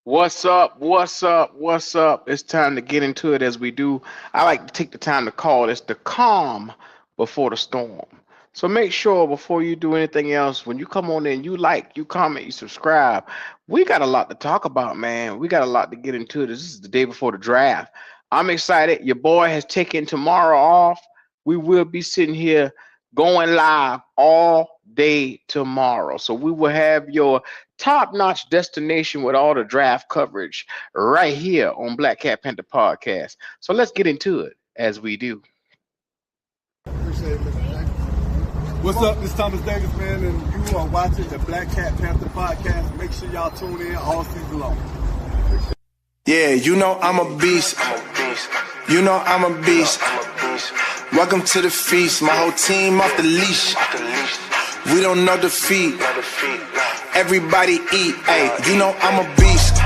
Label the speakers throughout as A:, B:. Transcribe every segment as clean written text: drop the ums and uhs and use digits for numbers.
A: What's up? What's up? What's up? It's time to get into it as we do. I like to take the time to call this the calm before the storm. So make sure before you do anything else, when you come on in, you like, you comment, you subscribe. We got a lot to talk about, man. We got a lot to get into. This is the day before the draft. I'm excited. Your boy has taken tomorrow off. We will be sitting here going live all day tomorrow. So we will have your top-notch destination with all the draft coverage right here on Black Cat Panther Podcast. So let's get into it as we do.
B: Appreciate it, Mr. Davis. What's up? This is Thomas Davis, man, and you are watching the Black Cat Panther Podcast. Make sure y'all tune in all season long.
C: Yeah, you know I'm a beast. You know I'm a beast. Welcome to the feast. My whole team off the leash. We don't know defeat. Everybody eat. Hey, you know I'm a beast.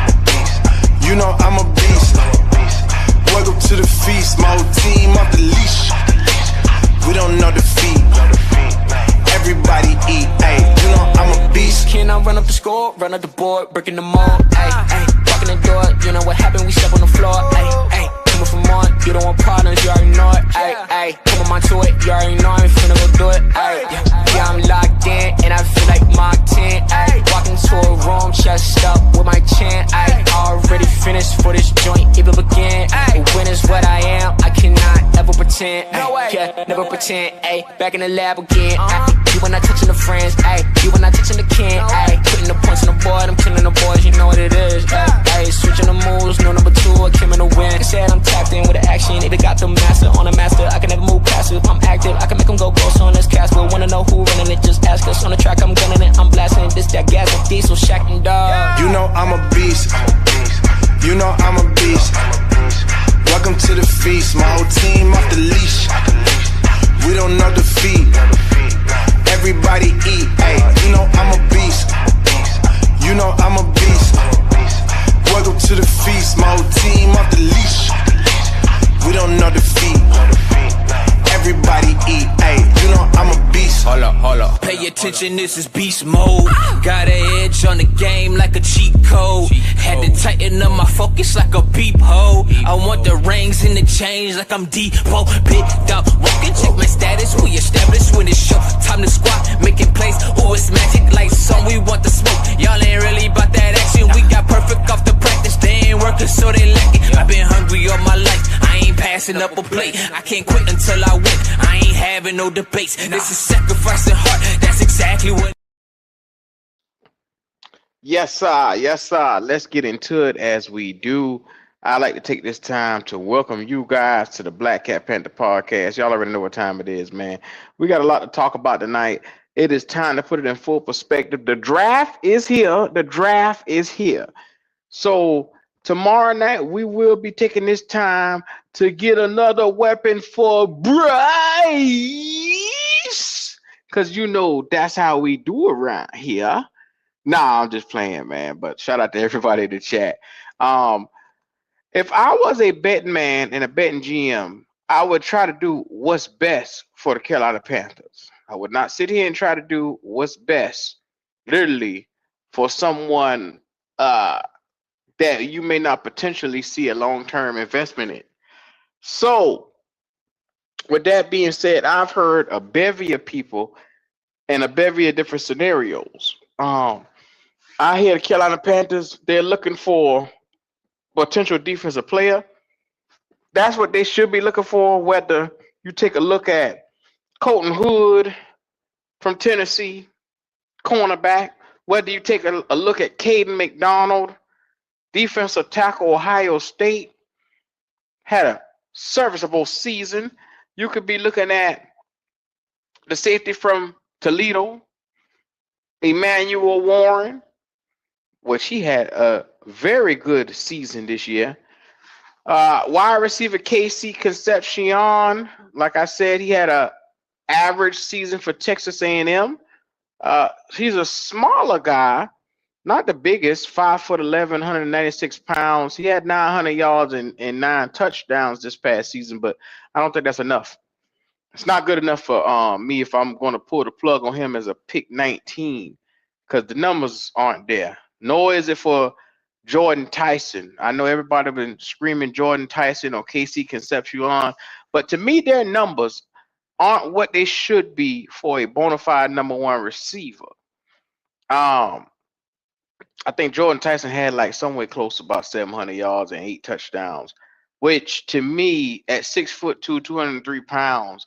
C: You know I'm a beast. Welcome to the feast. My whole team off the leash. We don't know defeat. Everybody eat. Hey, you know I'm a beast.
D: Can I run up the score, run up the board, breaking the mold? Ay, ay, walking the door. You know what happened? We step on the floor. Ay, ay, coming from on. You don't want partners, you already know it. Ay, ay, come on to it. You already know I'm finna go do it. Ay, yeah, I'm locked in and I feel like Mark 10. Ay, walking to a room, chest up with my chin. Ay, already finished for this joint, even begin. Ay, when is what I am, I cannot ever pretend. Ay, yeah, never pretend. Ay, back in the lab again. Ay, you when I touching the friends. Ay, you when I touching the kin. Ay, putting the points on the board, I'm killing the boys, you know what it is. Ay, ay, switching the moves, no number two, I came in the win. Said I'm tapped in with the action, either got the master on the master. I can never move passive, I'm active, I can make them go ghost on this cast. But wanna know who running it, just ask us. On the track, I'm gunning it, I'm blasting this, that gas, and diesel, shack and dog.
C: You know I'm a beast. You know I'm a beast. Welcome to the feast. My whole team off the leash. We don't know defeat. Everybody eat. Hey, you know I'm a beast. You know I'm a beast. Welcome to the feast. My whole team off the leash. We don't know defeat. Everybody eat. Hey, you know I'm a beast.
D: Hold up. Pay attention, this is beast mode. Got an edge on the game like a cheat code. Had to tighten up my focus like a beep hole. I want the rings and the chains like I'm Depot. Picked up, walking, check my status. We established when it's show. Time to squat, making plays. Ooh, it's magic like some. We want the smoke. Y'all ain't really about that action. We got perfect off the practice. They ain't working, so they lack it. I've been hungry all my life. I ain't passing up a plate. I can't quit until I win. I ain't having no debates. This is sacrifice and heart. That's exactly what.
A: Yes, sir. Yes, sir. Let's get into it as we do. I like to take this time to welcome you guys to the Black Cat Panther Podcast. Y'all already know what time it is, man. We got a lot to talk about tonight. It is time to put it in full perspective. The draft is here. The draft is here. So tomorrow night we will be taking this time to get another weapon for Bryce, because you know that's how we do around here. Nah, I'm just playing, man. But shout out to everybody in the chat. If I was a betting man and a betting GM, I would try to do what's best for the Carolina Panthers. I would not sit here and try to do what's best, literally, for someone that you may not potentially see a long-term investment in. So, with that being said, I've heard a bevy of people and a bevy of different scenarios. I hear the Carolina Panthers, they're looking for potential defensive player. That's what they should be looking for, whether you take a look at Colton Hood from Tennessee, cornerback, whether you take a look at Caden McDonald, defensive tackle, Ohio State, had a serviceable season. You could be looking at the safety from Toledo, Emmanuel Warren, which he had a very good season this year. Wide receiver Casey Concepcion, like I said, he had a average season for Texas A&M. He's a smaller guy, not the biggest, 5'11", 196 pounds. He had 900 yards and 9 touchdowns this past season, but I don't think that's enough. It's not good enough for me if I'm going to pull the plug on him as a pick 19, because the numbers aren't there. Nor is it for Jordan Tyson. I know everybody been screaming Jordan Tyson or KC Concepcion, but to me, their numbers aren't what they should be for a bona fide number one receiver. Um, I think Jordan Tyson had like somewhere close to about 700 yards and 8 touchdowns, which to me, at 6'2", 203 pounds,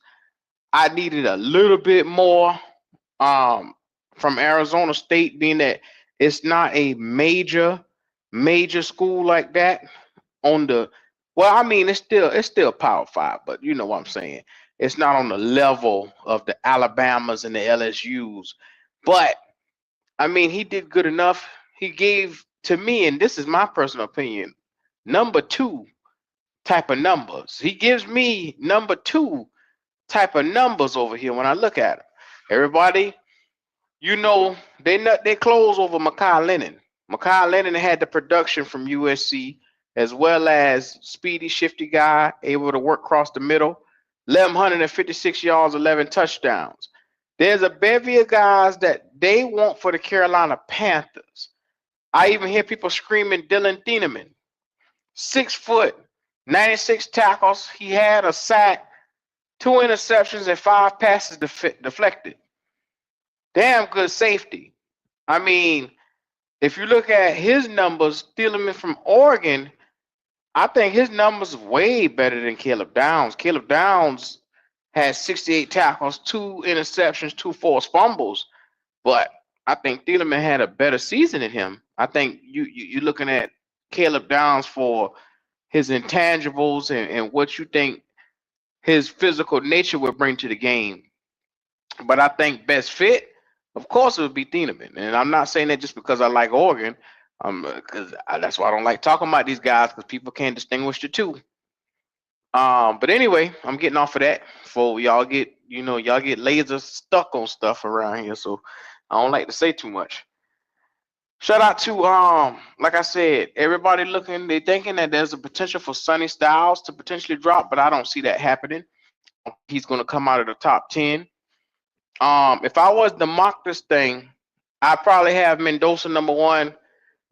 A: I needed a little bit more um, from Arizona State, being that it's not a major school like that on the well, I mean it's still Power Five, but you know what I'm saying. It's not on the level of the Alabamas and the LSU's. But I mean he did good enough. He gave to me, and this is my personal opinion, number two type of numbers. He gives me number two type of numbers over here when I look at him. Everybody, they nut their clothes over Makai Lennon. Makai Lennon had the production from USC, as well as speedy, shifty guy, able to work across the middle. 1,156 yards, 11 touchdowns. There's a bevy of guys that they want for the Carolina Panthers. I even hear people screaming Dylan Thieneman. 6 foot, 96 tackles. He had a sack, 2 interceptions, and 5 passes deflected. Damn good safety. I mean, if you look at his numbers, Thielemann from Oregon, I think his numbers are way better than Caleb Downs. Caleb Downs had 68 tackles, 2 interceptions, 2 forced fumbles, but I think Thielemann had a better season than him. I think you're looking at Caleb Downs for his intangibles and what you think his physical nature would bring to the game. But I think best fit, of course, it would be Thieneman. And I'm not saying that just because I like Oregon, because that's why I don't like talking about these guys, because people can't distinguish the two. But anyway, I'm getting off of that before y'all get laser stuck on stuff around here. So I don't like to say too much. Shout out to like I said, everybody they thinking that there's a potential for Sonny Styles to potentially drop, but I don't see that happening. He's gonna come out of the top 10. If I was to mock this thing, I'd probably have Mendoza number one.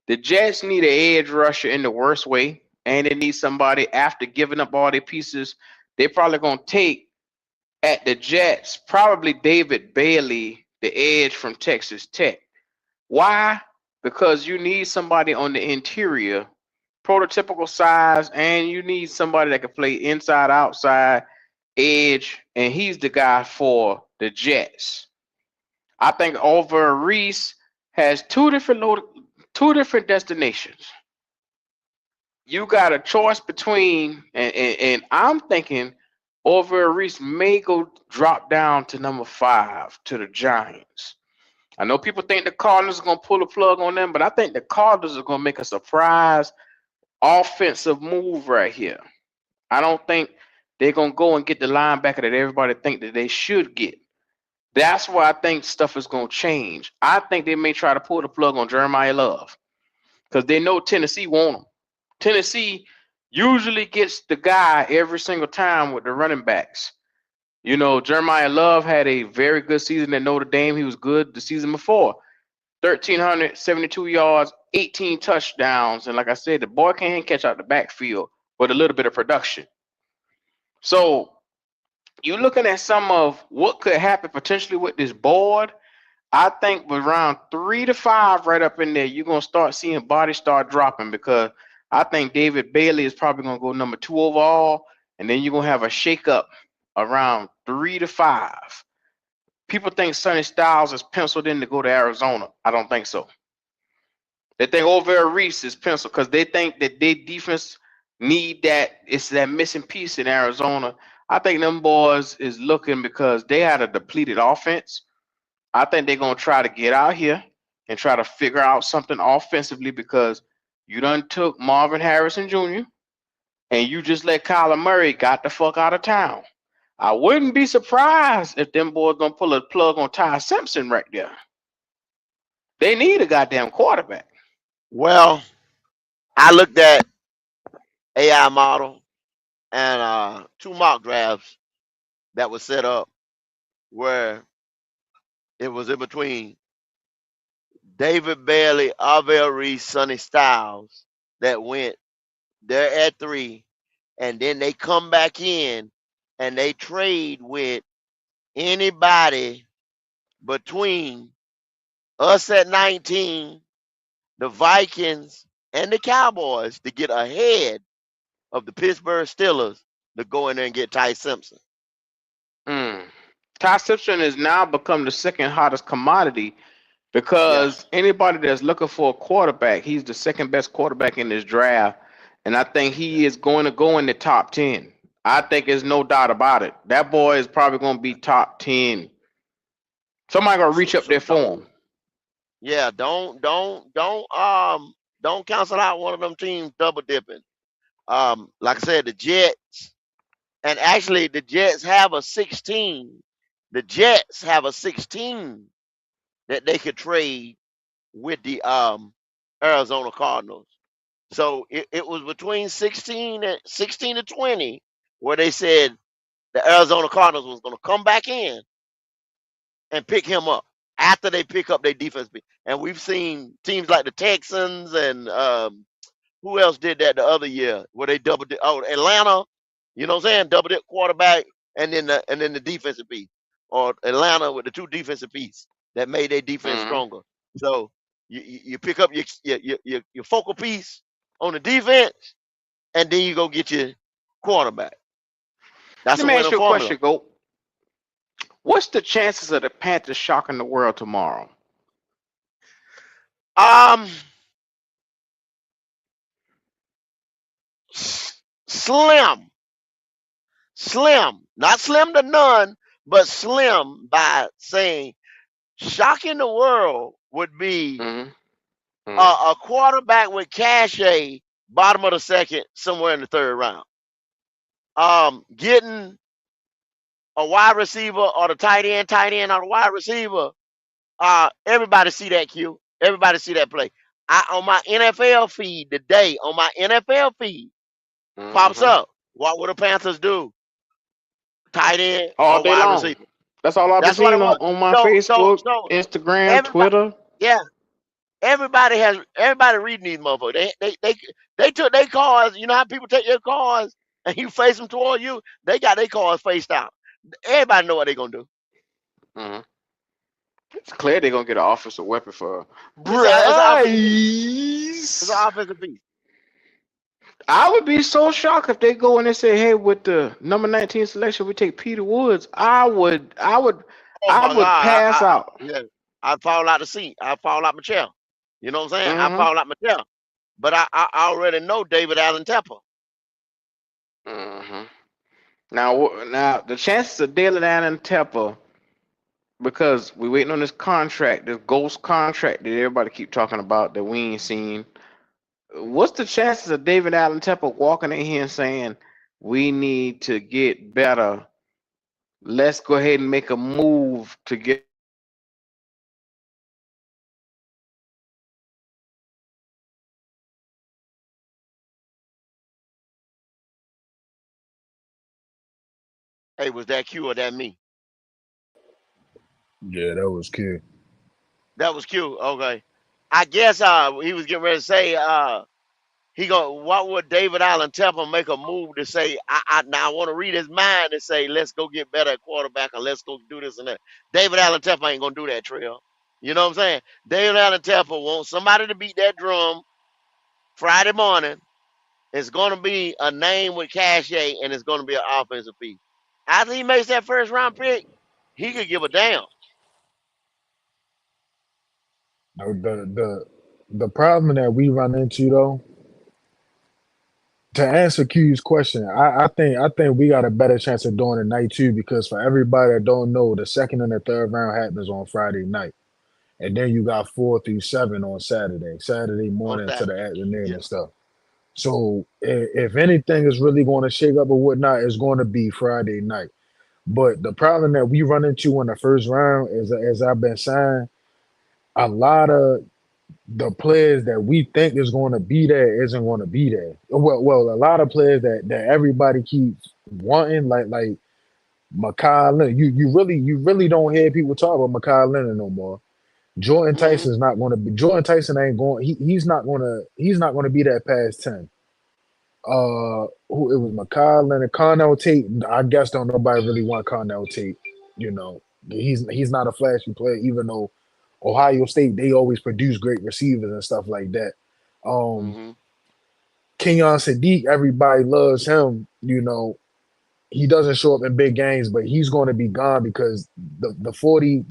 A: The Jets need an edge rusher in the worst way, and they need somebody after giving up all their pieces. They're probably gonna take at the Jets probably David Bailey, the edge from Texas Tech. Why? Because you need somebody on the interior, prototypical size, and you need somebody that can play inside, outside, edge, and he's the guy for the Jets. I think Over Reese has two different destinations. You got a choice between, and I'm thinking Over Reese may go drop down to number 5 to the Giants. I know people think the Cardinals are going to pull the plug on them, but I think the Cardinals are going to make a surprise offensive move right here. I don't think they're going to go and get the linebacker that everybody think that they should get. That's why I think stuff is going to change. I think they may try to pull the plug on Jeremiah Love because they know Tennessee want him. Tennessee usually gets the guy every single time with the running backs. Jeremiah Love had a very good season at Notre Dame. He was good the season before. 1,372 yards, 18 touchdowns. And like I said, the boy can't catch out the backfield with a little bit of production. So you're looking at some of what could happen potentially with this board. I think with around 3 to 5 right up in there, you're going to start seeing bodies start dropping because I think David Bailey is probably going to go number 2 overall. And then you're going to have a shakeup around 3 to 5. People think Sonny Styles is penciled in to go to Arizona. I don't think so. They think Over Reese is penciled because they think that their defense need that. It's that missing piece in Arizona. I think them boys is looking because they had a depleted offense. I think they're going to try to get out here and try to figure out something offensively because you done took Marvin Harrison Jr. and you just let Kyler Murray got the fuck out of town. I wouldn't be surprised if them boys gonna pull a plug on Ty Simpson right there. They need a goddamn quarterback.
E: Well, I looked at AI model and 2 mock drafts that was set up where it was in between David Bailey, Arvell Reese, Sonny Styles that went there at 3, and then they come back in and they trade with anybody between us at 19, the Vikings, and the Cowboys to get ahead of the Pittsburgh Steelers to go in there and get Ty Simpson.
A: Ty Simpson has now become the second hottest commodity because anybody that's looking for a quarterback, he's the second best quarterback in this draft. And I think he is going to go in the top 10. I think there's no doubt about it. That boy is probably going to be top 10. Somebody going to reach up there for him.
E: Yeah, don't cancel out one of them teams double dipping. Like I said, the Jets, and actually the Jets have a 16. The Jets have a 16 that they could trade with the Arizona Cardinals. So it was between 16 to 20 where they said the Arizona Cardinals was going to come back in and pick him up after they pick up their defense. And we've seen teams like the Texans and who else did that the other year where they doubled it? Oh, Atlanta, you know what I'm saying? Doubled it quarterback and then the defensive piece. Or Atlanta with the 2 defensive pieces that made their defense stronger. So you pick up your focal piece on the defense, and then you go get your quarterback. That's
A: Let me ask you a
E: formula.
A: question, Go. What's the chances of the Panthers shocking the world tomorrow?
E: Slim, not slim to none, but slim by saying shocking the world would be a quarterback with cachet, bottom of the second, somewhere in the 3rd round. Getting a wide receiver or the tight end or the wide receiver. Everybody see that Q. Everybody see that play. On my NFL feed today, pops up. What would the Panthers do? Tight end
A: all
E: or
A: day
E: wide
A: long.
E: receiver.
A: That's all I've been seeing on my Facebook, Instagram, Twitter.
E: Yeah. Everybody reading these motherfuckers. They took their cars. You know how people take their cars and you face them toward you? They got their cars faced out. Everybody know what they're gonna do.
A: It's clear they're gonna get an offensive weapon for
E: Bryce. It's an offensive piece.
A: I would be so shocked if they go and they say, "Hey, with the number 19 selection, we take Peter Woods." I would pass out.
E: Yeah, I'd fall out the seat. I'd fall out my chair. You know what I'm saying? I'd fall out my chair. But I already know David Allen Tepper.
A: Now the chances of David Allen Tepper, because we're waiting on this contract, this ghost contract that everybody keep talking about that we ain't seen. What's the chances of David Allen Tepper walking in here and saying, "We need to get better. Let's go ahead and make a move to get."
E: Hey, was that Q or that me?
B: Yeah, that was Q.
E: That was Q. Okay. I guess he was getting ready to say what would David Allen Tepper make a move to say, now I want to read his mind and say, let's go get better at quarterback or let's go do this and that. David Allen Tepper ain't gonna do that, Trail. You know what I'm saying? David Allen Tepper wants somebody to beat that drum Friday morning. It's gonna be a name with cachet and it's gonna be an offensive piece. After he makes that 1st round pick, he could give a damn.
B: The problem that we run into though, to answer Q's question, I think we got a better chance of doing it night 2 because for everybody that don't know, the 2nd and the 3rd round happens on Friday night, and then you got 4 through 7 on Saturday morning to the afternoon and stuff. So if anything is really going to shake up or whatnot, it's going to be Friday night. But the problem that we run into in the 1st round is, as I've been saying, a lot of the players that we think is going to be there isn't going to be there. Well, a lot of players that everybody keeps wanting, like Mekhi Leonard. You really don't hear people talk about Mekhi Leonard no more. Jordan
E: Mm-hmm.
B: Tyson's not going to be. Jordan Tyson ain't going. He's not going to be that past 10. Who it was McCollum and Connell Tate. I guess don't nobody really want Connell Tate. You know, he's not a flashy player, even though Ohio State they always produce great receivers and stuff like that. Um,
E: Mm-hmm.
B: Kenyon Sadiq, everybody loves him. You know, he doesn't show up in big games, but he's going to be gone because the 40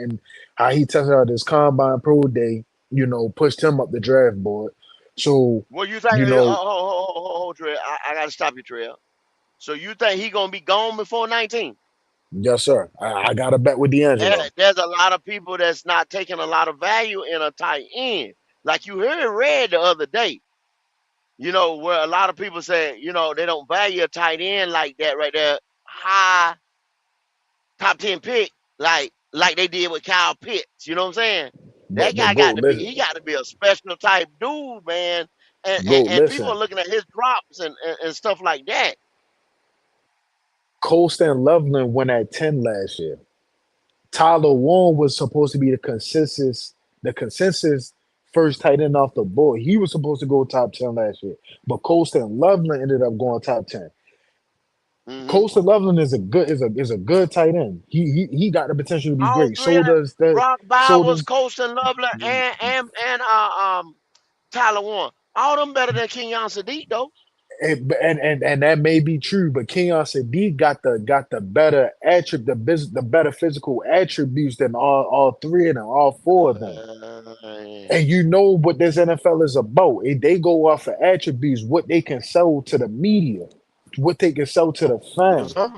B: and how he tested out his combine pro day, you know, pushed him up the draft board. So,
E: What you think?
B: you know,
E: Hold, Trail. I gotta stop you, Trail. So you think he gonna be gone before 19?
B: yes, sir. I got to bet with D'Angelo.
E: There's a lot of people that's not taking a lot of value in a tight end. Like you heard Red the other day, where a lot of people say, they don't value a tight end like that right there, high top 10 pick, like they did with Kyle Pitts. You know what I'm saying? That
B: But
E: guy
B: go
E: got to be
B: listen,
E: he got to be a special type dude, man. And
B: go
E: and, and people
B: listen.
E: are looking at his drops and stuff like that.
B: Colston Loveland went at 10 last year. Tyler Warren was supposed to be the consensus first tight end off the board. He was supposed to go top 10 last year, but Colston Loveland ended up going top 10.
E: Hmm.
B: Colston Loveland is a good tight end. He got the potential to be
E: All
B: great.
E: three
B: So
E: of them,
B: does the
E: Brock
B: so
E: Bowers,
B: does
E: Colston Loveland, and Tyler Warren. All them better than Kenyon Sadiq though.
B: and that may be true, but Kenyon Sadiq got the better attribute the better physical attributes than all three of them, all four of them.
E: Uh,
B: And you know what this NFL is about. They go off of attributes, what they can sell to the media, what they can sell to the
A: Yes,
B: fans.
A: sir.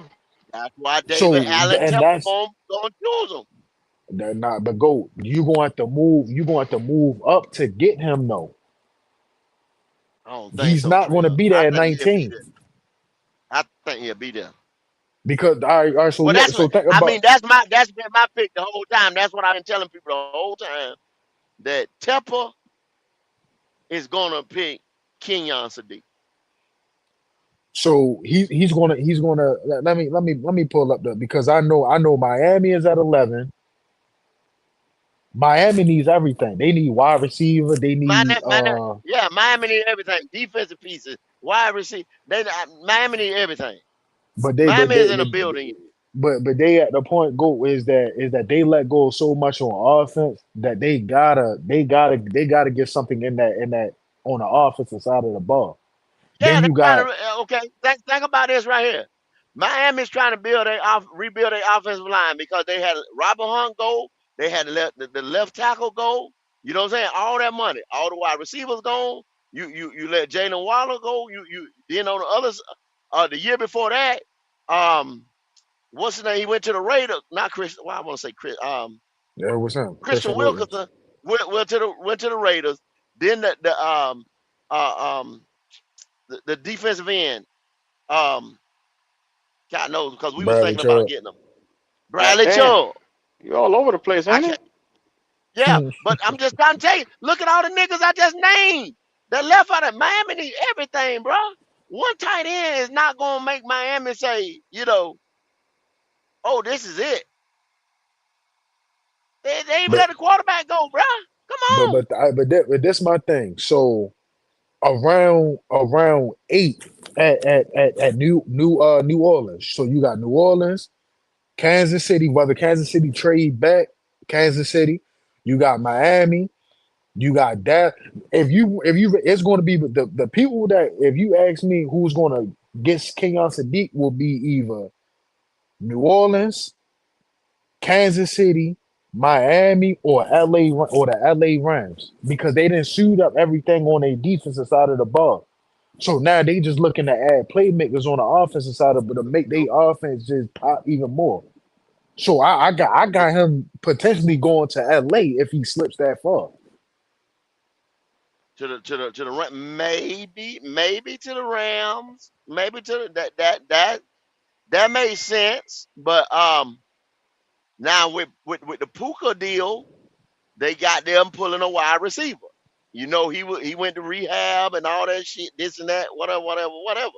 E: that's why David
B: So
E: Allen
B: and
E: Temple
B: that's
E: gonna choose him.
B: they're not but go. You going to move up to get him though.
E: I don't think
B: He's
E: so,
B: not going to
E: Trill.
B: be
E: I
B: there at
E: think he'll be
B: 19
E: there. I think he'll be there.
B: because all right. So
E: Well,
B: look,
E: that's
B: so
E: what
B: think
E: I
B: about
E: mean. That's been my pick the whole time. That's what I've been telling people the whole time. That Temple is gonna pick Kenyon Sadiq.
B: so he's gonna let me pull up the because I know Miami is at 11. Miami needs everything. They need wide receiver. They need
E: Yeah, Miami need everything. Defensive pieces, wide receiver. Miami need everything.
B: but they but
E: Miami
B: they
E: is in a
B: but
E: building.
B: but they at the point go is that they let go so much on offense that they gotta get something in that on the offensive side of the ball.
E: Yeah,
B: Then
E: they
B: you
E: got
B: got
E: to. Okay, think about this right here. Miami's trying to rebuild their offensive line because they had Robert Hunt go, they had the left tackle go. You know what I'm saying? All that money, all the wide receivers gone. You let Jalen Waller go. You then on the others. The year before that, um, what's his name? He went to the Raiders. Not Chris. Well, I want to say Chris.
B: there was him,
E: Christian
B: Christian Wilkins.
E: Wilkerson went to the Raiders. Then uh, um the defensive end. Um, God knows because we was
B: Bradley
E: thinking about
B: Chubb.
E: getting them.
A: God
E: Bradley
A: damn.
E: Chubb.
A: You all over the place,
E: I
A: ain't
E: can't.
A: it?
E: Yeah, but I'm just trying to tell you. Look at all the niggas I just named. That left out of Miami need everything, bro. One tight end is not gonna make Miami say, oh, this is it. They even
B: but
E: let the quarterback go, bro. Come
B: but
E: on.
B: but I, but this my thing. So around 8 at New Orleans. So you got New Orleans, Kansas City, whether Kansas City trade back Kansas City, you got Miami, you got that. If you it's going to be the people that if you ask me who's going to get Kenyon Sadiq will be either New Orleans, Kansas City, Miami, or LA or the LA Rams because they didn't suit up everything on their defensive side of the ball. So now they just looking to add playmakers on the offensive side of it to make their offense just pop even more. So I got him potentially going to LA if he slips that far.
E: Maybe to the Rams, maybe to that makes sense. But now with the Puka deal, they got them pulling a wide receiver. He went to rehab and all that shit, this and that, whatever, whatever, whatever.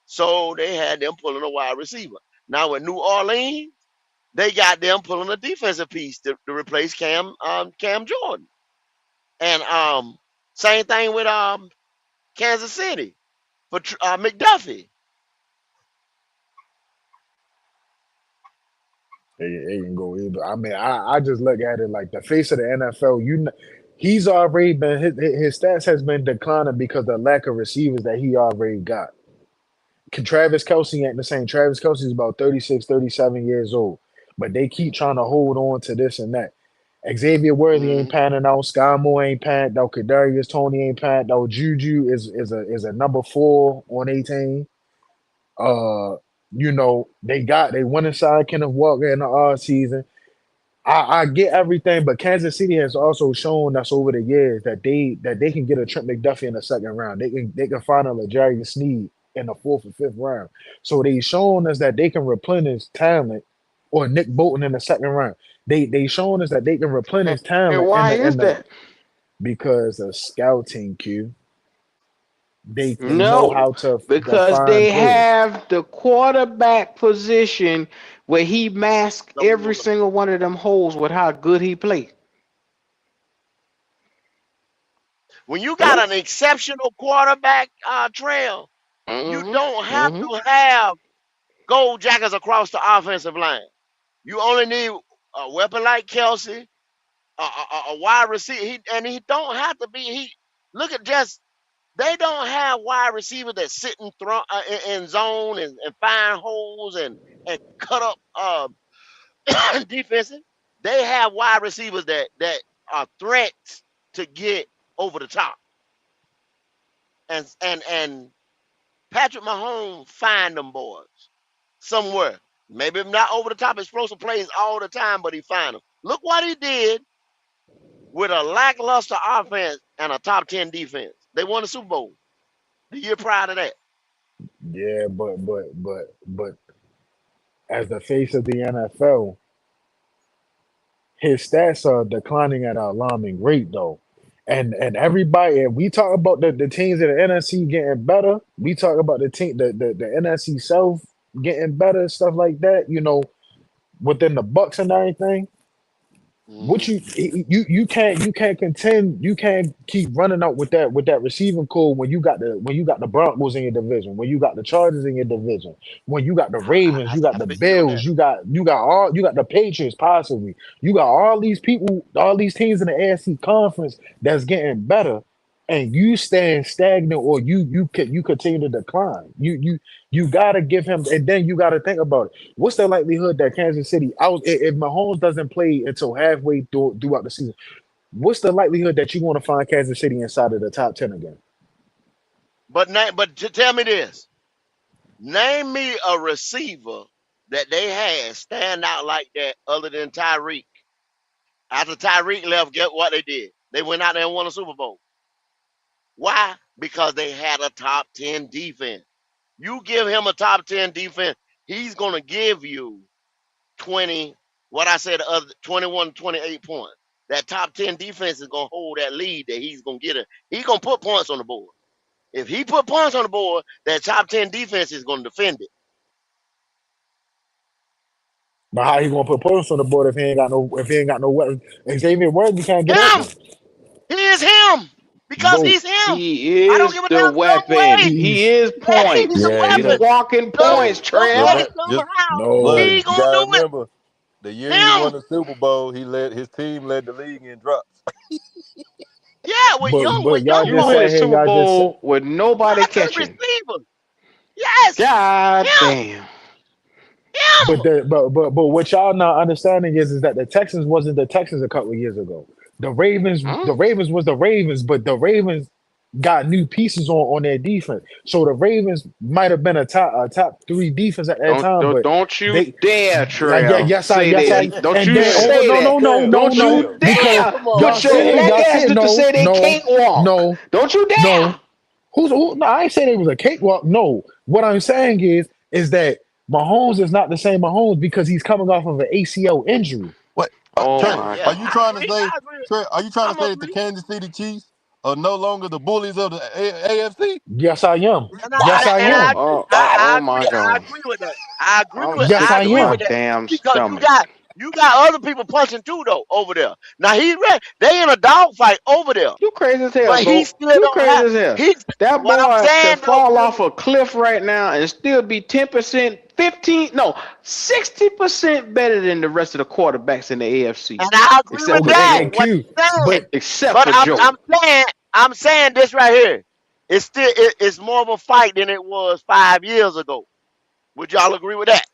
E: So they had them pulling a wide receiver. Now with New Orleans, they got them pulling a defensive piece to replace Cam Jordan. And same thing with Kansas City for McDuffie.
B: It can go either. I mean, I just look at it like the face of the NFL. He's already been his stats has been declining because of the lack of receivers that he already got. Travis Kelce ain't the same. Travis Kelce is about 36, 37 years old, but they keep trying to hold on to this and that. Xavier Worthy ain't panning out. Sky Moore ain't panning out. Kadarius Toney ain't panning out. Juju is a number 4 on 18. They went inside Kenneth Walker in the off season. I get everything, but Kansas City has also shown us over the years that they can get a Trent McDuffie in the second round. They can find a L'Jarius Sneed in the 4th or 5th round. So they've shown us that they can replenish talent, or Nick Bolton in the second round. They shown us that they can replenish talent.
A: And why is that?
B: Because of scouting, Q. They know
A: No,
B: how to
A: because
B: define
A: they
B: players.
A: have the quarterback position where he masks every single one of them holes with how good he plays.
E: When you got an exceptional quarterback, Trail, you don't have to have gold jackets across the offensive line. You only need a weapon like Kelce, a wide receiver, and he don't have to be. They don't have wide receivers that sit in zone and find holes and cut up defensive. They have wide receivers that are threats to get over the top. And Patrick Mahomes find them boys somewhere. Maybe not over the top explosive plays all the time, but he find them. Look what he did with a lackluster offense and a top 10 defense. They won the Super Bowl the year prior to that.
B: Yeah, but as the face of the NFL, his stats are declining at an alarming rate, though. And everybody, we talk about the teams in the NFC getting better. We talk about the NFC South getting better, stuff like that. Within the Bucks and everything. What you can't contend. You can't keep running out with that receiving core when you got the Broncos in your division, when you got the Chargers in your division, when you got the Ravens, you got the Bills, you got the Patriots possibly. You got all these people, all these teams in the AFC conference that's getting better, and you stand stagnant or you continue to decline. You gotta give him, and then you gotta think about it. What's the likelihood that Kansas City if Mahomes doesn't play until halfway throughout the season? What's the likelihood that you want to find Kansas City inside of the top 10 again?
E: But tell me this: name me a receiver that they had stand out like that other than Tyreek. After Tyreek left, guess what they did? They went out there and won a Super Bowl. Why? Because they had a top 10 defense. You give him a top 10 defense, he's going to give you 21, 28 points. That top 10 defense is going to hold that lead that he's going to get. He's going to put points on the board. If he put points on the board, that top 10 defense is going to defend it.
B: But how he gonna put points on the board if he ain't got no weapons? Xavier Worthy can't get open.
E: He is him. Because he's him.
A: He
E: I don't
A: is
E: give a
A: the
E: damn
A: weapon.
E: way.
A: He is points.
E: He's a weapon.
A: He's walking points, Trail.
B: No.
E: He gonna do it.
F: Remember, the year he won the Super Bowl, his team led the league in drops.
E: Yeah, with
B: But
E: young
B: y'all
E: with
B: just
A: You
B: said
A: win a
B: hey,
A: Super
B: y'all
A: Bowl with nobody
E: that's a
A: catching.
E: receiver. Yes.
A: God damn.
E: Him.
B: But what y'all not understanding is that the Texans wasn't the Texans a couple of years ago. The Ravens was the Ravens, but the Ravens got new pieces on their defense. So the Ravens might have been a top 3 defense at that time. But
A: don't you dare, Trail.
B: Yes, I.
A: Don't you say that.
B: No.
A: Don't you dare put your black ass to say they can't walk.
B: No.
A: Don't you dare.
B: No, I ain't saying it was a cakewalk. No. What I'm saying is that Mahomes is not the same Mahomes because he's coming off of an ACL injury.
F: What?
A: Oh
F: Trey,
A: my
F: are you trying to say? Trey, are you trying to say that the
E: agree.
F: Kansas City Chiefs are no longer the bullies of the AFC?
B: Yes, I am.
E: And
B: Yes, I am.
A: Oh
E: I
A: my
E: agree. I
A: God.
E: agree with that. I agree
A: I'm
E: with
B: Yes,
A: sick
E: I
B: I
A: to
E: agree
A: my
E: with
B: am.
E: that
A: damn
E: because
A: stomach.
E: you got other people punching too though over there. Now they in a dogfight over there,
A: You crazy as hell,
E: but he
A: Bo.
E: still
A: You
E: don't
A: crazy
E: have.
A: as hell.
E: He's
A: That
E: what I'm
A: boy could
E: saying though,
A: fall off
E: Q.
A: a cliff right now and still be 10%, 15, no, 60% better than the rest of the quarterbacks in the AFC,
E: And I agree
A: except
E: with
B: Oh,
A: for
E: that.
B: hey,
A: Joe.
E: What
B: Q.
E: you're saying,
B: But
A: Except
E: but
A: for Joe.
E: I'm saying this right here. It's still it's more of a fight than it was 5 years ago. Would y'all agree with that?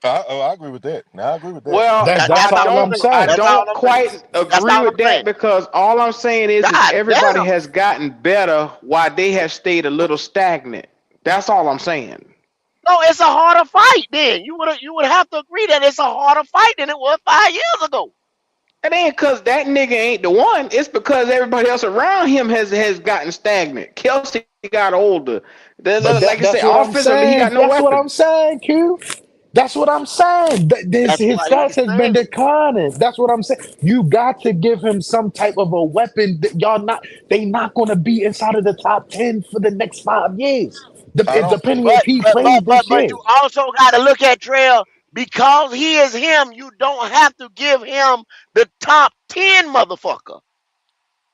F: I agree with that. Now I agree with that.
A: Well,
B: that's
E: That's
B: all
E: all I'm
B: I'm
E: saying.
A: I
B: saying.
E: That's all
A: don't
E: I'm saying.
A: quite
E: That's
A: agree
E: all
A: with
E: I'm
A: that
E: saying.
A: because all I'm saying is
E: God
A: everybody
E: damn.
A: has gotten better while they have stayed a little stagnant. That's all I'm saying.
E: No, it's a harder fight then. You would have to agree that it's a harder fight than it was 5 years ago.
A: It ain't because that nigga ain't the one. It's because everybody else around him has gotten stagnant. Kelsey got older.
B: But
A: Like I
B: that's
A: said,
B: what I'm
A: offensively, he got
B: saying.
A: no
B: That's what I'm
A: weapons.
B: saying, Q. That's what I'm saying.
E: That's
B: His
E: why
B: stats
E: he's
B: has been
E: saying it.
B: declining. That's what I'm saying. You got to give him some type of a weapon. That y'all not. They not going to be inside of the top 10 for the next 5 years.
F: I don't.
B: Depending if
E: But
B: he
E: but but
B: plays
E: but
B: this
E: but
B: year.
E: you also got to look at Trail because he is him. You don't have to give him the top 10 motherfucker.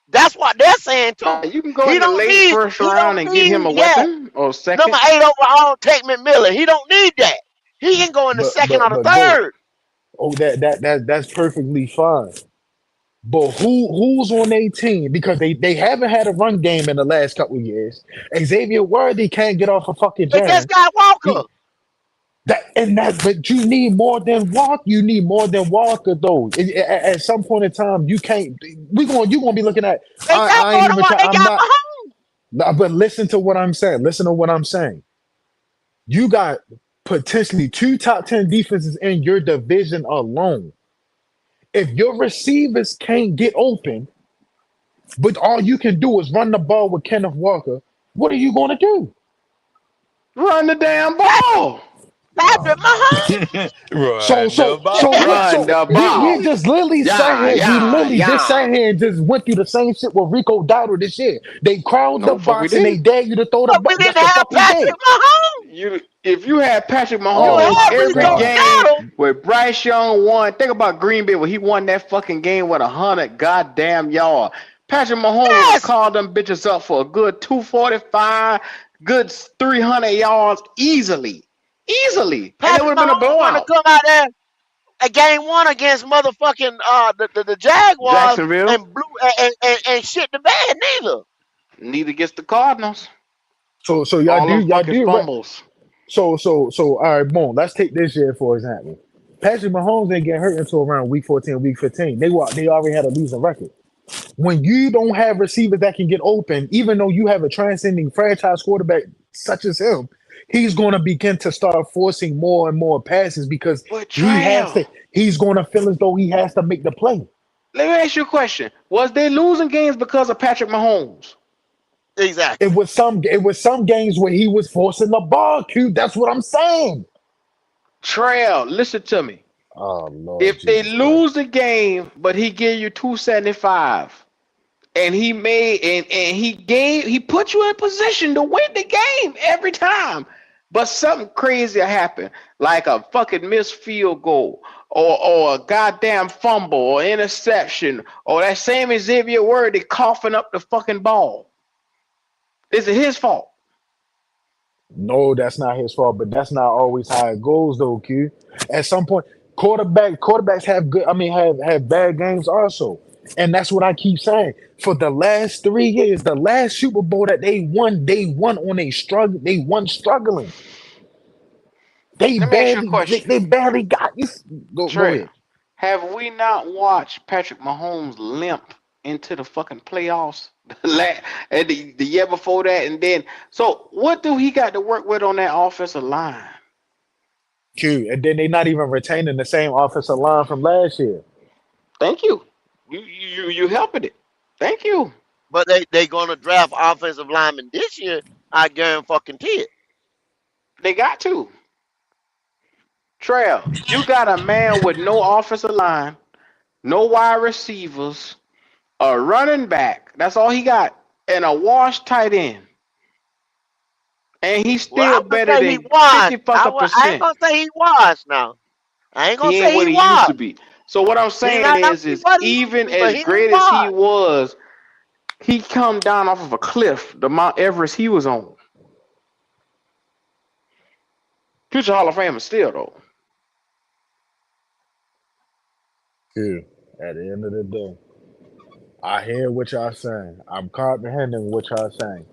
E: That's what they're saying
A: Now,
E: too.
A: you can go in the late first
E: He
A: round
E: don't
A: and get him
E: need
A: a
E: yeah.
A: weapon or
E: Number
A: second.
E: 8 overall, Tate McMillan. He don't need that. He can go in the second or the
B: But Bo.
E: third.
B: Oh, that's perfectly fine. But who's on their team? Because they haven't had a run game in the last couple of years. Xavier Worthy can't get off a fucking
E: They just
B: jam.
E: got Walker.
B: He but you need more than Walker. You need more than Walker though. At some point in time, you can't. You gonna be looking at.
E: They got
B: I
E: more
B: ain't
E: than
B: even
E: what
B: try.
E: they
B: I'm
E: got
B: not.
E: Mahomes.
B: Nah, but listen to what I'm saying. Listen to what I'm saying. You got potentially two top 10 defenses in your division alone. If your receivers can't get open, but all you can do is run the ball with Kenneth Walker, what are you going to do?
A: Run the damn
E: Patrick,
A: ball.
E: Patrick Mahomes.
B: So
F: Run the
B: so so
F: ball.
B: what?
A: Run
B: So
A: the
B: we
A: ball.
B: just literally sat
A: Yeah,
B: here. We
A: yeah,
B: literally just
A: yeah.
B: sat here and just went through the same shit with Rico Dowdle this year. They crowd the
A: No, fuck, we
B: box and they
A: didn't.
B: dare you to throw the
E: But we
B: ball. That's
E: didn't
B: the
E: have
B: fuck we
E: Patrick
B: did.
E: Mahomes.
A: If you had Patrick
E: You
B: Oh
A: Mahomes
E: had
B: my
A: every
E: Rico
B: God.
A: game
E: Dowdle.
A: where Bryce Young won, think about Green Bay when he won that fucking game with 100 goddamn yards. Patrick Mahomes would have
E: Yes.
A: called them bitches up for a good 245, good 300 yards easily, easily, and it would
E: Patrick
A: have been a
E: Mahomes want to
A: blowout.
E: come out there at game one against motherfucking the Jaguars
A: Jacksonville
E: and and shit the bed neither.
A: neither gets the Cardinals.
B: So
A: All them
B: y'all
A: fucking
B: do
A: fumbles.
B: so all right, boom. Let's take this year for example. Patrick Mahomes didn't get hurt until around week 14, week 15. They already had a losing record. When you don't have receivers that can get open, even though you have a transcending franchise quarterback such as him, he's going to begin to start forcing more and more passes because
A: But
B: he has
A: Trail,
B: to. He's going to feel as though he has to make the play.
A: let me ask you a question. Was they losing games because of Patrick Mahomes?
E: Exactly.
B: It was some games where he was forcing the ball. Q. That's what I'm saying.
A: Trail, listen to me.
B: Oh Lord
A: If they
B: Jesus Christ.
A: lose the game, but he gave you 275, and he put you in position to win the game every time, but something crazy happened, like a fucking missed field goal, or a goddamn fumble, or interception, or that same Xavier Worthy coughing up the fucking ball. Is it his fault?
B: No, that's not his fault, but that's not always how it goes though, Q. At some point, quarterbacks have good, I mean have bad games also. And that's what I keep saying. For the last 3 years, the last Super Bowl that they won on a struggle, they won struggling.
A: Let me ask you a question.
B: They barely got you. Go
A: Trail,
B: ahead.
A: have we not watched Patrick Mahomes limp into the fucking playoffs and the year before that? And then, so what do he got to work with on that offensive line?
B: Q. And then they not even retaining the same offensive line from last year.
A: Thank you. You helping it. Thank you.
E: But they gonna draft offensive linemen this year. I guarantee fucking it.
A: They got to. Trail, you got a man with no offensive line, no wide receivers, a running back. That's all he got, and a wash tight end. And he's
E: Well,
A: still
E: I'm gonna
A: better
E: say he
A: than
E: was.
A: 50 fucking
E: I ain't
A: percent.
E: gonna say he was now. I ain't gonna
A: He ain't
E: say
A: what
E: he
A: he used
E: was.
A: to be. So what I'm
E: He
A: saying
E: not gonna be
A: is
E: what he used to
A: even
E: be, but
A: as
E: he
A: great as he
E: was.
A: was, he come down off of a cliff, the Mount Everest he was on. Future Hall of Famer still though.
B: Yeah. At the end of the day, I hear what y'all saying. I'm comprehending what y'all saying.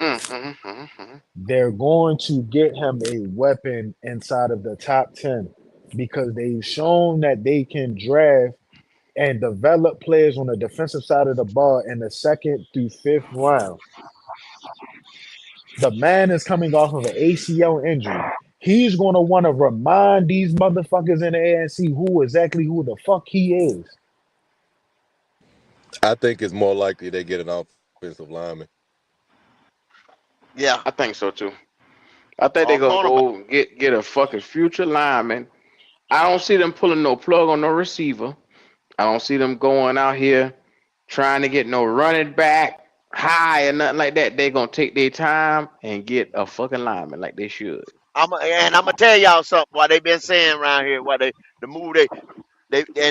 A: Mm-hmm.
B: They're going to get him a weapon inside of the top 10 because they've shown that they can draft and develop players on the defensive side of the ball in the second through fifth round. The man is coming off of an ACL injury. He's going to want to remind these motherfuckers in the ANC who the fuck he is.
F: I think it's more likely they get an offensive lineman.
E: Yeah,
A: I think so too. I think they're
E: or
A: gonna
E: cornerback.
A: go get a fucking future lineman. I don't see them pulling no plug on no receiver. I don't see them going out here trying to get no running back high or nothing like that. They're gonna take their time and get a fucking lineman like they should.
E: And I'm gonna tell y'all something. What they been saying around here. What the move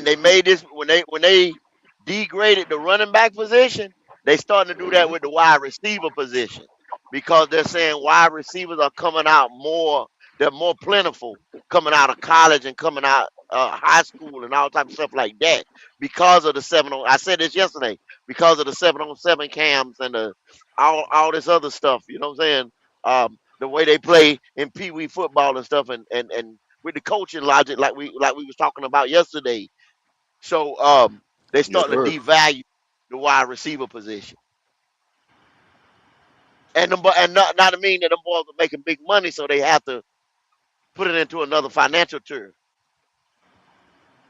E: they made this when they degraded the running back position. They starting to do that
A: Hmm.
E: with the wide receiver position because they're saying wide receivers are coming out more. They're more plentiful coming out of college and coming out high school and all type of stuff like that because of the 7 on. I said this yesterday because of the 7-on-7 cams and the all this other stuff. You know what I'm saying? The way they play in Pee Wee football and stuff, and with the coaching logic like we was talking about yesterday. So they
A: Yes,
E: starting to
A: sir.
E: devalue the wide receiver position. And not to mean that them boys are making big money, so they have to put it into another financial tier.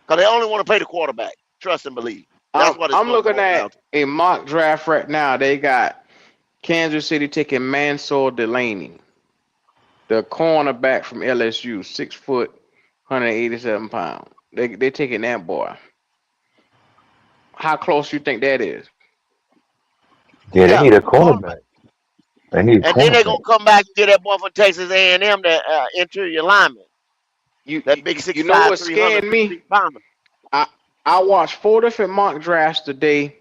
E: Because they only want to pay the quarterback. Trust and believe. That's what it's
A: I'm
E: going to
A: looking
E: boil
A: at
E: down to.
A: a mock draft right now. They got Kansas City taking Mansour Delaney, the cornerback from LSU, 6 foot, 187 pounds. They taking that boy. How close you think that is?
G: Yeah, they
E: Yeah,
G: need a
E: cornerback.
G: cornerback. They need a
E: And then they're going
G: cornerback.
E: to come back and get that boy from Texas A&M, that interior lineman.
A: You
E: That big
A: you know
E: 6'5",
A: what scared me?
E: 350 pounder.
A: I I watched 4 different mock drafts today.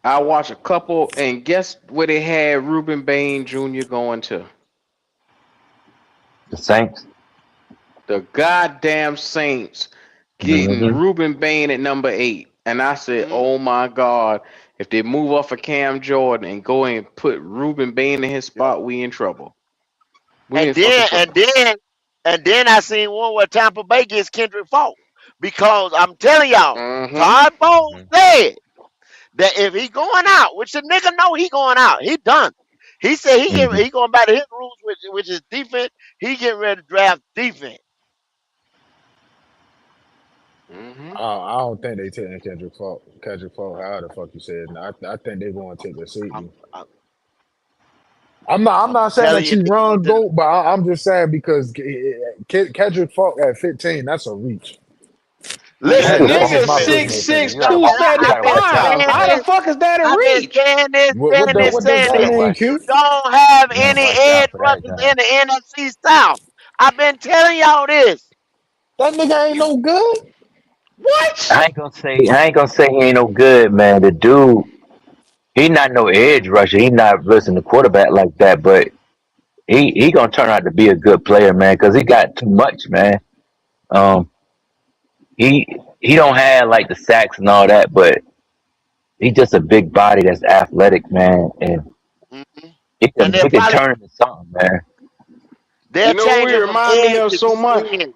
A: I watched a couple, and guess where they had Ruben Bain Jr. going to?
G: The Saints.
A: The goddamn Saints getting
G: Hmm.
A: Ruben Bain at number 8. And I said,
E: Mm-hmm.
A: oh my God, if they move off of Cam Jordan and go and put Ruben Bain in his
E: Yep.
A: spot, we in trouble. We
E: And
A: in fucking
E: then and
A: trouble.
E: then and then I seen one where Tampa Bay gets Kendrick Falk. Because I'm telling y'all,
A: Mm-hmm.
E: Todd Bowles said that if he going out, which the nigga know he going out, he done. He said
G: Hmm.
E: he going back to his rules, which is defense. He getting ready to draft defense.
A: Mm-hmm.
B: I don't think they taking Kendrick Falk. Kendrick Falk, how the fuck you said? I think they going to take the
E: I'm,
B: safety.
E: I'm,
B: I'm
E: I'm
B: not saying
E: telling
B: that
E: you,
B: you
E: they going
B: run
E: to
B: goat, but I'm just saying because Kendrick Falk at 15, that's a reach.
A: The
E: listen.
G: Kendrick
B: That's
G: Falk
B: just
A: nigga
G: is
B: my
G: still
A: six
B: personal
G: 16.
A: six
B: opinion.
G: You gotta
A: two
G: watch.
E: And
G: You
E: I've
G: gotta
E: been
G: watch that,
A: 75.
E: saying
G: bro.
A: How
E: this.
A: the fuck is that a
E: I've been
A: reach?
E: saying this,
B: What
E: saying
B: the,
E: this,
B: what does
E: saying
B: that
G: Gotta
E: this.
B: mean,
G: watch.
E: You
B: Q?
E: don't have
G: You gotta
E: any
G: watch
E: edge
G: out for that
E: rushers
G: guy.
E: in the NFC South. I've been telling y'all this.
B: That nigga ain't no good.
A: What?
G: I ain't gonna say he ain't no good, man. The dude, he not no edge rusher. He not listening to quarterback like that, but he gonna turn out to be a good player, man, because he got too much, man. Um, he he don't have like the sacks and all that, but he's just a big body that's athletic, man, and
E: Hmm.
G: he
E: And
G: can he can turn into something, man.
E: they'll
A: You know who
E: change
A: he
E: him from
A: remind me
E: edge
A: of
E: to
A: so much?
E: DN.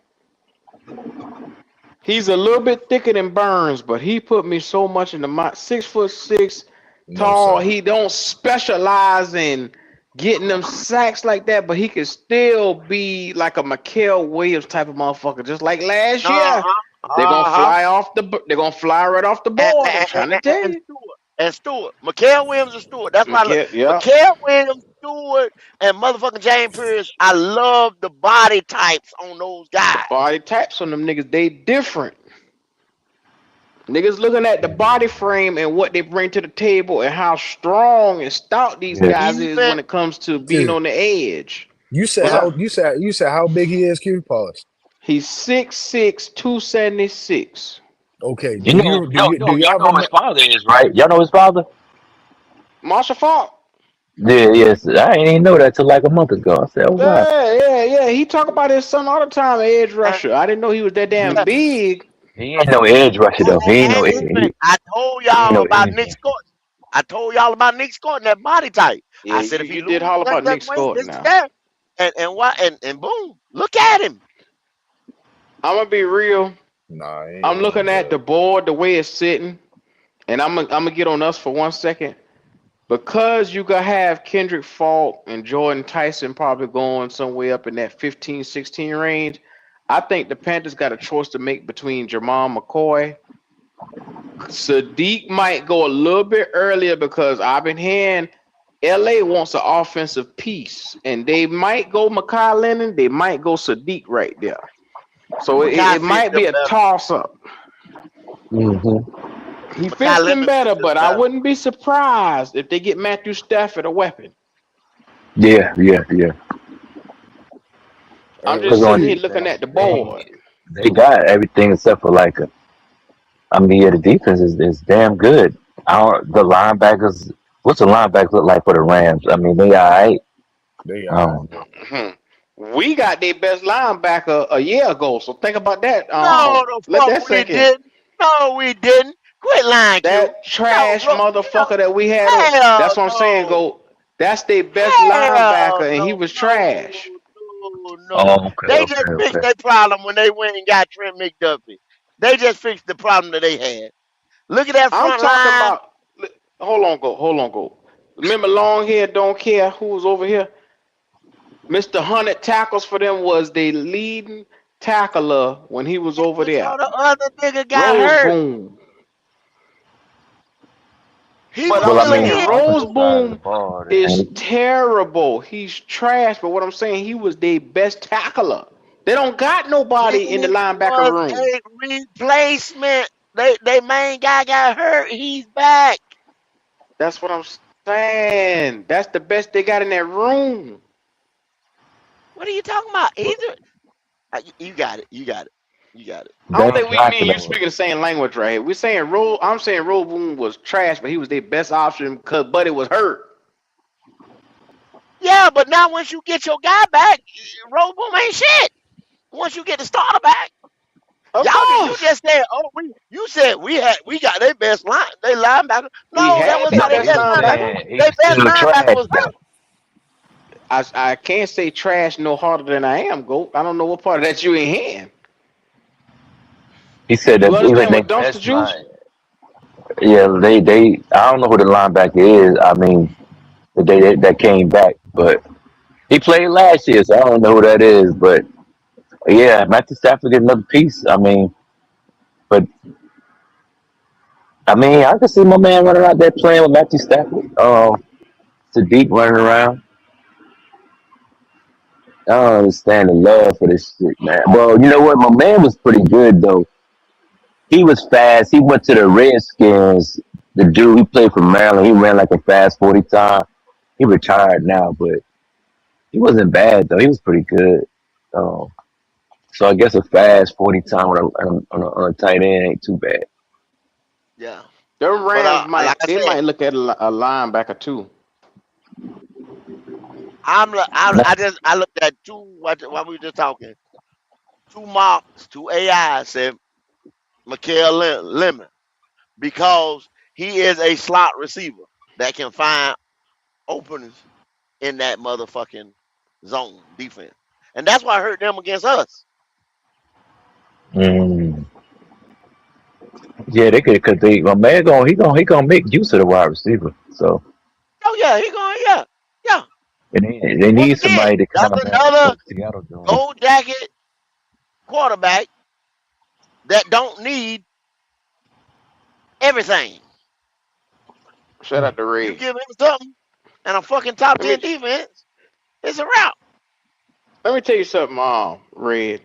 A: He's a little bit thicker than Burns, but he put me so much in the mind. 6'6"
B: No,
A: tall.
B: sir.
A: He don't specialize in getting them sacks like that, but he can still be like a Mikael Williams type of motherfucker. Just like last year,
E: Uh-huh.
A: they're gonna
E: Uh-huh.
A: fly off the. They're gonna fly right off the
E: And,
A: board. I'm
E: and,
A: trying to
E: and,
A: tell
E: and
A: you.
E: Stewart. And Stewart. Mikael Williams and Stewart. That's why I look.
A: Mikael, yeah,
E: Mikael Williams, Stewart, and motherfucking James Pierce. I love the body types on those
A: the
E: guys.
A: body types on them niggas, they different. Niggas looking at the body frame and what they bring to the table and how strong and stout these
G: Yeah.
A: guys is
E: Defense.
A: when it comes to being
B: Yeah.
A: on the edge.
B: You said
A: What's
B: how
A: up?
B: you said how big he is, Q? Pause.
A: He's 6'6", 276.
B: Okay.
G: You know,
B: Do
G: y'all
B: y'all
G: know who his
B: remember?
G: father is, right? Y'all know his father?
A: Marshall Falk.
G: Yeah, yes. I ain't even know that till like a month ago. I said, oh wow.
A: Yeah. He talk about his son all the time, edge
E: And,
A: rusher. I didn't know he was that damn big.
G: He ain't no edge rusher though. He ain't no
E: and
G: edge.
E: even I told
G: He ain't
E: y'all
G: no
E: about
G: edge
E: Nick
G: rusher.
E: Scott. I told y'all about Nick Scott and that body type.
A: Yeah,
E: I said
A: you,
E: if he
A: you did
E: lose
A: holler
E: that,
A: about
E: that
A: Nick
E: weight,
A: Scott
E: this and
A: now.
E: that, and why and boom, look at him.
A: I'm gonna be real.
B: Nah, he
A: I'm
B: ain't
A: looking at
B: good.
A: the board the way it's sitting, and I'm gonna get on us for 1 second. Because you could have Kendrick Falk and Jordan Tyson probably going somewhere up in that 15, 16 range, I think the Panthers got a choice to make between Jermon McCoy. Sadiq might go a little bit earlier because I've been hearing LA wants an offensive piece, and they might go Makai Lennon, they might go Sadiq right there. So
E: Makai
A: it
E: fits
A: might be
E: them
A: a
E: better.
A: toss up.
G: Mm-hmm.
A: He
E: Makai
A: fits them
E: Lemon
A: better,
E: fits them
A: but I
E: better.
A: wouldn't be surprised if they get Matthew Stafford a weapon.
G: Yeah.
A: I'm
B: Hey,
A: just
G: Cause
A: sitting
G: on
A: here
B: Q.
A: looking at the
G: they
A: board.
G: they got everything except for like a. I mean, yeah, the defense is damn good. I don't, the linebackers. What's the linebackers look like for the Rams? I mean, they all right.
B: They
G: I
B: all right.
G: don't know.
A: Hmm. We got their best linebacker a year ago, so think about that.
E: No, the
A: Let
E: fuck
A: that
E: we
A: sink in.
E: didn't. No, we didn't. Quit lying, Q.
A: That
E: No,
A: trash
E: bro. No,
A: motherfucker that we had on.
E: hell
A: That's what I'm saying.
E: no.
A: Go. That's their best
E: Hell
A: linebacker, and he
E: no,
A: was
E: no,
A: trash.
E: no.
G: Oh,
E: They just fixed
G: okay.
E: their problem when they went and got Trent McDuffie. They just fixed the problem that they had. Look at that
A: I'm
E: front
A: talking
E: line.
A: about. Hold on, go. Remember, long hair don't care who was over here. Mr. 100 tackles for them was the leading tackler when he was over there.
E: So the other nigga got
A: Rose
E: hurt.
A: Boom.
E: He
A: But
E: was
A: I'm
G: Well, I
E: still a
G: mean,
A: saying
G: the
E: hit.
A: Rose
G: offensive side of the
A: Boom
G: ball,
A: is
G: they,
A: terrible. He's trash. But what I'm saying, he was their best tackler. They don't got
E: He
A: nobody in the linebacker
E: was
A: room.
E: a replacement. They main guy got hurt. He's back.
A: That's what I'm saying. That's the best they got in that room.
E: What are you talking about? You got it. You got it. You got it.
A: I don't
G: ain't
A: think me
G: drafting
A: and you
G: them.
A: speaking the same language right here. We're saying I'm saying Rose Boom was trash, but he was their best option because Buddy was hurt.
E: Yeah, but now once you get your guy back, Roboom ain't shit. Once you get the starter back,
A: Of
E: you
A: course.
E: just said, oh, you said we got their best line, they linebacker.
A: We
E: No, that
A: had
E: was
A: their
E: not their
A: best
E: best
G: He
E: linebacker.
A: linebacker.
G: saying
E: Their
G: he's
E: best
G: still
E: linebacker
G: trash
E: was
G: though.
E: hurt.
A: I can't say trash no harder than I am, Goat. I don't know what part of that you ain't hearing.
G: He said
A: You
G: that even
A: understand
G: their
A: what dumpster
G: best
A: juice?
G: line. Yeah, they. I don't know who the linebacker is. I mean, that came back, but he played last year, so I don't know who that is. But yeah, Matthew Stafford get another piece. But I mean, I can see my man running out there playing with Matthew Stafford. Sadiq running around. I don't understand the love for this shit, man. Well, you know what? My man was pretty good though. He was fast. He went to the Redskins. The dude he played for Maryland. He ran like a fast 40 time. He retired now, but he wasn't bad though. He was pretty good. Um, so I guess a fast 40 time on a tight end ain't too bad.
E: Yeah,
A: Them
E: but
A: Rams
E: like I
A: they
E: said,
A: might look at a linebacker too.
E: I looked at what we were just talking. Two marks, two AI said Mikael Lemon because he is a slot receiver that can find openings in that motherfucking zone defense. And that's why I hurt them against us.
G: Mm. Yeah, they could, cause my man he gonna make use of the wide receiver. So
E: Oh yeah, he going, yeah. Yeah.
G: and they
E: Once
G: need
E: again,
G: somebody to kind
E: that's
G: of match
E: another
G: what Seattle doing.
E: gold jacket quarterback that don't need everything.
A: Shout out to
E: You
A: Ray.
E: give him something and a fucking top
A: Let me
E: 10 defense, it's a wrap.
A: let me tell you something, Red.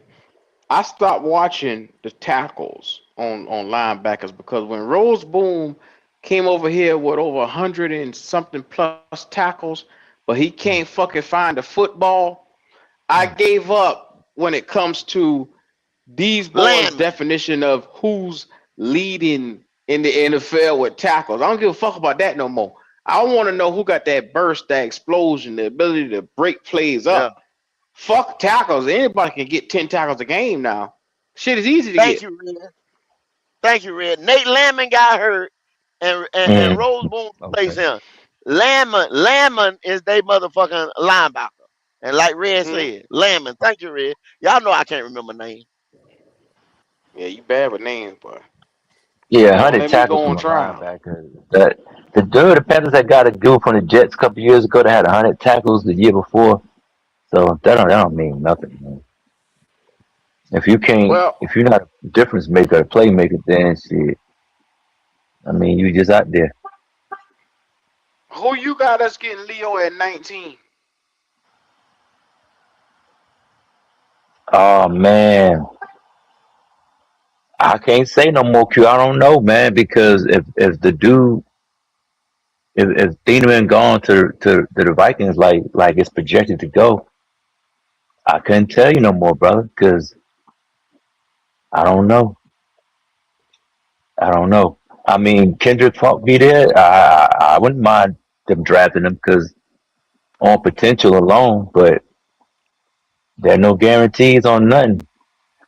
A: I stopped watching the tackles on linebackers because when Rose Boom came over here with over 100 and something plus tackles, but he can't fucking find the football. I
B: Mm.
A: gave up when it comes to these boys'
E: Landman.
A: definition of who's leading in the NFL with tackles. I don't give a fuck about that no more. I want to know who got that burst, that explosion, the ability to break plays
E: Yeah.
A: up. Fuck tackles. Anybody can get 10 tackles a game now. Shit is easy to
E: Thank
A: get.
E: you, Red. Thank you, Red. Nate Landman got hurt, and
G: Mm,
E: Roseboom replaced
G: okay.
E: him. Landman is they motherfucking linebacker. And like Red
A: Hmm?
E: said, Landman. Thank you, Red. Y'all know I can't remember names.
A: Yeah, you bad with names, boy.
G: Yeah,
A: Don't
G: 100
A: let me
G: tackles
A: go
G: from
A: on
G: a
A: trial.
G: linebacker. The Panthers that got a dude from the Jets a couple years ago that had 100 tackles the year before. So that don't mean nothing, man.
A: Well,
G: If you're not a difference maker, a playmaker, then shit. I mean, you just out there.
A: who you got us getting Leo at 19?
G: Oh man, I can't say no more. Q. I don't know, man, because if the dude if Thieneman gone to the Vikings like it's projected to go, I couldn't tell you no more, brother, because I don't know. I don't know. I mean, Kendrick Funk be there. I wouldn't mind them drafting him because on potential alone, but there are no guarantees on nothing.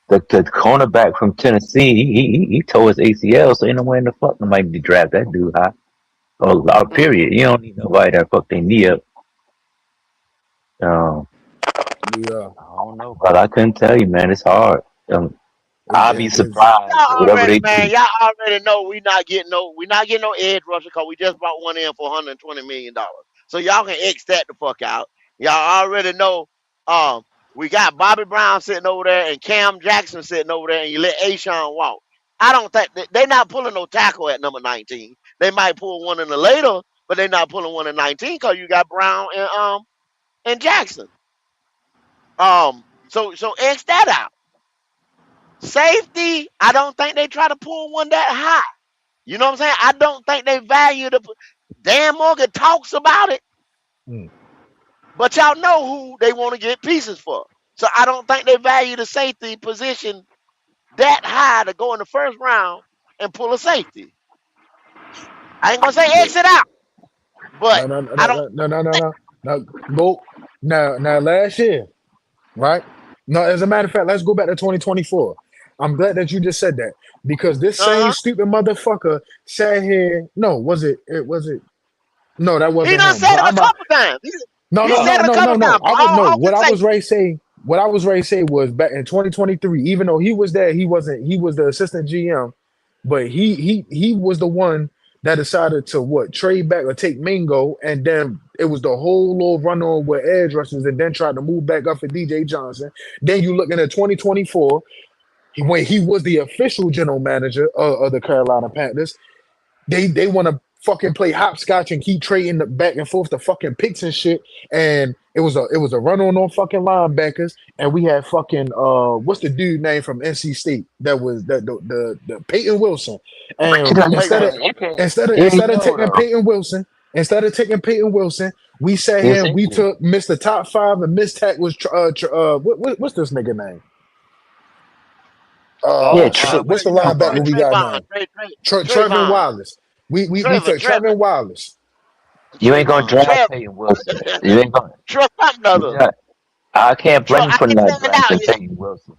G: The cornerback from Tennessee, he tore his ACL, so ain't no way in the fuck nobody be draft that dude high. Or
A: Hmm.
G: period. You don't need nobody that fuck their knee up. Um,
B: Yeah.
G: I don't know, brother. I couldn't tell you, man. It's hard. I'll be
B: It's
G: surprised
E: Y'all
G: whatever
E: already,
G: they
E: man.
G: do.
E: Y'all already know we not getting no edge rusher because we just brought one in for $120 million. So y'all can X that the fuck out. Y'all already know. Um, we got Bobby Brown sitting over there and Cam Jackson sitting over there, and you let Ashawn walk. I don't think they're not pulling no tackle at number 19. They might pull one in the later, but they're not pulling one in 19 because you got Brown and Jackson. So X that out. Safety, I don't think they try to pull one that high. You know what I'm saying? I don't think they value the. Dan Morgan talks about it,
B: mm.
E: but y'all know who they want to get pieces for. So I don't think they value the safety position that high to go in the first round and pull a safety. I ain't gonna say
B: Yeah.
E: exit out, but
B: No, no, no,
E: I
B: no,
E: don't.
B: no, no, no, no, no. No. Go now. Last year, right? No, as a matter of fact, let's go back to 2024. I'm glad that you just said that because this same
E: Uh huh.
B: stupid motherfucker sat here. No, was it? It was it? No, that
E: He
B: wasn't
E: done
B: him.
E: said
B: But
E: it a
B: I'm a,
E: couple times.
B: no,
E: He
B: no,
E: said
B: no,
E: it a
B: no, no,
E: couple
B: no.
E: times.
B: I was
E: Ball
B: no.
E: hawking safety.
B: What I was ready to say was back in 2023. Even though he was there, he wasn't. He was the assistant GM, but he was the one that decided to what trade back or take Mingo, and then it was the whole little run on with edge rushers, and then tried to move back up for DJ Johnson. Then you looking at 2024, when he was the official general manager of the Carolina Panthers. They want to fucking play hopscotch and keep trading the back and forth the fucking picks and shit. And it was a run on fucking linebackers. And we had fucking what's the dude name from NC State that was the Peyton Wilson.
G: But
B: And
E: Peyton Wilson.
G: you ain't
B: instead of
G: know
B: taking
G: though.
B: Peyton Wilson, we sat
G: It's
B: here and we
G: injury.
B: took Mr. Top Five, and Miss Tech was what's this nigga name?
G: Yeah,
B: Shit. What's the
G: Trevor.
B: linebacker we got
E: Trayvon.
B: now? Trevin
E: Trayvon.
B: Wallace. We took
E: Trevor.
B: Trevin Wallace.
G: You ain't gonna
E: Trayvon.
G: draft
E: Trevor.
G: Peyton Wilson. You ain't gonna.
E: Trust something
G: You
E: other.
G: not, I can't blame him
E: I
G: for
E: ain't
G: not
E: saying out
G: drafting
E: yet.
G: Peyton Wilson.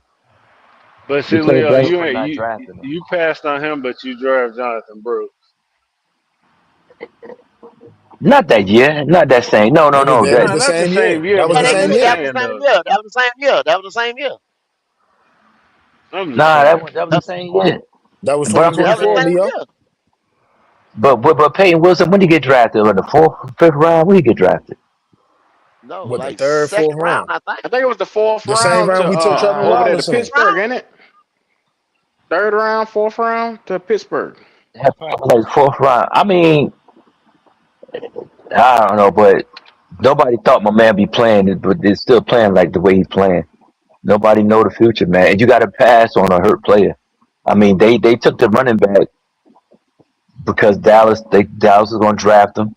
F: But
G: You
F: see,
G: can't
F: Leo,
G: blame him
F: you
G: for
F: ain't
G: not drafting him.
F: you passed on him, but you draft Jonathan Brooks.
G: Not that year. Not that same. No, no,
B: That was
G: no.
B: that was
F: Nah,
B: the
F: not the
B: same year.
F: same year,
B: That was
F: but
E: Yeah,
B: the
E: they
F: I'm
B: same
E: did.
F: just
B: year.
E: That was
F: saying
E: the same
F: though.
E: year. That was the same year. That was the same year.
F: I'm just
G: Nah,
F: saying.
G: that was
E: That,
G: the same year.
B: That was
G: But I'm
E: that
G: just
E: was the
B: 2024,
G: saying.
E: same
B: Leo.
E: year.
G: But Peyton Wilson, when did he get drafted? In the fourth, fifth round? When he get drafted?
E: No,
B: What, the
E: like
B: third,
E: second
B: fourth
E: round,
B: round?
E: I think.
A: I think it was the fourth
B: The same
A: round to
B: round we took Trevin
A: over there to
B: Wallace
E: Fourth
B: in.
A: Pittsburgh,
E: round.
A: ain't it? Third round, fourth round to Pittsburgh.
G: That probably like fourth round. I mean, I don't know, but nobody thought my man be playing, but they're still playing like the way he's playing. Nobody know the future, man. And you got to pass on a hurt player. I mean, they took the running back because Dallas was going to draft him.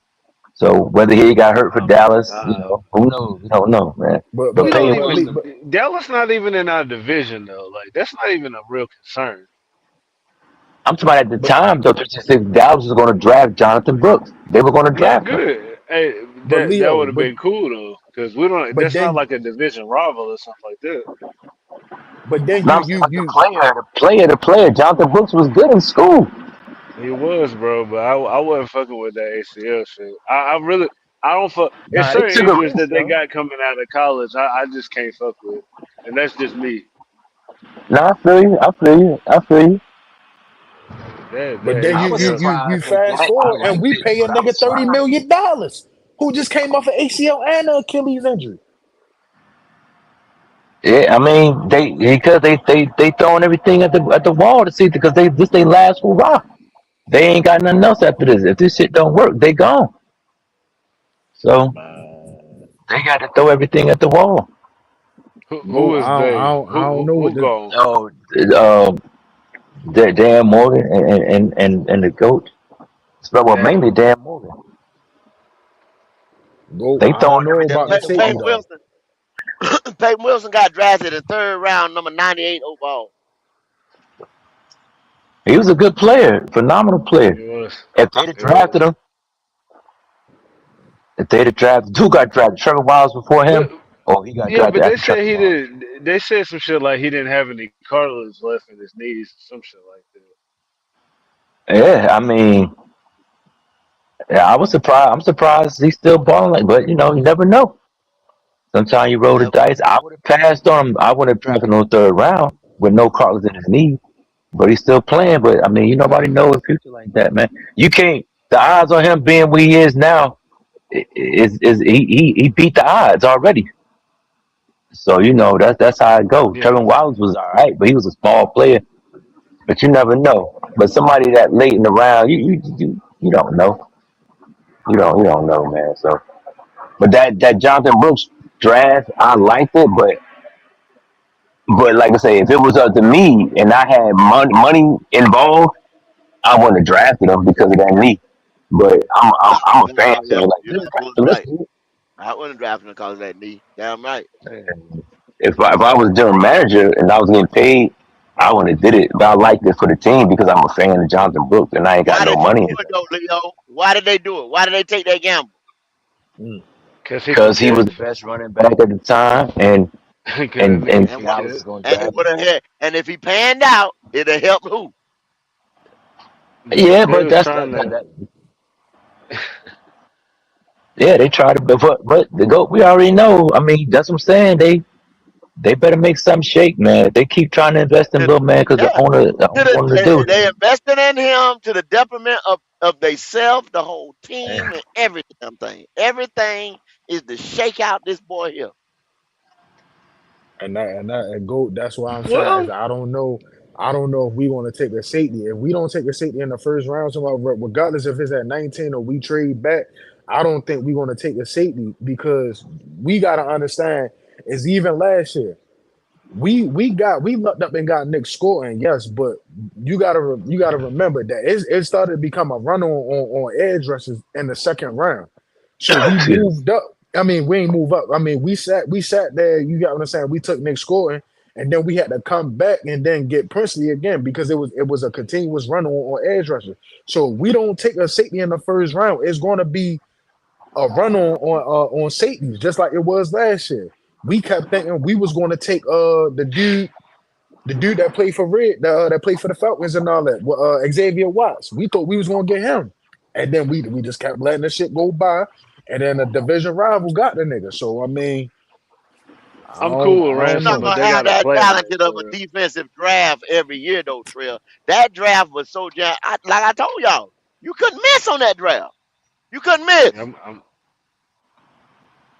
G: So whether he got hurt for Dallas,
H: Nah,
G: who knows? We don't know, man.
B: But
G: But
H: we
B: but
H: don't
G: Peyton
B: but
G: Wilson,
B: but
H: even. Dallas not even in our division though. Like that's not even a real concern.
G: I'm talking about at the
B: but
G: time, though, 366 Dallas was going to draft Jonathan Brooks. They were going to
H: Yeah,
G: draft him.
H: good. Hey,
B: but
H: that
B: Leo,
H: would have been cool though, because we don't.
B: but
H: That's not
B: then
H: like a division rival or something like that.
B: but then
G: No,
B: you
G: I'm saying,
B: you
G: but
B: you
G: the player. Jonathan Brooks was good in school.
H: He was, bro, but I wasn't fucking with that ACL shit. I really, I don't fuck. It's
G: Nah, they
H: certain
G: took a
H: injuries
G: risk,
H: that they
G: though.
H: got coming out of college. I just can't fuck with, and that's just me.
G: No, I feel you. I feel you. I feel you.
B: but then
G: I was
B: you
G: surprised when
B: fast
G: Dak. I
B: forward and
G: liked
B: we
G: it,
B: pay a
G: but I
B: nigga
G: was
B: $30 million who just came off an ACL and an Achilles injury.
G: Yeah, I mean because they throwing everything at the wall to see because they last hurrah. They ain't got nothing else after this. If this shit don't work, they gone. So
H: Man,
G: they got to throw everything at the wall.
H: who
B: Go,
H: is they?
B: I don't know what
H: Who
B: the
H: gone?
G: Oh, Dan Morgan and the coach. Well, mainly
H: Damn.
G: Dan Morgan.
B: go.
G: They
B: I don't
G: throwing
B: know
G: everything
B: about
E: Pey-
B: the
G: at the
B: safety
E: Peyton
G: wall.
B: though.
E: Wilson. Peyton Wilson got drafted in third round, number 98 overall.
G: He was a good player, phenomenal player.
H: It was.
G: If they'd have
H: It was.
G: drafted him, if they'd have drafted, who got drafted? Trevor Wiles before
H: But
G: him, or he got
H: yeah,
G: drafted
H: but they
G: after
H: said
G: Trevor
H: he
G: Wiles?
H: did. They said some shit like he didn't have any cartilage left in his knees, or some shit like that.
G: Yeah, I mean, yeah, I was surprised. I'm surprised he's still balling like, but you never know. Sometimes you roll the
E: Never.
G: dice. I would have passed on him. I would have drafted him in the third round with no cartilage in his knee, but he's still playing. But I mean, nobody knows the future like that, man. You can't. The odds on him being where he is now is he beat the odds already. So that's how it goes.
H: Yeah.
G: Trevor Wallace was all right, but he was a small player. But you never know. But somebody that late in the round, you don't know. You don't know, man. So, but that Jonathan Brooks draft, I liked it, but like I say, if it was up to me and I had money involved, I wouldn't have drafted him because of that knee. But I'm a fan, so
E: Yeah,
G: like
E: you're absolutely
G: let's
E: right.
G: do it.
E: I wouldn't draft him because of that knee. Damn right.
G: If I was general manager and I was getting paid, I wouldn't have did it. But I liked it for the team because I'm a fan of Jonathan Brooks and I ain't got
E: Why
G: no
E: did you
G: money
E: do it though, Leo? Why did they do it? Why did they take that gamble?
B: Mm.
H: Cause he could
G: because he was the
H: catch.
G: best running back at the time, and
H: Cause that
G: and
H: nigga
G: and
E: And
H: can
E: what?
G: Dallas
H: catch.
G: was going to
E: And it
G: draft
E: would
G: him.
E: have had. And if he panned out, it'd have helped who?
G: Yeah,
H: They
G: but
H: was
G: that's
H: trying to.
G: yeah. They tried to, but the goat. We already know. I mean, that's what I'm saying. They better make something shake, man. They keep trying to invest in
E: To,
G: little man because the
E: yeah.
G: owner wanted to do it.
E: They invested in him to the detriment of they self, the whole team, and every damn thing. Everything is to shake out this boy here.
B: And go. That's why I'm saying is
H: Well,
B: I don't know if we want to take a safety. If we don't take a safety in the first round, regardless if it's at 19 or we trade back, I don't think we're going to take a safety because we got to understand is even last year we looked up and got Nick Scotton, yes, but you gotta remember that it started to become a run on edge rushers in the second round. So we
G: Excuse me.
B: moved up. I mean, we ain't move up. I mean, we sat there. You got what I'm saying? We took Nick Scotton, and then we had to come back and then get Princely again because it was a continuous run on edge rushers. So we don't take a safety in the first round. It's going to be a run on safeties, just like it was last year. We kept thinking we was going to take the dude that played for that played for the Falcons and all that, Xavier Watts. We thought we was going to get him, and then we just kept letting the shit go by, and then a division rival got the nigga. So I mean,
H: I'm cool with
B: I
E: You're
B: don't
H: ransom,
E: not
B: know.
H: but
E: gonna
H: they
E: have
H: gotta
E: that
H: play him though,
E: talented of
H: for
E: a
H: real.
E: defensive draft every year, though, Trill. That draft was so jam. Like I told y'all, you couldn't miss on that draft. You couldn't miss.
H: Yeah,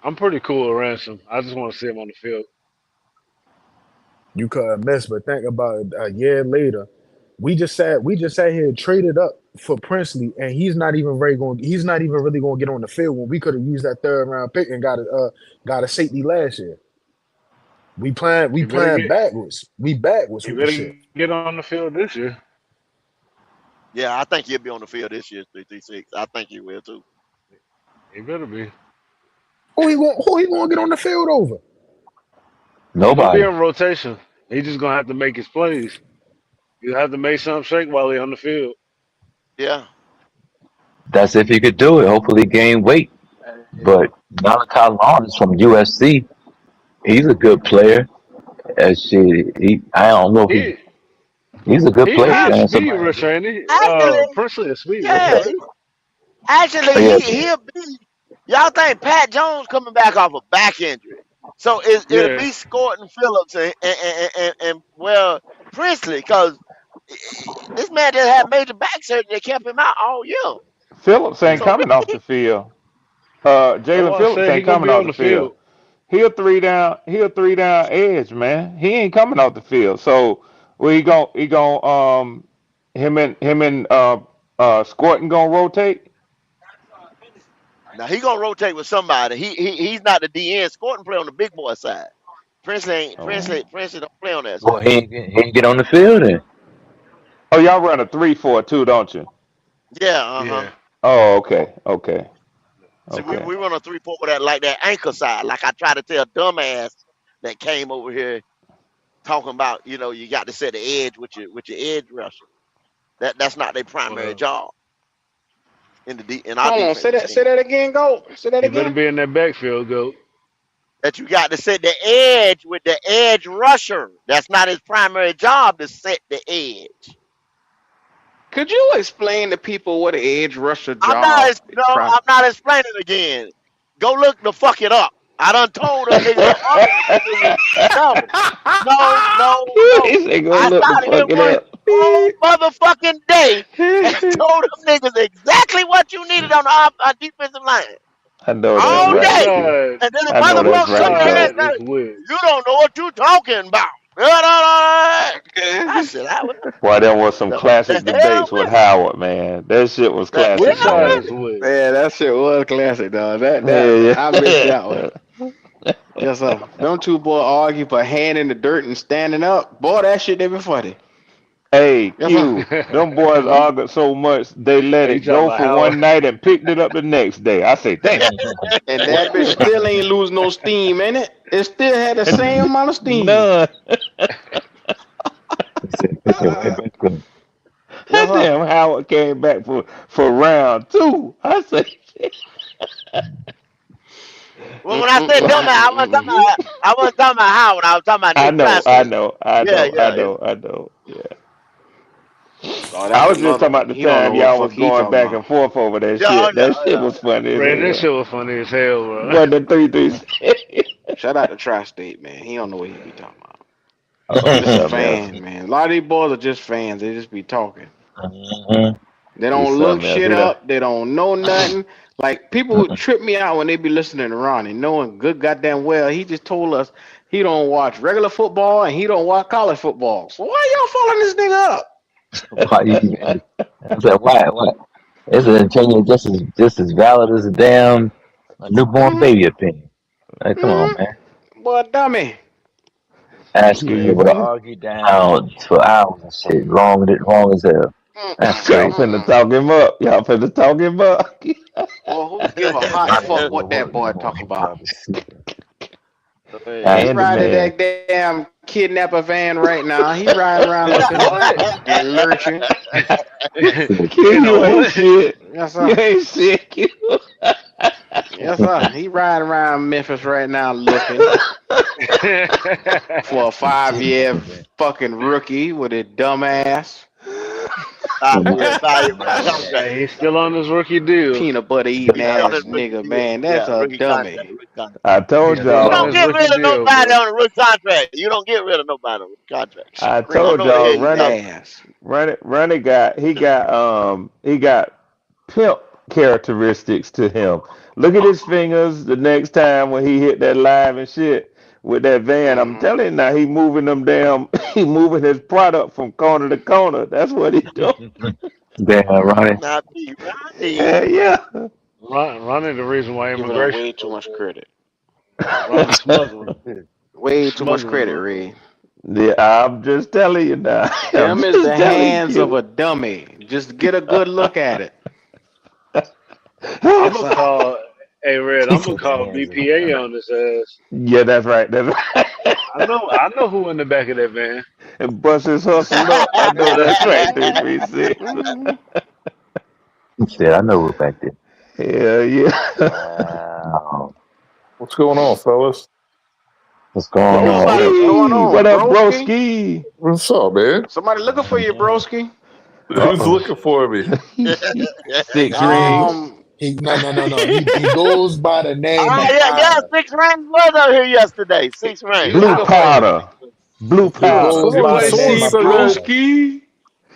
H: I'm pretty cool with ransom. I just want to see him on the field.
B: You could have missed, but think about it. A year later, we just sat here traded up for Princely, and he's not even really going to get on the field when we could have used that third round pick and got a safety last year. We
H: He better
B: playing
H: get
B: backwards. We backwards
H: he
B: with the
H: better
B: shit.
H: get on the field this year.
E: Yeah, I think he'll be on the field this year, 336. I think he will too.
H: He better be.
B: Who he gonna get on the field over?
H: He gonna be
G: Nobody.
H: in rotation. He just gonna have to make his plays. You have to make something shake while he on the field.
E: Yeah.
G: That's if he could do it. Hopefully gain weight. But Malachi Lawrence from USC, he's a good player. I don't know if
H: He
G: he's a good
H: he
G: player,
H: a
G: man.
H: speed
G: Somebody,
H: rusher, ain't he?
E: Actually,
H: Presley a speed rusher,
E: yeah.
H: right?
E: Actually,
G: yeah,
E: he'll be. Y'all think Pat Jones coming back off a back injury? So it'll
H: Yeah.
E: be Scorton Phillips and well Priestley because this man just had major back surgery that kept him out all year.
A: Phillips ain't
H: Yeah.
E: So
A: coming off the field.
H: That's
A: Jalen
H: why I
A: Phillips
H: said he
A: ain't
H: gonna
A: coming
H: be
A: off
H: on
A: the
H: the
A: field.
H: field.
A: He a three down. He a three down edge, man. He ain't coming off the field. So he gon' him and Scorton gonna rotate.
E: now he gonna rotate with somebody. He's not the DN. Scorton play on the big boy side.
A: Oh,
E: Priestley don't play on that
G: well,
E: side.
G: he ain't get on the field then.
A: oh, y'all run a 3-4-2, don't you?
E: Yeah,
H: Yeah.
A: Oh, okay, okay,
E: See, we,
A: okay.
E: we run a 3-4 with that like that anchor side. Like I try to tell dumbass that came over here talking about, you got to set the edge with your edge rusher. That's not their primary
H: Well,
E: job in our
A: Hold on,
E: defensive
A: say
E: scheme.
A: that again. Go. Say that
H: he better
A: again.
H: be in that backfield, go.
E: That you got to set the edge with the edge rusher. That's not his primary job to set the edge.
A: Could you explain to people what an edge rusher
E: I'm not
A: job?
E: no, I'm not explaining again. Go look the fuck it up. I done told them niggas the other niggas. No, no, no, no.
A: He said, "Go
E: I
A: look the
E: sat here
A: fuck it
E: one
A: up."
E: whole motherfucking day and told them niggas exactly what you needed on our defensive line.
A: I know that's
H: Man,
E: All
H: which
A: right.
E: day.
H: side?
E: And then the
A: I know that's
H: Which
E: motherfucker come
A: right,
E: here and
A: dog.
H: side
E: say,
H: is which?
E: you don't know what you talking about. I said,
A: Boy, there was some
E: the
A: classic
E: hell
A: debates with
E: with
A: Howard, man. That shit was
E: the
H: Which
A: classic,
E: hell
H: side
A: man.
E: with
H: is
E: it.
H: which?
A: Yeah, that shit was classic, dog. That I missed that one.
G: Yeah.
A: Yes, sir. Them two boy argue for hand in the dirt and standing up. Boy, that shit they be funny. Hey,
E: Yes, sir.
A: Q, them boys argued so much they let
H: Hey, you
A: it
H: talking
A: go
H: about
A: for
H: Howard?
A: one night and picked it up the next day. I say, damn. And that bitch still ain't lose no steam in it. It still had the same amount of steam.
G: None. Pick it right
A: Uh,
G: back up.
A: that
E: Yes, sir.
A: damn Howard came back for round two. I say,
E: Well, when I said dumbass, I wasn't talking about Howard. I was talking about
A: I
E: Nick
A: know, I
E: Faster.
A: know, I
E: Yeah,
A: know, I
E: yeah, yeah.
A: know, I know. Yeah.
E: Oh,
A: I
E: that's
A: was just
E: another
A: talking
E: one.
A: about the
E: He don't know
A: time
E: what the
A: y'all
E: fuck
A: was
E: he
A: going
E: talking
A: back
E: about.
A: and forth over that
E: Yeah, oh,
A: shit.
E: yeah,
A: That
E: oh,
A: shit
E: yeah.
A: was funny as
H: Bro, that
A: hell.
H: shit was funny as hell, bro.
A: But the 3-3. Shout out to Tri-State, man. He don't know what he be talking about.
G: Oh,
A: Just a
G: something else.
A: fan, man. A lot of these boys are just fans. They just be talking.
G: Mhm.
A: They
G: He's
A: don't look
G: something else.
A: shit up. They don't know nothing. Like people trip me out when they be listening to Ronnie, knowing good goddamn well he just told us he don't watch regular football and he don't watch college football. So why y'all following this nigga up?
G: Why you even? I said, why? What? It's an opinion just as valid as a damn a newborn
A: Mm-hmm.
G: baby opinion. Like, come on, man.
A: Mm-hmm. Boy, dummy.
G: Ask you able to
H: Man,
G: argue down for hours and shit, wrong as hell. That's
A: Mm-mm.
G: crazy.
A: Y'all finna talk him up. Y'all finna talk him up. Boy, who give a hot fuck what that boy talk
G: He
A: about?
G: probably sleeping.
E: Man.
A: He
G: That's crazy.
A: riding
G: Man.
A: that damn kidnapper van right now. He riding around looking
H: what?
A: and lurching.
G: Sleeping.
A: Q, you ain't
H: What?
A: shit. Yes,
G: Yeah.
A: sir. You ain't shit, Q. Yes, sir. He riding around Memphis right now looking for a 5-year fucking rookie with a dumb ass.
E: 5 year
G: Man.
E: contract.
H: Hey, he's still on his rookie deal.
A: Peanut butter eating
E: He's still on
A: ass
E: his rookie
A: nigga,
E: deal.
A: man. That's
E: Yeah,
A: a
E: rookie contract.
A: dummy.
E: Rookie contract.
A: I
H: He's
A: told
H: still
E: You
H: on
E: don't
A: y'all.
H: his
E: get
H: rookie
E: rid of
H: deal,
E: nobody
H: bro.
E: on a rookie contract. You don't get rid of nobody on a rookie contract.
A: I
E: I don't
A: told
E: know what the
A: y'all
E: hell you
A: run
E: talking
A: it.
E: about.
A: He got pimp characteristics to him. Look at his fingers the next time when he hit that live and shit with that van. I'm
E: Mm-hmm.
A: telling you now, he moving them damn he moving his product from corner to corner. That's what he doing.
G: Damn, Ronnie.
E: Not me,
A: Yeah,
E: Ronnie.
A: yeah.
H: Ronnie, the reason why
A: Giving him
H: immigration
A: way too much credit.
H: Ronnie smuggling.
A: Way too much
H: Smuggling,
A: credit,
H: bro.
A: Ray. Yeah, I'm just telling you now. I'm
E: Yeah.
A: Them is
G: Damn.
A: the
E: Yeah.
A: just telling hands of
E: Yeah.
A: a dummy. Just get a good look at it.
H: I'm
A: Yes,
H: gonna
A: sir.
H: call. Hey, Red, I'm gonna call BPA on his ass.
I: Yeah, that's right. That's right.
H: I know who in the back of that van.
I: And bust his hustle up. I know that's right. 336.
G: Shit, I know what back there.
I: Hell yeah.
G: Wow.
F: What's going on, fellas?
G: What's going
A: Hey,
G: on?
A: what's going on,
I: What up,
A: broski?
I: broski?
F: What's up, man?
A: Somebody looking for you, broski.
F: Who's looking for me?
I: 6 rings.
B: No. He goes by the name of
E: yeah,
B: Potter.
E: 6 rings was out here yesterday. 6 rings.
I: Blue powder. Blue
B: He
I: powder.
B: goes
F: Someone-
B: by the
F: someone
B: name of
F: said that-
B: Potter.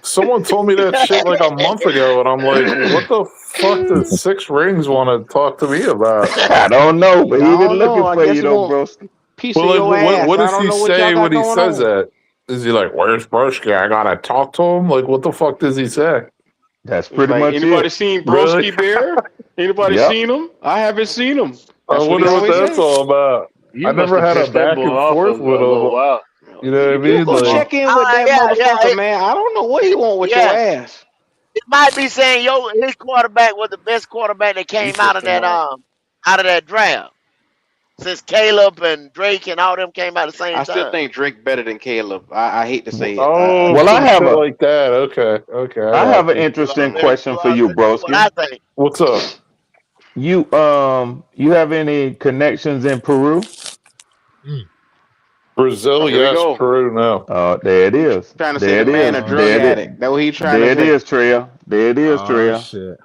F: Someone told me that shit like a month ago, and I'm like, what the fuck does 6 rings want to talk to me about?
I: I don't know, but he
A: I
I: been
A: don't know.
I: looking
A: I
I: for
A: guess
I: you
A: he
I: though,
A: won't-
I: broski.
A: Piece
F: Well,
A: of your
F: like,
A: ass.
F: what
A: I
F: does
A: don't
F: he
A: know what
F: say
A: y'all got
F: when he
A: going
F: says
A: on.
F: that? Is he like, where's Broski? I gotta talk to him? Like, what the fuck does he say?
I: That's pretty
A: Like,
I: much
A: anybody
I: it.
A: seen
F: Really?
A: Broski Bear? Anybody
I: Yep.
A: seen him? I haven't seen him.
F: I
A: That's
F: wonder
A: he
F: what
A: always
F: that's
A: say.
F: all about.
H: You
F: I
H: must
F: never
H: have
F: had a
H: pissed that
F: back
H: boy
F: and
H: off
F: forth
H: a
F: with
H: little
F: him.
H: while.
F: You know what I
A: You
F: mean?
A: go
F: Like,
A: check in with that motherfucker, man. I don't know what he want with your ass.
E: It might be saying his quarterback was the best quarterback that came out of that draft. Since Caleb and Drake and all them came out at the same
A: I
E: time.
A: still think Drake better than Caleb. I hate to say it.
F: oh,
I: Well, I
F: some
I: have
F: shit
I: a-
F: like that. Okay.
I: I have an
F: got you.
I: interesting question for you,
E: What I
I: broski.
E: think.
F: What's up?
I: You have any connections in Peru?
F: Brazil,
A: Here we
F: yes.
A: go.
F: Peru, no.
I: There it is.
A: Trying to say
I: There
A: the
I: it
A: man
I: is.
A: a drug
I: There it is.
A: addict. That's what he trying
I: There
A: to
I: it
A: say.
I: is, Trail. There it is, Trail.
B: Shit.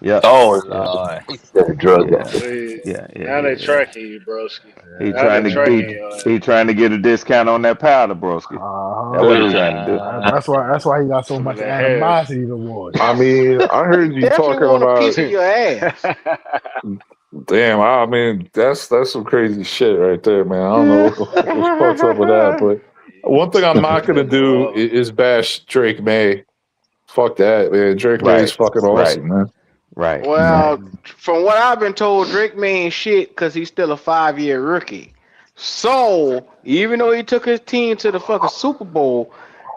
I: Yep.
G: Oh, Lord. He said a drug
I: Yeah.
G: addict.
I: Yeah.
H: Now they tracking you, broski.
I: He
H: Now
I: trying
H: they
I: to
H: tracking you.
I: he trying to get a discount on that powder, broski. That's what he trying to do.
B: That's why he got so
H: Some of
B: much
H: that hair.
B: animosity towards you.
F: I mean, I heard you
A: Definitely
F: talking
A: want a
F: about.
A: piece of your ass.
F: Damn, I mean, that's some crazy shit right there, man. I don't know what the fuck's up with that, but one thing I'm not gonna do is bash Drake May. Fuck that, man. Drake May's fucking awesome, man.
I: Right.
A: Well, from what I've been told, Drake May ain't shit because he's still a 5-year rookie. So even though he took his team to the fucking Super Bowl,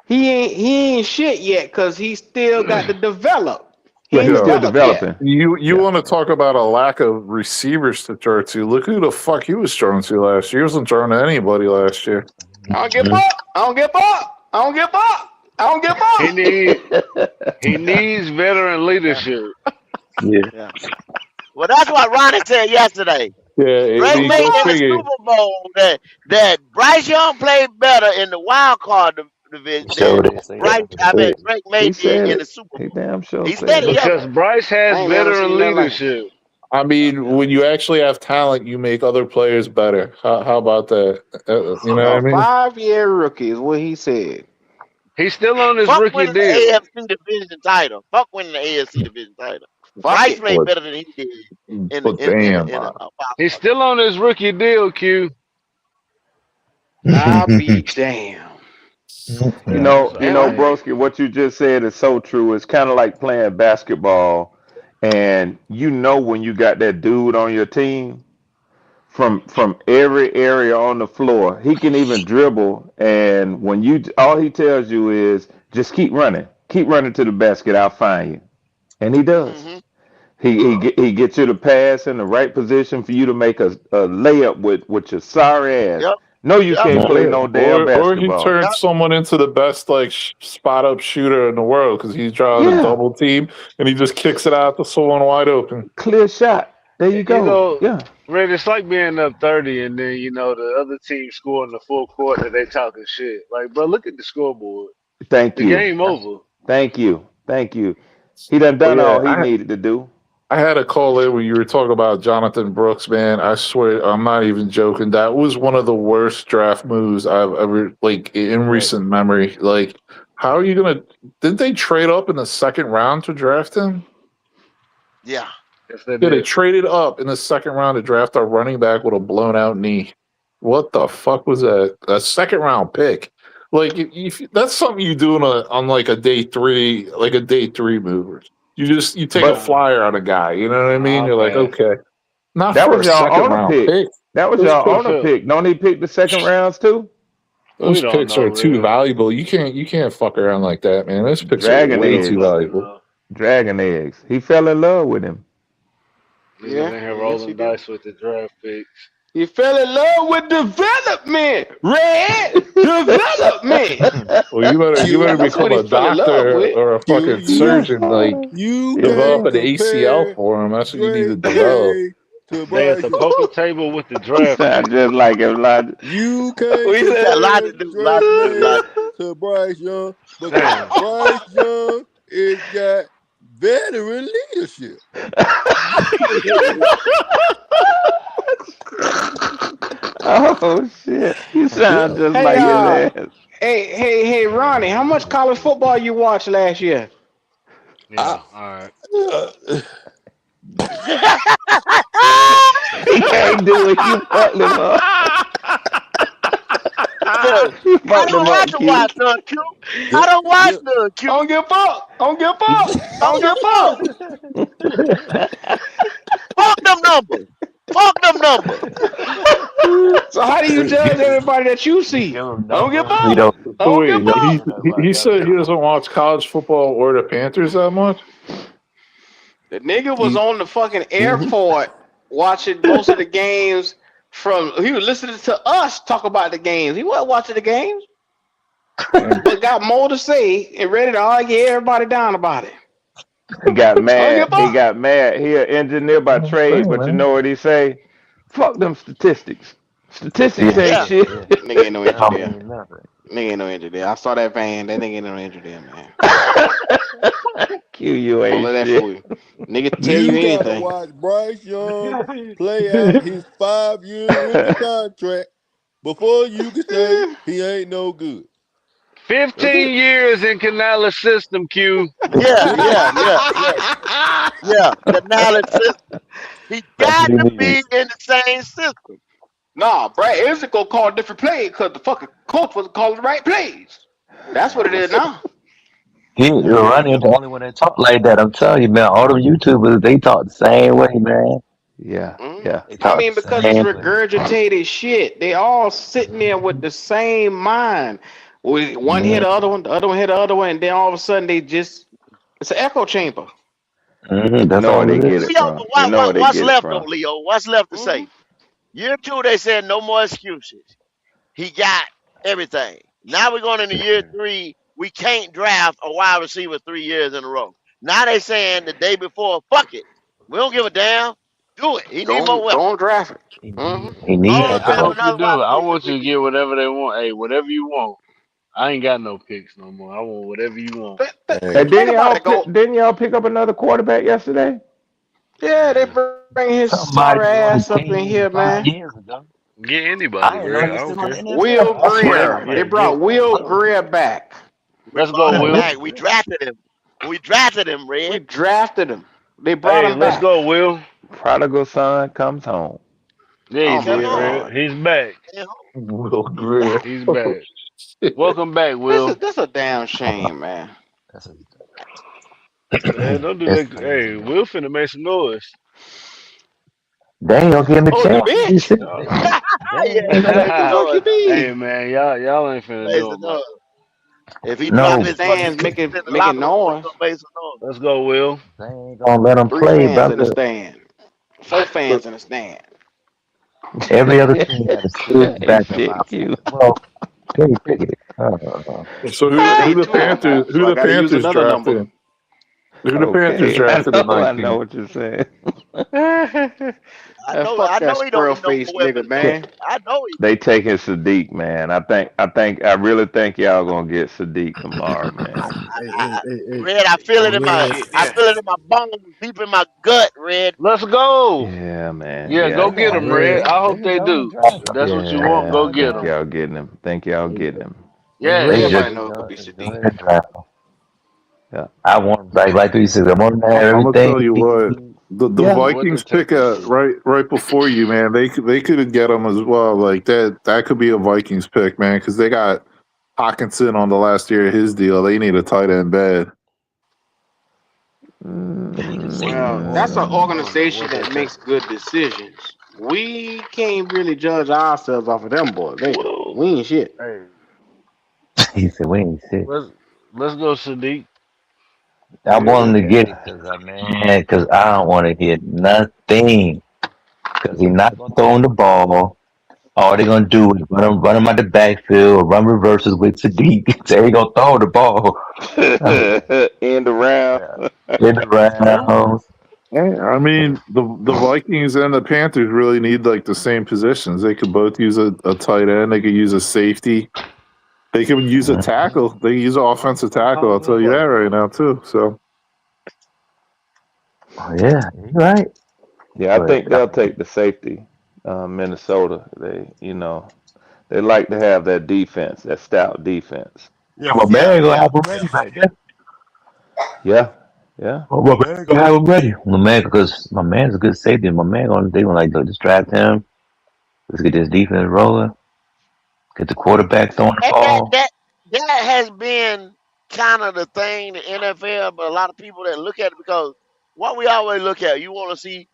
A: he ain't shit yet because he still got to develop. He
I: Yeah,
A: ain't
I: he's still
A: developed yet.
I: developing.
F: You want to talk about a lack of receivers to throw to? Look who the fuck he was throwing to last year. He wasn't throwing to anybody last year.
A: I don't give up. I don't give up. I don't give up. I don't give up.
H: He needs veteran leadership.
G: Yeah.
E: Well, that's what Ronnie said yesterday.
F: Yeah,
E: Drake May
F: go
E: in the
F: figure.
E: Super Bowl that Bryce Young played better in the wild card division
G: Showed
E: than
G: it.
E: Drake May
I: He
E: did
I: said
E: in
I: it.
E: the Super
I: He
E: Bowl.
I: damn sure
E: He
I: said
E: said it
I: it.
H: Because
E: yesterday.
H: Bryce
A: I
H: has
A: ain't never
H: veteran
A: seen that like-
H: leadership.
F: I mean, when you actually have talent, you make other players better. How about that? You know what I
A: A
F: mean?
A: 5-year rookie is what he said.
H: He's still on his
E: Fuck
H: rookie
E: winning
H: deal.
E: the AFC division title. Fuck winning the AFC division title.
A: Fuck
E: Bryce
A: it.
E: played better than he did in
F: But damn,
H: He's still on his rookie deal, Q.
A: I'll be damn.
I: You know,
A: Hey.
I: broski, what you just said is so true. It's kind of like playing basketball, and you know when you got that dude on your team from every area on the floor, he can even dribble. And when all he tells you is just keep running to the basket. I'll find you, and he does.
E: Mhm.
I: He gets you to pass in the right position for you to make a layup with your sorry ass.
E: Yep.
I: No, you
E: Yep.
I: can't play no damn
F: or he
I: basketball.
F: turns someone into the best spot up shooter in the world because he's drawing a double team and he just kicks it out to someone wide open.
I: Clear shot. There you go.
H: You know,
I: Yeah.
H: Red, it's like being up 30 and then, the other team scoring the full court and they talking shit. Like, bro, look at the scoreboard.
I: Thank
H: The
I: you.
H: game over.
I: Thank you. He done all he needed to do.
F: I had a call in when you were talking about Jonathan Brooks, man. I swear, I'm not even joking. That was one of the worst draft moves I've ever, in recent memory. Like, how are you didn't they trade up in the second round to draft him?
E: Yeah.
H: Yes, they
F: Yeah, they
H: did.
F: traded up in the second round to draft a running back with a blown out knee. What the fuck was that? A second round pick. Like, if that's something you do on a day three, like a day three mover. You take a flyer on a guy. You know what I mean? You're like, okay, not
I: That
F: for
I: was
F: a
I: y'all
F: second
I: owner
F: round
I: pick.
F: pick.
I: That was
H: Who's
I: y'all
H: pick
I: owner
H: up?
I: pick. Don't he pick the second rounds too?
F: Those
H: We don't
F: picks
H: know,
F: are too
H: really.
F: valuable. You can't fuck around like that, man. Those picks
I: Dragon
F: are way
I: eggs.
F: too valuable.
I: Dragon eggs. He fell in love with him.
H: Niggas
A: Yeah,
H: in here
A: yes, he
H: rolling
A: do.
H: dice with the draft picks.
A: He fell in love with development. Red development.
F: Well, you better
A: That's what
F: become
A: he
F: a
A: fell in love
F: doctor
A: with.
F: or a fucking surgeon. Like
J: You
F: develop
J: can't
F: an ACL
J: compare
F: for him. That's what you need to
J: Drake
F: develop.
J: May to
H: They at
J: Bryce
H: the
J: Young.
H: poker table with the
I: He
H: draft
I: sound
H: picks.
I: just like Elijah.
J: You can't
A: We
E: Got a lot
J: compare
E: to do.
J: Drake
E: A lot
J: May
E: to do.
J: to Bryce Young because
H: Damn.
J: Bryce Young is got veteran leadership.
I: Oh shit! You sound just
A: Hey,
I: like his ass.
A: hey, Ronnie, how much college football you watched last year?
H: Yeah. All right.
I: He can't do it. You fucked him up.
E: Look,
I: You
E: I
I: fucked
E: don't
I: him
E: have
I: up,
E: to
I: Q.
E: watch none Q. I
J: Yep,
E: don't watch
J: yep.
E: none Q.
A: Don't give up. Don't give up.
E: I
A: Don't
E: don't
A: give
E: give a
A: up.
E: fuck. Fuck them numbers. Fuck them numbers.
A: So how do you judge everybody that you see? Don't give
G: We
A: up.
G: don't.
A: Don't give
F: Wait,
A: up.
F: he said he doesn't watch college football or the Panthers that much.
A: The nigga was
J: He,
A: on the fucking
J: mhm.
A: airport watching most of the games he was listening to us talk about the games. He wasn't watching the games, but got more to say and ready to argue everybody down about it.
I: He got
A: Don't
I: mad.
A: give
I: He
A: up.
I: got mad. He an engineer by trade, but you know what he say? Fuck them statistics. Statistics ain't
E: Yeah.
I: shit.
A: Nigga ain't no engineer. Nigga ain't no engineer. I saw that van. That nigga ain't no engineer, man.
I: Q, you
A: Don't
I: ain't
A: let that
I: shit.
A: fool you. Nigga tell you
J: You gotta
A: anything.
J: watch Bryce Young play out his 5-year rookie contract before you can say he ain't no good. That's
H: 15
J: it.
H: years in Canales system, Q.
E: Yeah.
J: That's it.
E: Yeah. Yeah. Yeah. Yeah. Canales system. He
G: That's
E: got
G: what he
E: to be
G: needed.
E: in the same system.
A: Nah, Brad Isaacson called different plays because the fucking coach wasn't calling the right plays. That's what it is now.
G: Ronnie ain't the only one that talk like that. I'm telling you, man. All them YouTubers, they talk the same way, man.
I: Yeah,
A: Mm.
I: yeah.
G: They
A: I
G: talk
A: mean,
G: the
A: because it's
G: same way.
A: regurgitated shit. They all sitting there with the same mind. One hit
G: Mm-hmm.
A: the other one, the other one hit the other one, and then all of a sudden it's an echo chamber.
I: You
G: That's
I: know where
G: all
I: they
G: it
I: get
G: is.
I: it
E: Leo,
I: from. You know where they
E: what's
I: get it
E: left though,
I: from.
E: Leo? What's left to
A: Mm.
E: say? Year 2, they said no more excuses. He got everything. Now we're going into year 3. We can't draft a wide receiver 3 years in a row. Now they saying the day before, fuck it. We don't give a damn. Do it. He need more weapons.
A: Don't draft it.
G: He
A: Mm-hmm.
G: need, he need
H: Hey,
E: Go
G: that
H: I
E: pick up
H: hope
G: development.
H: you
E: another wide
H: do. I
E: receiver
H: want
E: if we
H: you to
E: need
H: get
E: to.
H: whatever they want. Hey, whatever you want. I ain't got no picks no more. I want whatever you want.
J: Hey,
I: And
A: Think about it, go.
I: didn't y'all pick up another quarterback yesterday?
A: Yeah, they
H: Yeah.
A: bring his sorry
G: Somebody on the
A: ass up in
G: team
A: here,
G: 5
A: man.
G: years ago.
H: Get anybody,
G: I didn't know he
H: Red. I
G: was
H: don't
G: still on the
H: care.
A: Will
G: NFL.
A: Greer. They
H: Yeah,
A: brought
H: get
A: Will
G: Whoa.
A: Greer back.
E: We
H: let's
E: brought
H: go,
E: him
G: Oh,
H: Will.
E: back.
G: Will
E: We
G: Grier.
E: drafted him. We drafted him,
A: We
E: Red.
A: drafted him. They brought
H: Hey,
A: him
H: let's
A: back.
H: go, Will.
I: Prodigal son comes home.
H: There
E: He
H: you
A: Oh
E: came
A: my
H: did,
E: home.
H: Red.
A: God.
H: He's back.
E: He came home.
F: Will
E: He's
F: Greer.
E: back.
H: He's
F: Oh,
H: back.
F: shit.
H: Welcome back, Will.
A: This a damn shame, man.
G: That's a,
H: Man, don't do
G: that's
H: that.
G: crazy,
H: Hey,
G: man.
H: Will finna make some noise.
G: They ain't gonna give him a
A: Oh, the
G: chance. He
A: bench.
G: said,
H: Y'all,
G: they
E: Yeah,
G: ain't
E: he
G: gonna
E: made
G: let
A: The
E: some
G: him.
A: fuck you
E: noise.
H: hey
A: mean?
H: man, y'all ain't
E: He
H: finna
E: made
H: do
E: some
H: it, Mike.
E: noise. If he
A: The
E: drop
G: No,
E: his
A: stands
E: fucking
A: making
E: keys in the
A: making
E: locker room, he
A: noise.
E: gonna make some noise.
H: Let's go, Will.
G: they ain't gonna let him
A: 3
G: play,
A: fans in the
G: brother.
A: stand. 4 fans in the stand.
G: Every other team got a serious
I: Ain't
G: backup
I: shit,
G: option.
I: Q.
G: Well, Kenny Pickett.
F: So
A: It
F: who
A: ain't
F: the
A: 2 of them
F: Panthers
A: now, so I got to use another number.
F: drafted? Who the Panthers
I: Okay,
F: drafted in
I: I know
F: 19?
I: what you're saying.
A: Fuck
E: I
A: that
E: know he don't
A: squirrel
E: need no
A: face
E: more
A: nigga,
E: weapons though.
A: man.
E: I know he
I: They taking Sadiq, man. I really think y'all gonna get Sadiq tomorrow, man.
E: Red, I feel it in
A: That
E: my
J: man,
A: shit
E: I
A: there.
E: feel it in my bones, deep in my gut, Red.
H: Let's go.
I: Yeah, man.
H: Yeah,
I: Yeah,
H: go
G: They
H: get
G: got
H: him,
I: man.
H: Red.
J: Red,
H: I
G: they
H: hope they
G: know to
H: do.
G: draft
H: If
G: him.
H: that's what you
G: They
H: want,
I: Yeah,
H: go
I: I
G: know to
H: get
I: think
H: him.
G: draft
I: y'all getting him. Think y'all getting him.
J: hey,
A: Yeah,
G: They
J: Red,
G: just
A: everybody
G: need
A: know it
G: to
A: could be
G: go
A: Sadiq.
G: ahead and draft him.
I: Yeah.
G: I want like 3 6. I want him to have
F: I'm gonna
G: everything
F: tell you
G: he
F: what.
G: needs.
F: The
G: Yeah.
H: What they
F: Vikings
H: take
F: pick
H: this shit?
F: right before you, man. They could get him as well. Like that could be a Vikings pick, man, because they got Hawkinson on the last year of his deal. They need a tight end bad.
G: They just say he
A: Well,
G: more
A: that's an
G: than
H: I don't know
A: organization
H: what they
A: that
H: take.
A: makes good decisions. We can't really judge ourselves off of them boys. We ain't shit.
H: Hey,
G: he said we ain't shit.
H: let's go, Sadiq.
G: I want him to get it
A: Yeah.
G: because I don't want to hear nothing. Because he's not gonna throw him the ball. All they're gonna do is run him out the backfield, run reverses with Sadiq. So he gonna throw the ball
I: End around.
G: in the rounds.
F: I mean, the Vikings and the Panthers really need like the same positions. They could both use a tight end. They could use a safety. They could use a tackle. They could use an offensive tackle. I'll tell you that right now too. So,
G: Yeah, you're right.
I: Yeah, I
G: But
I: think they'll take the safety. Minnesota. They like to have that defense, that stout defense.
G: yeah, my man gonna have him ready back there.
I: Yeah, yeah.
G: My man gonna have him ready. My man, because my man's a good safety. My man they gonna like distract him. Let's get this defense rolling. Get the quarterback throwing the
E: And
G: ball.
E: that has been kind of the thing, the NFL, but a lot of people that look at it because what we always look at, you want to see,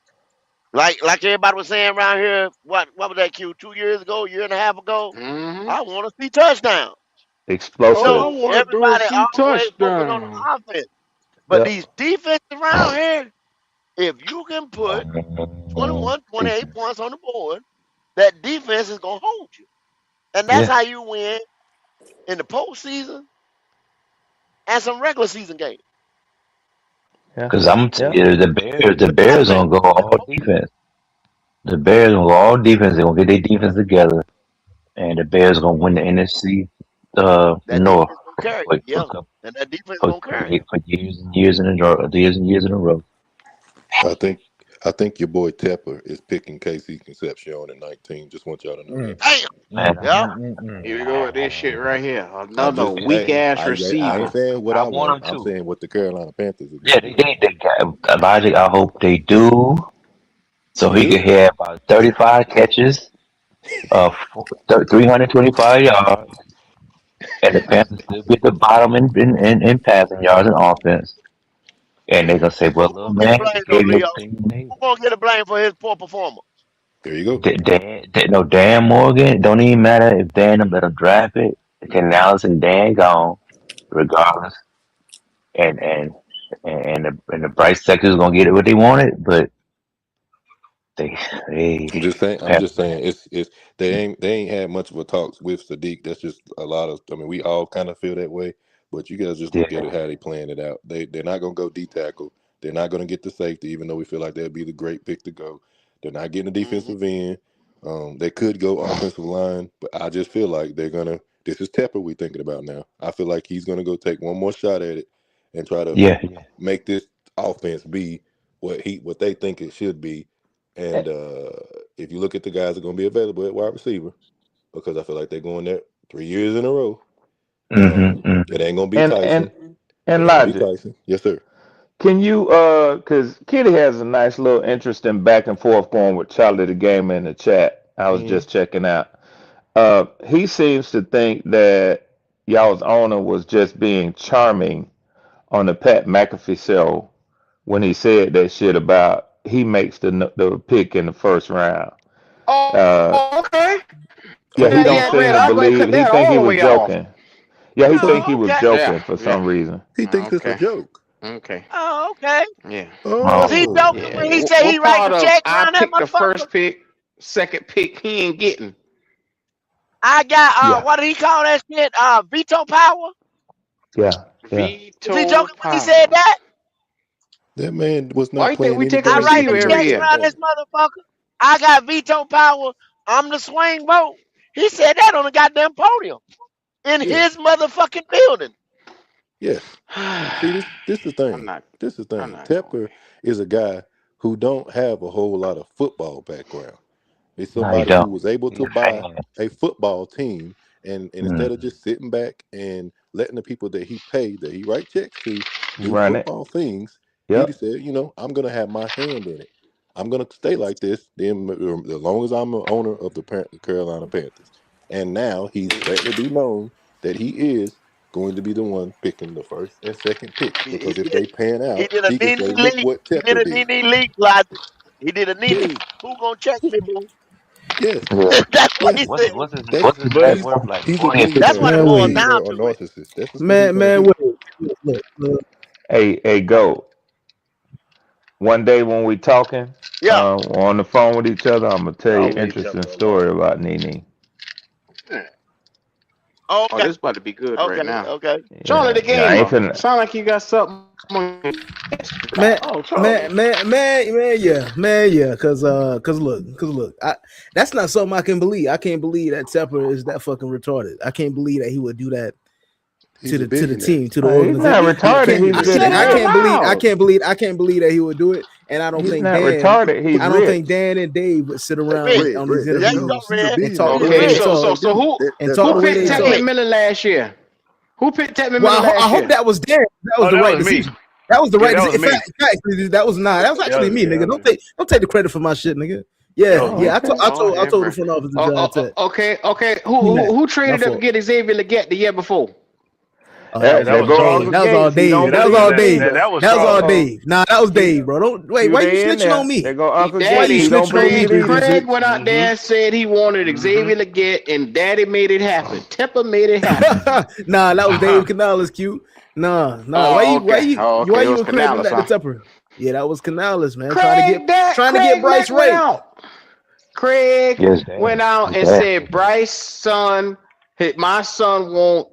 E: like everybody was saying around here, what was that, Q, 2 years ago, year and a half ago?
A: Mm-hmm.
E: I want to see touchdowns.
I: Explosive.
A: Oh, I
E: So
A: want to
E: everybody
A: see
E: always focus on the
A: touchdown.
E: offense. But
I: Yep.
E: these defenses around here, if you can put 21, 28 points on the board, that defense is going to hold you. And that's
G: Yeah.
E: how you win in the postseason and some regular season games.
G: Because I'm telling you, the Bears gonna go all defense. The Bears gonna go all defense. They're gonna get their defense together, and the Bears gonna win the NFC
E: That
G: North
E: defense gonna carry.
G: for,
E: Yeah.
G: for,
E: And that defense
G: for,
E: gonna carry.
G: for years and years in a row. Years and years in a row.
J: I think your boy Tepper is picking KC Concepcion at 19. Just want y'all to know that.
E: Damn.
G: Man,
E: Yeah.
A: Here we go with this shit right here.
J: I'm
A: Another
J: just
A: weak ass
J: I ain't
A: receiver.
J: saying what
G: I
J: I
G: want
J: want.
G: them
J: I'm
G: to.
J: saying what the Carolina Panthers are
G: Yeah,
J: going
G: they got Logic. I hope they do, so he
J: Good.
G: could have about 35 catches, 325 yards, and the Panthers still be at the bottom in passing yards and offense. And they're gonna say, "Well, little
E: Get
G: man,
E: blamed
G: he
E: though,
G: gave you
E: Leo.
G: everything."
E: Who gonna get a blame for his poor performance?
J: There you go.
G: Dan Morgan. Don't even matter if Dan let him draft it. Canales and Dan gone, regardless. And the Bryce sectors gonna get it what they wanted, but they
J: I'm just saying. It's they ain't had much of a talks with Sadiq. That's just a lot of. I mean, we all kind of feel that way, but you guys just look at it how they playing it out. They're not gonna go D tackle. They're not gonna get the safety, even though we feel like that'd be the great pick to go. They're not getting the defensive end. They could go offensive line, but I just feel like they're gonna. This is Tepper we thinking about now. I feel like he's gonna go take one more shot at it and try to make this offense be what they think it should be. And if you look at the guys that are going to be available at wide receiver, because I feel like they're going there 3 years in a row. It ain't going to be Tyson.
I: And Logic.
J: Tyson. Yes, sir.
I: Can you because Kitty has a nice little interesting back and forth going with Charlie the Gamer in the chat. I was just checking out. He seems to think that y'all's owner was just being charming on the Pat McAfee show when he said that shit about he makes the pick in the first round.
A: Okay.
I: Yeah, he don't seem to believe. He think he was joking. Yeah, he think he was joking for some reason.
J: He thinks it's a joke.
A: Okay.
E: Oh, okay.
A: Yeah.
E: Was he joking when he said he
A: What part
E: writing
A: of
E: checks
A: I
E: around that
A: picked the
E: motherfucker?
A: first pick, second pick he ain't getting?
E: I got what did he call that shit? Veto power?
I: Yeah.
A: Veto
E: Was he joking
A: power.
E: when he said that?
J: That man was
A: Why
J: not
A: you
J: playing
A: think we
J: any
A: take a
J: games.
E: I write the
A: receiver every
E: checks
A: year?
E: around this motherfucker. I got veto power. I'm the swing vote. He said that on the goddamn podium in his motherfucking building.
J: Yes. See, this is the thing. This is the thing. Tepper is a guy who don't have a whole lot of football background. It's somebody who was able to buy a football team and instead of just sitting back and letting the people that he paid, that he write checks to, do
I: Run it.
J: football things,
I: Yep.
J: he said, I'm going to have my hand in it. I'm going to stay like this then as long as I'm an owner of the Carolina Panthers. And now he's letting it be known that he is going to be the one picking the first and second picks. Because if they pan out,
E: He did a
J: he can say,
E: knee
J: look
E: leak.
J: what
E: He
J: Tepper
E: did a
J: did.
E: knee leak, Logic. He did a knee leak. Who gonna check me, boo?
J: Yes.
E: That's what he said.
G: What's his net worth? Like
J: He's a
G: 40 or 50
E: That's what it
J: millionaire
E: boils
B: wait.
E: down
J: or
E: to.
J: narcissist. That's what he's
B: Man,
J: gonna be.
B: wait. Look.
I: Hey, go. One day when we talking
E: Yeah.
I: on the phone with each other, I'm gonna tell you
H: Y'all
I: an
H: leave each
I: interesting
H: other
I: story
H: alone.
I: about Nene.
A: Oh,
E: Okay.
A: this about to be good right
E: Okay.
A: now.
E: Okay.
A: Charlie the
I: Yeah, I ain't
A: gamer.
I: finna.
A: Sound like you got something on your
K: Man,
H: Oh, Charlie.
K: yeah, cause look, that's not something I can believe. I can't believe that Tepper is that fucking retarded. I can't believe that he would do that
J: He's
K: to
J: a
K: the
J: billionaire.
K: team, to the
I: He's not
K: organization.
I: retarded. He's
A: I
I: good
A: said
I: at
A: it out
I: math.
A: loud.
K: I can't believe that he would do it. And I don't
I: He's
K: think
I: not
K: Dan,
I: retarded. He's
K: I don't think
I: rich.
K: Dan and Dave would sit around
E: Rich.
K: on these
J: Red,
E: There you
K: interviews
E: go,
J: he's a
E: Red.
K: and talk the
J: billionaire.
K: way
A: Okay,
K: they
E: He's
K: talk
A: so who
K: and
J: That's
K: talk the
A: who
K: way
A: picked
K: they
J: why.
A: Tekman
K: talk.
A: Miller last year? Who picked Tekman
K: Well,
A: Miller
K: I
A: last
K: hope
A: year?
K: that was Dan. That was
H: Oh,
K: the
H: that
K: right
H: was me.
K: decision. That was the
H: Yeah,
K: right
H: that
K: decision.
H: was me.
K: That was not. That was actually me, nigga.
H: That was me.
K: Don't take the credit for my shit, nigga.
H: That
K: Yeah,
H: was
I: Oh,
H: me.
K: yeah.
I: okay.
K: I
A: Lord
K: told the
A: have
K: front office to
A: mercy.
K: drive Tech.
A: Okay.
K: T-Mac,
A: Who
K: my
A: traded up to
K: fault.
A: get Xavier Leggett the year before?
K: Oh,
H: Yeah,
K: that was
H: that
I: There
H: was
K: all
I: go
H: Charlie.
K: Dave.
I: Uncle
K: That was all
I: Gates. He
K: Dave.
I: don't
K: That was
I: believe
K: all
I: it
K: Dave.
I: either.
H: That was
K: That was all
H: Charlie.
K: Dave. Nah, that was
I: He,
K: Dave, bro. Don't wait.
I: you
K: Why you
I: there in
K: snitching
I: there?
K: on me?
I: There go Uncle
K: Why you
I: Gates. He don't
K: snitching on me,
I: believe it either.
A: Craig
K: Drizzy?
A: went out there and said he wanted Xavier Leggett, and Daddy made it happen. Tepper made it happen.
K: Nah, that was Dave Canales, Q. Nah.
A: Oh, okay. It was
K: And Craig do
A: Canales,
K: that to
A: huh?
K: Tepper? Yeah, that was Canales, man.
A: Craig
K: Trying to get Bryce
A: Mack went
K: right.
A: out. Craig
G: Yes, Dan.
A: went out and
G: Dan.
A: said, Bryce, son, my son want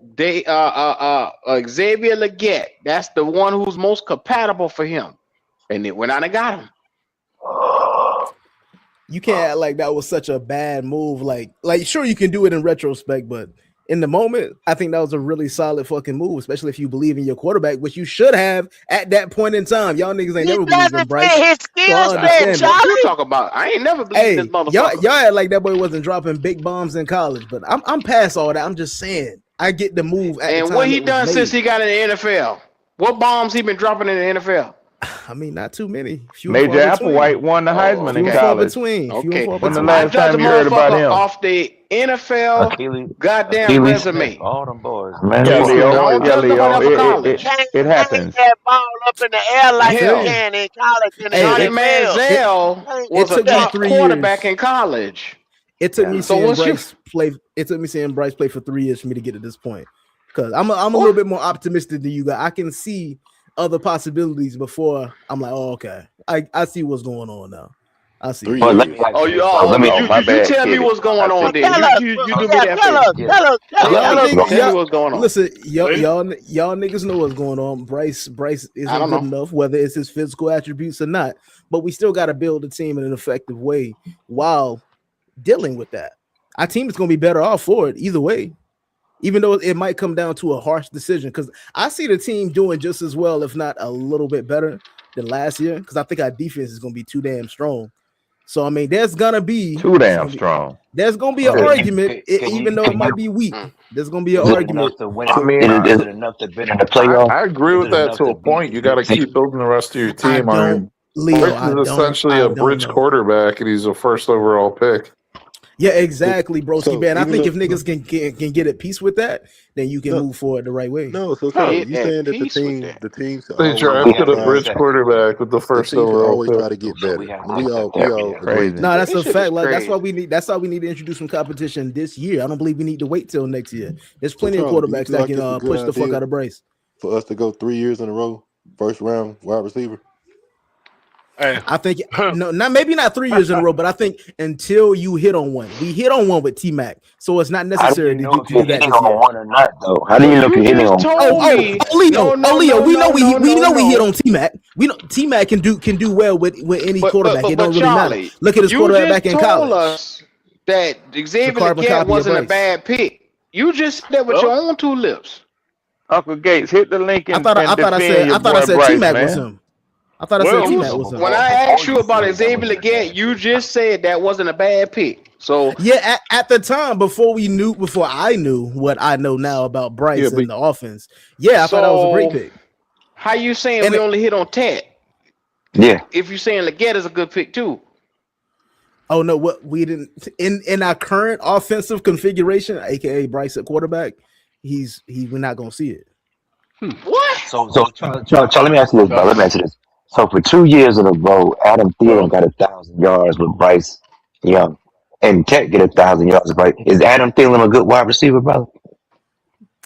A: Xavier Leggett. That's the one who's most compatible for him. And it went out and got him.
K: You can't act like that was such a bad move. Like sure you can do it in retrospect, but in the moment, I think that was a really solid fucking move, especially if you believe in your quarterback, which you should have at that point in time. Y'all niggas ain't
E: He
K: never believed in
E: doesn't
K: Bryce.
E: fit his
K: So I
E: skill set,
K: understand that.
A: What you
E: Charlie.
A: talk about? I ain't never believed
K: Hey,
A: this
K: y'all
A: motherfucker.
K: act like that boy wasn't dropping big bombs in college, but I'm past all that. I'm just saying I get the move at the
A: And
K: time
A: what he
K: it was
A: done since
K: made.
A: he got in the NFL? What bombs he been dropping in the NFL?
K: I mean, not too many. Few and
I: Major
K: far between.
I: Applewhite won the Heisman
K: Few
I: in
K: and far
I: college.
K: between. Few and
A: Okay.
K: far
I: When the
K: between.
A: I
I: last
A: judge a
I: time you heard about
A: motherfucker
I: him?
A: off the NFL
G: Achilles,
A: goddamn
G: Achilles Smith,
A: resume.
G: all them boys.
I: Yeah,
G: Man,
F: Yeah,
G: come on.
I: Leo.
A: Don't
I: Yeah,
A: judge nobody
I: Leo.
A: off of college.
E: Can't
I: It
E: hang
I: happens.
E: that ball up in the air
K: I
E: like
K: feel
E: you
K: you.
A: Hell,
E: can in college in the
K: Hey,
A: Johnny
E: NFL.
A: Manziel
E: Can't
A: was
E: do
A: a
K: it took me
E: that.
A: top
K: 3
A: quarterback
K: years.
A: in college.
K: It took
G: Yeah.
K: me
A: So
K: seeing
A: what's your
K: Bryce play. It took me seeing Bryce play for 3 years for me to get to this point. Because I'm a little bit more optimistic than you guys. I can see other possibilities before I'm like, oh, okay. I see what's going on now. I see.
J: 3
G: But let
J: years.
G: me ask
A: Oh,
G: you
A: you
G: this.
A: oh,
G: Let me.
I: Oh, my
A: you
I: bad,
A: tell me
I: Kitty.
A: what's going
I: I
A: on
I: see.
A: then.
E: Tell us,
A: You
E: yeah,
A: do me that
E: tell
A: favor.
E: us,
G: Yeah.
E: tell us,
G: Tell
K: Y'all
A: Tell
G: us.
A: us,
K: niggas,
A: tell me
K: y'all
A: what's going on.
K: listen,
H: Really?
K: y'all niggas know what's going on. Bryce
A: I
K: isn't
A: don't
K: good
A: know.
K: enough, whether it's his physical attributes or not. But we still got to build a team in an effective way while dealing with that. Our team is going to be better off for it either way, even though it might come down to a harsh decision. Because I see the team doing just as well, if not a little bit better than last year. Because I think our defense is going to be too damn strong. So I mean, there's gonna be
I: Too damn strong.
K: there's gonna be an
G: Can
K: argument,
G: can
K: even though it
G: can
K: might
G: you?
K: be weak.
A: Mm.
K: There's gonna be an
G: Is it
K: argument.
G: enough to win?
F: I mean,
G: Is it enough to win in the
F: I,
G: playoff?
F: I agree
G: Is
F: with
G: it
F: that
G: enough
F: to
G: to
F: a point. You
G: beat
F: got to
G: the team?
F: keep building the rest of your
K: I
F: team. I
K: don't,
F: mean,
K: Leo.
F: Bryce
K: I
F: is
K: don't.
F: essentially
K: I
F: a
K: don't
F: bridge
K: know.
F: quarterback, and he's a first overall pick.
K: Yeah, exactly, broski.
J: So
K: Man, I
J: even
K: think
J: though
K: if niggas can get at peace with that, then you can
J: no,
K: move forward the right way.
J: so Charlie,
A: Get
J: you
A: at
J: saying that
A: peace with that.
J: the teams should
F: They
J: always
G: So we
F: drafted
G: have
F: a
G: to
J: try
F: bridge
G: accept.
F: quarterback with the
J: the
F: first
J: teams should
F: overall
J: always
F: pick.
J: try to get
G: So we
J: better.
G: have
J: And
G: to
J: we
G: accept
J: all
G: that reality.
J: agree
I: Crazy.
J: to
K: No,
J: that.
K: that's
A: This
K: a
A: shit is
K: fact. Like that's why
A: crazy.
K: we need. That's why we need to introduce some competition this year. I don't believe we need to wait till next year. There's
J: So
K: plenty of
J: Charlie, do you
K: quarterbacks
J: feel
K: that
J: like
K: can
J: it's a good
K: push the fuck
J: idea
K: out of Bryce.
J: for us to go 3 years in a row, first round wide receiver?
H: Hey.
K: I think no, not maybe not 3 years in a row, but I think until you hit on one. We hit on one with T-Mac, so it's not
G: How do
K: necessary
G: you
K: to
G: know
K: do,
G: if
K: to
G: you're
K: do that
G: hitting
K: this
G: on
K: year.
G: one or not, though? How do you
A: But
G: know if
A: you
G: you're hitting
A: just
G: on?
A: told me
K: Leo,
A: no.
K: we know we hit on T-Mac. We know T-Mac can do well with any quarterback. It don't really matter.
A: Charlie,
K: Look at his
A: you
K: quarterback
A: just
K: back in
A: told
K: college.
A: us that
K: It's a
A: Xavier
K: carbon
A: Leggett
K: copy of
A: wasn't a
K: Bryce.
A: bad pick. You just said that with
H: Well,
A: your own two lips.
I: Uncle Gates, hit the link
K: I
I: and,
K: thought
I: and defend your
K: I
I: boy
K: said
I: Bryce,
K: T-Mac was
I: man.
K: him. I thought I said
H: well,
K: T-Mac was him.
A: When I asked you about Xavier Leggett, you just said that wasn't a bad pick. So
K: Yeah, at the time, before I knew what I know now about
J: Yeah,
K: Bryce
J: but
K: and the offense, I thought that was a great pick.
A: how you saying
K: And
A: we
K: it-
A: only hit on Ted?
G: Yeah.
A: If you saying Leggett is a good pick too.
K: Oh no, what we didn't in our current offensive configuration, aka Bryce at quarterback, we're not gonna see it.
A: What?
G: So Charlie, let me ask you this, bro. Let me ask you this. So for 2 years in a row, Adam Thielen got 1,000 yards with Bryce Young, and Tech get 1,000 yards with Bryce. Is Adam Thielen a good wide receiver, brother?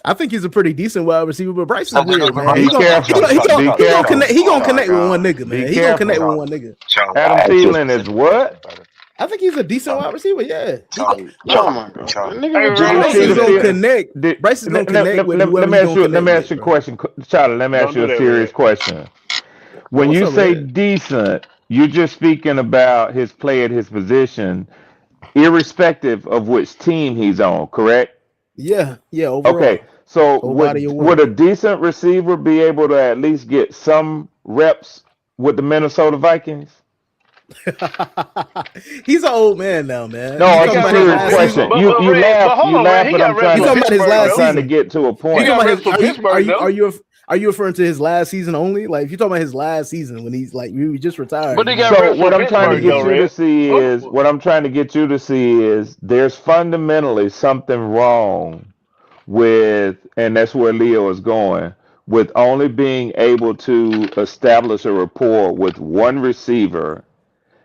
K: I think he's a pretty decent wide receiver, but Bryce is
G: So
K: weird, man.
I: Be
K: He gonna
I: careful. Be careful.
K: connect. He gonna
A: Oh,
K: connect
A: my
K: with
A: God.
K: one nigga,
I: Be
K: man. He gonna connect
I: careful.
K: with one nigga.
G: Charles,
I: Adam
G: I asked you a
I: Thielen is
G: specific
I: what?
G: question, brother.
K: I think he's a decent wide receiver. Yeah.
G: Charles,
A: Oh my God.
G: Charles.
A: Nigga,
H: Hey,
A: what
I: Did
A: you
I: you
K: Bryce
I: see
K: is
I: the
A: doing?
K: gonna
I: field?
K: connect. Bryce is gonna connect with
I: Let
K: whoever
I: me
K: he's
I: ask
K: gonna
I: you. Let me
K: connect
I: ask you a
K: with, bro.
I: question, Charlie. Let me ask
H: Don't
I: you
H: do
I: a
H: that,
I: serious
H: Red.
I: question. When
K: What's
I: you
K: up,
I: say
K: Red?
I: decent, you're just speaking about his play at his position, irrespective of which team he's on. Correct?
K: Yeah,
I: Okay.
K: overall.
I: So
K: Whole body of
I: would
K: work.
I: a decent receiver be able to at least get some reps with the Minnesota Vikings?
K: He's an old man now, man.
I: No,
K: You
H: He
I: it's
K: talking
I: a
H: got
K: about
H: reps
K: his
I: serious
H: for
K: last
H: but
K: season?
I: question.
H: but but Red, but hold
I: You
H: on,
I: laugh,
H: Red. He got reps
K: You
H: for
K: talking about his
H: Pittsburgh
K: last
H: though.
I: trying to
K: season?
I: get to a
H: He
I: point.
H: got reps
K: His?
H: for Pittsburgh though.
K: Are you referring to his last season only? Like if you're talking about his last season when he's like we just retired,
H: But
K: you
H: he got
K: know?
I: So
H: reps for
I: what I'm trying to
H: Pittsburgh though,
I: get you to
H: Red.
I: see
H: Hold
I: is
H: on.
I: there's fundamentally something wrong with, and that's where Leo is going, with only being able to establish a rapport with one receiver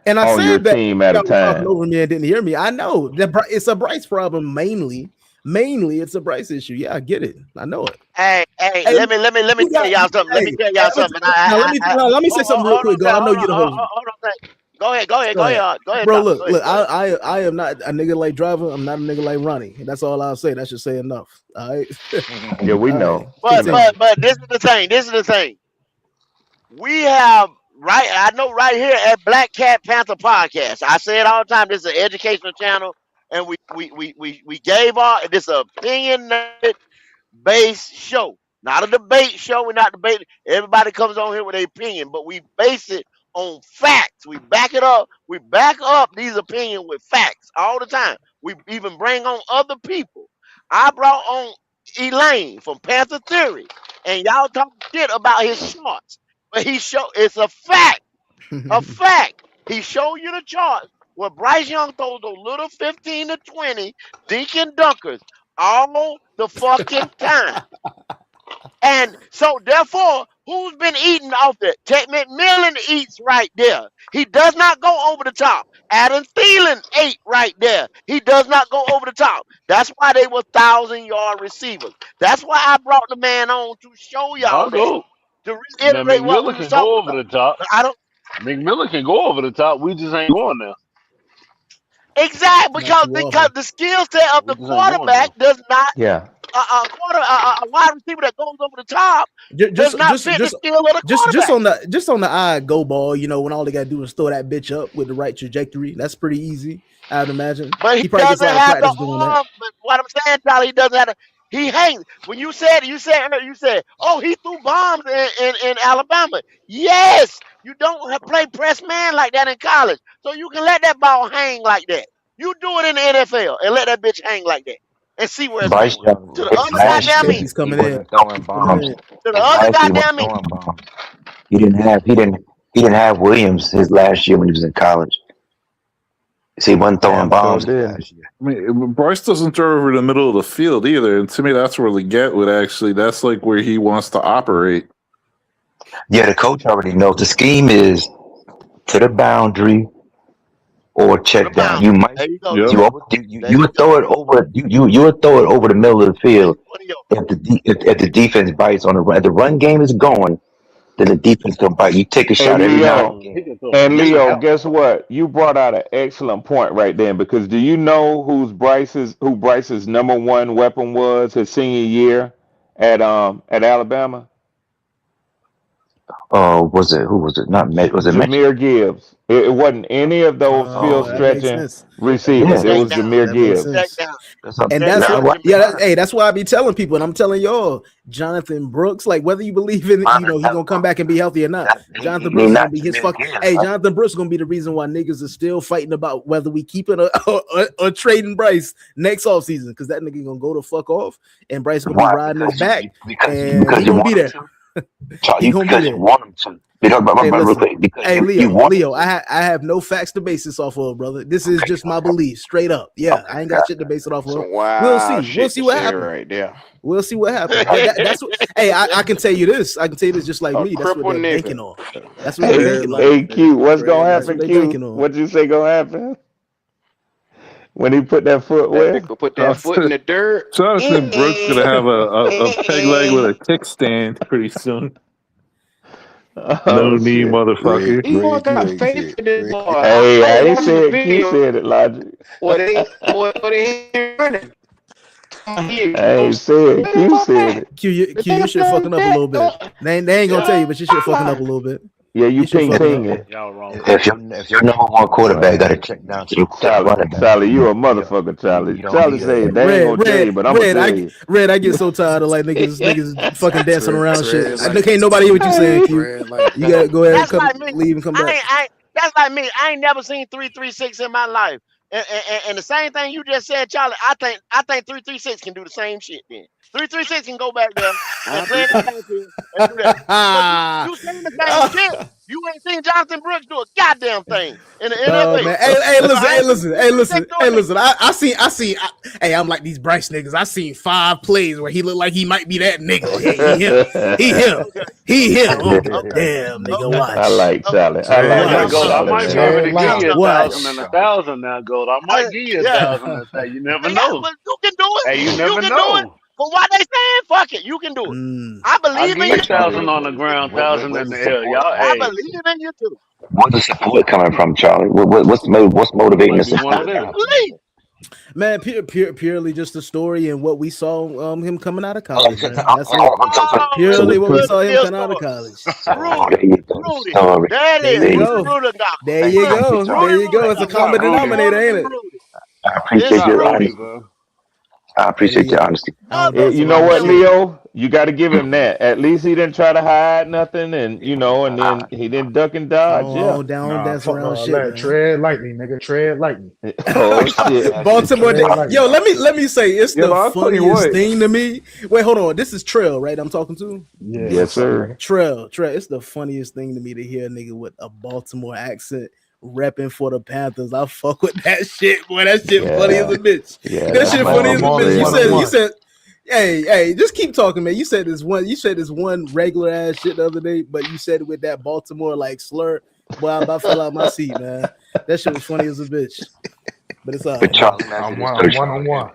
K: And I
I: on your
K: said that
I: team at a
K: y'all was talking
I: time.
K: over me and didn't hear me. I know that it's a Bryce problem mainly. Mainly, it's a Bryce issue. Yeah, I get it. I know it.
E: Hey,
K: Hey,
E: let me
K: you
E: tell
K: got
E: y'all something. Let me
K: hey,
E: tell
K: hey,
E: y'all something.
K: now let me say something real quick, God. I know
E: Hold on,
K: you're the host.
E: hold on. Go ahead,
K: Go ahead, bro.
E: Chopper.
K: Look,
E: Go ahead.
K: I am not a nigga like Driver. I'm not a nigga like Ronnie. That's all I'll say. That should say enough. All right.
I: Yeah, we
K: All right.
I: know. We
E: But
I: know.
E: this is the thing. This is the thing. We have right. I know right here at Black Cat Panther Podcast. I say it all the time. This is an educational channel, and we gave our this opinion based show, not a debate show. We're not debating. Everybody comes on here with their opinion, but we base it on facts. We back it up. We back up these opinions with facts all the time. We even bring on other people. I brought on Elaine from Panther Theory, and y'all talk shit about his charts, but it's a fact. A fact. He showed you the charts where Bryce Young throws those little 15 to 20 dink and dunkers all the fucking time. And so, therefore, who's been eating off it? Ted McMillan eats right there. He does not go over the top. Adam Thielen ate right there. He does not go over the top. That's why they were 1,000-yard receivers. That's why I brought the man on to show y'all
H: I'll
E: that.
H: go.
E: To
H: Now
E: reiterate what we
H: McMillan
E: was
H: can go
E: talking
H: over
E: about.
H: the top.
E: But I don't.
H: McMillan can go over the top. We just ain't going there.
E: Exactly,
K: Not too
E: because
K: often.
E: the skill set of
H: We
E: the
H: just ain't going
E: quarterback
H: there.
E: does not
I: Yeah.
E: a wide receiver that goes over the top does
K: Just
E: not fit the skill of the quarterback.
K: just on the eye go ball. You know when all they gotta do is throw that bitch up with the right trajectory. That's pretty easy. I'd imagine.
E: But he
K: He probably gets a
E: doesn't
K: lot of
E: have the
K: practice doing that.
E: arm. But what I'm saying, Charlie, he doesn't have the. He hangs. When you said, oh, he threw bombs in Alabama. Yes, you don't play press man like that in college, so you can let that ball hang like that. You do it in the NFL and let that bitch hang like that and see where it's
G: Bryce
E: going.
G: Young,
E: To the
G: his
E: other
G: last
E: goddamn
G: year,
E: end.
K: He's
G: he
K: coming in.
G: wasn't throwing
K: Coming
G: bombs.
K: in.
E: To the
G: His
E: other
G: last year, he
E: goddamn
G: wasn't
E: end.
G: throwing bombs. He didn't have Williams his last year when he was in college. See, he wasn't throwing
I: Damn sure
G: bombs his
I: did.
G: last year.
F: I mean, Bryce doesn't throw over the middle of the field either. And to me, that's where the get would actually, that's like where he wants to operate.
G: Yeah, the coach already knows the scheme is to the boundary or check down. You might
E: There you go.
F: Yep.
G: you would throw it over you would throw it over the middle of the field
E: There you
G: if the defense bites on the run. If the run game is going, then the defense gonna bite. You take a
I: Hey
G: shot every now
I: Leo,
G: and
H: He
G: again.
H: can throw
I: and
H: from
G: Just
H: there.
I: Leo,
G: help.
I: guess what? You brought out an excellent point right there because do you know who Bryce's number one weapon was his senior year at Alabama?
G: Was it who was it? Not Met. Was it Mitchell?
I: Jameer Gibbs. It wasn't any of those field
G: Oh
K: That makes
I: stretching
K: sense.
I: receivers.
K: That
I: It
G: yeah.
K: makes
I: was
K: sense.
I: Jameer
K: That makes
I: Gibbs.
K: sense.
E: down.
G: That's what,
K: And
E: Check
K: that's
E: down.
K: what,
E: Jameer.
K: that's why I be telling people, and I'm telling y'all, Jonathan Brooks, like whether you believe in it, you know, he's gonna come back and be healthy or not. Jonathan Brooks is gonna
G: not
K: be his
G: Jameer
K: fuck.
G: Gibbs.
K: Hey, Jonathan Brooks is gonna be the reason why niggas are still fighting about whether we keep it or trading Bryce next offseason, because that nigga gonna go the fuck off, and Bryce gonna be
G: Why?
K: riding his back,
G: Because
K: and he
G: you
K: gonna
G: want
K: be
G: him
K: there.
G: to.
K: He gonna be
G: Because you
K: there.
G: want him to. You know,
K: Hey,
G: real
K: listen.
G: quick, because
K: Hey,
G: you want him
K: Leo,
G: to.
K: I have no facts to base this off of, brother. This is just my belief, straight up. Yeah, I ain't got shit to base it off of.
A: Some
K: We'll
A: wild
K: see. We'll
A: shit
K: see
A: to
K: what
A: say
K: happens.
A: right there.
K: We'll see what happens. But that's what. Hey, I can tell you this. I can tell you this just like
A: A
K: me. That's what
A: cripple
K: they're
A: nigga.
K: banking on. That's what they're
I: Hey,
K: banking on.
I: hey Q, what's gonna
K: That's what
I: happen,
K: they're
I: Q?
K: banking on.
I: What'd you say gonna happen? when he put that foot
A: That
I: where?
A: nigga put that foot in the dirt.
F: Jonathan Brooks gonna have a peg leg with a kickstand pretty soon. No
I: Oh
F: knee,
I: shit.
F: motherfucker.
A: He
J: Greg, you
A: got
J: ain't
A: faith
J: shit.
A: in this
J: Greg.
A: boy.
I: Hey, I ain't
A: watched the
I: said Q
A: video
I: said it, Logic.
A: where they running.
I: I ain't said Q said it.
K: Q, you shit fucking up a little bit. They ain't gonna tell you, but you shit fucking up a little bit.
I: Yeah, you
K: You shit
I: ping
K: fucking up.
I: pinging.
H: Y'all wrong.
G: If your number one quarterback got to check down to the running back.
I: Charlie, you a motherfucker, Charlie.
G: You don't
I: Charlie
G: need
I: say
G: that.
I: they ain't gonna tell you, but I'm gonna tell you.
K: I get so tired of like niggas fucking dancing around shit.
J: Tread
K: I can't nobody hear what you saying, Q.
J: Tread like
K: You gotta go ahead and
E: That's like me.
K: leave and come back.
E: That's like me. I ain't never seen 336 in my life. And the same thing you just said, Charlie. I think 336 can do the same shit. Then 336 can go back there and play in the backfield and do that. But you saying the same shit. You ain't seen Jonathan Brooks do a goddamn thing in the
K: Oh
E: NFL.
K: man, hey, listen. I see. Hey, I'm like these Bryce niggas. I seen 5 plays where he looked like he might be that nigga. He him. Oh, damn, nigga, watch.
I: I like Charlie. I
H: I
I: like
H: might
I: Charlie.
H: be able to
I: Man.
H: give you a
K: Watch.
H: 1,000 and 1,000 now, Gold. I might give you a 1,000 and say you never know.
E: But you can do it.
H: Hey, you never
E: can
H: know.
E: do it. But why they saying fuck it? You can do it.
K: Mm.
E: I
H: I'll
E: believe
H: give
E: in
H: you
E: you.
H: 1,000 on the ground, 1,000 in the air. Y'all,
E: I
H: hey,
E: believe in you too.
G: Where's the support coming from, Charlie? What's motivating the
H: might be one of
G: support?
H: them.
E: Believe.
K: Man, purely just the story and what we saw him coming out of college. Man.
G: I'm
K: That's it. Purely what we saw him coming out of college.
E: Rudy. That
K: There
E: is
K: you go.
E: Rudy.
K: There you go. There you go. It's a common
H: Rudy.
K: denominator, ain't it?
G: I appreciate
E: It's
G: your
E: Rudy,
G: honesty.
H: bro.
G: I appreciate your honesty.
K: I don't know
I: You
K: if
I: know what,
K: shit.
I: Leo? You got to give him that. At least he didn't try to hide nothing, and and then he didn't duck and dodge. Yeah.
K: Down, dance
B: fuck
K: around
B: all
K: shit,
B: that.
K: man.
B: Tread lightly, nigga. Tread lightly.
I: Oh shit.
K: Baltimore.
B: Tread lightly.
K: Yo, let me say it's
F: Yeah,
K: the
F: I'll tell you
K: funniest
F: what.
K: thing to me. Wait, hold on. This is Trail, right? I'm talking to
B: Yeah,
I: Yes, sir.
B: nigga.
K: Trail. It's the funniest thing to me to hear a nigga with a Baltimore accent repping for the Panthers. I fuck with that shit, boy. That shit funny as a bitch.
I: Yeah,
K: That
I: that's
K: shit
I: my
K: funny as a
I: homie,
K: bitch.
I: Trail.
K: You said, hey, just keep talking, man. You said this one regular ass shit the other day, but you said it with that Baltimore like slur. Boy, I about fell out my seat, man. That shit was funny as a bitch. But it's all
G: But
K: right.
G: Charlie,
B: I'm one.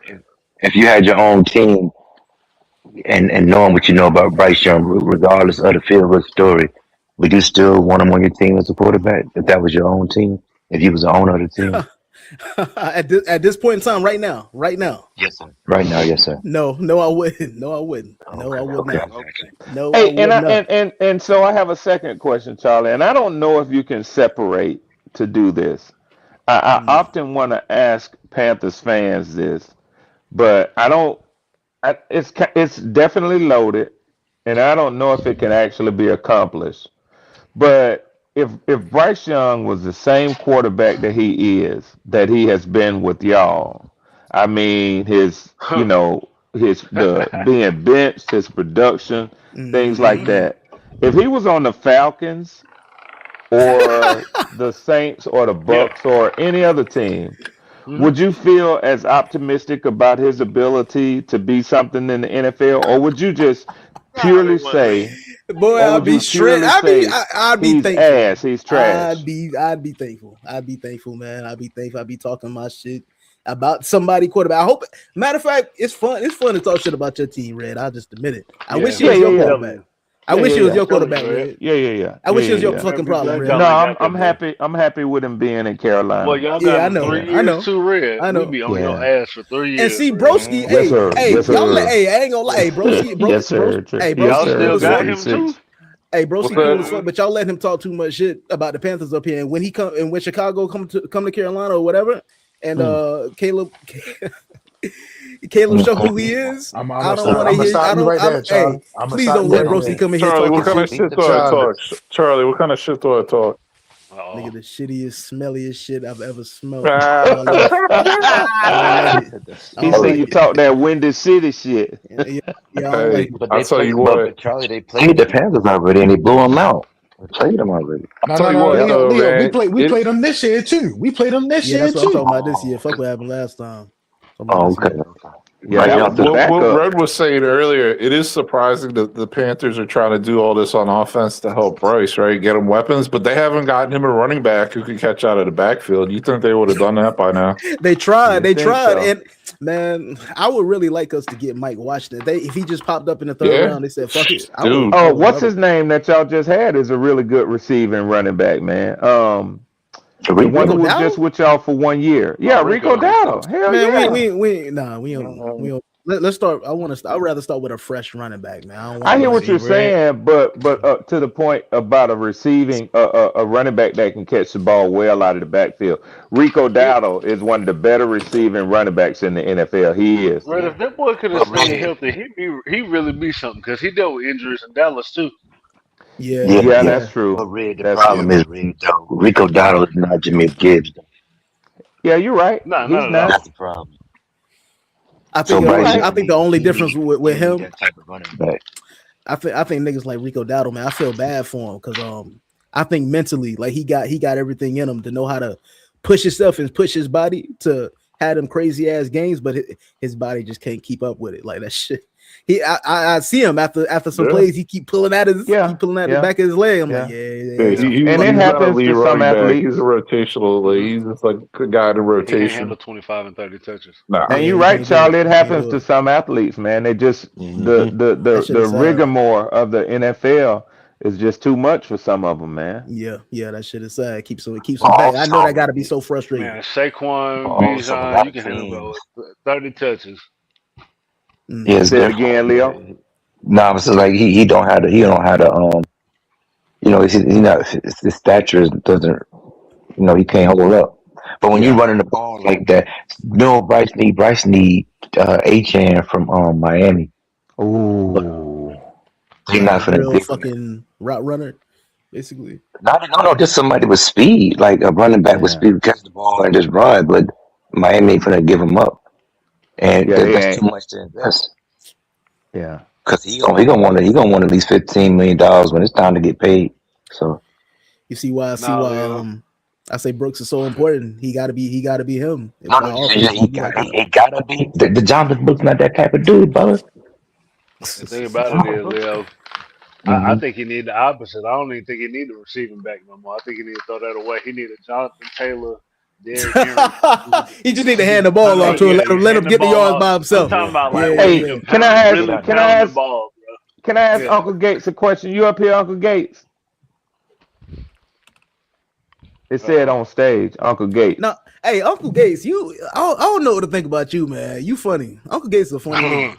G: if you had your own team and knowing what you know about Bryce Young, regardless of the feel of the story, would you still want him on your team as a quarterback if that was your own team? If you was the owner of the team?
K: At this point in time, right now.
G: Yes, sir. Right now, yes, sir.
K: No, I wouldn't. No, I would not. No,
I: Hey,
K: I would not.
I: and so I have a second question, Charlie, and I don't know if you can separate to do this. I often want to ask Panthers fans this, but I don't. It's definitely loaded, and I don't know if it can actually be accomplished. But if Bryce Young was the same quarterback that he has been with y'all, I mean his the being benched, his production, things like that. If he was on the Falcons or the Saints or the Bucks or any other team, would you feel as optimistic about his ability to be something in the NFL, or would you just purely say,
K: boy,
I: or
K: I'd
I: would
K: be
I: you
K: straight.
I: purely
K: I'd be
I: he's
K: thankful.
I: ass, he's trash?
K: I'd be thankful. I'd be thankful, man. I'd be thankful. I'd be talking my shit about somebody quarterback. I hope. Matter of fact, it's fun. It's fun to talk shit about your team, Red. I'll just admit it. I wish he was your quarterback. I wish he was your quarterback, Red.
I: Yeah.
K: I wish he was your fucking problem, Red.
I: No, I'm happy. I'm happy with him being in Carolina.
H: Well, y'all got 3 years too, Red.
K: I know.
H: We be on your ass for 3 years.
K: And see, broski,
I: Yes, sir.
K: hey,
I: Yes,
K: y'all,
I: sir.
K: hey, I ain't gonna lie, hey, broski,
I: Yes, sir.
K: hey,
H: Y'all
K: broski,
H: still
K: cool
H: got
K: as
H: him
K: fuck.
H: too?
K: Hey, broski,
F: What's
K: cool
F: that?
K: as fuck, but y'all let him talk too much shit about the Panthers up here. And when he come, and when Chicago come to Carolina or whatever, and Caleb show who he is. I don't want to hear. I don't. Hey, please don't let broski come in here
F: Charlie,
K: talking
F: what kind of shit do I talk? Charlie, what kind of shit do I talk?
K: Nigga, the shittiest, smelliest shit I've ever smelled.
I: He said you talk that Windy City shit.
K: Yeah,
F: Hey, I'll tell you what.
G: Charlie, they played the Panthers already, and they blew them out. They played them already.
F: I'll tell you what,
B: Leo,
F: man.
B: we played them this year too. We played them this year
K: that's what
B: too.
K: I'm talking about this year. Fuck what happened last time.
G: Oh, okay.
I: Yeah,
G: Right
I: that
G: now,
I: was the
F: What
I: backup.
F: Red was saying earlier, it is surprising that the Panthers are trying to do all this on offense to help Bryce, right? Get him weapons, but they haven't gotten him a running back who can catch out of the backfield. You think they would have done that by now?
K: They
I: You
K: tried,
I: think so?
K: and man, I would really like us to get Mike Washington. If he just popped up in the third
F: Yeah.
K: round, they said fuck it.
F: Dude.
I: Oh, what's his name that y'all just had is a really good receiving running back, man. The one
G: Rico
I: who was
K: Dowdle?
I: just with y'all for 1 year. Yeah, Rico Dowdle. Hell
K: Man,
I: yeah.
K: we don't. Let's start. I'd rather start with a fresh running back, man. I don't
I: I
K: want
I: hear
K: to
I: what you're saying, but to the point about a receiving a running back that can catch the ball well out of the backfield. Rico Dowdle is one of the better receiving running backs in the NFL. He is.
H: Red, if that boy could have
G: But
H: stayed
G: Red,
H: healthy, he really be something because he dealt with injuries in Dallas too.
K: Yeah,
G: yeah,
I: Yeah,
G: yeah.
I: that's true.
G: But Red, the
I: That's
G: problem
I: true.
G: is Rico Dowdle is not Jimmy Gibbs. Though.
I: Yeah, you're right.
H: No,
I: He's
H: not at
I: not.
H: all.
G: That's the problem.
K: I
G: So
K: think.
I: You're
G: Bryce
I: right.
K: I think the only difference with
G: he need
K: him,
G: that type of running back.
K: I think niggas like Rico Dowdle, man. I feel bad for him because I think mentally, like he got everything in him to know how to push himself and push his body to have them crazy ass games, but his body just can't keep up with it. Like that shit. I see him after some
F: Yeah.
K: plays, he keep pulling at the
I: Yeah.
K: back of his leg. I'm
I: Yeah.
K: like,
F: Yeah,
K: yeah.
F: he's
I: And it
F: not a
I: happens
F: lead
I: to some
F: running back.
I: athletes.
F: He's a rotational. Like, he's just like a guy in a
H: He can't
F: rotation.
H: handle 25 and 30 touches.
F: Nah.
I: And
K: Yeah,
I: you're
K: he
I: right,
K: can't do
I: Charlie.
K: it.
I: It
K: He can't
I: happens
K: do
I: to
K: it.
I: some athletes, man. They just
J: Mhm.
K: That shit
I: the
K: is sad.
I: rigmarole of the NFL is just too much for some of them, man.
K: Yeah, that shit is sad. Keeps them back. I know that gotta be so frustrating.
H: Man, Saquon,
G: Also, a
H: Bijan,
G: lot
H: you
G: of
H: can handle
G: teams.
H: those 30 touches.
G: Yeah, it's
I: Say it
G: different.
I: again, Leo.
G: Nah, it's just like he don't have to he not his stature doesn't he can't hold up. But when you
I: Yeah.
G: running the ball like that, Bryce need Achan from Miami.
I: Ooh.
G: He's not finna
K: Real
G: give him that.
K: fucking route runner, basically.
G: No, just somebody with speed, like a running back with
I: Yeah.
G: speed, catch the ball and just run. But Miami ain't finna give him up, and
I: Yeah, he
G: that's
I: ain't.
G: too much to invest.
I: Yeah.
G: Cause he gonna want at least $15 million when it's time to get paid. So
K: You see why
H: Nah, Leo.
K: I say Brooks is so important. He gotta be him. If
G: no,
K: our offense
G: he
K: is like that.
G: gotta be. The Jonathan Brooks not that type of dude, brother.
H: The thing about it is, Leo, I think he need the opposite. I don't even think he need the receiving back no more. I think he need to throw that away. He need a Jonathan Taylor, Derrick Henry.
K: He just need to hand the ball off to him. Let him get the yards by
H: I'm
K: himself.
H: talking about like
K: Yeah,
H: where he
I: Hey,
H: can
I: can I
H: pound,
I: ask?
H: really
I: Can I
H: pound the
I: ask?
H: ball, bro.
I: Can I ask
H: Yeah.
I: Uncle Gates a question? You up here, Uncle Gates? It said on stage, Uncle Gates.
K: No, hey, Uncle Gates, I don't know what to think about you, man. You funny. Uncle Gates is a funny nigga.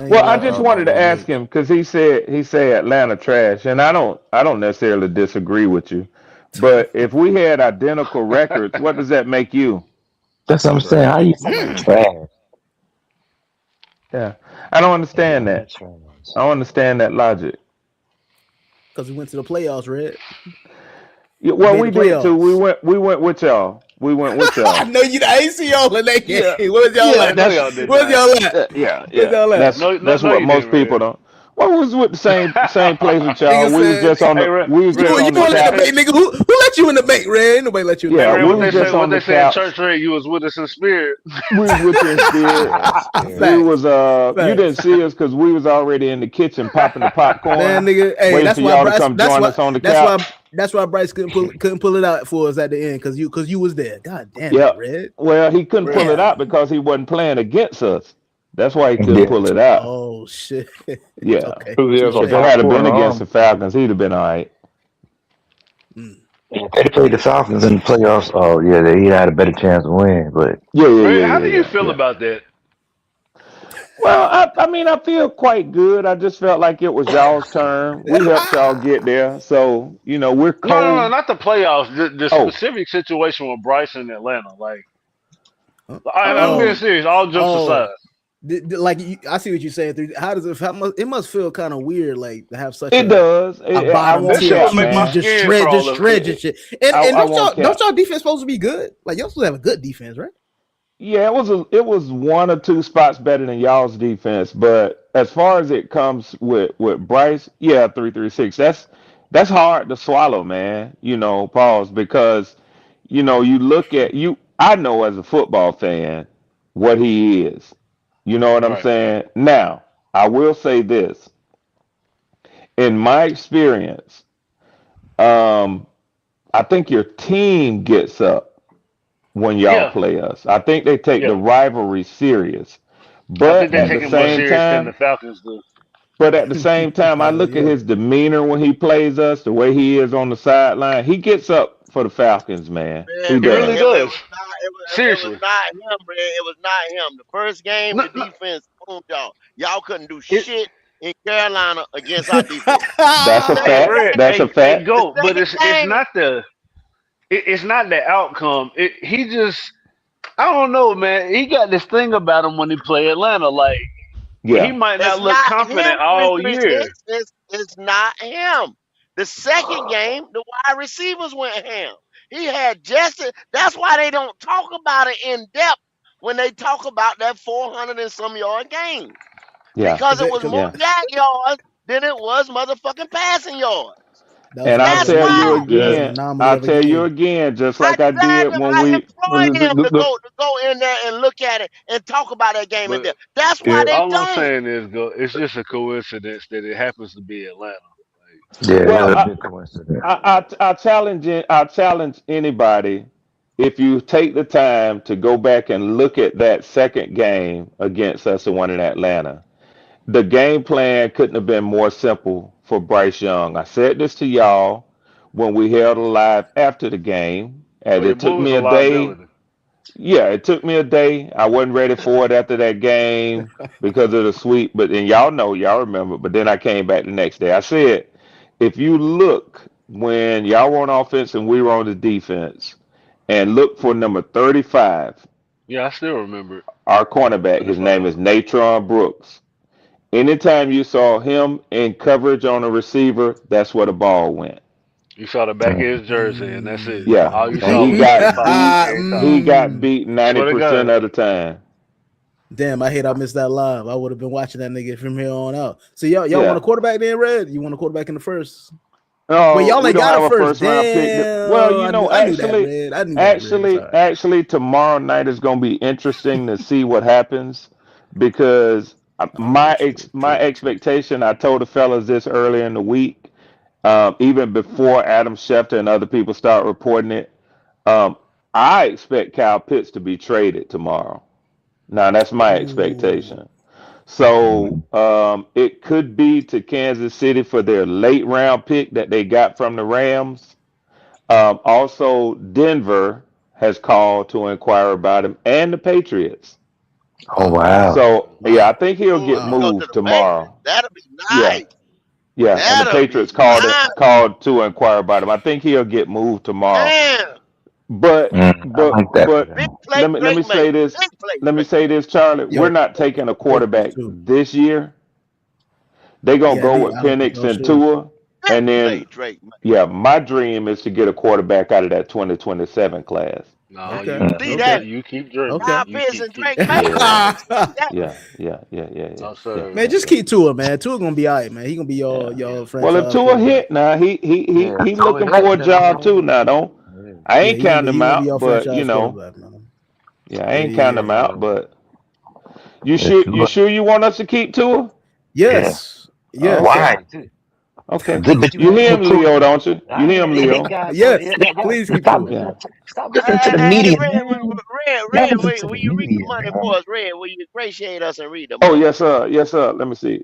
I: Well, I just wanted to ask him because he said Atlanta trash, and I don't necessarily disagree with you, but if we had identical records, what does that make you?
G: That's what I'm saying. How you fucking trash?
I: Yeah, I don't understand that. I don't understand that logic.
K: Because we went to the playoffs, Red.
I: Yeah, well,
K: Made
I: we
K: the
I: did too.
K: playoffs.
I: We went with y'all. We went with
K: I
I: y'all.
K: know you. I ain't see y'all in that game.
I: Yeah.
K: Where's y'all
I: Yeah,
K: at?
H: know y'all did
K: Where's
H: not.
K: y'all at?
I: Yeah,
K: Where's y'all at?
I: That's
H: No,
I: that's
H: no,
I: what
H: you
I: most
H: didn't,
I: people
H: Red.
I: don't. Well, we was with the same place with y'all.
K: Nigga
I: We was
K: said,
I: just on
H: Hey,
I: the
H: Red,
I: we was
H: Red,
I: just
K: you
I: on the
K: want in the
I: couch.
K: bank, nigga? Who let you in the bank, Red? Ain't nobody let you in the
I: Yeah,
H: Hey,
K: bank.
H: Red,
I: we
H: what
I: was
H: they
I: just
H: say? What
I: on
H: they
I: the
H: say in
I: couch.
H: church, Red? You was with us in spirit.
I: We was with you in spirit. We
K: Facts.
I: was you didn't see us because we was already in the kitchen popping the popcorn,
K: Man, nigga, hey,
I: waiting
K: that's
I: for
K: why
I: y'all to
K: Bryce.
I: come join us on the couch.
K: That's why Bryce couldn't pull it out for us at the end because you was there. God damn
I: Yeah.
K: it, Red.
I: Well, he couldn't pull it
K: Damn.
I: out because he wasn't playing against us. That's why he couldn't
G: Yeah.
I: pull it out.
K: Oh shit.
I: Yeah.
K: Okay.
F: Who he has a
I: If
K: Touche.
I: it had
F: popcorn
I: been against the
F: arm.
I: Falcons, he'd have been all right.
G: If they played the Falcons in the playoffs, oh yeah, he had a better chance to win. But
H: Red, how do you feel
I: Yeah.
H: about that?
I: Well, I mean, I feel quite good. I just felt like it was y'all's turn. We helped y'all get there, so we're
H: No,
I: cold.
H: not the playoffs. The
I: Oh.
H: specific situation with Bryce in Atlanta. Like, I'm
K: Oh.
H: being serious. All jokes
K: Oh.
H: aside.
K: Like I see what you're saying. How does it must feel kind of weird, like to have such
I: It does.
K: a
I: I
K: bottom
I: won't
H: That shit
K: tier
I: cap,
H: would make my
I: man.
K: just
H: skin
K: shred
H: crawl.
K: and shit. And
I: I
K: don't
I: won't cap.
K: y'all defense supposed to be good? Like y'all supposed to have a good defense, right?
I: Yeah, it was one or two spots better than y'all's defense, but as far as it comes with Bryce, yeah, 336. That's hard to swallow, man. Pause because you look at you. I know as a football fan what he is. You know what I'm
H: Right.
I: saying? Now, I will say this. In my experience, um, I think your team gets up when y'all
H: Yeah.
I: play us. I think they take the
H: Yeah.
I: rivalry serious.
H: I think
I: But
H: they
I: at the
H: take it more
I: same
H: serious than the
I: time,
H: Falcons do.
I: I look at
K: Yeah.
I: his demeanor when he plays us, the way he is on the sideline. He gets up for the Falcons, man. He
E: Man,
H: He
E: man,
H: really
I: does.
E: it
H: does.
E: was not it was
H: Seriously.
E: not him, man. It was not him. The first game,
H: No,
E: the
H: no,
E: defense owned y'all. Y'all couldn't do
H: it,
E: shit in Carolina against our defense.
I: That's a
H: hey,
I: fact.
H: Red,
I: That's a
H: hey,
I: fact.
E: The
H: go, but
E: second
H: it's
E: game,
H: not it's not the outcome. He just, I don't know, man. He got this thing about him when he play Atlanta. Like he
I: Yeah.
H: might
E: it's
H: not look
E: not him,
H: confident all year.
E: It's not him. The second game, the wide receivers went ham. He had Jesse. That's why they don't talk about it in depth when they talk about that 400 and some yard game.
I: Yeah.
E: Because it was
K: Cause
E: more
I: Yeah.
E: yak yards than it was motherfucking passing yards.
K: that was
I: And I'll
K: another
E: That's
I: tell you
E: why
K: that was an
I: again,
K: anomaly of a game.
I: just
E: I
I: like I
E: designed
I: did
E: him.
I: when
E: I
I: we
E: employed him to
H: The,
E: go in there and look at it and talk about that game in
H: but
E: depth. That's why
F: Yeah,
E: they
H: all I'm
E: don't.
H: saying is, go. It's just a coincidence that it happens to be Atlanta. Like,
G: Yeah,
I: well,
G: that's a big coincidence.
I: I challenge anybody if you take the time to go back and look at that second game against us, the one in Atlanta. The game plan couldn't have been more simple for Bryce Young. I said this to y'all when we held a live after the game,
H: oh
I: and
H: yeah,
I: it took
H: Boone was
I: me
H: a
I: a day.
H: liability.
I: Yeah, it took me a day. I wasn't ready for it after that game because of the sweep. But then y'all know, y'all remember. But then I came back the next day. I said, if you look when y'all were on offense and we were on the defense, and look for number 35,
H: Yeah, I still remember it.
I: our cornerback, his name
H: 35.
I: is Natron Brooks. Anytime you saw him in coverage on a receiver, that's where the ball went.
H: You saw the back of his jersey, and that's it.
I: Yeah,
H: All you
I: and
H: saw
I: he
H: was
I: got
H: 35
I: beat.
H: every time.
I: He got beat
H: Swear to
I: 90%
H: God.
I: of the time.
K: Damn, I hate I missed that live. I would have been watching that nigga from here on out. So y'all want a
I: Yeah.
K: quarterback then, Red? You want a quarterback in the first?
I: No,
K: Wait, y'all
I: we
K: ain't
I: don't
K: got
I: have
K: a
I: a
K: first.
I: first round pick. Well, you
K: Damn,
I: know,
K: I knew that, Red. I knew that, Red. Sorry.
I: actually, tomorrow night is going to be interesting to see what happens because
K: Oh, true,
I: my
K: true.
I: expectation. I told the fellas this earlier in the week, even before Adam Schefter and other people start reporting it. Um, I expect Kyle Pitts to be traded tomorrow. Now, that's my
K: Ooh.
I: expectation. So it could be to Kansas City for their late round pick that they got from the Rams. Also, Denver has called to inquire about him and the Patriots.
G: Oh wow.
I: So, yeah, I
K: Wow.
I: think he'll
E: Ooh,
I: get
E: if he go
K: Wow.
E: to
I: moved
E: the Patriots,
I: tomorrow.
E: that'll be
I: Yeah,
E: nice.
I: yeah, and the
E: That'll be
I: Patriots
E: nice.
I: called to inquire about him. I think he'll get moved tomorrow.
E: Damn.
I: But
G: I like that for
I: but
E: Big
G: them.
E: play
I: let me
E: Drake
I: say
E: made.
I: this.
E: Big play
I: Let me
E: Drake
I: say
E: made.
I: this, Charlie. We're
K: Yo,
I: not taking a
K: Patriots
I: quarterback
K: too.
I: this year. They're gonna
K: Yeah,
I: go with
K: I don't think
I: Penix
K: y'all
I: and
K: should.
I: Tua,
E: Big
I: and
E: play
I: then
E: Drake made.
I: yeah, my dream is to get a quarterback out of that 2027 class.
H: No,
K: Okay.
E: See
H: you
E: that?
K: Okay.
H: you keep dreaming.
K: Okay.
E: Kyle
H: You
E: Pitts and
H: keep
E: Drake May. I
I: Yeah,
E: can see that.
H: no
I: yeah,
H: sir.
K: Man, just keep Tua, man. Tua gonna be all right, man. He gonna be
I: yeah.
K: y'all
I: Well, if
K: franchise
I: Tua
K: quarterback.
I: hit now,
G: Yeah,
I: he
G: so
I: looking
G: hit,
I: for a
G: then I'm
I: job too
G: on.
I: now. Don't
G: Yeah.
I: I
K: Yeah,
I: ain't counting him
K: he gonna be
I: out,
K: y'all
I: but
K: franchise quarterback, man.
I: yeah, I
K: Yeah,
I: ain't counting him
K: yeah,
I: out.
K: yeah.
I: But
G: Yeah,
I: you
G: Tua.
I: sure you want us to keep Tua?
G: Yeah.
K: Yes.
I: Oh, okay,
K: Yes.
G: Why?
I: okay.
G: But you
I: You
G: gotta
I: hear him,
G: keep Tua.
I: Leo, don't you? You hear him,
G: He
I: Leo?
G: got so
K: Yes. Please keep
G: stop
K: Tua.
I: Yeah.
G: listening to the
E: Hey,
G: media,
E: Red,
G: man. Y'all
E: Red,
G: listen to
E: will
G: the
E: you read the
G: media,
E: money
G: man.
E: for us, Red? Will you ingratiate us and read the
I: Oh
E: money?
I: yes sir. Let me see.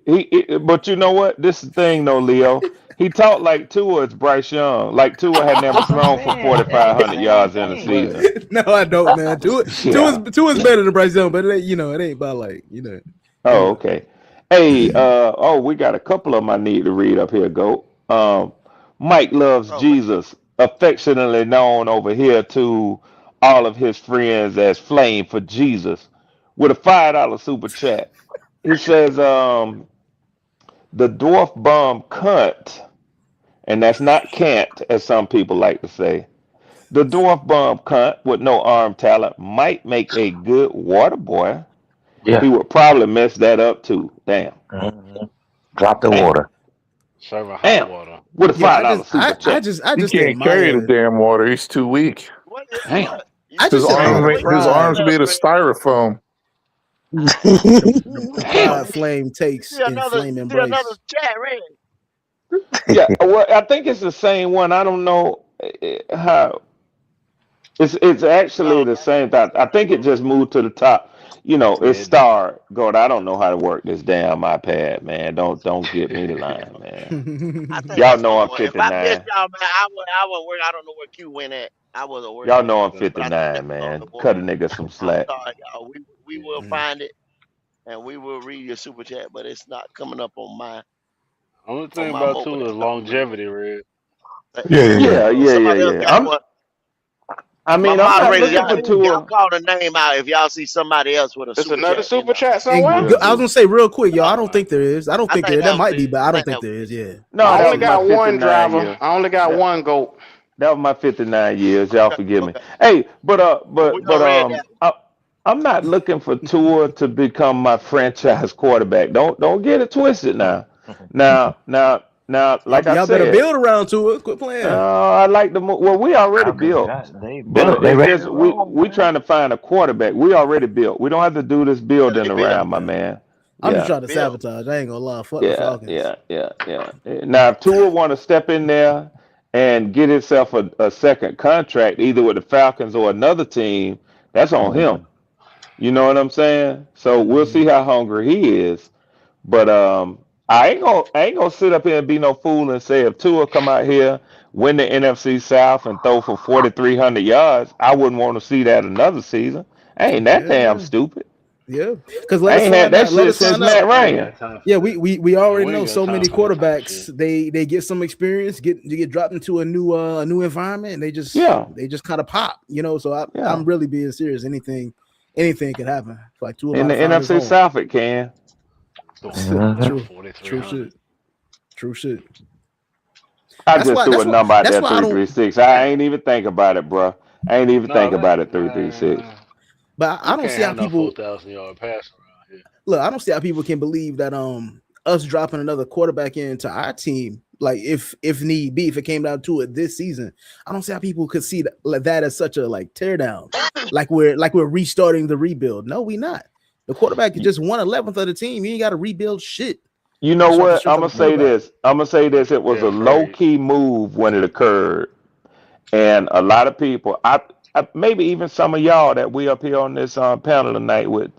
I: But you know what? This is the thing though, Leo. He talked like Tua is Bryce Young. Like Tua had never
G: That's what I'm
I: thrown for
G: saying. It ain't the
I: 4,500
G: same
I: yards in a
G: thing.
I: season.
K: No, I don't,
G: That's
K: man.
G: not the
K: Tua
G: same.
I: Yeah.
K: is better than Bryce Young, but it ain't, it ain't about like,
I: Oh,
K: anyway.
I: okay. Hey, we got a couple of them I need to read up here, Go. Mike Loves
E: Oh man,
I: Jesus, affectionately known over here to all of his friends as Flame for Jesus, with a $5 super chat. He says, the dwarf bomb cunt, and that's not can't, as some people like to say. The dwarf bomb cunt with no arm talent might make a good water boy.
G: Yeah.
I: He would probably mess that up too. Damn.
G: hmm Drop the
I: Damn.
G: water.
H: Serving hot
I: Damn.
H: water.
I: With a
K: Yeah,
I: $5 super chat.
K: I
F: He
K: just
F: can't carry the
K: admire.
F: damn water. He's too weak.
E: what?
I: Damn.
E: You
K: I
F: His
K: just
E: say
K: admire
F: arms
K: the
E: what you
F: his
K: pride.
F: arms
E: say,
F: made of
E: Red?
F: styrofoam.
K: The
E: Damn.
K: pride flame takes
E: See
K: and
E: another,
K: flame
E: see another
K: embrace.
E: chat, Red.
I: Yeah, well, I think it's the same one. I don't know how. It's actually
E: No,
I: the same. I think it just moved to the top. You know,
H: Yeah,
I: it's
H: it did.
I: star. God, I don't know how to work this damn iPad, man. Don't get me the line, man.
E: I think
I: Y'all
E: that's
I: know
E: on the
I: I'm
E: one. If I missed
I: 59.
E: y'all, man, I wasn't working. I don't know where Q went at. I wasn't
I: Y'all
E: working,
I: know I'm
E: but I think
I: 59,
E: that's on
I: man.
E: the board.
I: Cut a nigga some
E: I'm
I: slack.
E: sorry, y'all. We will find it and we will read your super chat, but it's not coming up on
H: Only thing about
E: mobile.
H: Tua is
E: That's not for me.
H: longevity, Red.
E: Oh, somebody else got one.
I: I
E: My
I: mean, I'm not
E: moderator,
I: looking
E: y'all,
I: for
E: y'all
I: Tua.
E: call the name out if y'all see somebody else with a
A: There's
E: super
A: another
E: chat.
A: super chat
K: And
A: somewhere.
I: Will
K: I was
I: do.
K: gonna say real quick, y'all. I
E: Uh,
K: don't think there is. I don't
E: I
K: think
E: think
K: there. That
E: that was
K: might be,
E: it.
K: but
E: I
K: I don't
E: think
K: think
E: that
K: there
E: was
K: is.
E: it.
K: Yeah.
I: No,
A: I
I: that
A: only
I: was my
A: got one
I: 59
A: driver.
I: years.
A: I only got
I: That
A: one goat.
I: that was my 59 years. Y'all
E: Okay,
I: forgive me.
E: okay.
I: Hey, but
E: Well, we gonna read that.
I: I'm not looking for Tua to become my franchise quarterback. Don't get it twisted now. Now, like I
K: Y'all better
I: said,
K: build around to it. Quit playing.
I: I like the well. We already built, but
G: They
I: it's
G: ready
I: just
G: to roll,
I: we
G: man.
I: trying to find a quarterback. We already built. We don't have to do this
E: Yeah,
I: building
E: they built.
I: around, my man.
K: I'm just
I: Yeah,
K: trying to
E: Built.
K: sabotage. I ain't gonna lie. Fuck the
I: yeah,
K: Falcons.
I: yeah. Now, if Tua want to step in there and get himself a second contract, either with the Falcons or another team, that's on him. You know what I'm saying? So we'll see how hungry he is. But I ain't gonna sit up here and be no fool and say if Tua come out here, win the NFC South and throw for 4,300 yards, I wouldn't want to see that another season. I ain't that damn
K: Yeah,
I: stupid.
K: yeah. Because
I: I
K: let us
I: ain't had
K: find
I: that
K: out. Let
I: shit
K: us
I: since
K: find out.
I: Matt
H: We ain't
I: Ryan.
H: got time
K: Yeah,
H: for that.
K: we
H: Yeah,
K: already
H: we
K: know
H: ain't got
K: so
H: time
K: many
H: for that type of
K: quarterbacks.
H: shit.
K: They get some experience, get dropped into a new environment, and they
I: Yeah,
K: just kind of pop. So
I: yeah.
K: I'm really being serious. Anything could happen. Like Tua
I: In
K: might
I: the
K: have found his
I: NFC
K: home.
I: South, it can.
H: Throwing for
K: True, true
H: 4,300.
K: shit, true shit.
I: I
K: That's
I: just
K: why.
I: threw a
K: That's why.
I: number out
K: That's
I: there,
K: why I don't.
I: 336. I ain't even think about it, bro. I ain't even think
H: No,
I: about it,
H: that
I: 336.
H: man,
K: But I
H: you
K: don't
H: can't
K: see how
H: have no
K: people
H: 4,000 yard pass around here.
K: look. I don't see how people can believe that us dropping another quarterback into our team, like if need be, if it came down to it this season, I don't see how people could see that as such a like tear down, like we're restarting the rebuild. No, we not. The quarterback is just 1/11th of the team. You ain't got to rebuild shit
I: You know
K: just off the
I: what?
K: strength
I: I'm
K: of
I: gonna
K: a
I: say
K: quarterback.
I: this. I'm gonna say this. It was
H: They're
I: a low
H: afraid.
I: key move when it occurred, and a lot of people, I maybe even some of y'all that we up here on this panel tonight with,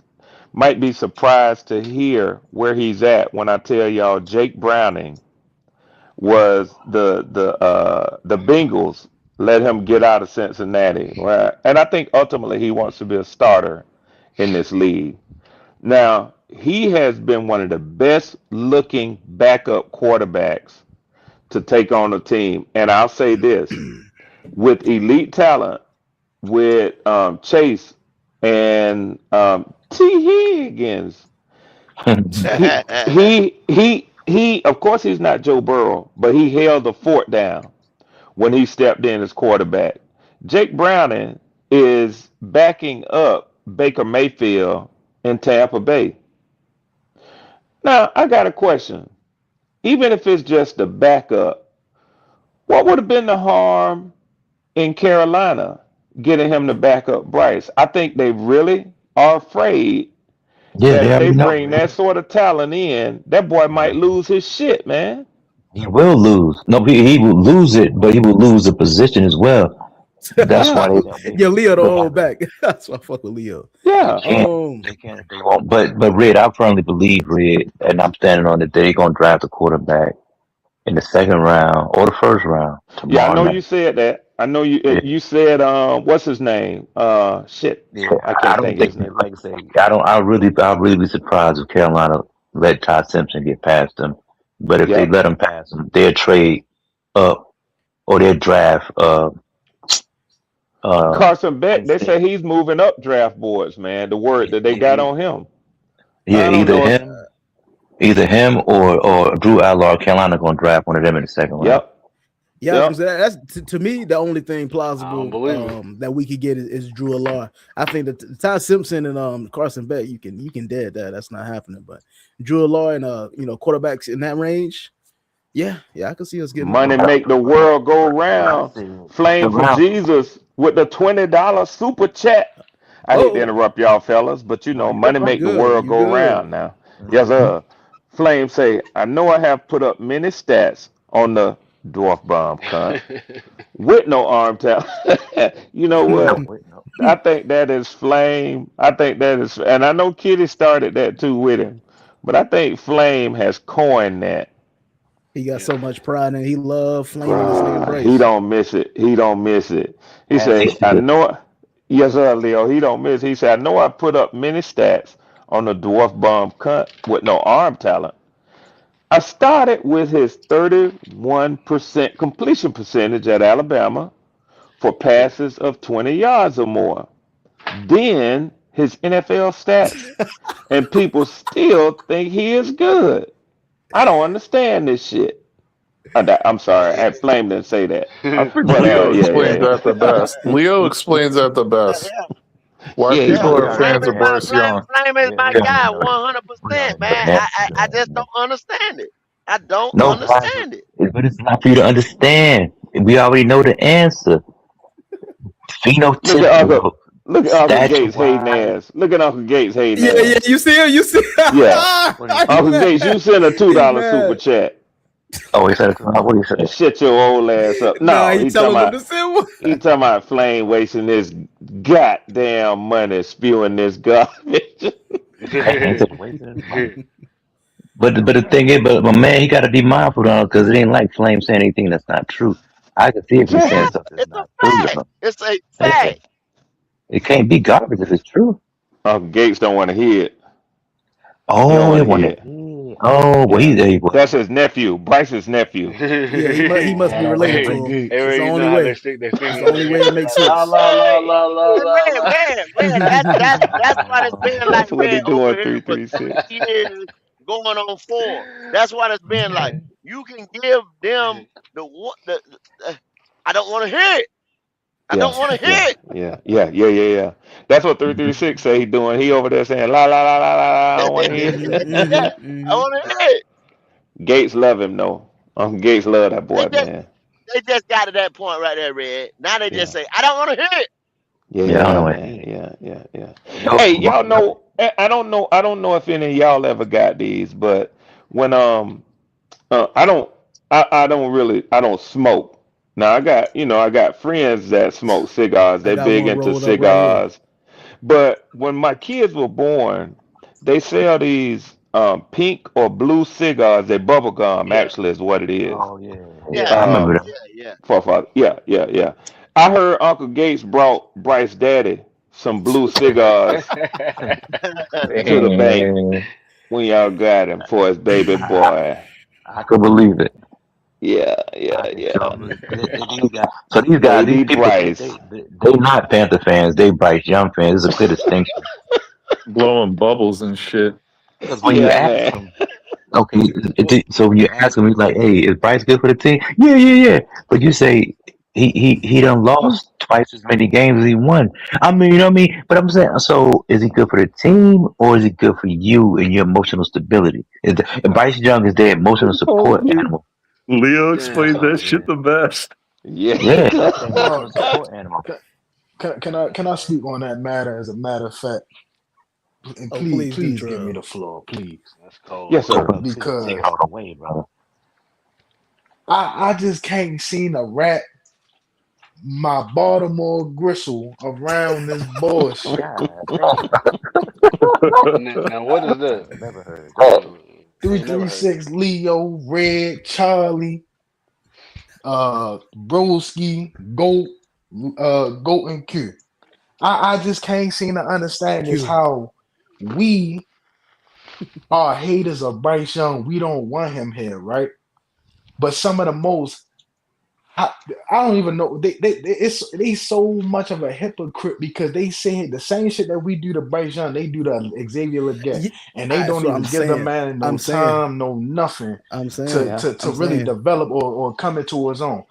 I: might be surprised to hear where he's at when I tell y'all Jake Browning was the Bengals let him get out of Cincinnati, right? And I think ultimately he wants to be a starter in this league. Now, he has been one of the best looking backup quarterbacks to take on a team. And I'll say this with elite talent, with Chase and T. Higgins, he, of course, he's not Joe Burrow, but he held the fort down when he stepped in as quarterback. Jake Browning is backing up Baker Mayfield in Tampa Bay. Now, I got a question. Even if it's just a backup, what would have been the harm in Carolina getting him to back up Bryce? I think they really are afraid
G: Yeah,
I: that
G: they
I: if they
G: already know,
I: bring that
G: man.
I: sort of talent in, that boy might lose his shit, man.
G: He will lose. No, he will lose it, but he will lose the position as well. That's why
I: Yeah,
K: Yeah, Leo the
G: they got
K: old back. That's why I fuck with Leo.
G: they
I: yeah.
G: can't they can't if they won't. But Red, I firmly believe Red, and I'm standing on it. They're gonna draft a quarterback in the second round or the first round
I: Yeah, I
G: tomorrow
I: know you
G: night.
I: said that. I know you.
G: Yeah,
I: You said, what's his name? Shit,
G: yeah.
I: I
G: I
I: can't
G: don't
I: think of
G: think,
I: his name.
G: like I say, I'll really be surprised if Carolina let Todd Simpson get past them. But if they
I: Yep.
G: let him pass them, they'll trade up or they'll draft uh
I: Carson
G: like
I: Beck.
G: I
I: They
G: said,
I: say he's moving up draft boards, man. The word that they got
G: yeah,
I: on him.
G: yeah,
I: I don't know if.
G: either him or Drew Aller. Carolina gonna draft one of them in the second round.
I: Yep.
K: Yeah, I was gonna
I: Yep.
K: say that's to me the only thing
H: I don't
K: plausible
H: believe it.
K: that we could get is Drew Alar. I think that Ty Simpson and Carson Beck, you can dead that. That's not happening. But Drew Alar and quarterbacks in that range, yeah, I can see us getting
I: Money
K: them.
I: make the world go
G: But I
I: round.
G: say
I: Flame
G: second
I: for
G: round.
I: Jesus with the $20 super chat. I hate to
K: Oh,
I: interrupt y'all fellas, but you
J: No,
I: know,
J: you good,
I: money
J: bro.
K: you
I: make the
K: good.
I: world
K: You
I: go
K: good.
I: round now. Yes, sir. Flame say, I know I have put up many stats on the dwarf bomb cunt with no arm talent. You know
G: No,
I: what?
G: wait, no.
I: I think that is Flame. I think that is, and I know Kitty started that too with him, but I think Flame has coined that.
K: He got
H: Yeah.
K: so much pride and he love flaming this nigga
I: Bruh, he
K: Bryce.
I: don't miss it. He don't miss it. He
G: And
I: say,
G: this is
I: I
G: the
I: know it. Yes, sir, Leo. He don't miss. He said, I know I put up many stats on the dwarf bomb cunt with no arm talent. I started with his 31% completion percentage at Alabama for passes of 20 yards or more. Then his NFL stats, and people still think he is good. I don't understand this shit. I'm sorry, I Flame didn't say that,
F: I think
I: but
F: Leo
I: yeah,
F: explains
I: yeah,
F: that the best. Leo explains that the best.
E: Yeah,
F: Why
I: yeah, he
E: yeah.
F: people are
I: do.
E: Flame
F: fans
E: is
F: of
E: my
F: Bryce Young.
E: Flame is my
G: we already
E: guy,
G: know that. We
E: 100%,
G: already know
E: man.
G: that. We
E: I
G: already
E: just
G: know.
E: don't understand it. I don't
G: No, Bryce,
E: understand it.
G: but it's not for you to understand. We already know the answer.
I: Look at Uncle,
G: Phenotypical,
I: look at Uncle
G: stature
I: Gates hating
G: wise.
I: ass. Look at Uncle Gates hating
K: Yeah, yeah.
I: ass.
K: You see him? You see?
I: Yeah,
G: What do you
K: He
G: say?
I: Uncle Gates,
K: mad.
I: you send a two
K: He
I: dollar super
K: mad.
I: chat
G: Oh, he said, what do you
I: and
G: say?
I: shut your old ass up.
K: Nah,
I: No,
K: he telling him to send one.
I: he talking about Flame wasting his goddamn money spewing this garbage.
G: I ain't said wasting his money. But the thing is, but my man, he got to be mindful though, because it ain't like Flame saying anything that's not true. I can see if he's saying
E: Yeah,
G: something that's
E: it's a
G: not true
E: fact.
G: though.
E: It's a
G: Yeah,
E: fact.
G: it can't be garbage if it's true.
I: Uncle Gates don't want to hear it. He don't
G: Oh,
I: want
G: it
I: to hear
G: want
I: it.
G: to. Oh, well,
I: Yeah,
G: he's able.
I: that's his nephew, Bryce's nephew.
K: Yeah, he must be
B: Shout out to
K: related to
H: Hey,
B: Uncle
K: him.
H: hey,
K: It's
B: Gates.
K: the
H: well, you
K: only
H: know how they
K: way.
H: stick their
K: It's
H: finger
K: the
H: in
K: only
H: their
K: way it
H: ass.
K: makes
H: La
K: sense.
H: la la
E: Hey,
H: la la
E: and
H: la la.
E: Red, that's what it's been like,
I: That's what he
E: Red,
I: doing.
E: over here for
I: 336.
E: 3 years, going on 4. That's what it's been like. You can give them the one. I don't want to hear it. I
I: Yeah,
E: don't want to hear
I: yeah,
E: it.
I: yeah. That's what 336 say he doing. He over there saying la la la la la. La, I don't want to hear
E: Yeah,
I: it.
E: I want to hear it.
I: Gates love him though. Gates love that
E: They
I: boy,
E: just
I: man.
E: they just got to that point right there, Red. Now they just
I: Yeah,
E: say, I don't want to hear it.
G: Yeah, I don't
I: yeah,
G: know what
I: man.
G: he.
I: Yeah.
G: Yo,
I: Hey, y'all know? I don't know. I don't know if any of y'all ever got these, but when I don't. I don't really. I don't smoke. Now I got friends that smoke cigars.
K: I
I: They
K: got
I: big
K: one
I: into
K: rolled up right here.
I: cigars. But when my kids were born, they sell these pink or blue cigars. They bubble gum
H: Yeah,
I: actually is what it is.
G: oh yeah,
E: Yeah,
G: I
H: yeah.
G: remember
I: Um,
G: that.
E: yeah.
I: yeah. I heard Uncle Gates brought Bryce Daddy some blue cigars to the bank
G: Man,
I: when y'all got him for his baby boy.
G: I could believe it. I can
I: Yeah.
G: show believe these guys. So these guys, these
I: Baby
G: people,
I: Bryce.
G: they not Panther fans. They Bryce Young fans. There's a clear distinction.
F: Blowing bubbles and shit.
G: Because when you
I: Yeah,
G: ask
I: man.
G: them, okay, so when you ask them, he's like, "Hey, is Bryce good for the team?" Yeah. But you say he done lost twice as many games as he won. I mean, you know what I mean? But I'm saying, so is he good for the team or is he good for you and your emotional stability? And Bryce Young is their emotional
F: Oh,
G: support animal.
F: Leo
H: Yeah.
F: explains that shit the best.
G: Yeah,
I: Yeah.
G: that's their
B: No,
G: emotional support animal.
B: can I speak on that matter as a matter of fact? And
K: Oh,
B: please,
K: please do,
B: please give me
K: Trail.
B: the floor, please,
H: That's cold.
I: Yes,
G: Go,
I: sir.
G: brother. Take it
B: because
G: all the way, brother.
B: I just can't seem to wrap my Baltimore gristle around this bullshit.
G: God damn.
H: Now what is
G: I
H: that?
G: ain't never heard that.
H: I
B: Three
H: ain't never
B: three
H: heard
B: six Leo, Red, Charlie, Broski, Goat, Goat and Q. I just can't seem to understand this
K: Q.
B: how we are haters of Bryce Young. We don't want him here, right? But some of the most I, I don't even know they so much of a hypocrite because they say the same shit that we do to Bryce Young, they do to Xavier Leggett,
K: Yeah,
B: and they don't
K: so
B: even give the man no
K: I'm saying,
B: time, no nothing
K: I'm
B: to
K: saying,
I: Yeah.
B: to, to
K: I'm
B: really
K: saying.
B: develop or come into his own.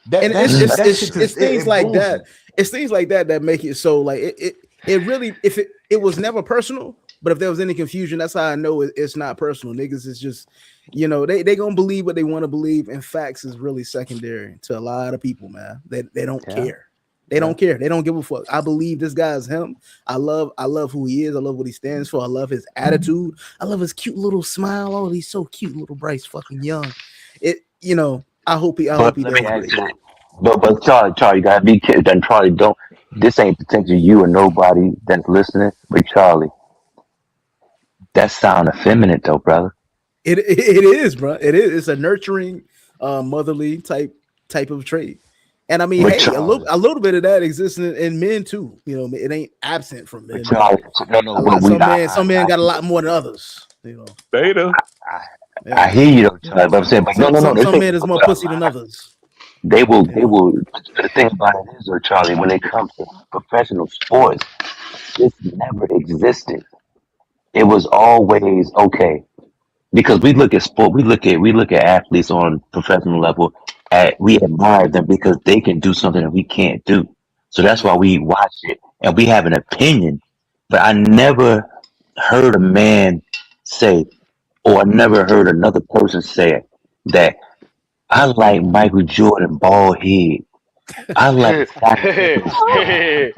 B: That
K: And
B: that
K: it's
B: shit
K: it's
B: that
K: it's
B: shit
K: it's
B: just
K: things
B: it
K: like
B: blows
K: that.
B: me.
K: It's things like that that make it so like it really if it was never personal, but if there was any confusion, that's how I know it's not personal. Niggas is just they gonna believe what they want to believe, and facts is really secondary to a lot of people, man. They don't
I: Yeah.
K: care. They don't care. They don't give a fuck. I believe this guy's him. I love who he is. I love what he stands for. I love his attitude. I love his cute little smile. Oh, he's so cute, little Bryce, fucking young. I hope he
G: But
K: does
G: let me
K: great.
G: ask you, but Charlie, you gotta be careful. Then Charlie, don't. This ain't potential you or nobody that's listening. But Charlie, that sound effeminate though, brother.
K: It is, bro. It is. It's a nurturing, motherly type of trait. And I mean,
G: But
K: hey,
G: Charlie,
K: a little bit of that exists in men too. You know, it ain't absent from men.
G: but Charlie, no,
K: Some men got a lot more than others. You know,
F: Beta.
G: I hear you though, Charlie. But I'm saying, but no.
K: Some men is more pussy than others.
G: They will. The thing about it is, though, Charlie, when it comes to professional sports, this never existed. It was always okay because we look at sport. We look at athletes on professional level. We admire them because they can do something that we can't do. So that's why we watch it and we have an opinion. But I never heard a man say, or I never heard another person say that I like Michael Jordan bald head. I like Scottie Pippen.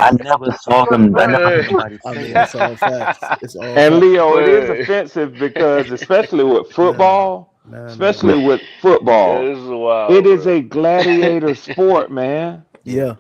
G: I never saw them. I never heard nobody
K: I
G: say
K: mean,
G: that.
K: it's all facts. It's all
I: And
K: facts.
I: Leo, it is offensive because, especially with football, especially with football,
H: This is wild,
I: it is
H: bro.
I: a gladiator sport, man.
K: Yeah.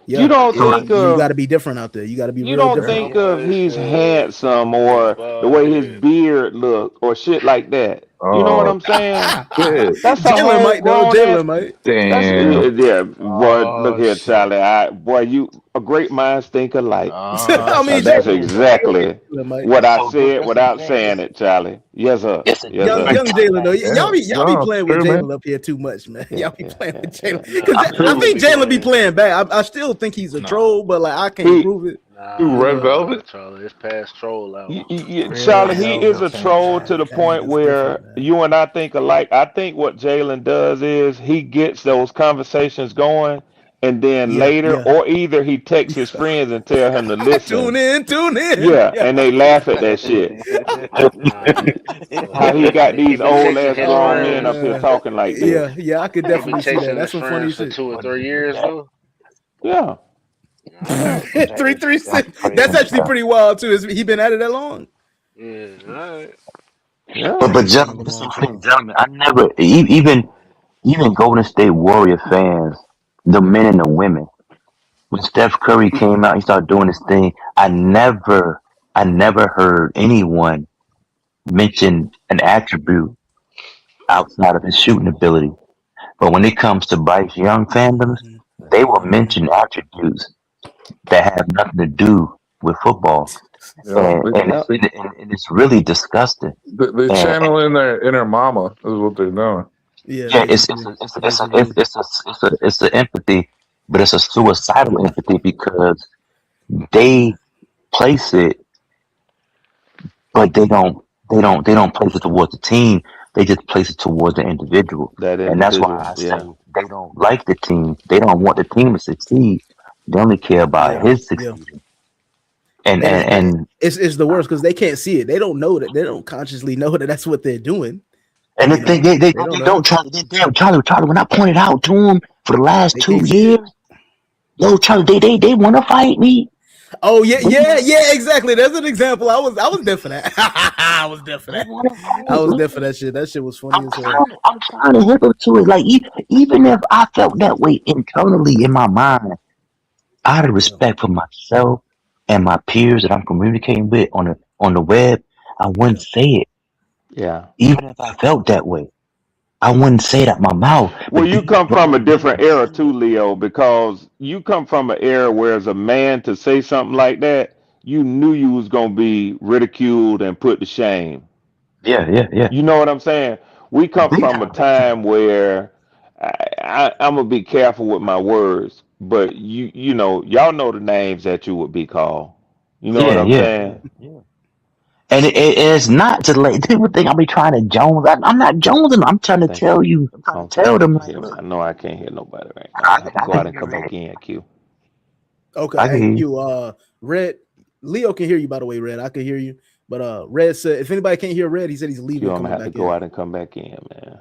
I: You don't think
K: you
I: of
K: got to be different out there. You got to be
I: you
K: real
I: don't
K: different.
I: think of he's handsome or the way his beard look or shit like that. You know what I'm saying?
F: Shit.
I: That's a
K: Jalen might though.
I: homegrown
K: Jalen
I: ass.
K: might.
F: Damn.
I: Yeah, boy. Look here,
H: shit.
I: Charlie. Boy, you a great minds think alike.
K: I mean,
I: That's
K: Jalen
I: exactly
K: might.
I: what I
G: So
I: said
G: this
I: without
G: is
I: saying it, Charlie. Yes, sir.
G: it's a
I: Yes,
K: Young
I: sir.
G: different
K: Jalen though.
G: dynamic.
K: Y'all be
F: No,
K: playing with
F: true, man.
K: Jalen up here too much, man.
I: Yeah,
K: Y'all be
I: yeah,
K: playing
I: yeah,
K: with Jalen
I: yeah.
K: because I think Jalen be playing bad. I still think he's a troll, but like I can't
I: He-
K: prove it.
H: Nah,
F: Red Velvet?
H: Charlie, it's past troll out.
I: Charlie, he is a
K: Velvet.
I: troll to the point
K: It's
I: where
K: different, man.
I: you and I think alike. I think what Jalen does is he gets those conversations going, and then later, or either he texts his friends and tell him to listen.
K: Tune in.
I: Yeah, and they laugh at that shit. How he got these
H: He been
I: old
H: texting
I: ass
H: his
I: grown men
H: friends.
I: up here talking like this.
K: Yeah, I could
H: He been
K: definitely see that.
H: texting
K: That's
H: his
K: some funny
H: friends for
K: shit.
H: 2 or 3 years though.
I: Yeah.
K: 336. That's actually pretty wild too. Has he been at it that long?
H: Yeah, all right.
I: Yeah.
G: But gentlemen, this is the thing, gentlemen. I never even Golden State Warrior fans, the men and the women. When Steph Curry came out, he started doing his thing. I never heard anyone mention an attribute outside of his shooting ability. But when it comes to Bryce Young fandoms, they will mention attributes that have nothing to do with football.
F: Yeah,
G: And it's really disgusting.
F: they channel in their inner mama is what they're doing.
G: Yeah, it's an empathy, but it's a suicidal empathy because they place it, but they don't place it towards the team. They just place it towards the individual, and that's why I say they don't like the team. They don't want the team to succeed. They only care about his succeeding. And
K: it's the worst because they can't see it. They don't know that. They don't consciously know that that's what they're doing.
G: And the thing they don't Charlie. When I pointed out to him for the last 2 years, yo, Charlie, they want to fight me.
K: Oh yeah, exactly. That's an example. I was there for that. I was there for that shit. That shit was funny as hell.
G: I'm trying to hip up to it. Like even if I felt that way internally in my mind, out of respect for myself and my peers that I'm communicating with on the web, I wouldn't say it.
I: Yeah.
G: Even if I felt that way, I wouldn't say it out my mouth.
I: Well, you come from a different era too, Leo, because you come from an era where as a man to say something like that, you knew you was gonna be ridiculed and put to shame.
G: Yeah.
I: You know what I'm saying? We come from a time where I'm gonna be careful with my words, but you know, y'all know the names that you would be called. You know what I'm saying?
G: Yeah. And it's not to like people think I'll be trying to Jones. I'm not jonesing. I'm trying to tell you. I'm trying to tell them. Like,
I: I know I can't hear nobody right now. I have to go out and come back in, Q.
K: Okay, hey, you Red, Leo can hear you by the way, Red. I can hear you. But Red said, if anybody can't hear Red, he said he's leaving.
I: You I'm
K: Coming
I: gonna have to
K: back
I: go
K: in.
I: out and come back in, man.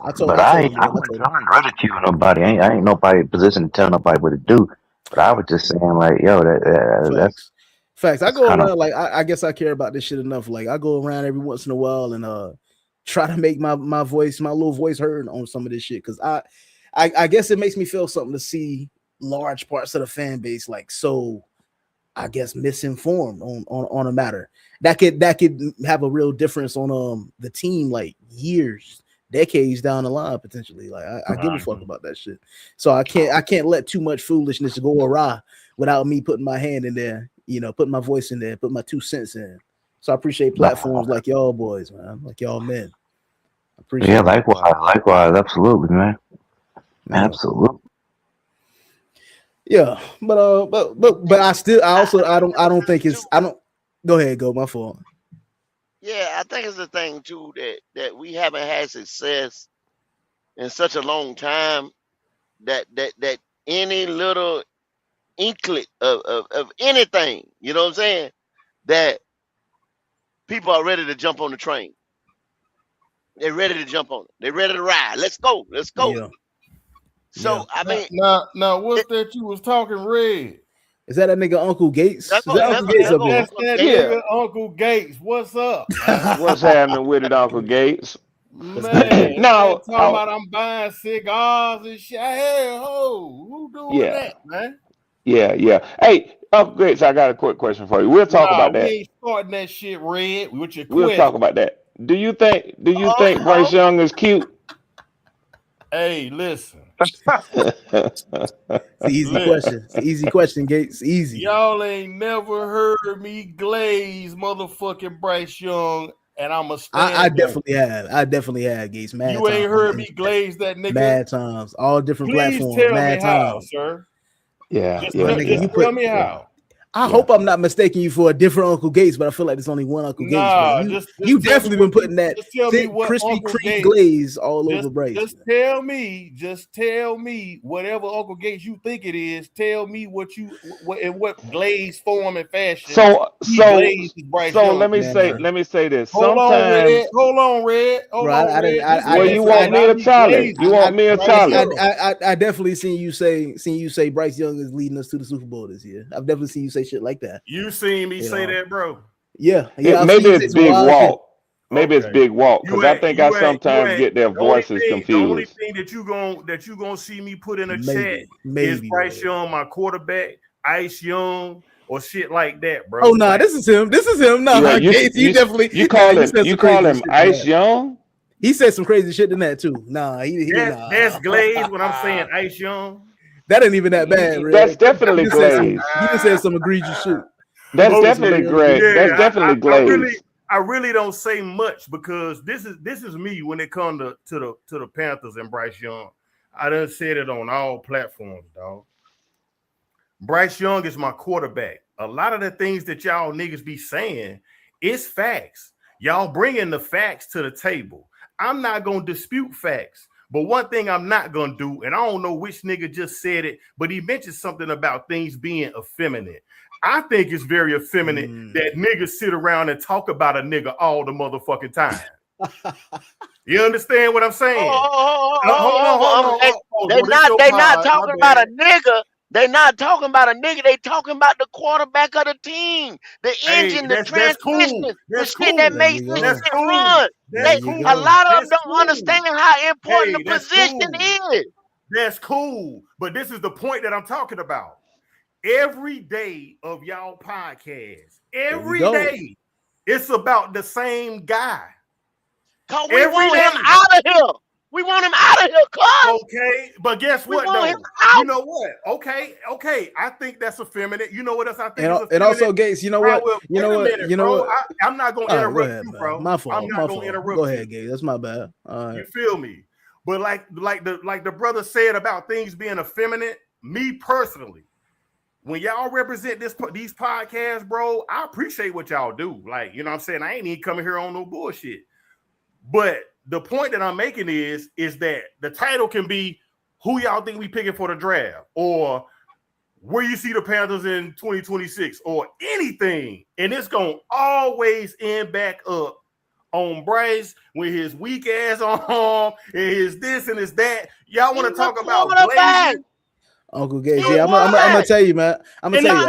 K: I told
G: But I
K: him,
G: I wasn't trying to ridicule nobody. I ain't nobody position to tell nobody what to do. But I was just saying, like, yo, that's
K: Facts. I
G: that's
K: go
G: kind
K: around
G: of
K: like I guess I care about this shit enough. Like I go around every once in a while and try to make my voice, my little voice heard on some of this shit. Cause I guess it makes me feel something to see large parts of the fan base like so I guess misinformed on a matter. That could have a real difference on the team like years, decades down the line potentially. Like I give a fuck about that shit. So I can't let too much foolishness go awry without me putting my hand in there, putting my voice in there, put my 2 cents in. So I appreciate platforms like y'all boys, man, like y'all men. I appreciate
G: yeah,
K: it.
G: likewise, absolutely, man. Absolutely.
K: Yeah, but I don't think it's go ahead, go my fault.
E: Yeah, I think it's the thing too that we haven't had success in such a long time that any little inklet of anything, you know what I'm saying, that people are ready to jump on the train. They're ready to jump on it. They're ready to ride. Let's go.
K: Yeah.
E: So I mean,
L: now what's that you was talking, Red?
K: Is that nigga Uncle Gates?
E: That's
L: that nigga Uncle Gates. What's up?
I: What's happening with it, Uncle Gates?
L: Man,
I: no,
L: talking about I'm buying cigars and shit. Hey, who doing that, man?
I: Yeah. Hey, Uncle Gates, I got a quick question for you. We'll talk about that.
L: We ain't starting that shit, Red. With your
I: We'll talk about that. Do you think Bryce Young is cute?
L: Hey, listen.
K: It's an easy question. It's an easy question, Gates. Easy.
L: Y'all ain't never heard me glaze motherfucking Bryce Young, and I'm a stand.
K: I definitely have, Gates. Mad
L: you ain't
K: times.
L: heard me glaze that nigga.
K: Mad times. All different
L: Please
K: platforms.
L: tell
K: mad
L: me
K: times.
L: how, sir.
I: Just
L: tell me how.
K: I hope I'm not mistaking you for a different Uncle Gates, but I feel like there's only one Uncle Gates. You definitely been putting that thick, crispy Kreme glaze all over Bryce.
L: Just tell me whatever Uncle Gates you think it is. Tell me what glaze form and fashion.
I: So let me say this.
L: Hold on, Red.
I: You want me or Charlie? You want me or Charlie?
K: I definitely seen you say Bryce Young is leading us to the Super Bowl this year. I've definitely seen you say shit like that.
L: You seen me say that, bro?
K: Yeah.
I: Maybe it's Big Walt. Maybe it's Big Walt because I think I sometimes get their voices confused.
L: The only thing that you gonna see me put in a chat is Bryce Young, my quarterback, Ice Young, or shit like that, bro.
K: Oh no, this is him. No, you
I: call him Ice Young.
K: He said some crazy shit in that too.
L: That's glaze when I'm saying Ice Young.
K: That ain't even that bad, Red.
I: That's definitely glaze.
K: You just said some egregious shit.
I: That's definitely great. That's definitely glaze.
L: I really don't say much because this is me when it comes to the Panthers and Bryce Young. I done said it on all platforms, dog. Bryce Young is my quarterback. A lot of the things that y'all niggas be saying is facts. Y'all bringing the facts to the table. I'm not gonna dispute facts. But one thing I'm not going to do, and I don't know which nigga just said it, but he mentioned something about things being effeminate. I think it's very effeminate that niggas sit around and talk about a nigga all the motherfucking time. You understand what I'm saying?
E: Hold on. They're not talking about a nigga. They're not talking about a nigga. They talking about the quarterback of the team, the engine, the transmission, the shit that makes this shit run. A lot of them don't understand how important the position is.
L: That's cool, but this is the point that I'm talking about. Every day of y'all podcasts, every day, it's about the same guy.
E: Cause we want him out of here. We want him out of here, cuz.
L: Okay, but guess what, though? You know what? Okay. I think that's effeminate. You know what else I think is effeminate?
K: And also, Gates, you know what?
L: I'm not going to interrupt you, bro.
K: My fault.
L: I'm not going to interrupt you.
K: Go ahead, Gates. That's my bad. All right.
L: You feel me? But like the brother said about things being effeminate, me personally, when y'all represent these podcasts, bro, I appreciate what y'all do. Like, you know what I'm saying? I ain't even coming here on no bullshit. But the point that I'm making is that the title can be who y'all think we picking for the draft, or where you see the Panthers in 2026 or anything, and it's gonna always end back up on Bryce with his weak ass arm and his this and his that. Y'all want to talk about blazing?
K: Uncle Gates, yeah, I'm gonna tell you, man. I'm gonna tell you.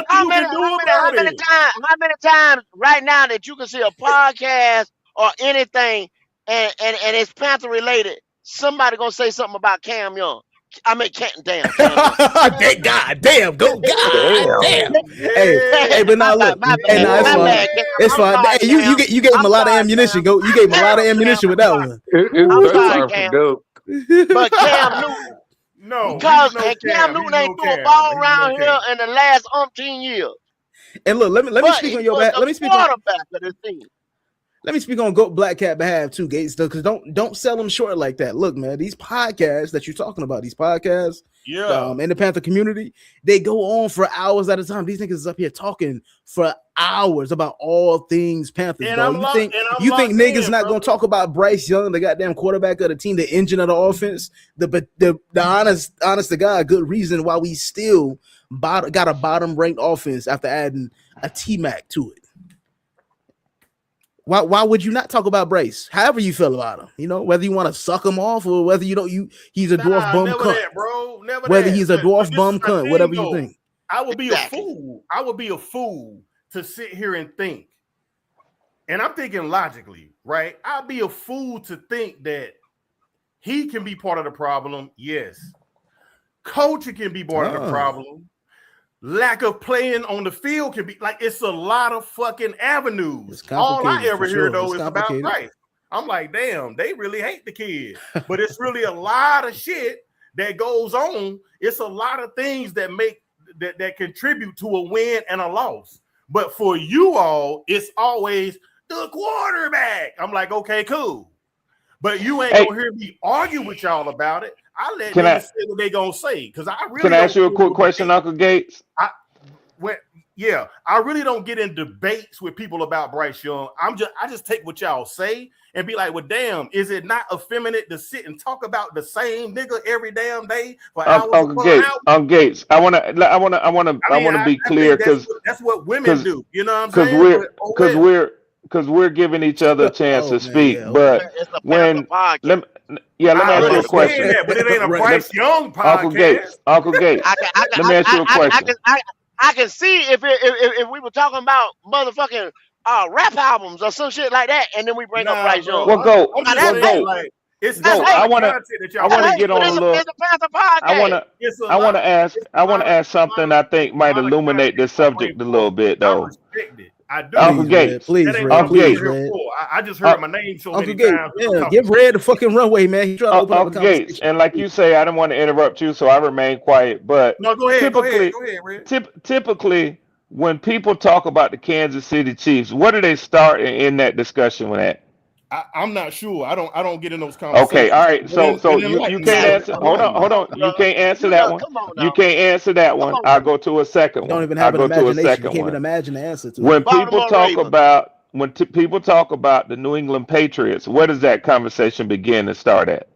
E: How many times right now that you can see a podcast or anything and it's Panther related, somebody gonna say something about Cam Young. I mean, damn.
K: Thank God, damn, go God, damn. Hey, but now look, it's fine. Hey, you gave him a lot of ammunition. You gave him a lot of ammunition with that one.
E: I'm sorry, Cam. But Cam Newton.
L: No,
E: because Cam Newton ain't threw a ball around here in the last 18 years.
K: And look, let me speak on your back. Let me speak on
E: quarterback of this team.
K: Let me speak on Black Cat behalf too, Gates, because don't sell them short like that. Look, man, these podcasts that you're talking about, in the Panther community, they go on for hours at a time. These niggas is up here talking for hours about all things Panthers. You think niggas not gonna talk about Bryce Young, the goddamn quarterback of the team, the engine of the offense, the honest to God, good reason why we still got a bottom ranked offense after adding a T-Mac to it. Why would you not talk about Bryce? However you feel about him, whether you want to suck him off or whether he's a dwarf bum cunt.
L: That, bro. Never
K: whether
L: that.
K: He's a dwarf bum cunt, whatever you think.
L: I would be a fool. I would be a fool to sit here and think. And I'm thinking logically, right? I'd be a fool to think that he can be part of the problem. Yes. Coaching can be part of the problem. Lack of playing on the field can be like, it's a lot of fucking avenues. All I ever hear though is about Bryce. I'm like, damn, they really hate the kid. But it's really a lot of shit that goes on. It's a lot of things that make that contribute to a win and a loss. But for you all, it's always the quarterback. I'm like, okay, cool. But you ain't gonna hear me argue with y'all about it. I let them say what they gonna say because I really.
I: Can I ask you a quick question, Uncle Gates?
L: I really don't get in debates with people about Bryce Young. I just take what y'all say and be like, well, damn, is it not effeminate to sit and talk about the same nigga every damn day for hours?
I: Uncle Gates, I want to be clear because
L: that's what women do. You know what I'm saying?
I: Because we're giving each other a chance to speak. But let me ask you a question.
L: But it ain't a Bryce Young podcast.
I: Uncle Gates. Let me ask you a question.
E: I can see if we were talking about motherfucking rap albums or some shit like that, and then we bring up Bryce Young.
I: Well, go. I want to get on a little. I want to ask something I think might illuminate this subject a little bit, though.
L: I do.
I: Uncle Gates,
K: please,
I: Uncle Gates.
L: I just heard my name so many times.
K: Yeah, give Red the fucking runway, man. He tried to open up a conversation.
I: Gates, and like you say, I didn't want to interrupt you, so I remain quiet. But
L: no, go ahead. Go ahead, Red.
I: Typically, when people talk about the Kansas City Chiefs, what do they start in that discussion with that?
L: I'm not sure. I don't get in those conversations.
I: Okay, all right. So you can't answer. Hold on. You can't answer that one. You can't answer that one. I'll go to a second one.
K: Don't even have an imagination. You can't even imagine the answer to it.
I: When people talk about the New England Patriots, where does that conversation begin and start at?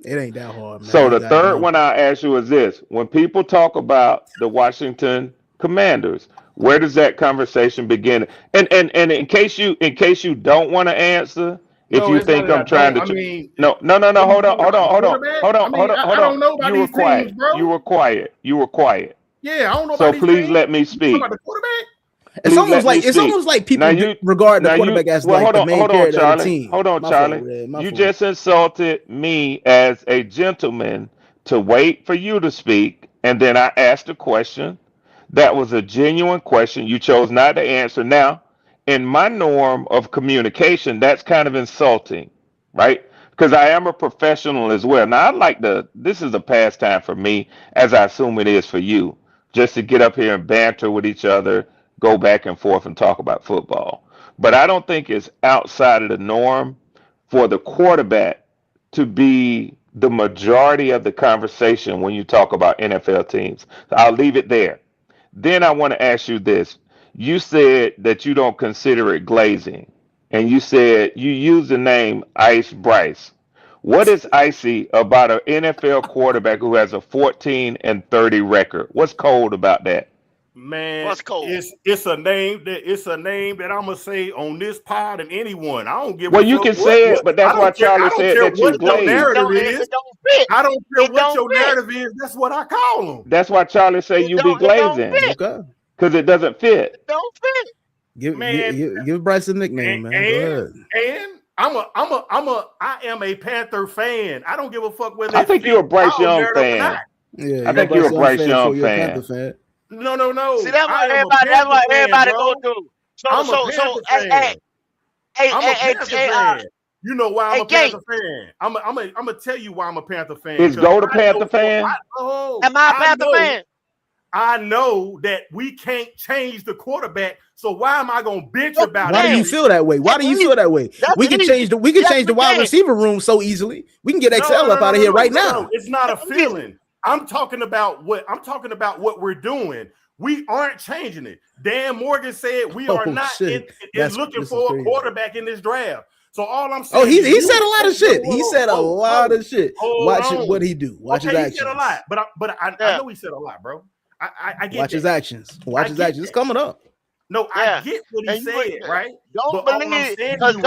K: It ain't that hard, man.
I: So the third one I'll ask you is this: when people talk about the Washington Commanders, where does that conversation begin? And in case you don't want to answer, if you think I'm trying to, no. Hold on. You were quiet.
L: Yeah, I don't know.
I: So please let me speak.
K: It's almost like people regard the quarterback as the main character of the team.
I: Hold on, Charlie. You just insulted me as a gentleman to wait for you to speak, and then I asked a question. That was a genuine question. You chose not to answer. Now, in my norm of communication, that's kind of insulting, right? Because I am a professional as well. Now, this is a pastime for me, as I assume it is for you, just to get up here and banter with each other, go back and forth and talk about football. But I don't think it's outside of the norm for the quarterback to be the majority of the conversation when you talk about NFL teams. So I'll leave it there. Then I want to ask you this. You said that you don't consider it glazing, and you said you used the name Ice Bryce. What is icy about an NFL quarterback who has a 14-30 record? What's cold about that?
L: Man,
E: What's cold?
L: it's a name that I'm gonna say on this pod and anyone. I don't give
I: Well,
L: a
I: you
L: fuck
I: can say it, but that's
L: I
I: why
L: don't care.
I: Charlie
L: I don't
I: said
L: care
I: that you
L: what your
I: glaze.
L: narrative
E: It
L: is.
E: don't fit.
L: I don't care
E: It
L: what
E: don't
L: your
E: fit.
L: narrative is. That's what I call them.
I: That's why Charlie say
E: It
I: you be
E: don't
I: glazing
E: fit.
K: Okay.
I: because it doesn't fit.
E: It don't fit.
K: Give Bryce a nickname, man. Go ahead.
L: And I am a Panther fan. I don't give a fuck whether
I: I think you're a Bryce Young fan.
K: Yeah,
I: I think you're a Bryce Young
K: before you're a
I: fan.
K: Panther fan.
L: No.
E: See, that's
L: I
E: what
L: am a
E: everybody. That's what
L: Panther fan,
E: everybody
L: bro.
E: go through.
L: I'm a Panther fan. I'm a Panther fan. You know why I'm a Panther fan? I'm gonna tell you why I'm a Panther fan.
I: Is Gold a Panther fan?
E: Am I a Panther fan?
L: I know that we can't change the quarterback, so why am I gonna bitch about it?
K: Why do you feel that way? Why do you feel that way? We can change the wide receiver room so easily. We can get XL up out of here right now.
L: It's not a feeling. I'm talking about what we're doing. We aren't changing it. Dan Morgan said we are not looking for a quarterback in this draft. So all I'm saying.
K: Oh, he said a lot of shit. He said a lot of shit. Watch what he do. Watch his actions.
L: He said a lot, but I know he said a lot, bro. I get
K: Watch his actions. Watch his actions. It's coming up.
L: No, I get what he said, right?
E: Don't
L: but
E: believe it.
L: Don't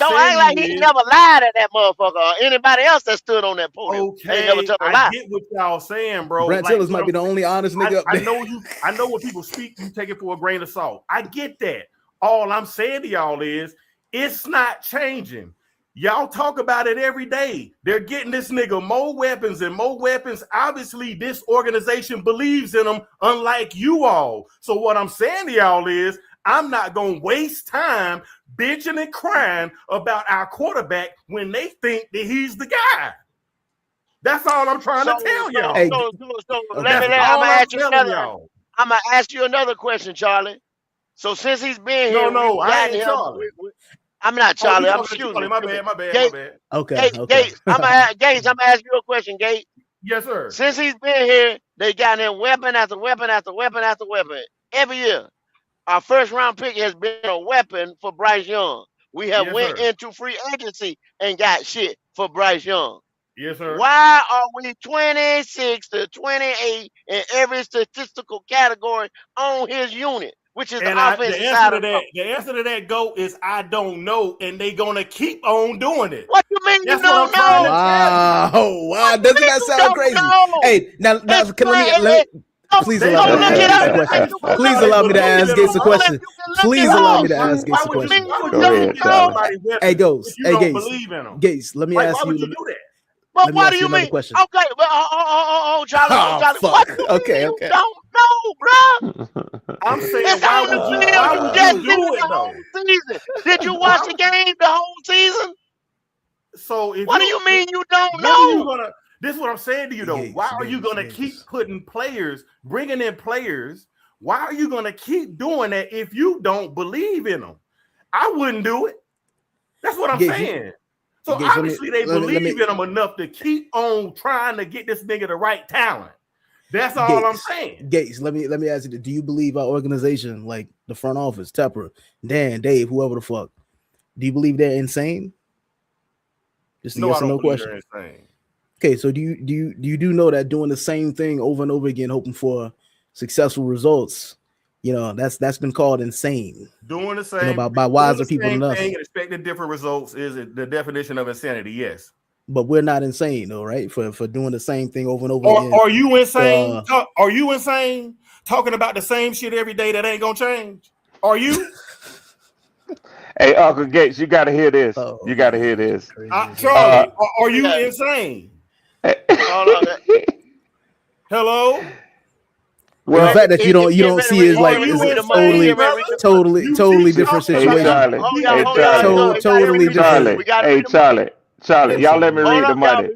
E: act like he never lied at that motherfucker or anybody else that stood on that podium.
L: Okay,
E: never told a
L: I
E: lie.
L: get what y'all saying, bro.
K: Brent Tillers might be the only honest nigga up
L: I
K: there.
L: know when people speak, you take it for a grain of salt. I get that. All I'm saying to y'all is it's not changing. Y'all talk about it every day. They're getting this nigga more weapons and more weapons. Obviously, this organization believes in them, unlike you all. So what I'm saying to y'all is I'm not going to waste time bitching and crying about our quarterback when they think that he's the guy. That's all I'm trying to tell y'all.
E: I'm going to ask you another question, Charlie. So since he's been here,
L: I ain't Charlie.
E: I'm not Charlie. I'm excuse me.
L: My bad.
K: Okay.
E: Gates, I'm gonna ask you a question, Gates.
L: Yes, sir.
E: Since he's been here, they got him weapon after weapon after weapon after weapon. Every year, our first round pick has been a weapon for Bryce Young. We have went into free agency and got shit for Bryce Young.
L: Yes, sir.
E: Why are we 26 to 28 in every statistical category on his unit? Which is the offensive side of
L: that. The answer to that, Go, is I don't know, and they gonna keep on doing it.
E: What you mean you don't know?
K: Wow! Doesn't that sound crazy? Hey, now please allow me to ask a question. Please allow me to ask Gates a question. Please allow me to ask Gates a question.
I: Go ahead, Charlie.
K: Hey, Ghost. Hey, Gates. Let me ask you.
L: Why would you do that?
E: But what do you mean?
K: Question.
E: Okay, well, Charlie.
K: Fuck.
E: Okay. You don't know, bro.
L: I'm saying, why would you do it though?
E: Season. Did you watch the game the whole season?
L: So
E: what do you mean you don't know?
L: This is what I'm saying to you though. Why are you gonna keep bringing in players? Why are you gonna keep doing that if you don't believe in them? I wouldn't do it. That's what I'm saying. So obviously they believe in him enough to keep on trying to get this nigga the right talent. That's all I'm saying.
K: Gates, let me ask you: do you believe our organization, like the front office, Tepper, Dan, Dave, whoever the fuck, do you believe they're insane? Just a yes or no question. Okay, so do you know that doing the same thing over and over again, hoping for successful results, that's been called insane.
L: Doing the same
K: by wiser people than us.
L: And expecting different results is the definition of insanity. Yes.
K: But we're not insane, though, right? For doing the same thing over and over again.
L: Are you insane? Are you insane? Talking about the same shit every day that ain't gonna change? Are you?
I: Hey, Uncle Gates, you gotta hear this. You gotta hear this.
L: Charlie, are you insane? Hello.
K: Well, the fact that you don't see it like it's totally different situation. Totally different.
I: Hey, Charlie, y'all let me read the money.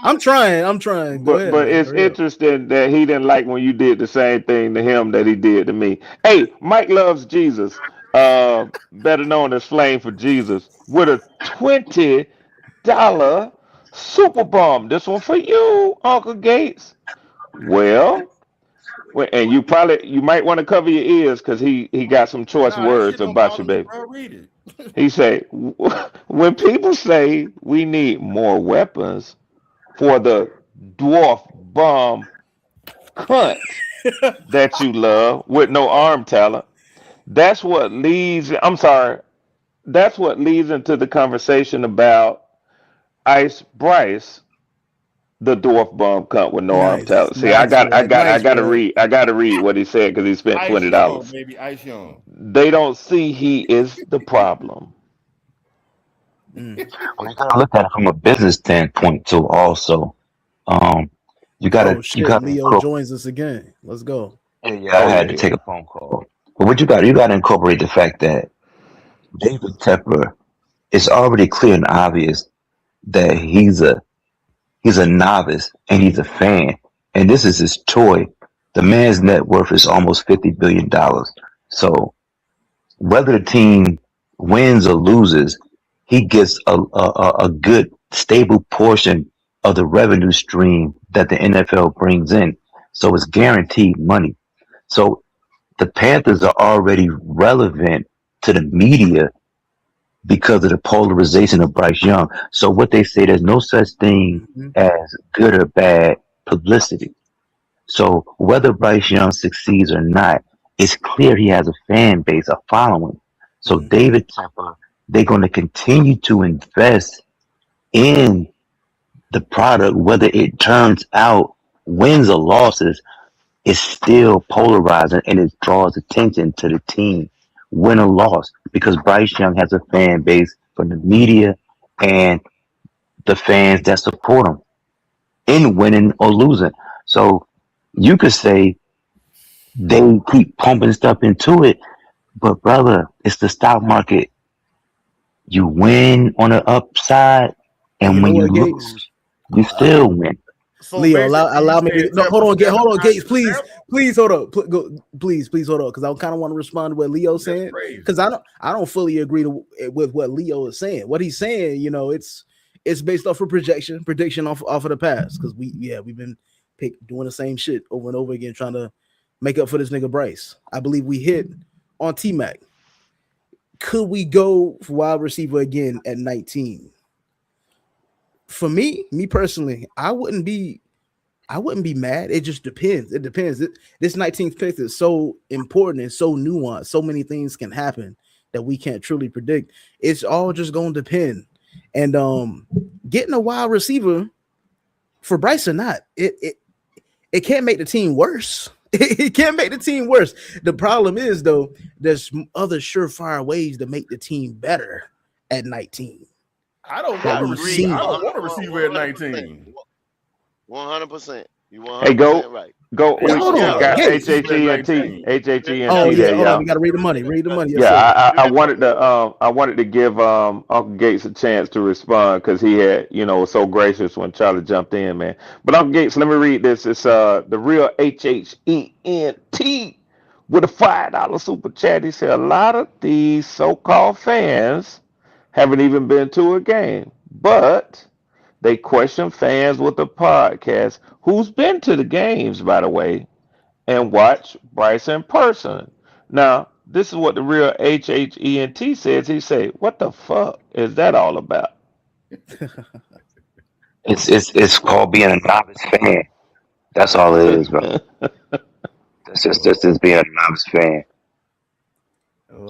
K: I'm trying.
I: But it's interesting that he didn't like when you did the same thing to him that he did to me. Hey, Mike Loves Jesus, better known as Flame for Jesus, with a $20 super bomb. This one for you, Uncle Gates. Well, and you might want to cover your ears because he got some choice words about you, baby. He say, when people say we need more weapons for the dwarf bomb cunt that you love with no arm talent, that's what leads. I'm sorry. That's what leads into the conversation about Ice Bryce, the dwarf bomb cunt with no arm
K: Nice,
I: talent. See, I
K: nice,
I: got, I
K: Fred.
I: got, I
K: Nice,
I: got to
K: Fred.
I: read. I got to read what he said because he spent
L: Ice Young,
I: $20.
L: baby, Ice Young.
I: They don't see he is the problem.
K: Mm.
G: Well, you gotta look at it from a business standpoint too. Also, um, you
K: Oh
G: you
K: shit,
G: gotta
K: Leo
G: incorporate.
K: joins us again. Let's go.
G: Yeah, I
I: Oh
G: had to
I: yeah,
G: take a phone call. But what you got to incorporate the fact that David Tepper. It's already clear and obvious that he's a novice and he's a fan, and this is his toy. The man's net worth is almost $50 billion. So whether the team wins or loses, he gets a good stable portion of the revenue stream that the NFL brings in. So it's guaranteed money. So the Panthers are already relevant to the media because of the polarization of Bryce Young. So what they say, there's no such thing
K: Mhm.
G: as good or bad publicity. So whether Bryce Young succeeds or not, it's clear he has a fan base, a following. So
K: Mhm.
G: David Tepper, they're going to continue to invest in the product, whether it turns out wins or losses. It's still polarizing and it draws attention to the team, win or loss, because Bryce Young has a fan base from the media and the fans that support him in winning or losing. So you could say they keep pumping stuff into it, but brother, it's the stock market. You win on the upside,
K: And you
G: and
K: know
G: when you
K: what, Gates?
G: lose, you still win.
L: So
K: Leo,
L: basically, you
K: allow me
L: saying
K: to no,
L: Tepper's
K: hold on,
L: not
K: Gates,
L: the
K: please,
L: champ?
K: hold up, please hold on, because I kind of want to respond to what Leo's
L: That's
K: saying,
L: crazy.
K: because I don't fully agree with what Leo is saying. What he's saying, it's based off of prediction off of the past, because we've been doing the same shit over and over again, trying to make up for this nigga Bryce. I believe we hit on T-Mac. Could we go for wide receiver again at 19? For me personally, I wouldn't be mad. It just depends. It depends. This 19th pick is so important and so nuanced. So many things can happen that we can't truly predict. It's all just going to depend. And getting a wide receiver for Bryce or not, it can't make the team worse. It can't make the team worse. The problem is, though, there's other surefire ways to make the team better at 19.
L: I don't
K: That
L: want a
K: we've
L: receiver.
K: seen.
L: I don't want a receiver at 19.
E: 100%. You
I: Hey,
E: 100% right.
I: go.
K: Yeah,
I: We
K: hold on,
I: got
K: Gates.
I: HHENT
K: Oh yeah,
I: there,
K: hold on.
I: y'all.
K: We gotta read the money. Read the money. Yes,
I: Yeah,
K: sir.
I: I wanted to give Uncle Gates a chance to respond because he had, was so gracious when Charlie jumped in, man. But Uncle Gates, let me read this. It's the real HHENT with a $5 super chat. He said a lot of these so-called fans haven't even been to a game, but they question fans with the podcast who's been to the games, by the way, and watch Bryce in person. Now, this is what the real HHENT says. He say, "What the fuck is that all about?"
G: It's called being a novice fan. That's all it is, bro. That's just being a novice fan.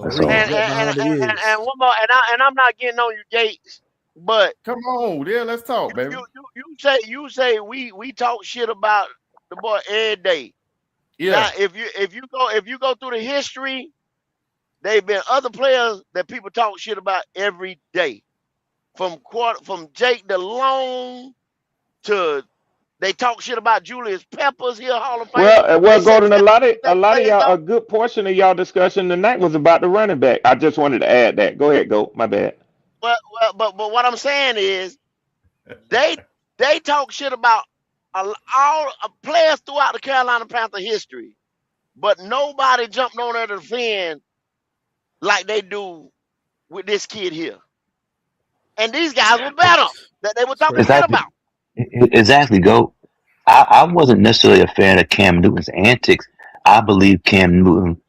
G: That's
K: Reason
G: all.
E: And
K: get
E: and,
K: behind it
E: and, and,
K: is.
E: and one more, and I'm not getting on you, Gates, but
L: Come on, yeah, let's talk, baby.
E: you say we talk shit about the boy every day.
L: Yeah.
E: Now, if you go through the history, they've been other players that people talk shit about every day, from Jake DeLong to they talk shit about Julius Peppers here, Hall of Famer.
I: Well,
E: They say
I: Gordon, a
E: Pepper
I: lot of
E: was the best player,
I: y'all, a
E: dog.
I: good portion of y'all discussion tonight was about the running back. I just wanted to add that. Go ahead, go. My bad.
E: Well, but what I'm saying is they talk shit about all players throughout the Carolina Panther history, but nobody jumped on there to defend like they do with this kid here. And these guys were better that they were talking shit
G: Exactly.
E: about.
G: Exactly. Go. I wasn't necessarily a fan of Cam Newton's antics. I believe Cam Newton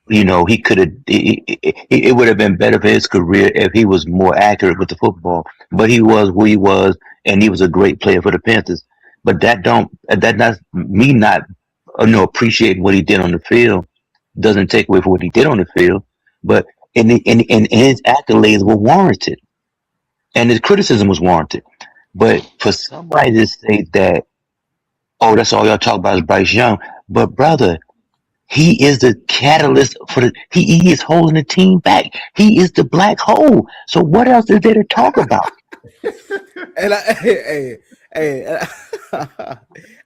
G: he could have. It would have been better for his career if he was more accurate with the football. But he was who he was, and he was a great player for the Panthers. But that's me not appreciating what he did on the field. Doesn't take away from what he did on the field. But and his accolades were warranted, and his criticism was warranted. But for somebody to say that, oh, that's all y'all talk about is Bryce Young, but brother. He is the catalyst for he is holding the team back. He is the black hole. So what else is there to talk about?
K: And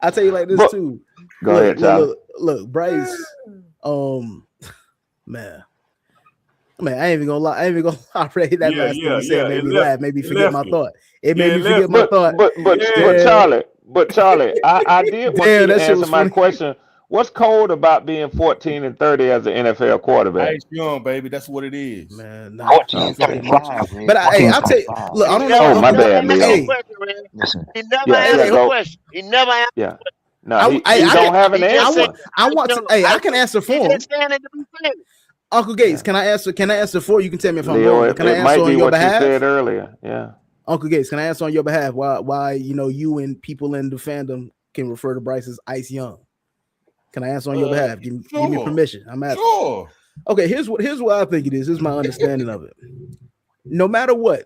K: I'll tell you like this too.
I: Go ahead, Charlie.
K: Look, Bryce. Man, I ain't even gonna lie. Ray, that last thing you said made me laugh. Made me forget my thought. It made me forget my thought.
I: But Charlie, I did want you to answer my question. What's cold about being 14-30 as an NFL quarterback?
L: Ice Young, baby. That's what it is.
K: Man,
G: but I'll tell you.
K: Look, I don't know.
I: Oh, my bad, Leo.
E: He never answered the question. He never answered.
I: Yeah. No, he don't have an answer.
K: I can answer for him. Uncle Gates, can I answer for you? You can tell me if I'm wrong. Can I answer on your behalf?
I: You said earlier. Yeah.
K: Uncle Gates, can I answer on your behalf? Why you and people in the fandom can refer to Bryce as Ice Young? Can I answer on your behalf? Give me permission. I'm asking.
L: Sure.
K: Okay, here's what I think it is. Here's my understanding of it. No matter what,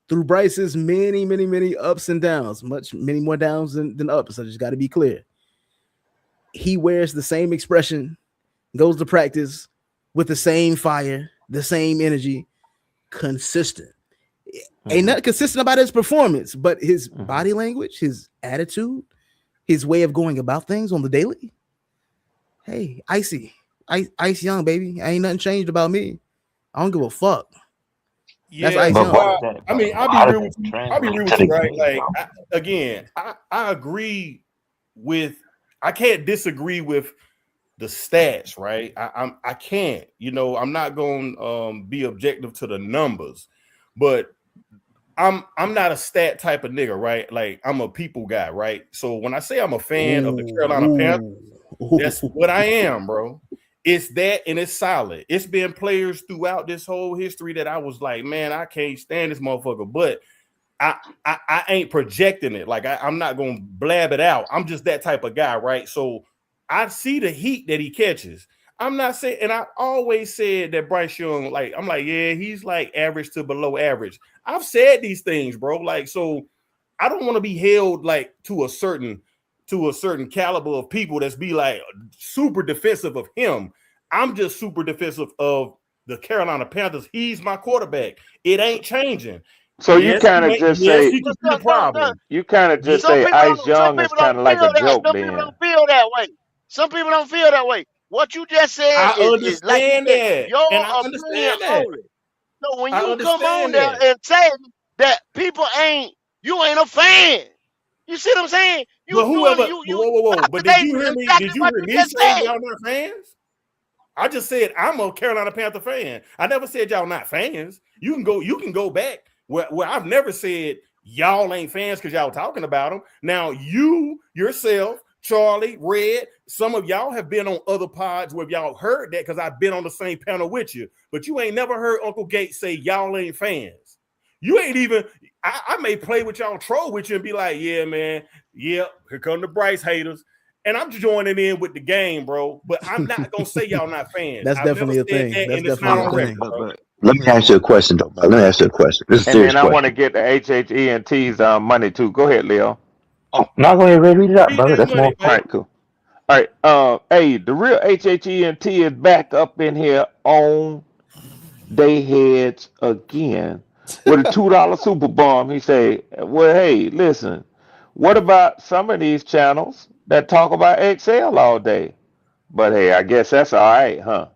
K: through Bryce's many, many, many ups and downs, many more downs than ups. I just got to be clear. He wears the same expression, goes to practice with the same fire, the same energy, consistent. Ain't nothing consistent about his performance, but his body language, his attitude, his way of going about things on the daily. Hey, Ice Young, baby. Ain't nothing changed about me. I don't give a fuck.
L: Yeah,
K: that's Ice Young.
L: I mean, I'll be real with you, right? Like, I agree with. I can't disagree with the stats, right? I can't. I'm not going to be objective to the numbers, but I'm not a stat type of nigga, right? Like, I'm a people guy, right? So when I say I'm a fan of the Carolina Panthers, that's what I am, bro. It's that, and it's solid. It's been players throughout this whole history that I was like, man, I can't stand this motherfucker, but I ain't projecting it. Like, I'm not gonna blab it out. I'm just that type of guy, right? So I see the heat that he catches. I'm not saying, and I always said that Bryce Young, like, I'm like, yeah, he's like average to below average. I've said these things, bro. Like, so I don't want to be held like to a certain caliber of people that's be like super defensive of him. I'm just super defensive of the Carolina Panthers. He's my quarterback. It ain't changing.
I: So you kind of just say the problem. You kind of just say Ice Young is kind of like a joke. Then
E: some people don't feel that way. Some people don't feel that way. What you just said is like your opinion only. So when you come on there and say that people you ain't a fan. You see what I'm saying?
L: Whoa. But did you hear me? Did you hear me say y'all not fans? I just said I'm a Carolina Panther fan. I never said y'all not fans. You can go back where I've never said y'all ain't fans because y'all talking about them. Now you yourself, Charlie, Red, some of y'all have been on other pods where y'all heard that because I've been on the same panel with you, but you ain't never heard Uncle Gates say y'all ain't fans. You ain't even. I may play with y'all, troll with you, and be like, "Yeah, man, yeah, here come the Bryce haters," and I'm joining in with the game, bro. But I'm not gonna say y'all not fans.
K: That's definitely a thing. That's definitely a thing.
G: Let me ask you a question, though. Let me ask you a question. This is
I: and then I want to get the HHENT's money too. Go ahead, Leo.
G: Oh, no, go ahead, read it up, brother. That's more.
I: All right, cool. All right, hey, the real HHENT is back up in here on they heads again with a $2 super bomb. He say, well, hey, listen, what about some of these channels that talk about Excel all day? But hey, I guess that's all right, huh?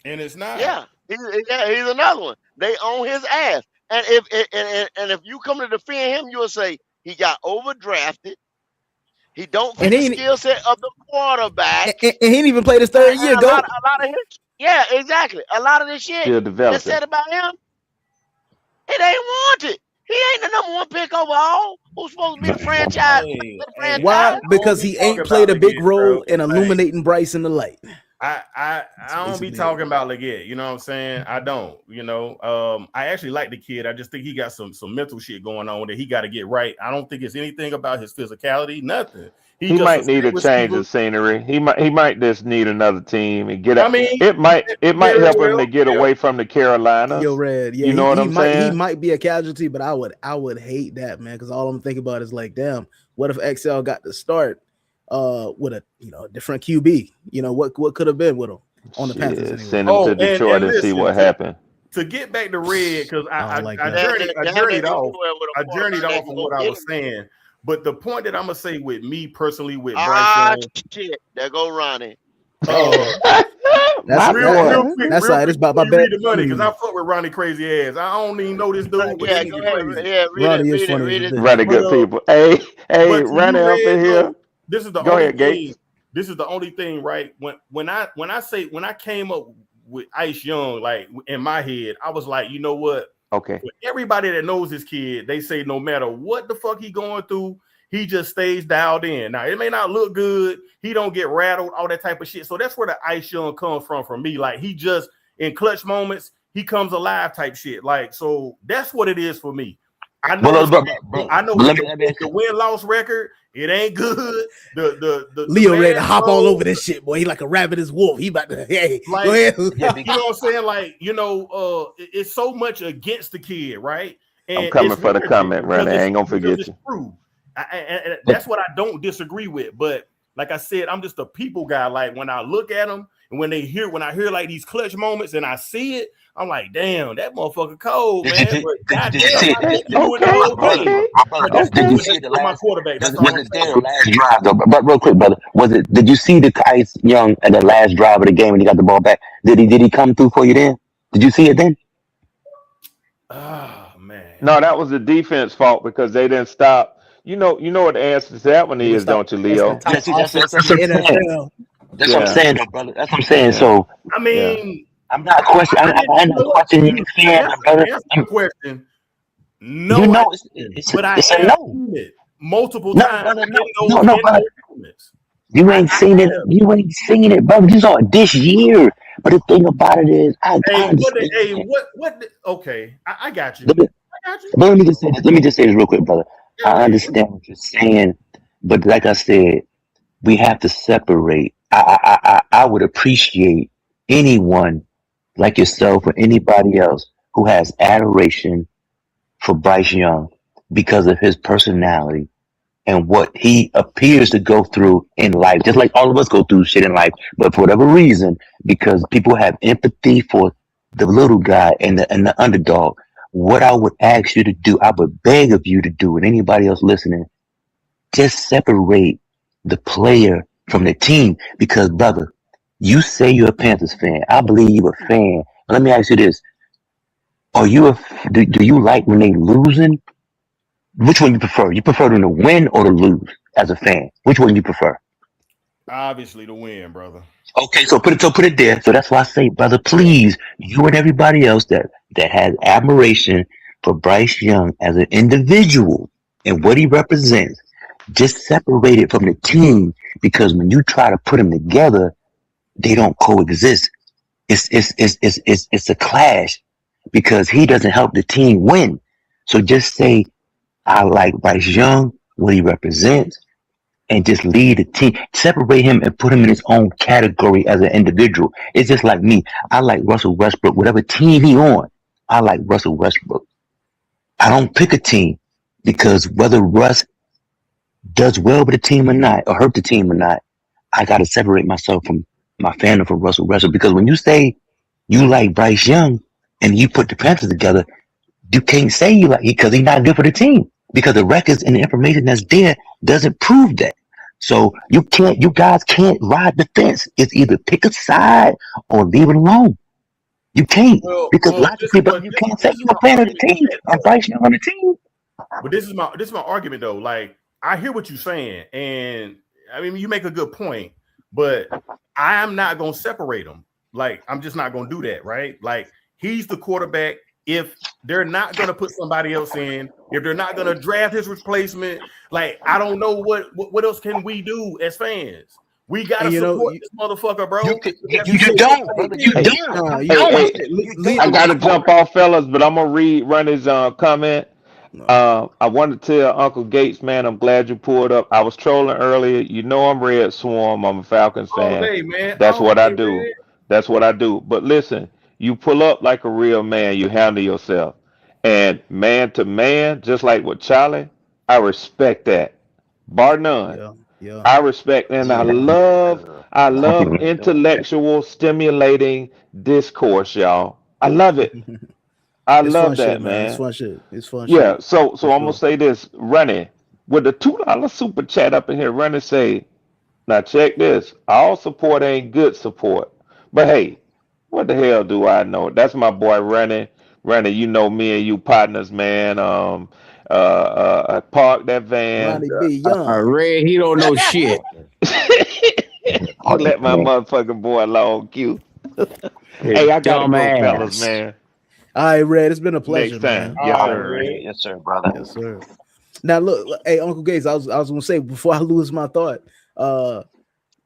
L: And it's not.
E: Yeah, he's another one. They own his ass. And if you come to defend him, you'll say he got overdrafted. He don't fit the skill set of the quarterback.
K: And he didn't even play this third year.
E: A lot of his, yeah, exactly. A lot of this shit that's said about him, it ain't wanted. He ain't the number one pick overall. Who's supposed to be the franchise?
K: Why? Because he ain't played a big role in illuminating Bryce in the light.
L: I don't be talking about Leggett, you know what I'm saying? I don't, you know. I actually like the kid. I just think he got some mental shit going on that he got to get right. I don't think it's anything about his physicality, nothing.
I: He
L: just
I: might need a change
L: receiver.
I: of scenery. He might just need another team and get out.
L: I mean,
I: It might
L: very
I: help him
L: well,
I: to get
L: yeah.
I: away from the Carolinas.
K: Yo, Red, yeah,
I: You know what I'm
K: he
I: saying?
K: might be a casualty, but I would hate that, man, because all I'm thinking about is like, damn, what if XL got to start with a different QB? You know, what could have been with him on the Panthers anyway.
I: Send him to Detroit and see what happened.
L: To get back to Red, because I
E: that.
L: journeyed
E: That
L: off.
E: anywhere with a
L: I journeyed
E: quarterback
L: off
E: that
L: of
E: can
L: what
E: go
L: I
E: get
L: was
E: him.
L: saying. But the point that I'm gonna say with me personally with
E: Ah,
L: Bryce Young,
E: shit. There go Ronnie.
K: That's
L: real quick,
K: that's right. It's about my
L: before you
K: bad.
L: read the money, because I fuck with Ronnie crazy ass. I don't even know this dude, but
E: Yeah,
L: this
E: go
L: nigga
E: ahead.
L: crazy.
E: Yeah,
K: Ronnie is funny
E: read
K: as a
E: it.
K: bitch.
I: Running good people. Hey,
L: But to
I: running
L: you,
I: up in
L: Red,
I: here.
L: though, this is the
I: Go
L: only
I: ahead,
L: thing.
I: Gates.
L: This is the only thing, right? When I came up with Ice Young, like in my head, I was like, you know what?
I: Okay.
L: For everybody that knows this kid, they say no matter what the fuck he going through, he just stays dialed in. Now it may not look good, he don't get rattled, all that type of shit. So that's where the Ice Young comes from for me. Like he just in clutch moments, he comes alive type shit. Like so, that's what it is for me. I know. The win-loss record, it ain't good. The
K: Leo ready to
L: man
K: hop all
L: flow,
K: over this shit, boy. He like a rabbit is wolf. He about to hey,
L: like,
K: go ahead.
L: you know what I'm saying? Like, it's so much against the kid, right? And
I: I'm coming
L: it's
I: for the
L: warranted
I: comment,
L: because
I: Randy. I ain't gonna forget
L: it's
I: you.
L: true. And that's what I don't disagree with. But like I said, I'm just a people guy. Like when I look at them and when I hear like these clutch moments and I see it, I'm like, damn, that motherfucker cold, man. But goddamn,
G: Did you see the
L: my
G: last?
L: quarterback? That's
G: Was
L: all I'm
G: it their
L: saying.
G: last drive though? But real quick, brother, Did you see the Ice Young at the last drive of the game when he got the ball back? Did he come through for you then? Did you see it then?
L: Oh man.
I: No, that was the defense fault because they didn't stop. You know what the answer to that one is, don't you, Leo?
G: That's what I'm saying. That's what I'm saying, though, brother. That's what I'm saying. So
L: I mean,
G: I'm not questioning. I'm not questioning you, fan, brother.
L: Answer the question. No,
G: You know,
L: but I
G: it's a
L: have
G: no.
L: seen it multiple
G: No,
L: times.
G: brother,
L: in
G: no, brother.
L: moments.
G: You ain't seen it. You ain't seen it, brother. You saw it this year. But the thing about it is, I understand.
L: Okay, I got you.
G: But let me just say this. Let me just say this real quick, brother. I understand what you're saying, but like I said, we have to separate. I would appreciate anyone like yourself or anybody else who has adoration for Bryce Young because of his personality and what he appears to go through in life, just like all of us go through shit in life, but for whatever reason, because people have empathy for the little guy and the underdog. What I would ask you to do, I would beg of you to do, and anybody else listening, just separate the player from the team. Because, brother, you say you're a Panthers fan. I believe you're a fan. But let me ask you this: do you like when they losing? Which one you prefer? You prefer them to win or to lose as a fan? Which one you prefer?
L: Obviously, to win, brother.
G: Okay, so put it there. So that's why I say, brother, please, you and everybody else that has admiration for Bryce Young as an individual and what he represents, just separate it from the team, because when you try to put them together, they don't coexist. It's a clash because he doesn't help the team win. So just say, I like Bryce Young, what he represents, and just lead the team. Separate him and put him in his own category as an individual. It's just like me. I like Russell Westbrook, whatever team he on. I like Russell Westbrook. I don't pick a team because whether Russ does well with the team or not, or hurt the team or not, I got to separate myself from my fandom for Russell Westbrook. Because when you say you like Bryce Young and you put the Panthers together, you can't say you like because he's not good for the team. Because the records and the information that's there doesn't prove that. So you guys can't ride the fence. It's either pick a side or leave it alone. You can't, because logically, but you can't say you're a fan of the team and Bryce Young on the team.
L: But this is my argument though. Like I hear what you're saying, and I mean you make a good point, but I am not gonna separate them. Like I'm just not gonna do that, right? Like he's the quarterback. If they're not going to put somebody else in, if they're not going to draft his replacement, like I don't know what else can we do as fans. We gotta
K: And, you know,
L: support this motherfucker, bro.
M: You don't, brother. You
I: Hey,
M: don't. You
I: hey,
M: don't.
I: I gotta jump off, fellas, but I'm gonna run his comment. I want to tell Uncle Gates, man, I'm glad you pulled up. I was trolling earlier. You know I'm Red Swarm. I'm a Falcons
L: All
I: fan.
L: day, man.
I: That's
L: All
I: what I
L: day,
I: do.
L: man.
I: That's what I do. But listen, you pull up like a real man. You handle yourself. And man to man, just like with Charlie, I respect that. Bar none.
K: Yeah, yeah.
I: I respect and I love intellectual stimulating discourse, y'all. I love it. I
K: It's
I: love
K: fun shit,
I: that,
K: man. It's
I: man.
K: fun shit. It's fun
I: Yeah,
K: shit.
I: so
K: For
I: I'm gonna
K: sure.
I: say this, Running with the $2 super chat up in here. Running say, now check this. All support ain't good support, but hey, what the hell do I know? That's my boy Running. Running, you know me and you partners, man. Park that van.
K: Ronnie B. Young.
M: Red, he don't know shit.
I: You let my motherfucking boy alone, Q. Hey, I gotta go, fellas,
M: Dumbass.
I: man.
K: All right, Red. It's been a pleasure,
I: Next time,
K: man.
I: yes,
L: All
I: sir.
L: right, Red.
G: Yes, sir, brother.
K: Yes, sir. Now look, hey, Uncle Gates, I was gonna say before I lose my thought,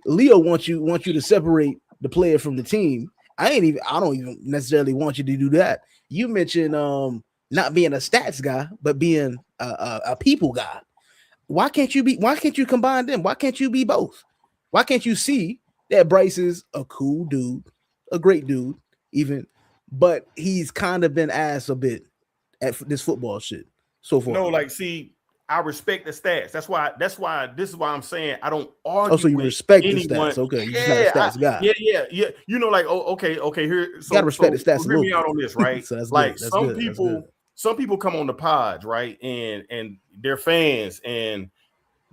K: Leo wants you to separate the player from the team. I don't even necessarily want you to do that. You mentioned not being a stats guy, but being a people guy. Why can't you combine them? Why can't you be both? Why can't you see that Bryce is a cool dude, a great dude, even, but he's kind of been ass a bit at this football shit so far.
L: No, like, see, I respect the stats. That's why this is why I'm saying I don't argue.
K: Oh, so you
L: with
K: respect
L: anyone.
K: the stats? Okay, you're just not a stats guy.
L: Yeah. You know, like, okay. Here,
K: You gotta respect the stats a
L: hear me
K: little
L: out on this, right?
K: So that's
L: like
K: good. That's
L: some
K: good. That's
L: people,
K: good.
L: some people come on the pods, right, and they're fans, and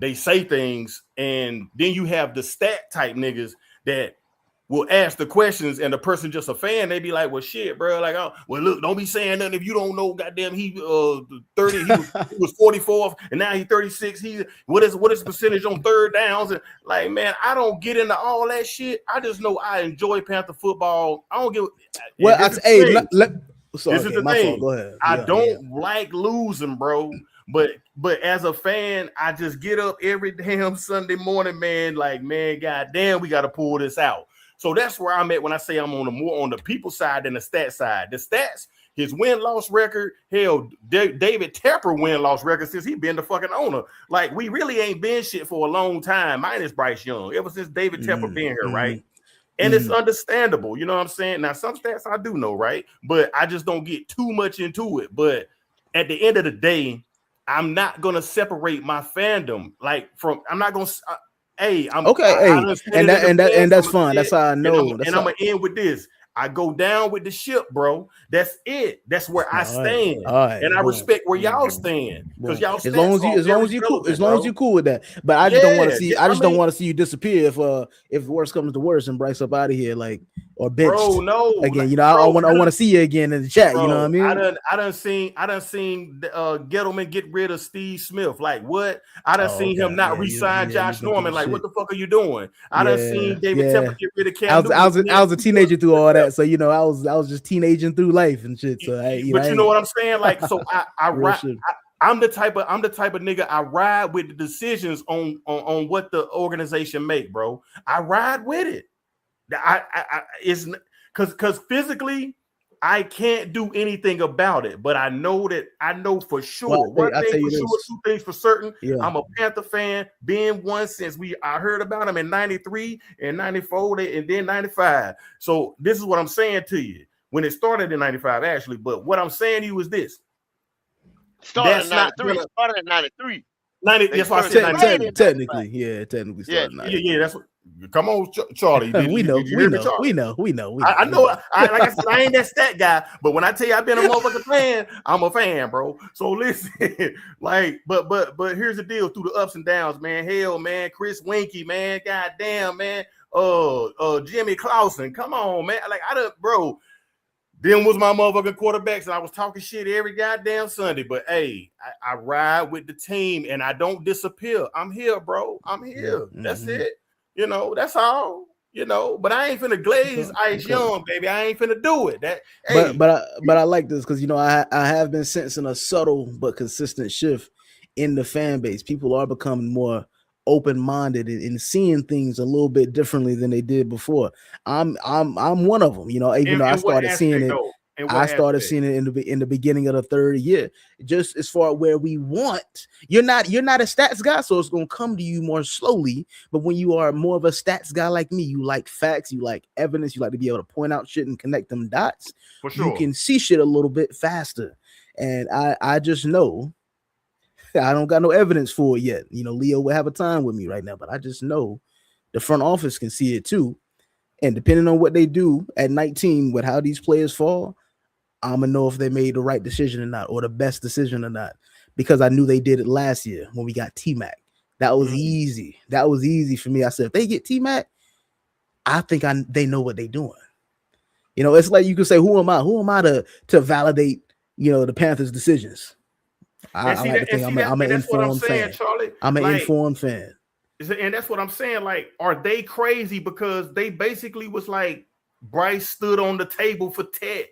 L: they say things, and then you have the stat type niggas that will ask the questions, and the person just a fan, they be like, well, shit, bro. Like, oh, well, look, don't be saying nothing if you don't know. Goddamn, he 30, he was 44th, and now he's 36. What is the percentage on third downs? And like, man, I don't get into all that shit. I just know I enjoy Panther football. I don't give.
K: Well, sorry,
L: this
K: okay,
L: is the
K: my
L: thing.
K: fault. Go ahead.
L: I
K: Yeah,
L: don't like losing, bro. But as a fan, I just get up every damn Sunday morning, man. Like, man, goddamn, we got to pull this out. So that's where I'm at when I say I'm more on the people side than the stat side. The stats, his win-loss record, hell, David Tepper win-loss record since he been the fucking owner. Like, we really ain't been shit for a long time, minus Bryce Young, ever since David Tepper been here, right? And it's understandable, you know what I'm saying? Now, some stats I do know, right? But I just don't get too much into it. But at the end of the day, I'm not gonna separate my fandom. Like, from I'm not gonna. I'm
K: okay. And that's fine. That's how I know.
L: And I'm gonna end with this. I go down with the ship, bro. That's it. That's where I stand.
K: All right.
L: And I respect where y'all stand. Because y'all
K: as long as you cool with that. But I just don't want to see. I just don't want to see you disappear if worse comes to worse and Bryce up out of here, like, or benched.
L: Bro, no.
K: Again, you know, I want to see you again in the chat.
L: Bro,
K: you know what I mean?
L: I done seen Gettleman get rid of Steve Smith. Like, what? I done seen him not re-sign Josh Norman. Like, what the fuck are you doing? I done seen David Tepper get rid of Cam Newton.
K: I was a teenager through all that, so you know, I was just teenaging through life and shit. So
L: you know what I'm saying? Like, so I ride. I'm the type of nigga. I ride with the decisions on what the organization make, bro. I ride with it. It's because physically I can't do anything about it, but I know for sure. One thing for sure, two things for certain. Yeah. I'm a Panther fan, being one since I heard about him in 93 and 94 and then 95. So this is what I'm saying to you. When it started in 95, actually, but what I'm saying to you is this.
E: Started in 93. Started in 93.
L: 90, that's why I said 93.
K: Technically started 93.
L: Yeah, that's what. Come on, Charlie.
K: We know.
L: I know. Like I said, I ain't that stat guy, but when I tell you I've been a motherfucking fan, I'm a fan, bro. So listen, like, but here's the deal: through the ups and downs, man. Hell, man, Chris Winkie, man. Goddamn, man. Jimmy Clausen. Come on, man. Like, bro. Them was my motherfucking quarterbacks, and I was talking shit every goddamn Sunday. But hey, I ride with the team, and I don't disappear. I'm here, bro. I'm here. Mm-hmm. That's it. You know, that's all. You know, but I ain't finna glaze Ice Young, baby. I ain't finna do it. That, hey.
K: But I like this because, you know, I have been sensing a subtle but consistent shift in the fan base. People are becoming more open-minded and seeing things a little bit differently than they did before. I'm one of them, you know, even though I started seeing it. I started seeing it in the beginning of the third year, just as far where we want. You're not a stats guy, so it's gonna come to you more slowly. But when you are more of a stats guy like me, you like facts, you like evidence, you like to be able to point out shit and connect them dots.
L: For sure.
K: You can see shit a little bit faster. And I just know I don't got no evidence for it yet. You know, Leo will have a time with me right now, but I just know the front office can see it too. And depending on what they do at 19 with how these players fall, I'm gonna know if they made the right decision or not, or the best decision or not, because I knew they did it last year when we got T-Mac. That was easy. That was easy for me. I said, if they get T-Mac, I think they know what they're doing. You know, it's like you could say, who am I? Who am I to validate, you know, the Panthers' decisions? I like to think I'm an informed fan.
L: Charlie.
K: I'm an informed fan.
L: And that's what I'm saying. Like, are they crazy? Because they basically was like, Bryce stood on the table for Ted.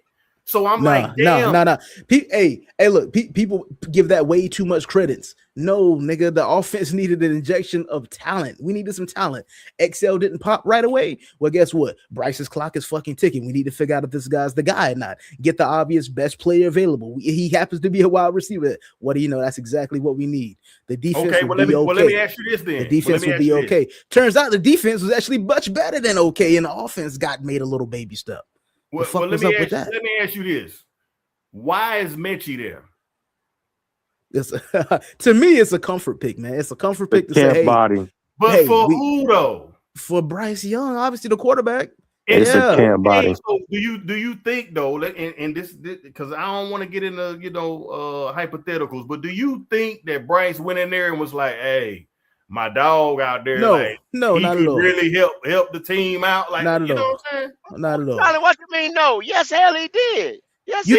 L: So I'm like, damn.
K: No. Hey, look, people give that way too much credence. No, nigga, the offense needed an injection of talent. We needed some talent. Excel didn't pop right away. Well, guess what? Bryce's clock is fucking ticking. We need to figure out if this guy's the guy or not. Get the obvious best player available. He happens to be a wide receiver. What do you know? That's exactly what we need. The defense will be okay.
L: Well, let me ask you this then.
K: The defense will be okay. Turns out the defense was actually much better than okay, and the offense got made a little baby step.
L: Well, let me ask you this. Why is Mechie there?
K: To me, it's a comfort pick, man. It's a comfort pick to say, hey,
I: body.
L: But for who though?
K: For Bryce Young, obviously the quarterback.
I: It's a camp body.
L: So do you think though, and this because I don't want to get into hypotheticals, but do you think that Bryce went in there and was like, hey, my dog out there,
K: no,
L: like,
K: not at all.
L: Really help the team out, like,
K: not at all.
L: Know what I'm saying?
K: Not at all.
E: Charlie, what you mean? No, yes, hell, he did. Yes,
K: you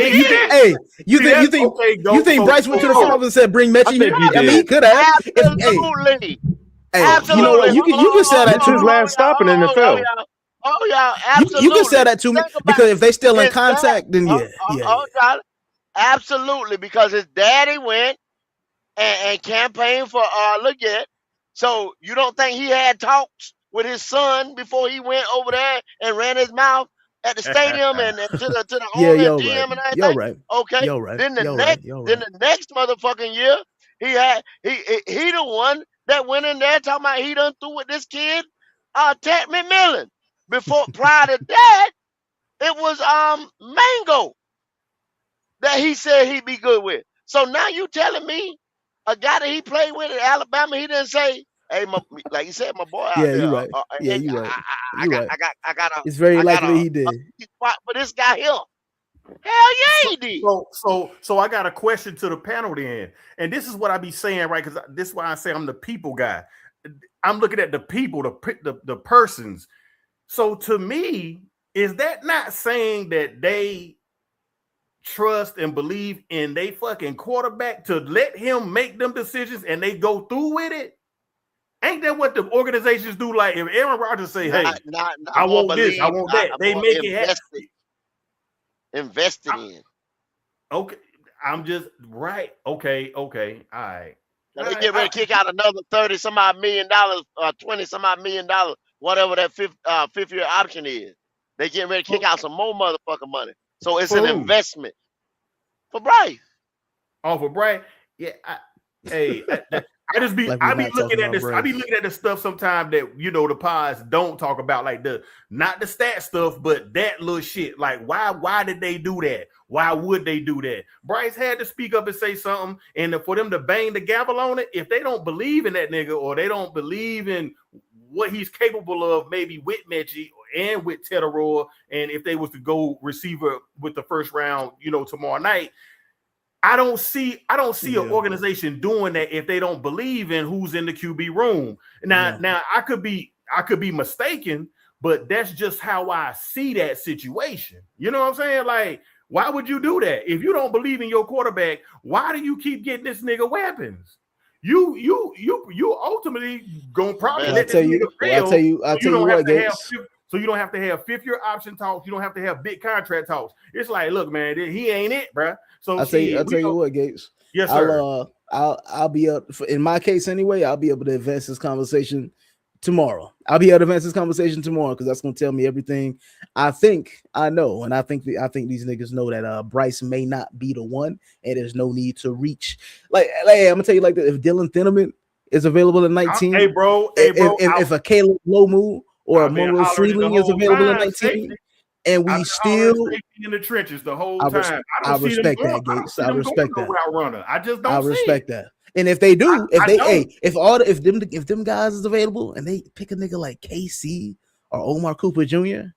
K: think Bryce went to the front office and said, "Bring Mechie"? I mean, he could have.
E: Absolutely.
K: Absolutely. You know what? You can say that
I: to his last stop in the NFL.
E: Oh yeah, absolutely.
K: You can say that to me because if they still in contact, then yeah.
E: Absolutely, because his daddy went and campaigned for Leggett. So you don't think he had talks with his son before he went over there and ran his mouth at the stadium and to the owner and GM and everything?
K: You're right.
E: Okay.
K: You're right.
E: Then the next motherfucking year, he the one that went in there talking about he done threw with this kid, Ted McMillan. Prior to that, it was Mango that he said he'd be good with. So now you telling me a guy that he played with at Alabama, he didn't say, "Hey, like you said, my boy out there."
K: You're right. You're right.
E: I got a.
K: It's very likely he did.
E: Spot for this guy here. Hell yeah, he did.
L: So I got a question to the panel then, and this is what I be saying, right? Because this is why I say I'm the people guy. I'm looking at the people, the persons. So to me, is that not saying that they trust and believe in they fucking quarterback to let him make them decisions and they go through with it? Ain't that what the organizations do? Like if Aaron Rodgers say, "Hey, I want this, I want that," they make it happen.
E: Invested in.
L: Okay, I'm just right. Okay, all right.
E: Now they get ready to kick out another $30-some-odd million, $20-some-odd million, whatever that fifth year option is. They getting ready to kick out some more motherfucking money. So it's an investment for Bryce.
L: Oh, for Bryce? Yeah. I just be I be looking at this. I be looking at the stuff sometimes that the pods don't talk about, like not the stat stuff, but that little shit. Like why did they do that? Why would they do that? Bryce had to speak up and say something, and for them to bang the gavel on it, if they don't believe in that nigga or they don't believe in what he's capable of, maybe with Mechie and with Ted Arroyo, and if they was to go receiver with the first round, tomorrow night. I don't see an organization doing that if they don't believe in who's in the QB room. Now I could be mistaken, but that's just how I see that situation. You know what I'm saying? Like, why would you do that? If you don't believe in your quarterback, why do you keep getting this nigga weapons? You ultimately gonna probably let this nigga fail. I'll tell you what, Gates. So you don't have to have fifth-year option talks. You don't have to have big contract talks. It's like, look, man, he ain't it, bro. So
K: I'll tell you what, Gates.
L: Yes, sir.
K: I'll be up in my case anyway. I'll be able to advance this conversation tomorrow. I'll be able to advance this conversation tomorrow because that's gonna tell me everything I think I know, and I think these niggas know that Bryce may not be the one, and there's no need to reach. Like I'm gonna tell you like that. If Dylan Thineman is available at 19,
L: hey bro,
K: if a Caleb Lomu or a Monroe Freeling is available at 19. And we still
L: in the trenches the whole time.
K: I respect that, Gates. I respect that.
L: Route runner. I just don't.
K: I respect that. And if they do, if them guys is available and they pick a nigga like KC or Omar Cooper Jr.,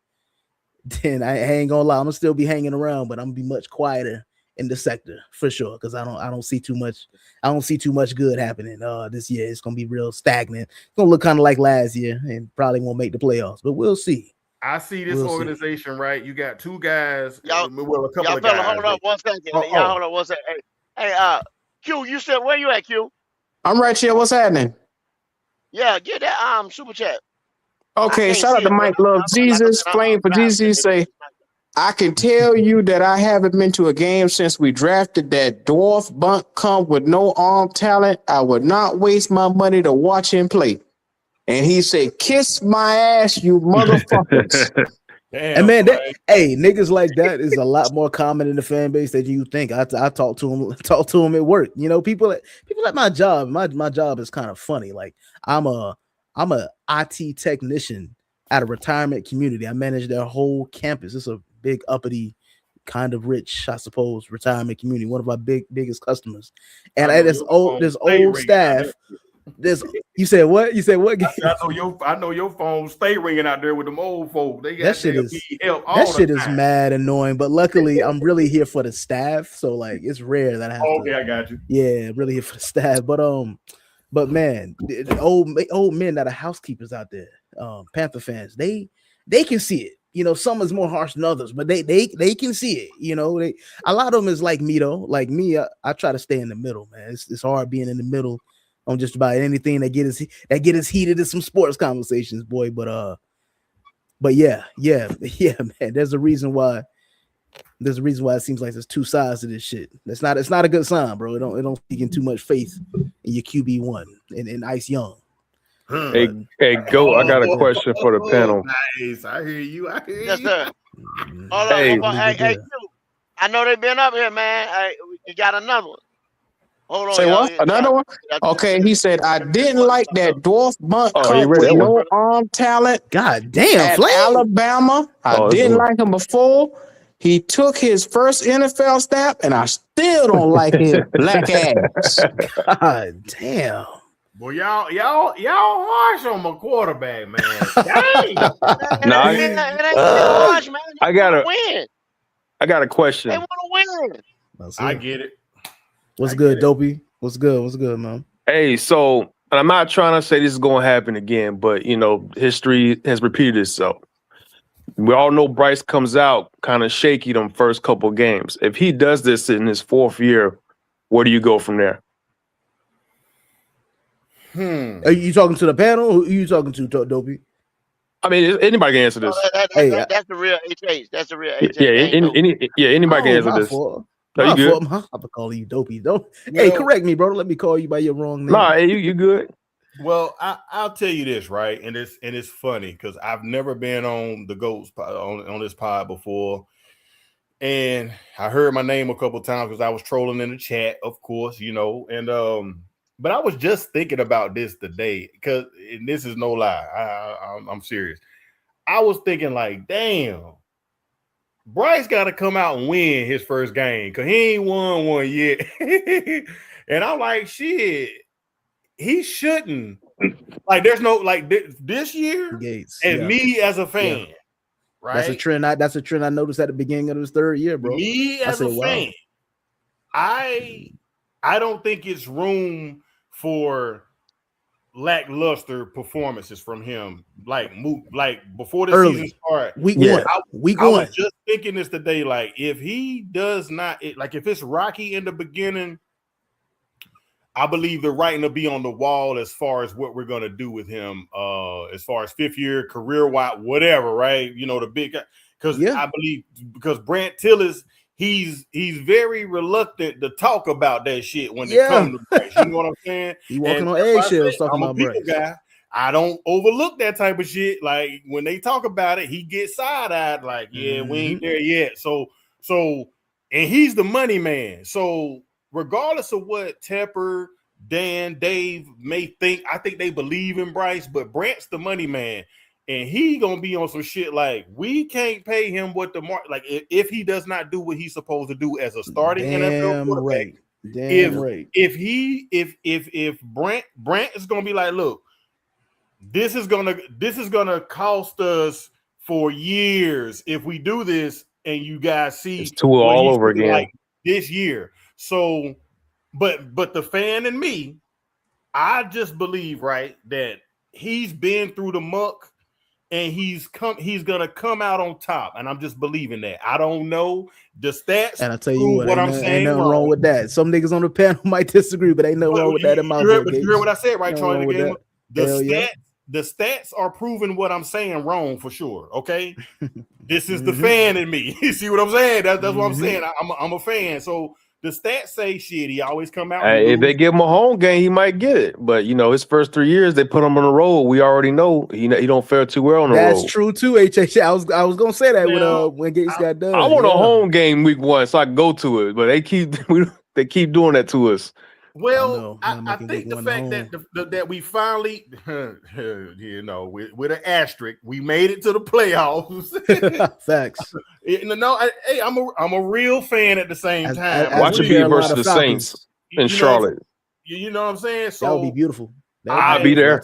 K: then I ain't gonna lie, I'm gonna still be hanging around, but I'm gonna be much quieter in the sector for sure because I don't see too much. I don't see too much good happening this year. It's gonna be real stagnant. It's gonna look kind of like last year and probably won't make the playoffs, but we'll see.
L: I see this organization, right? You got two guys.
E: Y'all,
L: a couple of
E: fella,
L: guys.
E: hold on 1 second. Y'all hold on 1 second. Hey, Q, you said where you at, Q?
M: I'm right here. What's happening?
E: Yeah, get that super chat.
M: Okay, shout out to Mike Love Jesus, Flame for Jesus. Say, I can tell you that I haven't been to a game since we drafted that dwarf bunt come with no arm talent. I would not waste my money to watch him play. And he said, "Kiss my ass, you motherfuckers."
K: Damn, and man, niggas like that is a lot more common in the fan base than you think. I talk to him at work. You know, people at my job. My job is kind of funny. Like I'm a IT technician at a retirement community. I manage their whole campus. It's a big uppity, kind of rich, I suppose, retirement community. One of our biggest customers. And this old staff. You said what? You said what?
L: I know your phone stay ringing out there with them old folks. They got
K: that shit is mad annoying. But luckily, I'm really here for the staff, so like it's rare that I have.
L: Okay, I got you.
K: Yeah, really here for the staff. But man, the old men that are housekeepers out there, Panther fans, they can see it. You know, some is more harsh than others, but they can see it. You know, a lot of them is like me though. Like me, I try to stay in the middle, man. It's hard being in the middle on just about anything that get us heated in some sports conversations, boy. But yeah, man. There's a reason why it seems like there's two sides to this shit. It's not a good sign, bro. It don't speak in too much faith in your QB1 and Ice Young.
N: Hey, go! I got a question for the panel.
L: Nice, I hear you.
E: Yes, sir. Hold on. Hey, Q. I know they've been up here, man. You got another one. Hold on.
M: Say what? Another one? Okay, he said, I didn't like that dwarf bunt with no arm talent.
K: God damn, Flame.
M: Alabama. I didn't like him before. He took his first NFL snap, and I still don't like his black ass.
K: God damn.
L: Well, y'all harsh on my quarterback, man. Dang.
E: Harsh, man.
N: I got a question.
E: They want to win.
L: I get it.
K: What's good, Dopey? What's good, man?
N: Hey, so and I'm not trying to say this is going to happen again, but you know, history has repeated itself. We all know Bryce comes out kind of shaky them first couple games. If he does this in his fourth year, where do you go from there?
K: Are you talking to the panel? Who are you talking to, Dopey?
N: I mean, anybody can answer this.
E: That's the real HH. That's the real HH.
N: Anybody can answer this. No, you good?
K: I'm calling you Dopey. Hey, correct me, bro. Don't let me call you by your wrong name.
N: Nah, you good.
L: Well, I'll tell you this, right? And it's funny because I've never been on the GOATs on this pod before. And I heard my name a couple times because I was trolling in the chat, of course, you know. And but I was just thinking about this today because this is no lie. I'm serious. I was thinking like, damn, Bryce got to come out and win his first game because he ain't won one yet. And I'm like, shit, he shouldn't. Like, there's no like this year.
K: Gates,
L: and me as a fan, right?
K: That's a trend. That's a trend I noticed at the beginning of his third year, bro.
L: Me as a fan, I don't think it's room for lackluster performances from him. Like before the season started,
K: week one.
L: I was just thinking this today. Like, if he does not, if it's rocky in the beginning, I believe the writing will be on the wall as far as what we're gonna do with him. As far as fifth year, career wide, whatever, right? You know, the big because I believe because Brant Tillis, he's very reluctant to talk about that shit when it comes to Bryce. You know what I'm saying?
K: He walking
L: And
K: on
L: that's why I
K: eggshells
L: said
K: talking
L: I'm a
K: about
L: people
K: Bryce.
L: guy. I don't overlook that type of shit. Like when they talk about it, he gets side-eyed, like, yeah, we ain't there yet. So, and he's the money man. So regardless of what Tepper, Dan, Dave may think, I think they believe in Bryce, but Brant's the money man. And he gonna be on some shit like we can't pay him what the market, like if he does not do what he's supposed to do as a starting NFL quarterback. If Brant is gonna be like, look, this is gonna cost us for years if we do this, and you guys see
N: it's Tua all over again
L: like this year. So, but the fan in me, I just believe, right, that he's been through the muck. And he's gonna come out on top, and I'm just believing that. I don't know the stats,
K: and I tell you what
L: I'm saying.
K: Ain't nothing wrong with that. Some niggas on the panel might disagree, but ain't nothing wrong with that in my book.
L: You heard what I said, right, Charlie?
K: The
L: stats are proving what I'm saying wrong for sure. Okay, this is the fan in me. You see what I'm saying? That's what I'm saying. I'm a fan, so. The stats say shit. He always come out.
N: If they give him a home game, he might get it. But his first 3 years, they put him on the road. We already know he don't fare too well on the road.
K: That's true too. HH. I was gonna say that when Gates got done.
N: I want a home game week 1 so I can go to it, but they keep doing that to us.
L: Well, I think the fact that we finally, with an asterisk, we made it to the playoffs.
K: Facts.
L: I'm a real fan at the same time.
N: Watch it be versus the Saints in Charlotte.
L: You know what I'm saying? So
K: that would be beautiful.
N: I'll be there.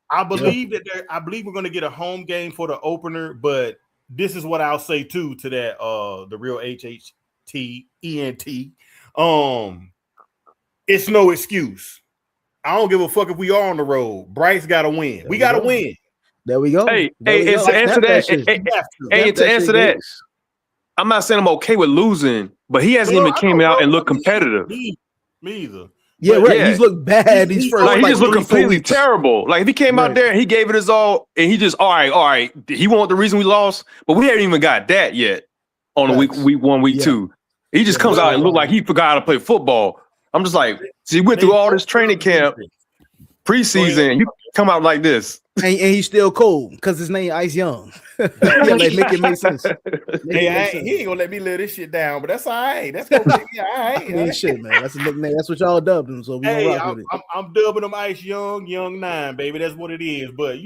L: I believe we're going to get a home game for the opener, but this is what I'll say too to that the real HHTENT. It's no excuse. I don't give a fuck if we are on the road. Bryce got to win. We got to win.
K: There we go.
N: To answer that, I'm not saying I'm okay with losing, but he hasn't even came out and looked competitive.
L: Me either.
K: Yeah, right. He's looked bad. He
N: just looked completely terrible. Like if he came out there and he gave it his all, and he just all right. He won't the reason we lost, but we haven't even got that yet on the week 1, week 2. He just comes out and look like he forgot how to play football. I'm just like, he went through all this training camp, preseason. You come out like this,
K: and he's still cold because his name Ice Young. Make it make sense.
L: He ain't gonna let me live this shit down, but that's all right. That's gonna be all right.
K: Shit, man. That's a nickname. That's what y'all dubbed him. So we gonna rock with it.
L: I'm dubbing him Ice Young 9, baby. That's what it is. But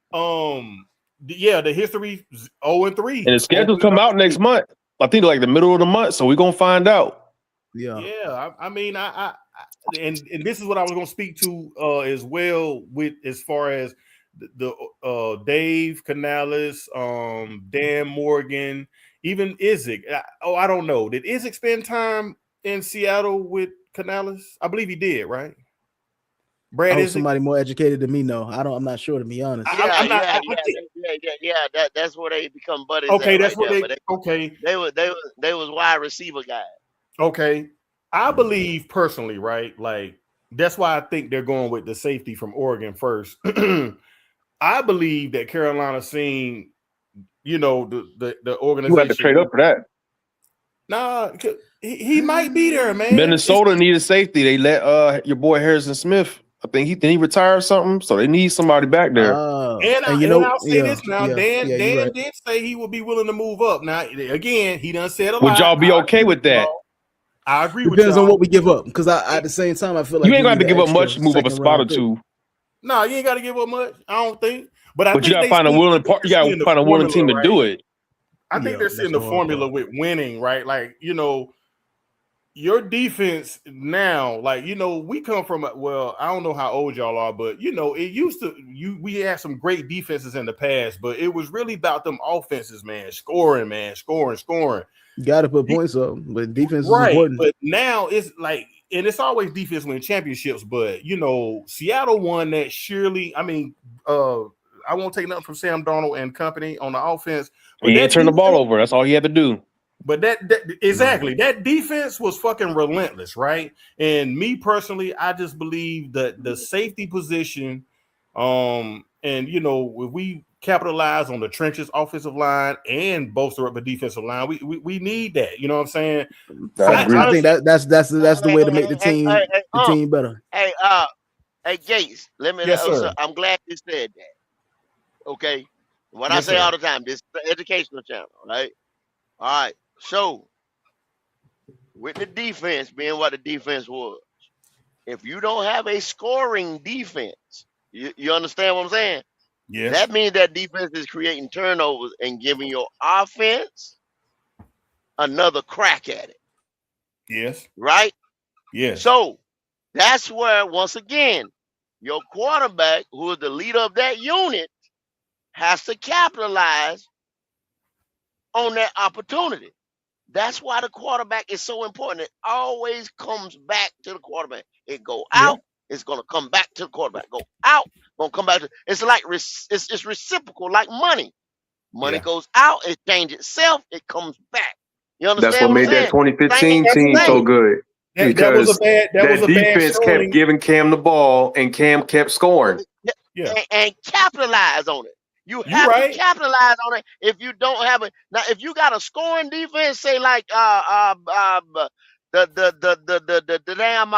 L: the history 0-3,
N: and the schedule come out next month. I think like the middle of the month, so we're gonna find out.
L: Yeah. I mean, and this is what I was gonna speak to as well with as far as the Dave Canales, Dan Morgan, even Isaac. I don't know. Did Isaac spend time in Seattle with Canales? I believe he did, right? Brad, is
K: somebody more educated than me? No, I'm not sure, to be honest.
E: That's where they become buddies.
L: Okay, that's what
E: they was wide receiver guys.
L: Okay, I believe personally, right? Like that's why I think they're going with the safety from Oregon first. I believe that Carolina seen, the organization.
N: You had to trade up for that.
L: Nah, he might be there, man.
N: Minnesota needed safety. They let your boy Harrison Smith. I think he retired something, so they need somebody back there.
L: I'll say this now. Dan did say he would be willing to move up. Now, again, he done said a lot.
N: Would y'all be okay with that?
L: I agree with
K: Depends on what we give up. Because at the same time, I feel like
N: you ain't got to give up much to move up a spot or two.
L: No, you ain't got to give up much. I don't think. But
N: you got to find a willing You got to find a willing team to do it.
L: I think they're seeing the formula with winning, right? Like your defense now, like we come from I don't know how old y'all are, but it used to we had some great defenses in the past, but it was really about them offenses, man, scoring.
K: You got to put points up, but defense is
L: right.
K: important.
L: But now it's like, and it's always defense win championships. But Seattle won that surely. I mean, I won't take nothing from Sam Darnold and company on the offense.
N: He didn't turn the ball over. That's all he had to do.
L: But that that defense was fucking relentless, right? And me personally, I just believe that the safety position, if we capitalize on the trenches offensive line and bolster up the defensive line. We need that. You know what I'm saying?
K: I think that's the way to make the team better.
E: Hey Gates,
L: Yes, sir.
E: I'm glad you said that. Okay. What I
L: Yes,
E: say
L: sir.
E: all the time, this is the educational channel, right? All right. So with the defense being what the defense was, if you don't have a scoring defense, you understand what I'm saying?
L: Yes.
E: That means that defense is creating turnovers and giving your offense another crack at it,
L: Yes.
E: right?
L: Yes.
E: So that's where, once again, your quarterback, who is the leader of that unit, has to capitalize on that opportunity. That's why the quarterback is so important. It always comes back to the quarterback. It go out, it's gonna come back to the quarterback. Go out, gonna come back to. It's like it's reciprocal, like money. Money goes out, it changes itself, it comes back. You understand
N: That's what
E: what I'm
N: made that
E: saying?
N: 2015 team so good.
L: That was a bad
N: defense
L: showing.
N: kept giving Cam the ball, and Cam kept scoring.
L: Yeah.
E: And capitalize on it. You have to capitalize on it. If you don't have it now, if you got a scoring defense, say like the damn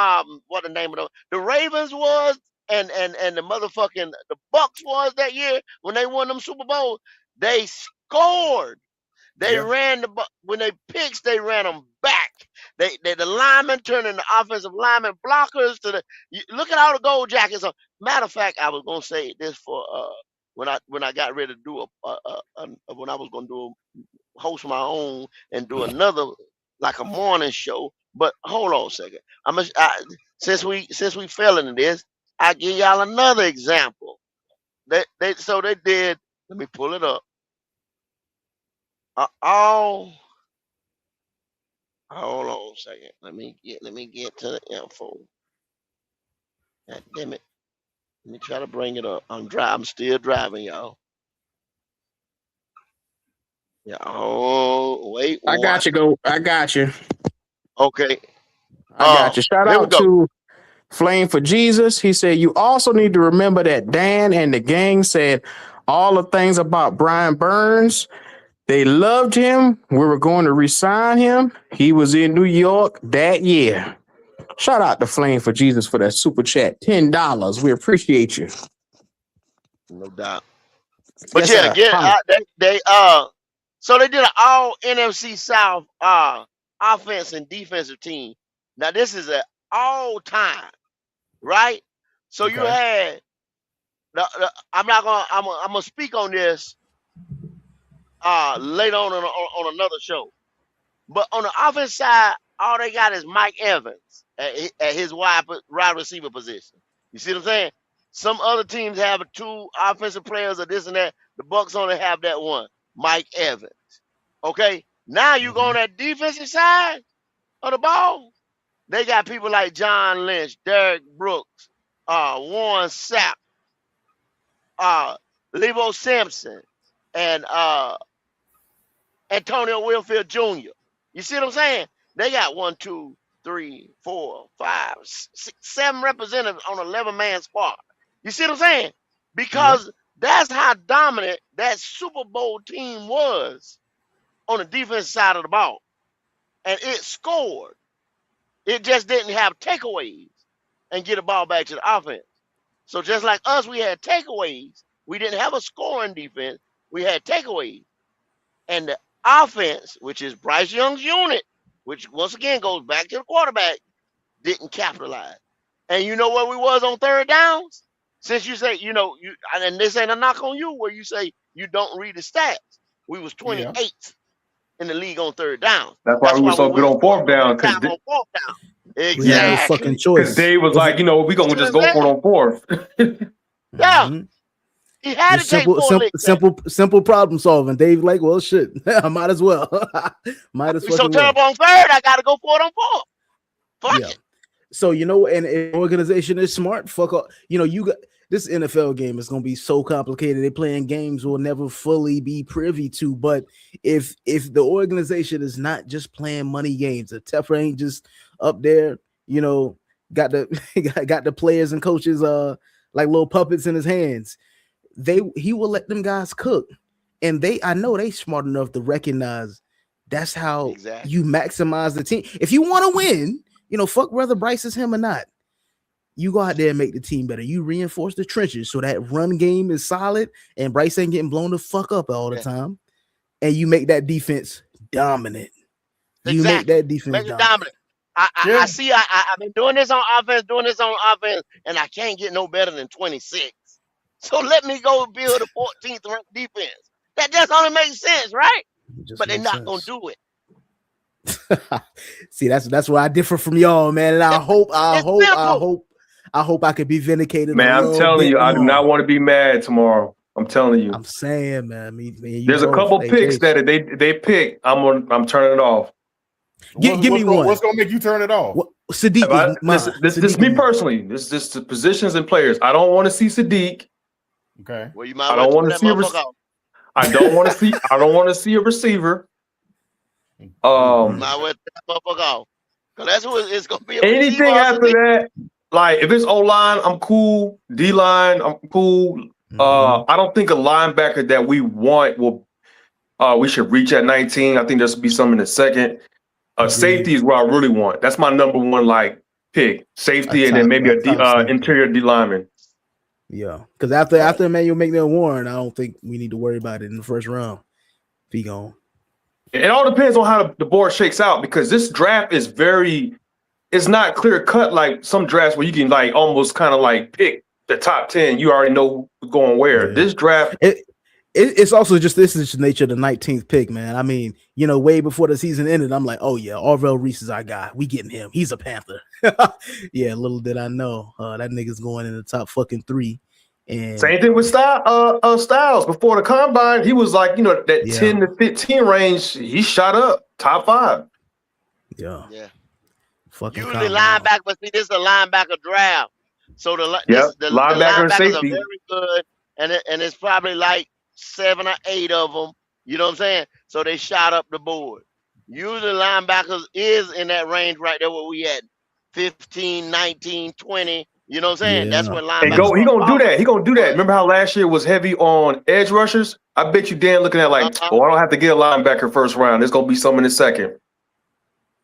E: what the name of the Ravens was, and the motherfucking the Bucks was that year when they won them Super Bowls, they scored. They ran when they picks, they ran them back. The linemen turning the offensive linemen blockers to look at all the gold jackets. Matter of fact, I was gonna say this for when I got ready to do when I was gonna do host my own and do another like a morning show. But hold on a second. Since we fell into this, I give y'all another example. They did. Let me pull it up. Hold on a second. Let me get to the info. God damn it. Let me try to bring it up. I'm still driving, y'all. Yeah. Oh, wait.
M: I got you. I got you.
E: Okay.
M: I got you. Shout out to Flame for Jesus. He said, you also need to remember that Dan and the gang said all the things about Brian Burns. They loved him. We were going to re-sign him. He was in New York that year. Shout out to Flame for Jesus for that super chat. $10. We appreciate you.
E: No doubt. But yeah, so they did an all NFC South offense and defensive team. Now this is an all time, right? So you had I'm gonna speak on this later on another show. But on the offense side, all they got is Mike Evans at his wide receiver position. You see what I'm saying? Some other teams have 2 offensive players or this and that. The Bucks only have that one, Mike Evans. Okay, now you go on that defensive side of the ball. They got people like John Lynch, Derek Brooks, Warren Sapp, Levo Simpson, and Antonio Wilfield Jr. You see what I'm saying? They got 1, 2, 3, 4, 5, 6, 7 representatives on 11-man squad. You see what I'm saying? Because that's how dominant that Super Bowl team was on the defense side of the ball. And it scored. It just didn't have takeaways and get the ball back to the offense. So just like us, we had takeaways. We didn't have a scoring defense. We had takeaways. And the offense, which is Bryce Young's unit, which once again goes back to the quarterback, didn't capitalize. And you know where we was on third downs? Since you say, and this ain't a knock on you where you say you don't read the stats. We was 28th in the league on third down.
N: That's why we were so good on fourth down.
E: Exactly.
K: We had no fucking choice.
N: Because Dave was like, we're going to just go for it on fourth.
E: Yeah. He had to take 4 licks.
K: Simple problem solving. Dave like, well, shit, I might as well. Might as well.
E: So terrible on third, I got to go for it on fourth. Fuck it.
K: So, and an organization is smart. Fuck up. You got this NFL game is going to be so complicated. They playing games we'll never fully be privy to. But if the organization is not just playing money games, the Tefra ain't just up there, got the got the players and coaches like little puppets in his hands. he will let them guys cook, and I know they smart enough to recognize that's how you maximize the team. If you want to win, fuck whether Bryce is him or not. You go out there and make the team better. You reinforce the trenches so that run game is solid and Bryce ain't getting blown the fuck up all the time. And you make that defense dominant. You make that defense dominant.
E: I see. I've been doing this on offense, and I can't get no better than 26. So let me go build a 14th ranked defense. That just only makes sense, right? But they're not gonna do it.
K: See, that's where I differ from y'all, man. And I hope I could be vindicated.
N: Man, I'm telling you, I do not want to be mad tomorrow. I'm telling you.
K: I'm saying, man.
N: There's a couple picks that they pick. I'm turning it off.
K: Give me one.
L: What's gonna make you turn it off?
K: Sadiq.
N: This is me personally. This is the positions and players. I don't want to see Sadiq.
L: Okay.
E: Well, you might
N: I don't want to see I don't want to see. I don't want to see a receiver.
E: Might well take that motherfucker off. Cause that's who it's gonna be.
N: Anything after that, like if it's O-line, I'm cool. D-line, I'm cool. I don't think a linebacker that we want will. We should reach at 19. I think there should be some in the second. Safety is what I really want. That's my number one pick. Safety, and then maybe a interior D lineman.
K: Yeah, because after Emmanuel McNeil-Warren, I don't think we need to worry about it in the first round. If he gone.
N: It all depends on how the board shakes out because this draft is it's not clear cut like some drafts where you can almost kind of pick the top 10. You already know who's going where. Yeah. This draft.
K: It's also just this is the nature of the 19th pick, man. I mean, way before the season ended, I'm like, oh yeah, Arvell Reese is our guy. We getting him. He's a Panther. Yeah, little did I know that nigga's going in the top fucking 3. And
N: same thing with Styles. Before the combine, he was that 10 to 15 range. He shot up top 5.
K: Yeah.
E: Fucking usually linebacker, but see, this is a linebacker draft. So the
N: linebacker and safety
E: are very good, and it's probably 7 or 8 of them. You know what I'm saying? So they shot up the board. Usually linebackers is in that range right there where we at 15, 19, 20. You know what I'm saying? That's when linebackers.
N: He gonna do that. He gonna do that. Remember how last year was heavy on edge rushers? I bet you Dan looking at I don't have to get a linebacker first round. There's gonna be some in the second.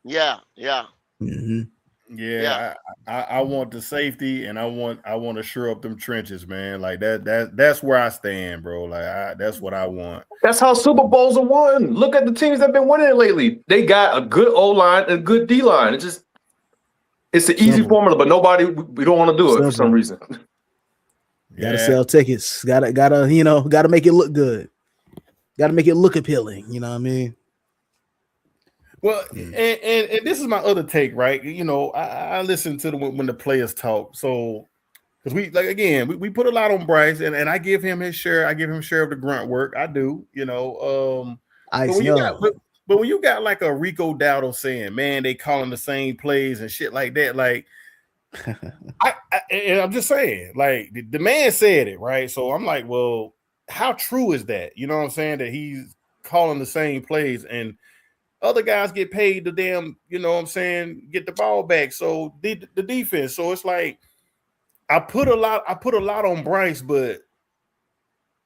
E: Yeah.
K: Mm-hmm.
L: Yeah. I want the safety, and I want to shore up them trenches, man. That's where I stand, bro. That's what I want.
N: That's how Super Bowls are won. Look at the teams that have been winning lately. They got a good O-line and a good D-line. It's an easy formula, but we don't want to do it for some reason.
K: Gotta sell tickets. Gotta make it look good. Gotta make it look appealing. You know what I mean?
L: Well, and this is my other take, right? I listen to when the players talk. So, because we put a lot on Bryce, and I give him his share. I give him share of the grunt work. I do, But when you got a Rico Dowdle saying, man, they calling the same plays and shit like that, I'm just saying, the man said it, right? So I'm like, well, how true is that? You know what I'm saying? That he's calling the same plays and other guys get paid the damn, you know what I'm saying, get the ball back. So the defense. So it's I put a lot on Bryce, but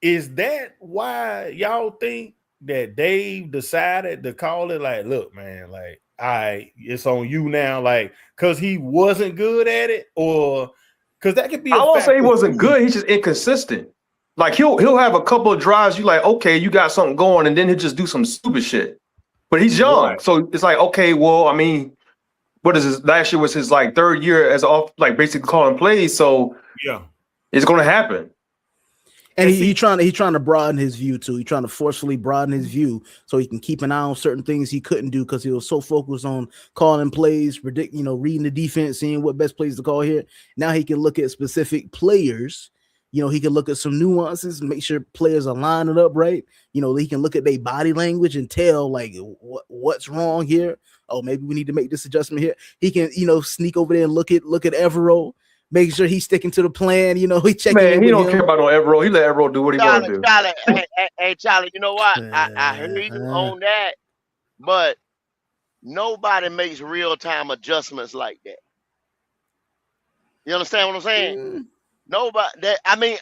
L: is that why y'all think that Dave decided to call it look, man, it's on you now, because he wasn't good at it, or because that could be.
N: I won't say he wasn't good. He's just inconsistent. He'll have a couple of drives. You okay, you got something going, and then he'll just do some stupid shit. But he's young, right. So it's okay. Well, I mean, what is this? Last year was his 3rd year as basically calling plays. So
L: yeah,
N: it's going to happen.
K: And he's trying to broaden his view too. He's trying to forcefully broaden his view so he can keep an eye on certain things he couldn't do because he was so focused on calling plays, reading the defense, seeing what best plays to call here. Now he can look at specific players. He can look at some nuances and make sure players are lining up right. He can look at their body language and tell what's wrong here. Oh, maybe we need to make this adjustment here. He can sneak over there and look at Evero. Making sure he's sticking to the plan, he checking.
N: Man, he don't care about no Evero. He let Evero do what he want to do.
E: Charlie, Charlie, you know what? I heard you on that, but nobody makes real time adjustments like that. You understand what I'm saying? Nobody. That, I mean,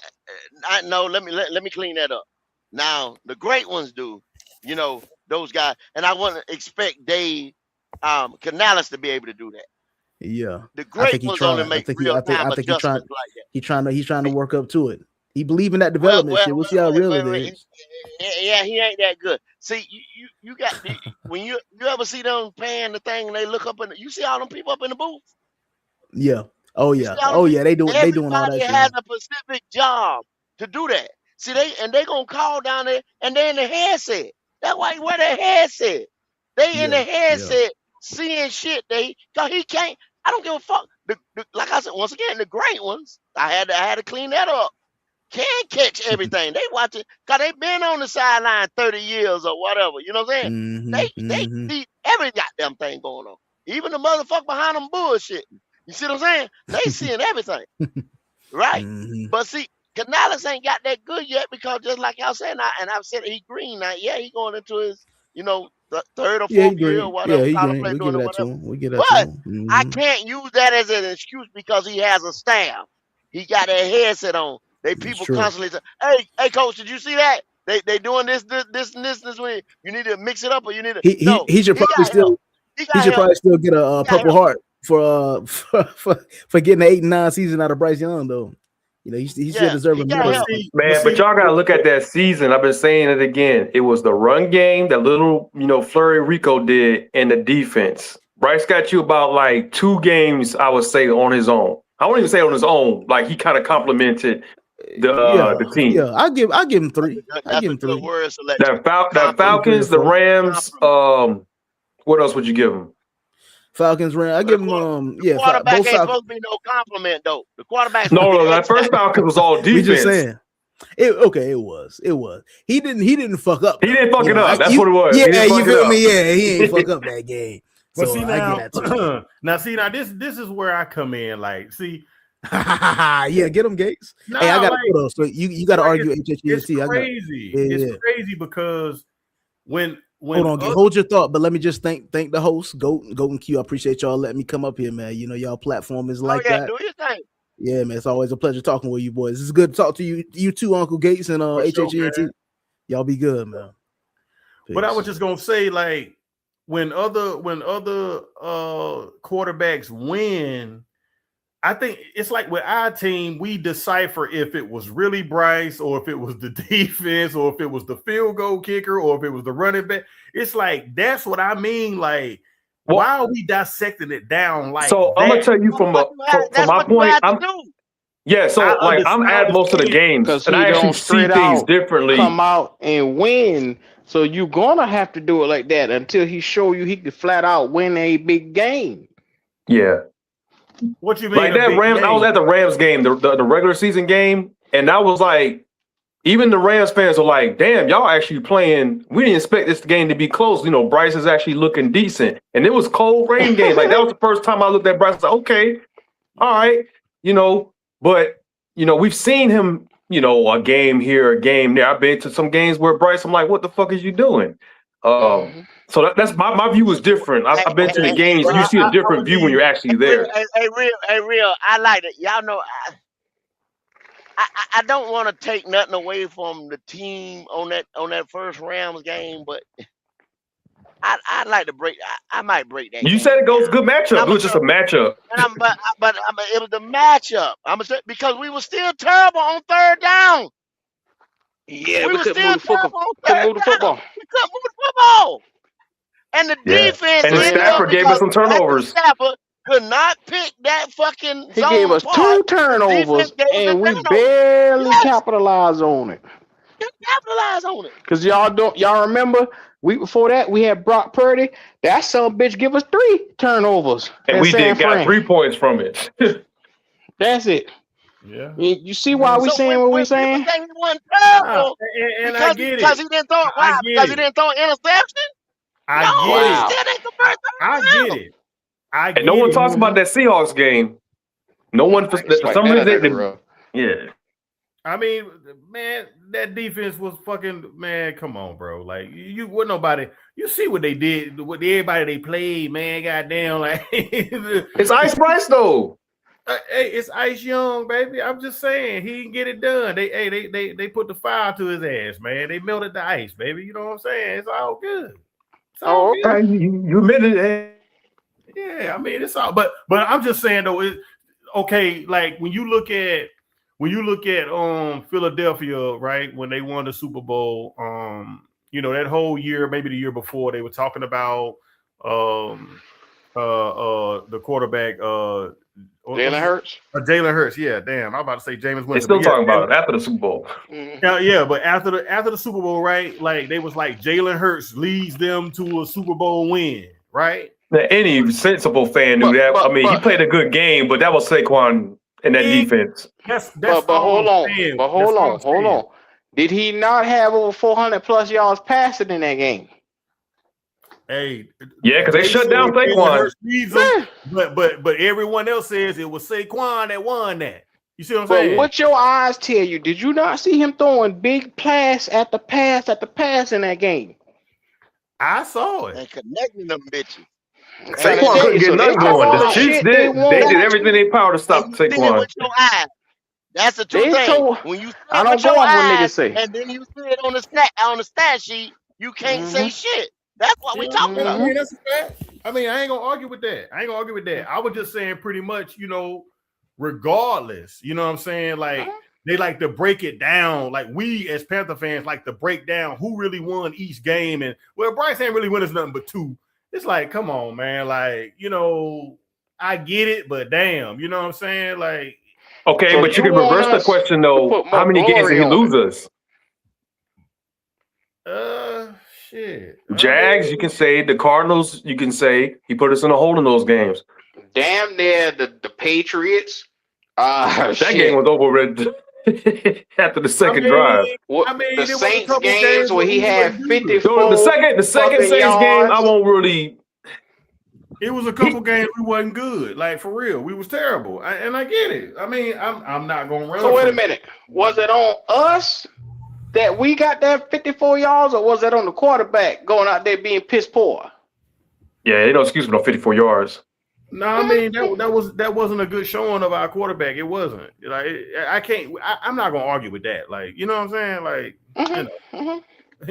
E: I no. Let me clean that up. Now the great ones do. You know those guys, and I want to expect Dave Canales to be able to do that.
K: Yeah,
E: The
K: I
E: great
K: think he
E: ones
K: tried.
E: only
K: I
E: make
K: think he.
E: real
K: I think.
E: time
K: I think he tried.
E: adjustments like that.
K: He's trying to work up to it. He believe in that
E: Well,
K: development shit. We'll see how real it is.
E: yeah, he ain't that good. See, you got when you ever see them paying the thing and they look up and you see all them people up in the booth.
K: Yeah. Oh
E: You
K: yeah.
E: see all them
K: Oh
E: people.
K: yeah. They doing all
E: Everybody
K: that shit.
E: has a specific job to do that. See, they gonna call down there and they in the headset. That's why he wear their headset. They in the headset seeing shit. Cause he can't. I don't give a fuck. Like I said, once again, the great ones. I had to clean that up. Can't catch everything. They watch it because they been on the sideline 30 years or whatever. You know what I'm saying? They see every goddamn thing going on. Even the motherfucker behind them bullshit. You see what I'm saying? They seeing everything. Right? But see, Canales ain't got that good yet because just like y'all said, and I've said he green now. Yeah, he going into his, the third or
K: Yeah, he
E: fourth year or
K: green.
E: whatever.
K: Yeah, he
E: Tyler
K: green.
E: Play
K: We
E: doing
K: give
E: it,
K: that to
E: whatever.
K: him. We give that to
E: But
K: him.
E: I can't use that as an excuse because he has a staff. He got a headset on. They people
K: true.
E: constantly say, hey, coach, did you see that? They doing this way. You need to mix it up or you need to
K: He should probably
E: got
K: still.
E: help.
K: He should probably still get a Purple Heart for getting the 8-9 season out of Bryce Young though. You know, he still deserves a medal.
N: Man, but y'all gotta look at that season. I've been saying it again. It was the run game, that little, Flurry Rico did, and the defense. Bryce got you about like 2 games, I would say, on his own. I won't even say on his own. Like he kind of complimented the team.
K: Yeah, I give him 3. I give him 3.
E: Good word selection.
N: That Falcons, the Rams. What else would you give them?
K: Falcons, Rams. I give them
E: quarterback
K: both
E: ain't
K: Falcons.
E: supposed to be no compliment though. The quarterback.
N: No, that first Falcons was all defense.
K: We just saying. It was. He didn't fuck up.
N: He didn't fuck it up. That's what it was.
K: Yeah, you feel me? Yeah, he ain't fuck up that game.
L: But
K: So
L: see
K: I
L: now,
K: get that too.
L: now this is where I come in. Like, see,
K: yeah, get him Gates.
L: No,
K: Hey, I got
L: like,
K: to though. So you got to argue
L: it's
K: HHENT.
L: crazy.
K: Yeah,
L: It's crazy because when
K: hold your thought, but let me just thank the host, Goat and Q. I appreciate y'all letting me come up here, man. You know, y'all platform is like that.
E: Do your thing.
K: Yeah, man. It's always a pleasure talking with you boys. It's good to talk to you too, Uncle Gates and HHENT.
L: sure,
K: y'all be good, man.
L: But I was just gonna say, like, when other quarterbacks win, I think it's like with our team, we decipher if it was really Bryce or if it was the defense or if it was the field goal kicker or if it was the running back. It's like that's what I mean. Like, why are we dissecting it down like
N: So
L: that?
N: I'm gonna tell you from my point. I'm at most of the games
A: because
N: and
A: he
N: I actually
A: don't
N: see
A: straight
N: things
A: out
N: differently.
A: come out and win. So you're gonna have to do it like that until he show you he can flat out win a big game.
N: Yeah.
L: What you mean?
N: Like that Rams, I was at the Rams game, the regular season game, and that was like, even the Rams fans were like, damn, y'all actually playing. We didn't expect this game to be close. You know, Bryce is actually looking decent. And it was cold rain game. Like that was the first time I looked at Bryce. I was like, okay, all right, but we've seen him, a game here, a game there. I've been to some games where Bryce, I'm like, what the fuck is you doing? So that's my view is different. I've been to the games. You see a different view when you're actually there.
E: Hey, real. I like it. Y'all know, I don't want to take nothing away from the team on that first Rams game, but I'd like to break. I might break that.
N: You said it goes good matchup. It was just a matchup.
E: But it was the matchup. Because we were still terrible on third down.
A: Yeah,
E: we
A: couldn't
E: still
A: move the football.
E: terrible on third down. We couldn't move the football. And the defense
N: and Stafford gave us some turnovers.
E: Stafford could not pick that fucking
A: He
E: zone
A: gave us
E: apart.
A: 2 turnovers and we barely capitalized on it.
E: Capitalize on it.
A: Because y'all remember week before that we had Brock Purdy. That son bitch give us 3 turnovers.
N: And we got 3 points from it.
A: That's it.
L: Yeah.
A: You see why we saying what we saying?
E: He wasn't terrible
L: and I get it.
E: Because he didn't throw it. Why? Because he didn't throw an interception?
L: I get it.
N: And no one talks about that Seahawks game. No one for some reason. Yeah.
L: I mean, man, that defense was fucking, man. Come on, bro. Like you see what they did with everybody they played, man. Goddamn, like
N: it's Ice Bryce though.
L: Hey, it's Ice Young, baby. I'm just saying he can get it done. They put the fire to his ass, man. They melted the ice, baby. You know what I'm saying? It's all good. It's all good.
N: Okay, you admitted it.
L: Yeah, I mean it's all. But I'm just saying though, okay. Like when you look at Philadelphia, right, when they won the Super Bowl, you know, that whole year, maybe the year before, they were talking about the quarterback
A: Jalen Hurts.
L: Jalen Hurts, yeah. Damn, I'm about to say Jameis Winston.
N: They're still talking about it after the Super Bowl.
L: Yeah, but after the Super Bowl, right? Like they was like Jalen Hurts leads them to a Super Bowl win, right?
N: Now, any sensible fan knew that. I mean, he played a good game, but that was Saquon in that defense.
L: That's
A: but hold on. Did he not have over 400 plus yards passing in that game?
L: Hey,
N: yeah, because they shut down Saquon.
L: But everyone else says it was Saquon that won that. You see what I'm saying?
A: But what your eyes tell you? Did you not see him throwing big pass after pass after pass in that game?
L: I saw it.
E: And connecting them bitches.
N: Saquon couldn't get nothing going. The Chiefs did. They did everything they power to stop Saquon.
E: With your eyes. That's the true thing. When you see
A: I
E: it
A: don't
E: with
A: go
E: your
A: off what
E: eyes,
A: niggas say.
E: and then you see it on the stat sheet, you can't say shit. That's what we talking about.
L: I mean, that's a fact. I mean, I ain't gonna argue with that. I was just saying pretty much, you know, regardless, you know what I'm saying? Like they like to break it down. Like we as Panther fans like to break down who really won each game. And well, Bryce ain't really win us nothing but 2. It's like, come on, man. Like, you know, I get it, but damn, you know what I'm saying? Like,
N: okay, so but you can reverse the question though. How many games did he lose us?
L: Shit.
N: Jags, you can say. The Cardinals, you can say. He put us in a hole in those games.
A: Damn near the Patriots.
N: That game was over after the second drive.
A: The Saints games where he had 54.
N: The second Saints game, I won't really.
L: It was a couple games we wasn't good. Like for real, we was terrible. And I get it. I mean, I'm not gonna run.
A: So wait a minute. Was it on us that we got that 54 yards, or was that on the quarterback going out there being piss poor?
N: Yeah, they don't excuse me no 54 yards.
L: No, I mean that wasn't a good showing of our quarterback. It wasn't. Like I'm not gonna argue with that. Like, you know what I'm saying? Like, you know.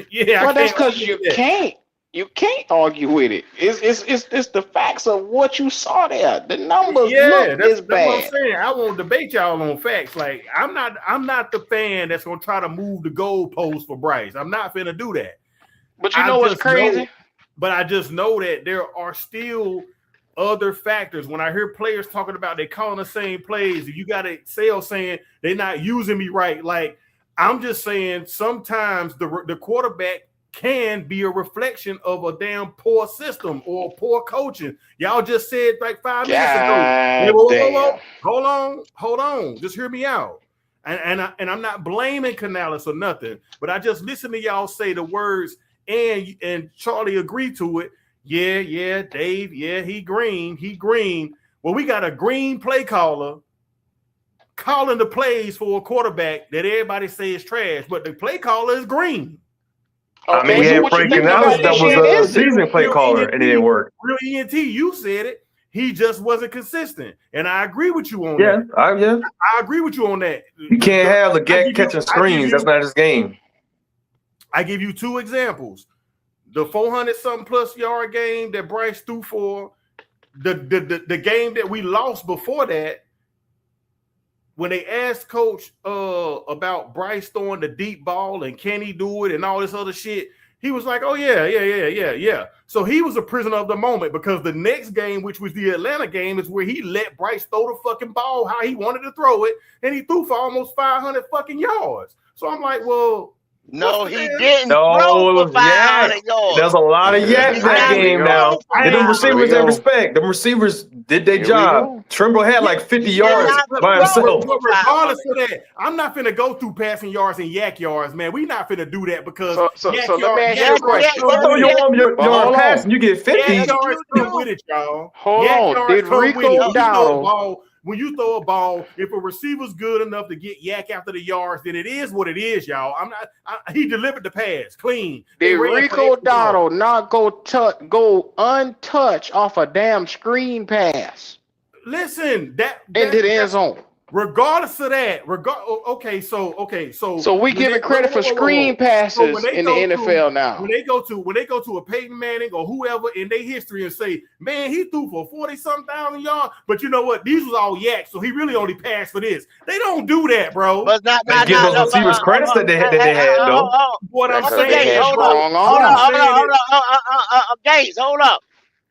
L: Yeah.
A: Well, that's because you can't. You can't argue with it. It's the facts of what you saw there. The numbers look this bad.
L: That's what I'm saying. I won't debate y'all on facts. Like I'm not the fan that's gonna try to move the goalpost for Bryce. I'm not finna do that.
A: But you know what's crazy?
L: But I just know that there are still other factors. When I hear players talking about they calling the same plays, you got a sales saying they're not using me right. Like I'm just saying sometimes the quarterback can be a reflection of a damn poor system or poor coaching. Y'all just said like 5 minutes ago. Hold on. Just hear me out. And I'm not blaming Canales or nothing, but I just listen to y'all say the words and Charlie agreed to it. Yeah, Dave, he green. Well, we got a green play caller calling the plays for a quarterback that everybody say is trash, but the play caller is green.
N: Okay, I mean, we had Frank Canales that was a season play caller, and it didn't work.
L: Real ENT, you said it. He just wasn't consistent, and I agree with you on
N: that.
L: I agree with you on that.
N: You can't have the catching screens. That's not his game.
L: I give you 2 examples: the 400-something plus yard game that Bryce threw for, the game that we lost before that. When they asked Coach about Bryce throwing the deep ball and can he do it and all this other shit, he was like, oh, yeah. So he was a prisoner of the moment because the next game, which was the Atlanta game, is where he let Bryce throw the fucking ball how he wanted to throw it, and he threw for almost 500 fucking yards. So I'm like, well,
E: no, he didn't.
N: No, it was yak. There's a lot of yak that game now. And the receivers had respect. The receivers did their job. Trimble had like 50 yards by himself.
L: But regardless of that, I'm not finna go through passing yards and yak yards, man. We not finna do that because
A: so let me ask you a question.
N: You're passing, you get 50.
L: Yak yards come with it, y'all.
A: Hold on. Did Rico Dowdle?
L: When you throw a ball, if a receiver's good enough to get yak after the yards, then it is what it is, y'all. He delivered the pass clean.
A: Did Rico Dowdle not go untouched off a damn screen pass?
L: listen,
A: into the end zone.
L: Regardless of that, okay, so
A: we giving credit for screen passes in the NFL now.
L: When they go to a Peyton Manning or whoever in their history and say, man, he threw for 40-something thousand yards, but you know what? These was all yak, so he really only passed for this. They don't do that, bro.
E: But not
N: give those receivers credits that they had though.
L: What I'm
A: Because
L: saying,
A: they had
L: hold
A: strong
L: up.
E: Gates, hold up.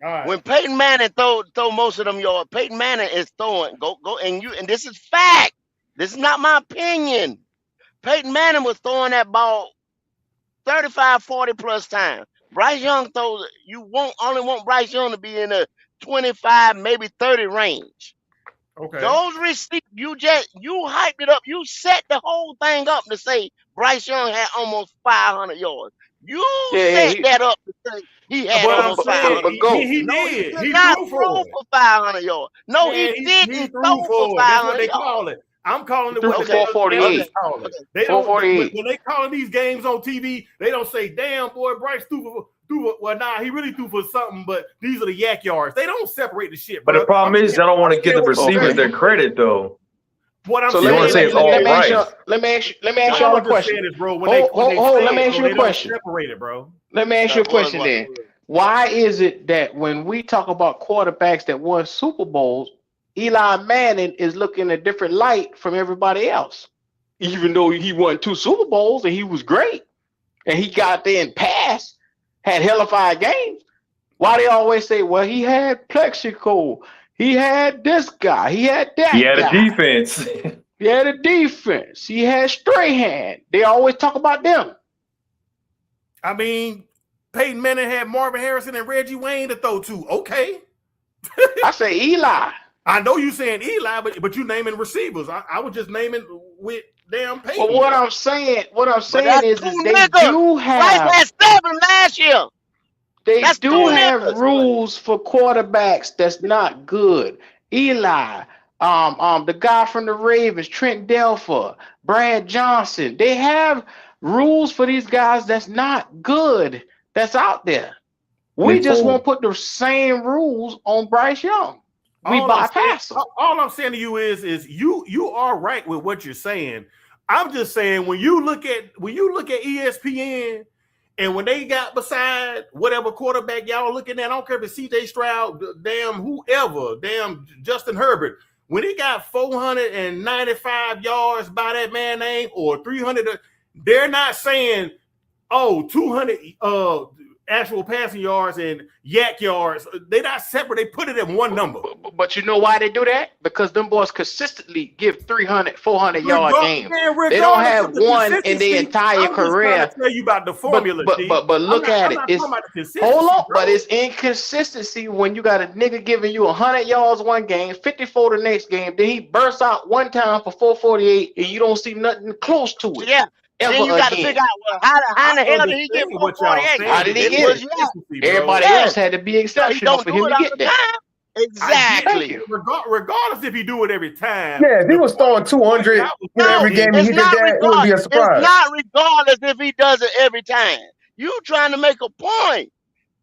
L: All right.
E: When Peyton Manning throw most of them yards, Peyton Manning is throwing go and this is fact. This is not my opinion. Peyton Manning was throwing that ball 35, 40 plus times. Bryce Young throws. You only want Bryce Young to be in the 25, maybe 30 range.
L: Okay.
E: Those receivers, you hyped it up. You set the whole thing up to say Bryce Young had almost 500 yards. You set that up to say he had almost 500.
L: He did. He
E: not
L: threw
E: for 500 yards. No,
L: man,
E: he didn't
L: he
E: throw for 500
L: That's what they
E: yards.
L: call it. I'm calling it
A: Threw
L: what
A: for
L: they
A: 448.
L: call it. They don't. When they calling these games on TV, they don't say, "Damn boy, Bryce threw for." Well, nah, he really threw for something, but these are the yak yards. They don't separate the shit.
N: But
L: bro.
N: the problem is, y'all don't want to give the receivers their credit though.
L: What I'm
N: So
L: saying,
N: you want to say it's all right?
A: Let me ask y'all a question.
L: Bro.
A: Let me ask you a question.
L: Separate it, bro.
A: Let me ask you a question then. Why is it that when we talk about quarterbacks that won Super Bowls, Eli Manning is looking a different light from everybody else? Even though he won 2 Super Bowls and he was great, and he got there and passed, had hellified games. Why they always say, well, he had Plexico, he had this guy, he had that guy.
N: He had a defense.
A: He had a defense. He had Strahan. They always talk about them.
L: I mean, Peyton Manning had Marvin Harrison and Reggie Wayne to throw to. Okay.
A: I say Eli.
L: I know you saying Eli, but you naming receivers. I was just naming with damn Peyton.
A: Well, what I'm saying is they
E: niggas.
A: do have
E: Bryce had 7 last year.
A: They
E: That's
A: do
E: 2
A: have
E: niggas.
A: rules for quarterbacks that's not good. Eli, the guy from the Ravens, Trent Dilfer, Brad Johnson, they have rules for these guys that's not good that's out there. We just won't put the same rules on Bryce Young. We bypass them.
L: All I'm saying to you is you are right with what you're saying. I'm just saying when you look at ESPN and when they got beside whatever quarterback y'all looking at, I don't care if it's CJ Stroud, damn whoever, damn Justin Herbert, when he got 495 yards by that man name or 300, they're not saying, 200 actual passing yards and yak yards. They're not separate. They put it in one number.
A: But you know why they do that? Because them boys consistently give 300, 400-yard games. They don't have one in their entire career.
L: I'm just trying to tell you about the formula.
A: But look at it. Hold on, but it's inconsistency when you got a nigga giving you 100 yards one game, 54 the next game, then he bursts out one time for 448, and you don't see nothing close to it.
E: Yeah. Then you got to figure out how in the hell did he get 448?
A: How did he get it? Everybody else had to be exceptional for him to get that.
E: Exactly.
L: Regardless if he do it every time.
M: Yeah, if he was throwing 200 every game and he did that, it would be a surprise.
E: It's not regardless if he does it every time. You trying to make a point.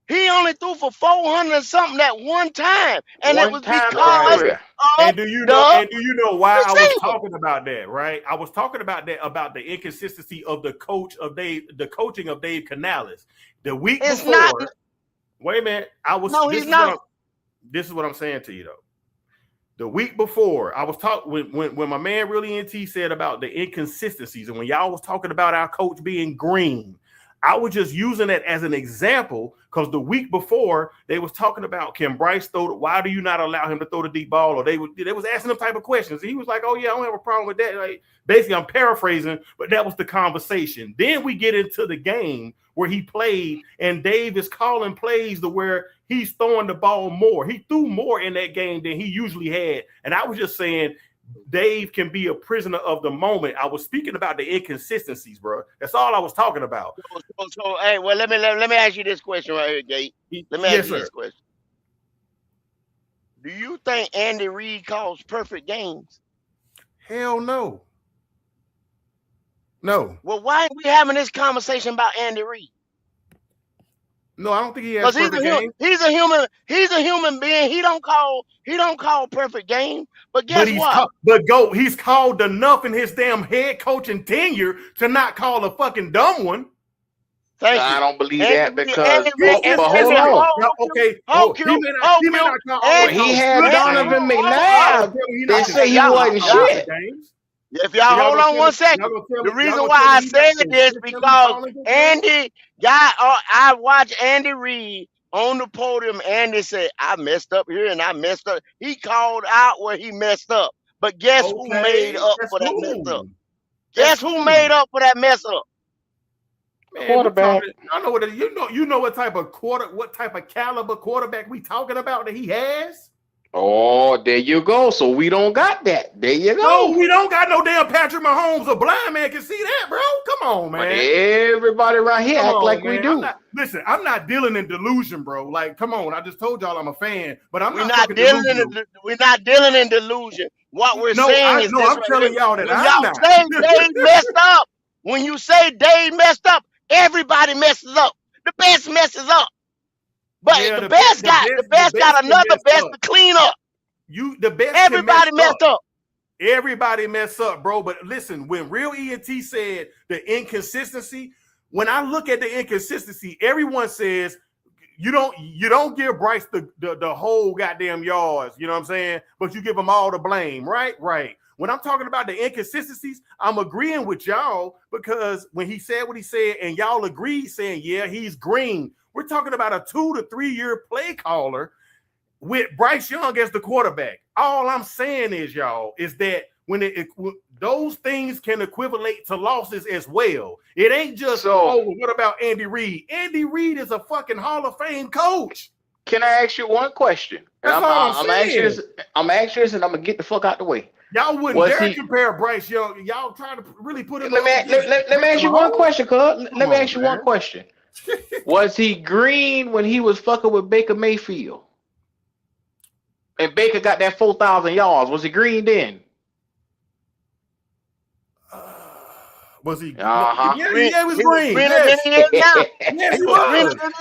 E: He only threw for 400 and something that one time, and it was because
L: and do you know why I was talking about that? Right, I was talking about that about the inconsistency of the coaching of Dave Canales. The week before, wait a minute, this is what I'm saying to you though. The week before, I was talking when my man Really NT said about the inconsistencies, and when y'all was talking about our coach being green. I was just using it as an example because the week before they was talking about can Bryce throw? Why do you not allow him to throw the deep ball? Or they was asking him type of questions. And he was like, "Oh yeah, I don't have a problem with that." Like basically, I'm paraphrasing, but that was the conversation. Then we get into the game where he played, and Dave is calling plays to where he's throwing the ball more. He threw more in that game than he usually had, and I was just saying. Dave can be a prisoner of the moment. I was speaking about the inconsistencies, bro. That's all I was talking about.
E: So hey, well, let me ask you this question right here, Gate. Let me ask you this question. Do you think Andy Reid calls perfect games?
L: Hell no. No.
E: Well, why are we having this conversation about Andy Reid?
L: No, I don't think he has
E: Because
L: perfect game.
E: he's a human being. He don't call perfect game. But guess what?
L: He's called enough in his damn head coaching tenure to not call a fucking dumb one.
A: I don't believe that because
L: hold on. Okay.
A: He had Donovan McNabb. They say he wasn't shit.
E: If y'all hold on one second, the reason why I said this because I watched Andy Reid on the podium. Andy said, I messed up here and I messed up. He called out where he messed up. But guess who made up for that mess up? Guess who made up for that mess up?
L: Man,
A: quarterback.
L: I know what you know what type of caliber quarterback we talking about that he has.
A: Oh, there you go. So we don't got that. There you go.
L: No, we don't got no damn Patrick Mahomes. A blind man can see that, bro. Come on, man.
A: But everybody right here act like we do.
L: I'm not dealing in delusion, bro. Like, come on. I just told y'all I'm a fan, but we're
E: not dealing in delusion. What we're saying is
L: I'm telling y'all that
E: I'm not. Say Dave messed up. When you say Dave messed up, everybody messes up. The best messes up. But the best got another best to clean up. Everybody messed up.
L: Everybody messed up, bro. But listen, when Real ENT said the inconsistency, when I look at the inconsistency, everyone says you don't give Bryce the whole goddamn yards, you know what I'm saying? But you give him all the blame, right? Right. When I'm talking about the inconsistencies, I'm agreeing with y'all because when he said what he said and y'all agreed saying, yeah, he's green. We're talking about a 2 to 3 year play caller with Bryce Young as the quarterback. All I'm saying is, y'all, is that when those things can equivalent to losses as well. It ain't just, what about Andy Reid? Andy Reid is a fucking Hall of Fame coach.
A: Can I ask you one question? I'm anxious and I'm going to get the fuck out the way.
L: Y'all wouldn't dare compare Bryce Young. Y'all trying to really put him.
A: Let me ask you one question, cuz. Let me ask you one question. Was he green when he was fucking with Baker Mayfield? And Baker got that 4,000 yards. Was he green then?
L: Was he?
E: Uh-huh.
L: Yeah, he was green.
E: He was greener than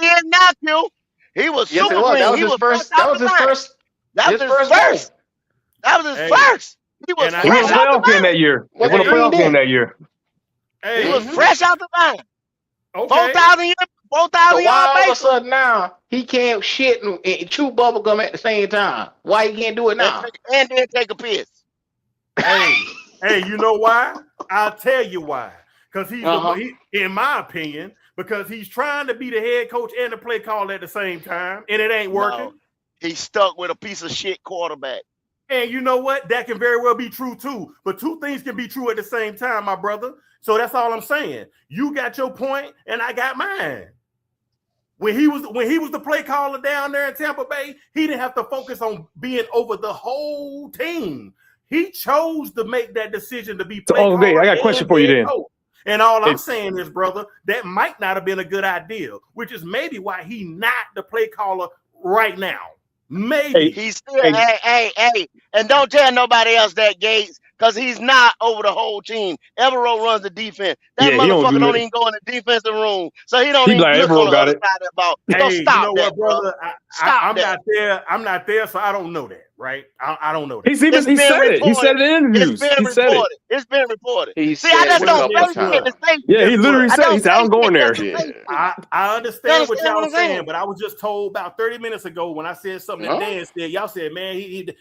E: he is now, Q. He was super green.
A: That was his first. That was his first.
E: That was his first. That was his first. He was
N: fresh out the line that year. He won a playoff game that year.
E: He was fresh out the line.
L: Okay.
E: 4,000 yards.
A: Why all of a sudden now he can't shit and chew bubble gum at the same time? Why he can't do it now?
E: And then take a piss.
L: Hey, you know why? I'll tell you why. Because he, in my opinion, because he's trying to be the head coach and the play caller at the same time, and it ain't working.
E: No, he's stuck with a piece of shit quarterback.
L: And you know what? That can very well be true too. But two things can be true at the same time, my brother. So that's all I'm saying. You got your point, and I got mine. When he was the play caller down there in Tampa Bay, he didn't have to focus on being over the whole team. He chose to make that decision to be play caller.
N: I got a question for you then.
L: And all I'm saying is, brother, that might not have been a good idea, which is maybe why he not the play caller right now. Maybe
E: he's still hey, and don't tell nobody else that, Gates, because he's not over the whole team. Evero runs the defense. That motherfucker don't even go in the defensive room, so he don't even look on the other side of the ball. So stop that, brother.
L: I'm not there, so I don't know that. Right? I don't know that.
N: He said it. He said it in interviews.
E: It's been reported.
A: See, I just don't
N: say. Yeah, he literally said. He said, "I'm going there."
L: I understand what y'all are saying, but I was just told about 30 minutes ago when I said something that Dan said. Y'all said, "Man,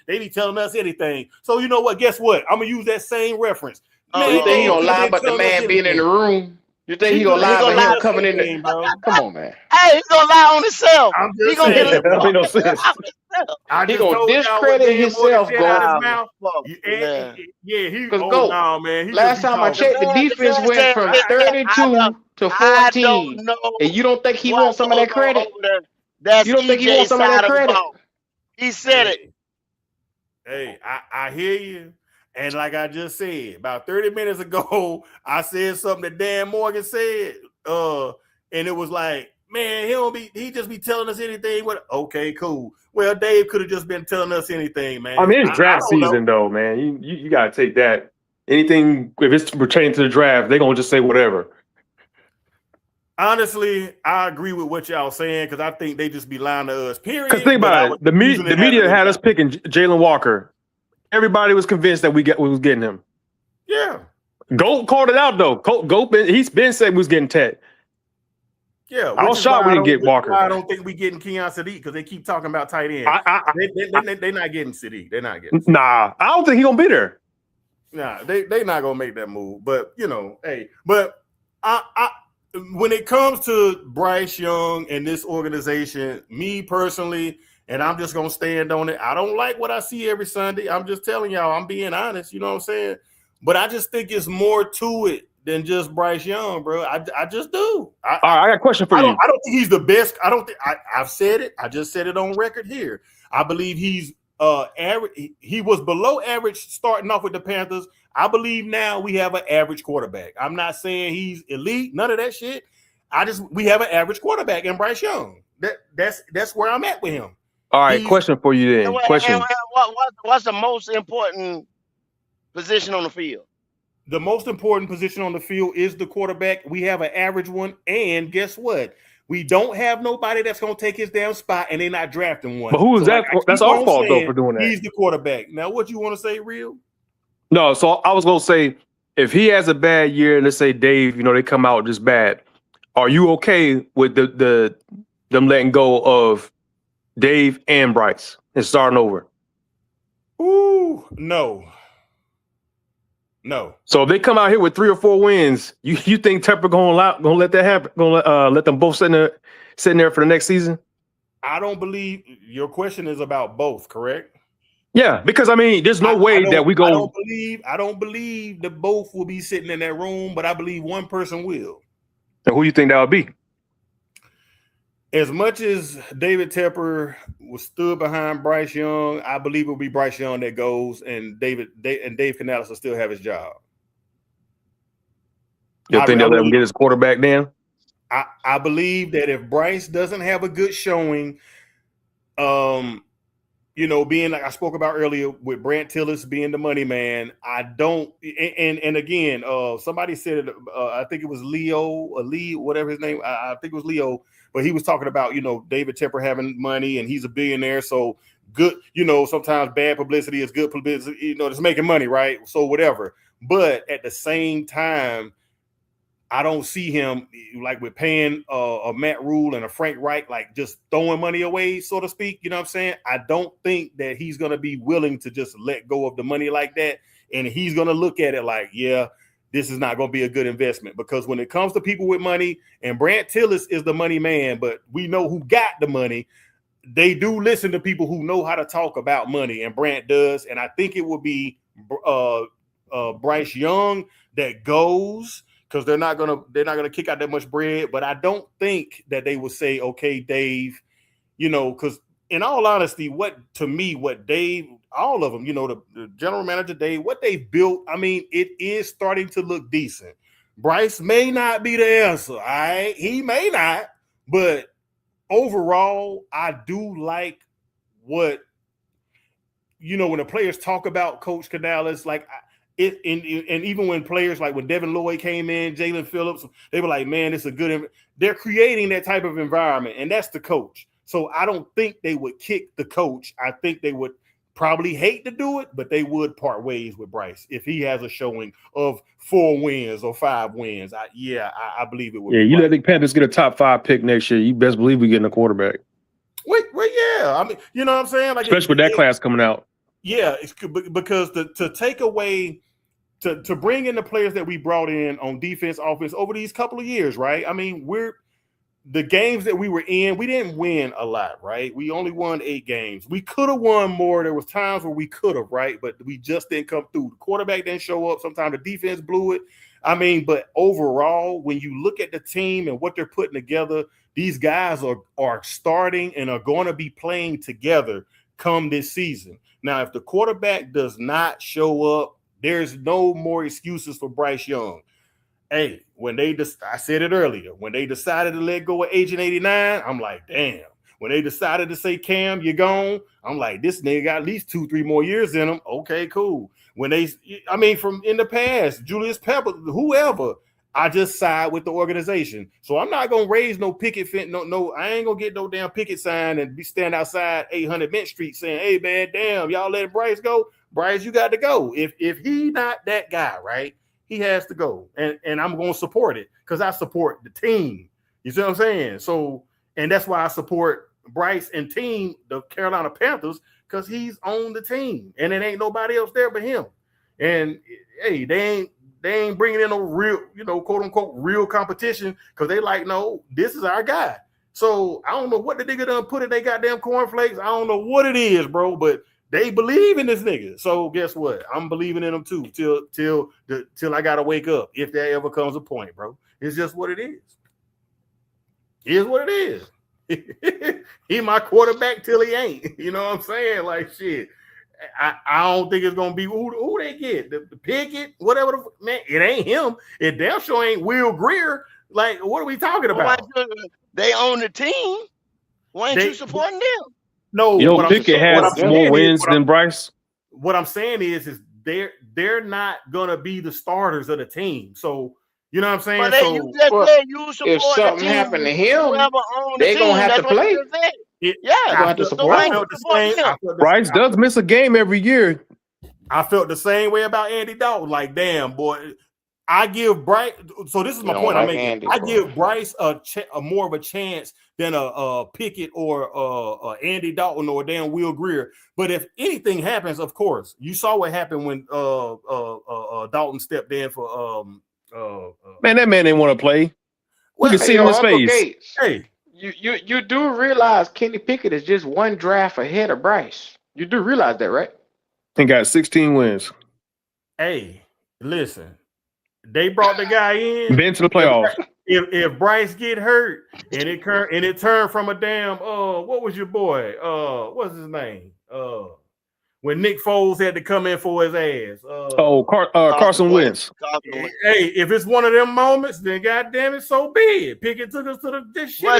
L: they be telling us anything." So you know what? Guess what? I'm gonna use that same reference.
A: You think he gonna lie about the man being in the room? You think he gonna lie about him coming in there? Come on, man.
E: Hey, he's gonna lie on himself.
L: He gonna get it.
N: That made no sense.
A: He gonna discredit himself,
L: go.
A: No, man. Last time I checked, the defense went from 32 to 14. And you don't think he wants some of that credit? You don't think he wants some of that credit?
E: He said it.
L: Hey, I hear you. And like I just said, about 30 minutes ago, I said something that Dan Morgan said. And it was like, man, he just be telling us anything. Okay, cool. Well, Dave could have just been telling us anything, man.
N: I mean, it's draft season though, man. You gotta take that. Anything if it's pertaining to the draft, they're gonna just say whatever.
L: Honestly, I agree with what y'all saying because I think they just be lying to us. Period.
N: Because think about it, the media had us picking Jalen Walker. Everybody was convinced that we was getting him.
L: Yeah.
N: Goat called it out though. Goat, he's been saying we was getting Ted.
L: Yeah,
N: I was shocked we didn't get Walker.
L: I don't think we getting Keon Sadiq because they keep talking about tight end. They're not getting Sadiq. They're not getting.
N: Nah, I don't think he's gonna be there.
L: Nah, they not gonna make that move. But hey, but I when it comes to Bryce Young and this organization, me personally, and I'm just gonna stand on it. I don't like what I see every Sunday. I'm just telling y'all. I'm being honest. You know what I'm saying? But I just think it's more to it than just Bryce Young, bro. I just do.
N: All right, I got a question for you.
L: I don't think he's the best. I don't think I've said it. I just said it on record here. I believe he's average. He was below average starting off with the Panthers. I believe now we have an average quarterback. I'm not saying he's elite, none of that shit. We have an average quarterback in Bryce Young. That's where I'm at with him.
N: All right, question for you then. Question.
E: What's the most important position on the field?
L: The most important position on the field is the quarterback. We have an average one, and guess what? We don't have nobody that's going to take his damn spot, and they're not drafting one.
N: But who is that? That's our fault though for doing that.
L: He's the quarterback. Now, what you want to say, Real?
N: No, so I was gonna say, if he has a bad year, let's say Dave, they come out just bad. Are you okay with them letting go of Dave and Bryce and starting over?
L: Ooh, no.
N: So if they come out here with 3 or 4 wins, you think Tepper gonna let that happen? Gonna let them both sitting there for the next season?
L: I don't believe your question is about both, correct?
N: Yeah, because there's no way that we go.
L: I don't believe that both will be sitting in that room, but I believe one person will.
N: And who you think that would be?
L: As much as David Tepper was stood behind Bryce Young, I believe it will be Bryce Young that goes, and Dave Canales will still have his job.
N: You think they'll let him get his quarterback then?
L: I believe that if Bryce doesn't have a good showing, being like I spoke about earlier with Brant Tillis being the money man, I don't. And again, somebody said it. I think it was Lee, whatever his name. I think it was Leo, but he was talking about David Tepper having money and he's a billionaire. So good, sometimes bad publicity is good publicity. It's making money, right? So whatever. But at the same time, I don't see him like with paying a Matt Rule and a Frank Reich, like just throwing money away, so to speak. You know what I'm saying? I don't think that he's going to be willing to just let go of the money like that. And he's going to look at it like, yeah, this is not going to be a good investment, because when it comes to people with money, and Brant Tillis is the money man, but we know who got the money. They do listen to people who know how to talk about money, and Brant does. And I think it will be Bryce Young that goes, because they're not gonna kick out that much bread. But I don't think that they will say, okay, Dave, because in all honesty, what Dave, all of them, the general manager, Dave, what they've built, it is starting to look decent. Bryce may not be the answer, all right? He may not, but overall, I do like what, when the players talk about Coach Canales, like and even when players like when Devin Lloyd came in, Jalen Phillips, they were like, man, it's a good. They're creating that type of environment, and that's the coach. So I don't think they would kick the coach. I think they would probably hate to do it, but they would part ways with Bryce if he has a showing of 4 wins or 5 wins. I believe it would.
N: Yeah, you let the Panthers get a top 5 pick next year, you best believe we're getting a quarterback.
L: Wait, yeah. You know what I'm saying? Like,
N: especially with that class coming out. Yeah,
L: it's because to take away. To bring in the players that we brought in on defense, offense over these couple of years, right? The games that we were in, we didn't win a lot, right? We only won 8 games. We could have won more. There was times where we could have, right? But we just didn't come through. The quarterback didn't show up. Sometimes the defense blew it. But overall, when you look at the team and what they're putting together, these guys are starting and are going to be playing together come this season. Now, if the quarterback does not show up, there's no more excuses for Bryce Young. Hey, I said it earlier, when they decided to let go of Agent 89, I'm like, damn. When they decided to say, Cam, you're gone, I'm like, this nigga got at least 2-3 more years in him. Okay, cool. When from in the past, Julius Pepper, whoever, I just side with the organization. So I'm not gonna raise no picket fence. No, I ain't gonna get no damn picket sign and be standing outside 800 Mint Street saying, "Hey man, damn, y'all let Bryce go. Bryce, you got to go. If he not that guy, right? He has to go, and I'm gonna support it because I support the team. You see what I'm saying? So, and that's why I support Bryce and team, the Carolina Panthers, because he's on the team, and it ain't nobody else there but him. And hey, they ain't bringing in no real, quote unquote, real competition because they like, no, this is our guy. So I don't know what the nigga done put in they goddamn cornflakes. I don't know what it is, bro, but they believe in this nigga. So guess what? I'm believing in him too till I gotta wake up if there ever comes a point, bro. It's just what it is. It is what it is. He my quarterback till he ain't. You know what I'm saying? Like shit. I don't think it's gonna be who they get the Pickett, whatever. Man, it ain't him. It damn sure ain't Will Greer. Like, what are we talking about?
E: They own the team. Why ain't you supporting them?
L: No,
N: Pickett has more wins than Bryce.
L: What I'm saying is they're not gonna be the starters of the team. So you know what I'm saying?
E: But you just said you support
A: if something happened to him, they're gonna have to play.
E: Yeah,
N: Bryce does miss a game every year.
L: I felt the same way about Andy Dalton. Like, damn, boy, I give Bryce. So this is my point I'm making. I give Bryce a more of a chance than a Pickett or Andy Dalton or damn Will Greer. But if anything happens, of course, you saw what happened when Dalton stepped in for
N: man, that man didn't want to play. You can see on his face.
A: Gates, hey. You do realize Kenny Pickett is just one draft ahead of Bryce. You do realize that, right?
N: And got 16 wins.
L: Hey, listen, they brought the guy in.
N: Been to the playoffs.
L: If Bryce get hurt and it turned from a damn what was your boy? What's his name? When Nick Foles had to come in for his ass.
N: Carson Wentz.
L: Hey, if it's one of them moments, then goddamn it, so be it. Pickett took us to this shit.
E: Why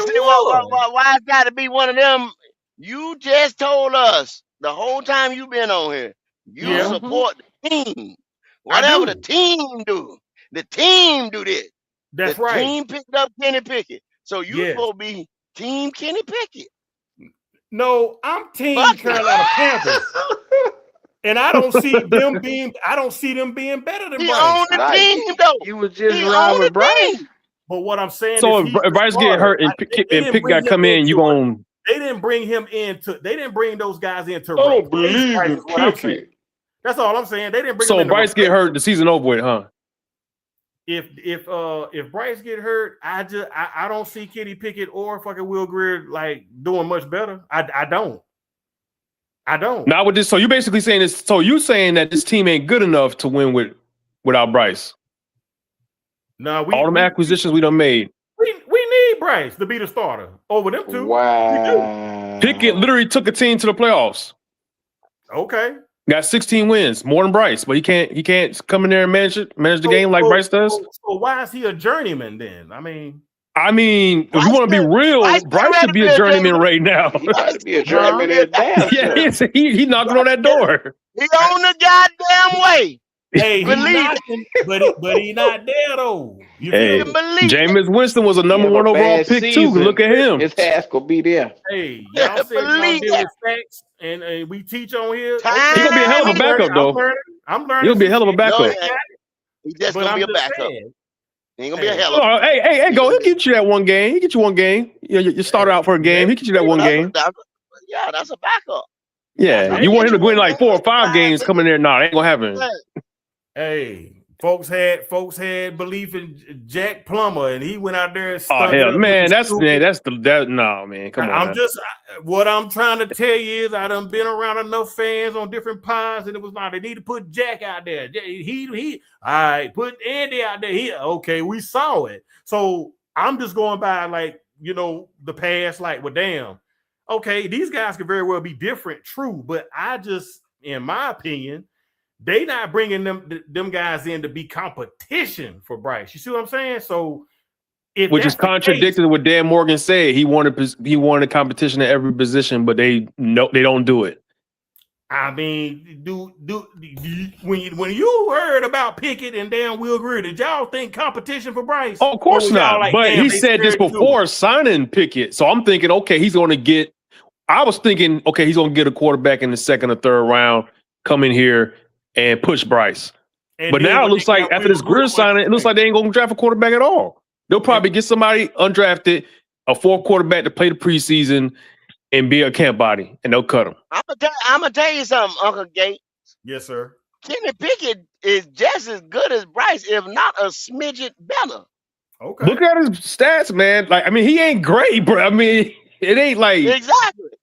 E: it's got to be one of them? You just told us the whole time you've been on here. You support the team. Whatever the team do, the team do this.
L: That's
E: the
L: right.
E: The team picked up Kenny Pickett. So you supposed to be team Kenny Pickett.
L: No, I'm team Carolina Panthers. And I don't see them being better than
E: he
L: Bryce.
E: On the team, though.
A: You was just robbing Bryce.
L: But what I'm saying
N: so
L: is
N: if Bryce get hurt and Pick got come in, you gonna
L: they didn't bring him into they didn't bring those guys into
A: don't believe in Pickett.
L: That's all I'm saying. They didn't bring
N: so Bryce get hurt, the season over with, huh?
L: If Bryce get hurt, I don't see Kenny Pickett or fucking Will Greer like doing much better. I don't.
N: Not with this. So you basically saying this. So you saying that this team ain't good enough to win without Bryce?
L: No,
N: all them acquisitions we done made.
L: We need Bryce to be the starter over them two.
A: Wow.
N: Pickett literally took a team to the playoffs.
L: Okay.
N: Got 16 wins, more than Bryce, but he can't come in there and manage the game like Bryce does.
L: So why is he a journeyman then? I mean,
N: if you want to be real, Bryce should be a journeyman right now.
A: He might be a journeyman in damn.
N: Yeah, he knocking on that door.
E: He on the goddamn way.
L: Hey, but he not there though. You
N: Jameis Winston was a number one overall pick too. Look at him.
A: His ass gonna be there.
L: Hey, y'all said y'all deal with facts, and we teach on here.
N: He gonna be a hell of a backup though.
L: I'm learning.
N: He'll be a hell of a backup.
E: He's just gonna be a backup. He ain't gonna be a hell of
N: a. Hey, go. He'll get you that one game. He get you one game. You start out for a game. He get you that one game.
E: Yeah, that's a backup.
N: Yeah, you want him to win like 4 or 5 games coming there? Nah, ain't gonna happen.
L: Hey, folks had belief in Jack Plummer, and he went out there and
N: man, no man. Come on.
L: What I'm trying to tell you is I done been around enough fans on different pods, and it was like they need to put Jack out there. He all right, put Andy out there. Okay, we saw it. So I'm just going by the past, well, damn. Okay, these guys could very well be different, true, but in my opinion, they not bringing them guys in to be competition for Bryce. You see what I'm saying? So,
N: which is contradicted to what Dan Morgan said. He wanted competition at every position, but they don't do it.
L: I mean, when you heard about Pickett and damn Will Greer, did y'all think competition for Bryce?
N: Oh, of course not.
L: Like,
N: but he
L: they
N: said this
L: scared too?
N: before signing Pickett. So I'm thinking, okay, he's going to get. I was thinking, okay, he's going to get a quarterback in the second or third round, come in here and push Bryce.
L: And
N: but
L: then
N: now it
L: when
N: looks
L: they
N: like
L: got
N: after
L: Will
N: this Greer
L: Greer,
N: signing, it looks like they ain't going to draft a quarterback at all. They'll probably get somebody undrafted, a fourth quarterback to play the preseason and be a camp body, and they'll cut him.
E: I'm gonna tell you something, Uncle Gates.
L: Yes, sir.
E: Kenny Pickett is just as good as Bryce, if not a smidget better.
L: Okay.
N: Look at his stats, man. Like, I mean, he ain't great, bro. I mean, it ain't like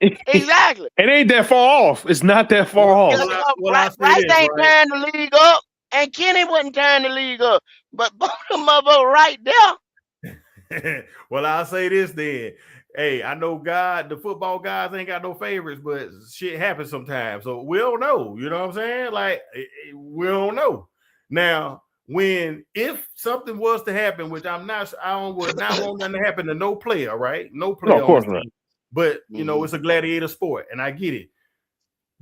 E: Exactly.
N: It ain't that far off. It's not that far off.
E: Bryce ain't tearing the league up, and Kenny wasn't tearing the league up. But both of them are right there.
L: Well, I'll say this then. Hey, I know the football guys ain't got no favorites, but shit happens sometimes. So we don't know. You know what I'm saying? Like, we don't know. Now, if something was to happen, which I would not want nothing to happen to no player, right? No player.
N: No, of course not.
L: But, you know, it's a gladiator sport, and I get it.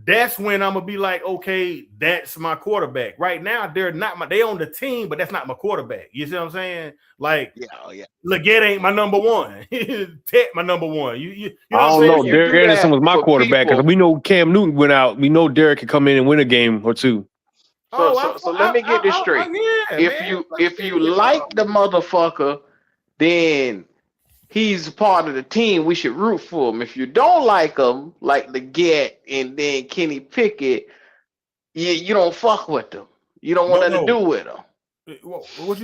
L: That's when I'm gonna be like, okay, that's my quarterback. Right now, they on the team, but that's not my quarterback. You see what I'm saying? Like,
E: yeah.
L: Leggett ain't my number one. Ted my number one. You know
N: I
L: what
N: don't
L: I'm
N: know.
L: saying?
N: Derek Anderson was my quarterback because we know Cam Newton went out. We know Derek could come in and win a game or two.
A: So let me get this straight. If you like the motherfucker, then he's part of the team. We should root for him. If you don't like him, like Leggett and then Kenny Pickett, you don't fuck with them. You don't want nothing to do with them.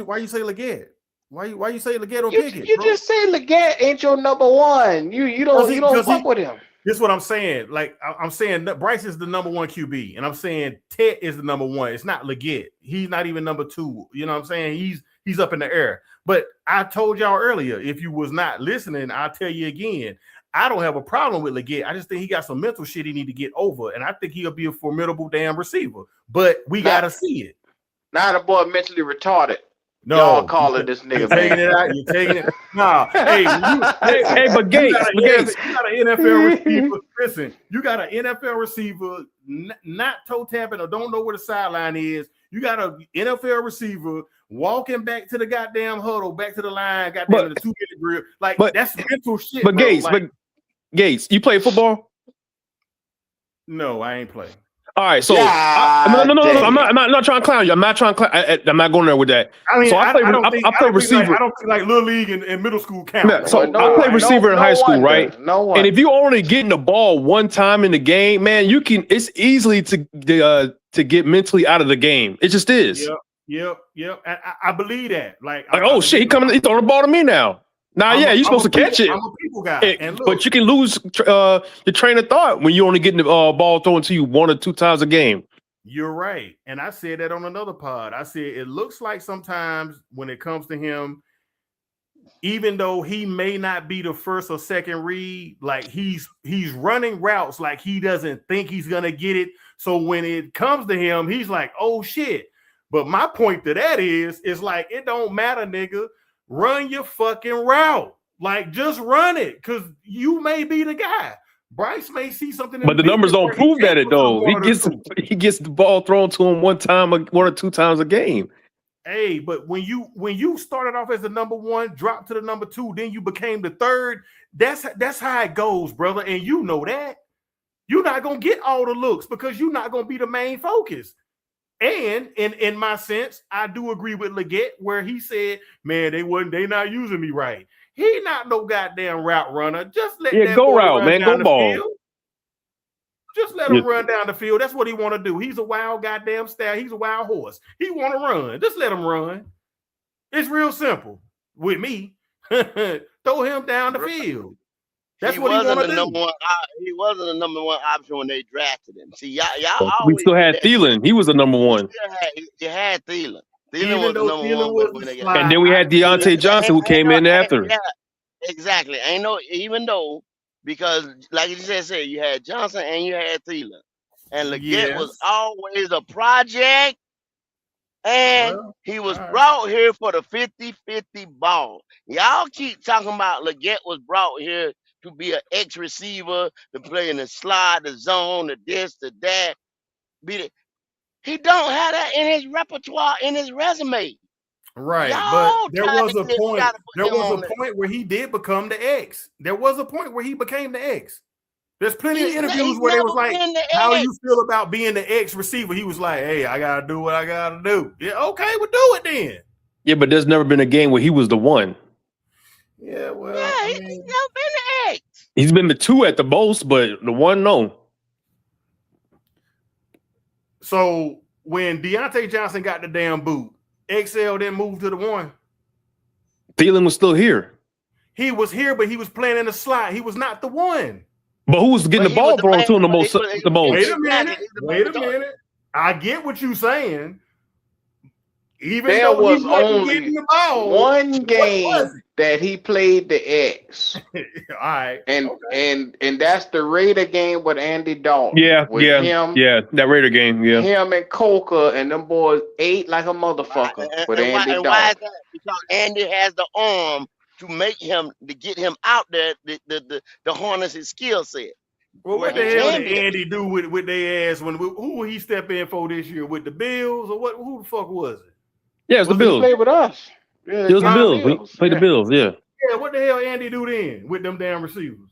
L: Why you say Leggett? Why you say Leggett or Pickett?
A: You just say Leggett ain't your number one. You don't fuck with him.
L: This is what I'm saying. Like, I'm saying that Bryce is the number one QB, and I'm saying Ted is the number one. It's not Leggett. He's not even number two. You know what I'm saying? He's up in the air. But I told y'all earlier, if you was not listening, I'll tell you again. I don't have a problem with Leggett. I just think he got some mental shit he need to get over, and I think he'll be a formidable damn receiver. But we gotta see it.
A: Now the boy mentally retarded.
L: No,
A: y'all calling this nigga
L: taking it out. You're taking it. Nah, hey,
N: but Gates,
L: you got an NFL receiver. Listen, you got an NFL receiver not toe tapping or don't know where the sideline is. You got an NFL receiver walking back to the goddamn huddle, back to the line, goddamn in the 2-minute drill. Like, that's mental shit.
N: But
L: bro.
N: Gates, Gates, you play football?
L: No, I ain't playing.
N: All right, so no. I'm not trying to clown you. I'm not trying to I'm not going there with that.
L: I mean,
N: so I play receiver.
L: I don't think like little league and middle school count.
N: Yeah, so I play receiver in high school, right? And if you only getting the ball one time in the game, man, it's easily to get mentally out of the game. It just is.
L: Yep. I believe that. Like
N: oh shit, he throwing the ball to me now. Nah, you're supposed to catch it.
L: I'm a people guy.
N: But you can lose your train of thought when you only getting the ball thrown to you 1 or 2 times a game.
L: You're right. And I said that on another pod. I said it looks like sometimes when it comes to him, even though he may not be the first or second read, like he's running routes like he doesn't think he's gonna get it. So when it comes to him, he's like, oh shit. But my point to that is like it don't matter, nigga. Run your fucking route. Like, just run it, because you may be the guy. Bryce may see something.
N: But the numbers don't prove that though. He gets the ball thrown to him 1 or 2 times a game.
L: Hey, but when you started off as the number one, dropped to the number 2, then you became the third. That's how it goes, brother. And you know that. You're not gonna get all the looks because you're not gonna be the main focus. And in my sense, I do agree with Leggett where he said, "Man, they not using me right." He not no goddamn route runner. Just let that
N: go
L: boy
N: route,
L: run
N: man.
L: down
N: Go
L: the
N: ball.
L: field. Just let him run down the field. That's what he want to do. He's a wild goddamn style. He's a wild horse. He want to run. Just let him run. It's real simple with me. Throw him down the field. That's what he want to do.
E: He wasn't the number one option when they drafted him. See, y'all
N: We still had Thielen. He was the number 1.
E: You had Thielen. Thielen was the number 1 when they got.
N: And then we had Deontay Johnson who came in after.
E: Yeah, exactly. Even though, because like you just said, you had Johnson and you had Thielen. And Leggett was always a project. And he was brought here for the 50-50 ball. Y'all keep talking about Leggett was brought here to be an X receiver, to play in the slot, the zone, the this, the that. He don't have that in his repertoire, in his resume.
L: Right,
E: Y'all
L: but there
E: trying
L: was
E: to
L: a point.
E: try to put
L: There
E: him
L: was
E: on
L: a point where he did become the X. There was a point where he became the X. There's plenty of interviews
E: he's
L: where they
E: never
L: was like,
E: been the
L: "How do
E: X.
L: you feel about being the X receiver?" He was like, "Hey, I gotta do what I gotta do." Yeah, okay, we'll do it then.
N: Yeah, but there's never been a game where he was the one.
L: Yeah, well,
E: Yeah, he's never been the X.
N: He's been the two at the most, but the one, no.
L: So when Deontay Johnson got the damn boot, XL didn't move to the one.
N: Thielen was still here.
L: He was here, but he was playing in the slot. He was not the one.
N: But who was getting the ball thrown to him the most?
L: Wait a minute. Wait a minute. I get what you're saying. Even
A: There
L: though
A: was
L: he wasn't
A: only
L: getting the ball,
A: one
L: what
A: game
L: was it?
A: that he played the X.
L: All right.
A: And that's the Raider game with Andy Dalton.
N: Yeah,
A: with him,
N: that Raider game, yeah.
A: him and Coker, and them boys ate like a motherfucker with Andy
E: And why is
A: Dalton.
E: that? Because Andy has the arm to make him, to get him out there, the harness his skill set.
L: Well, what the
E: Where he
L: hell
E: can
L: did
E: be.
L: Andy do with their ass who will he step in for this year? With the Bills or what? Who the fuck was it?
N: Yeah, it was the
A: He
N: Bills.
A: played with us. Yeah,
N: It was the
A: John
N: Bills. We played the Bills, yeah.
L: Yeah, what the hell Andy do then with them damn receivers?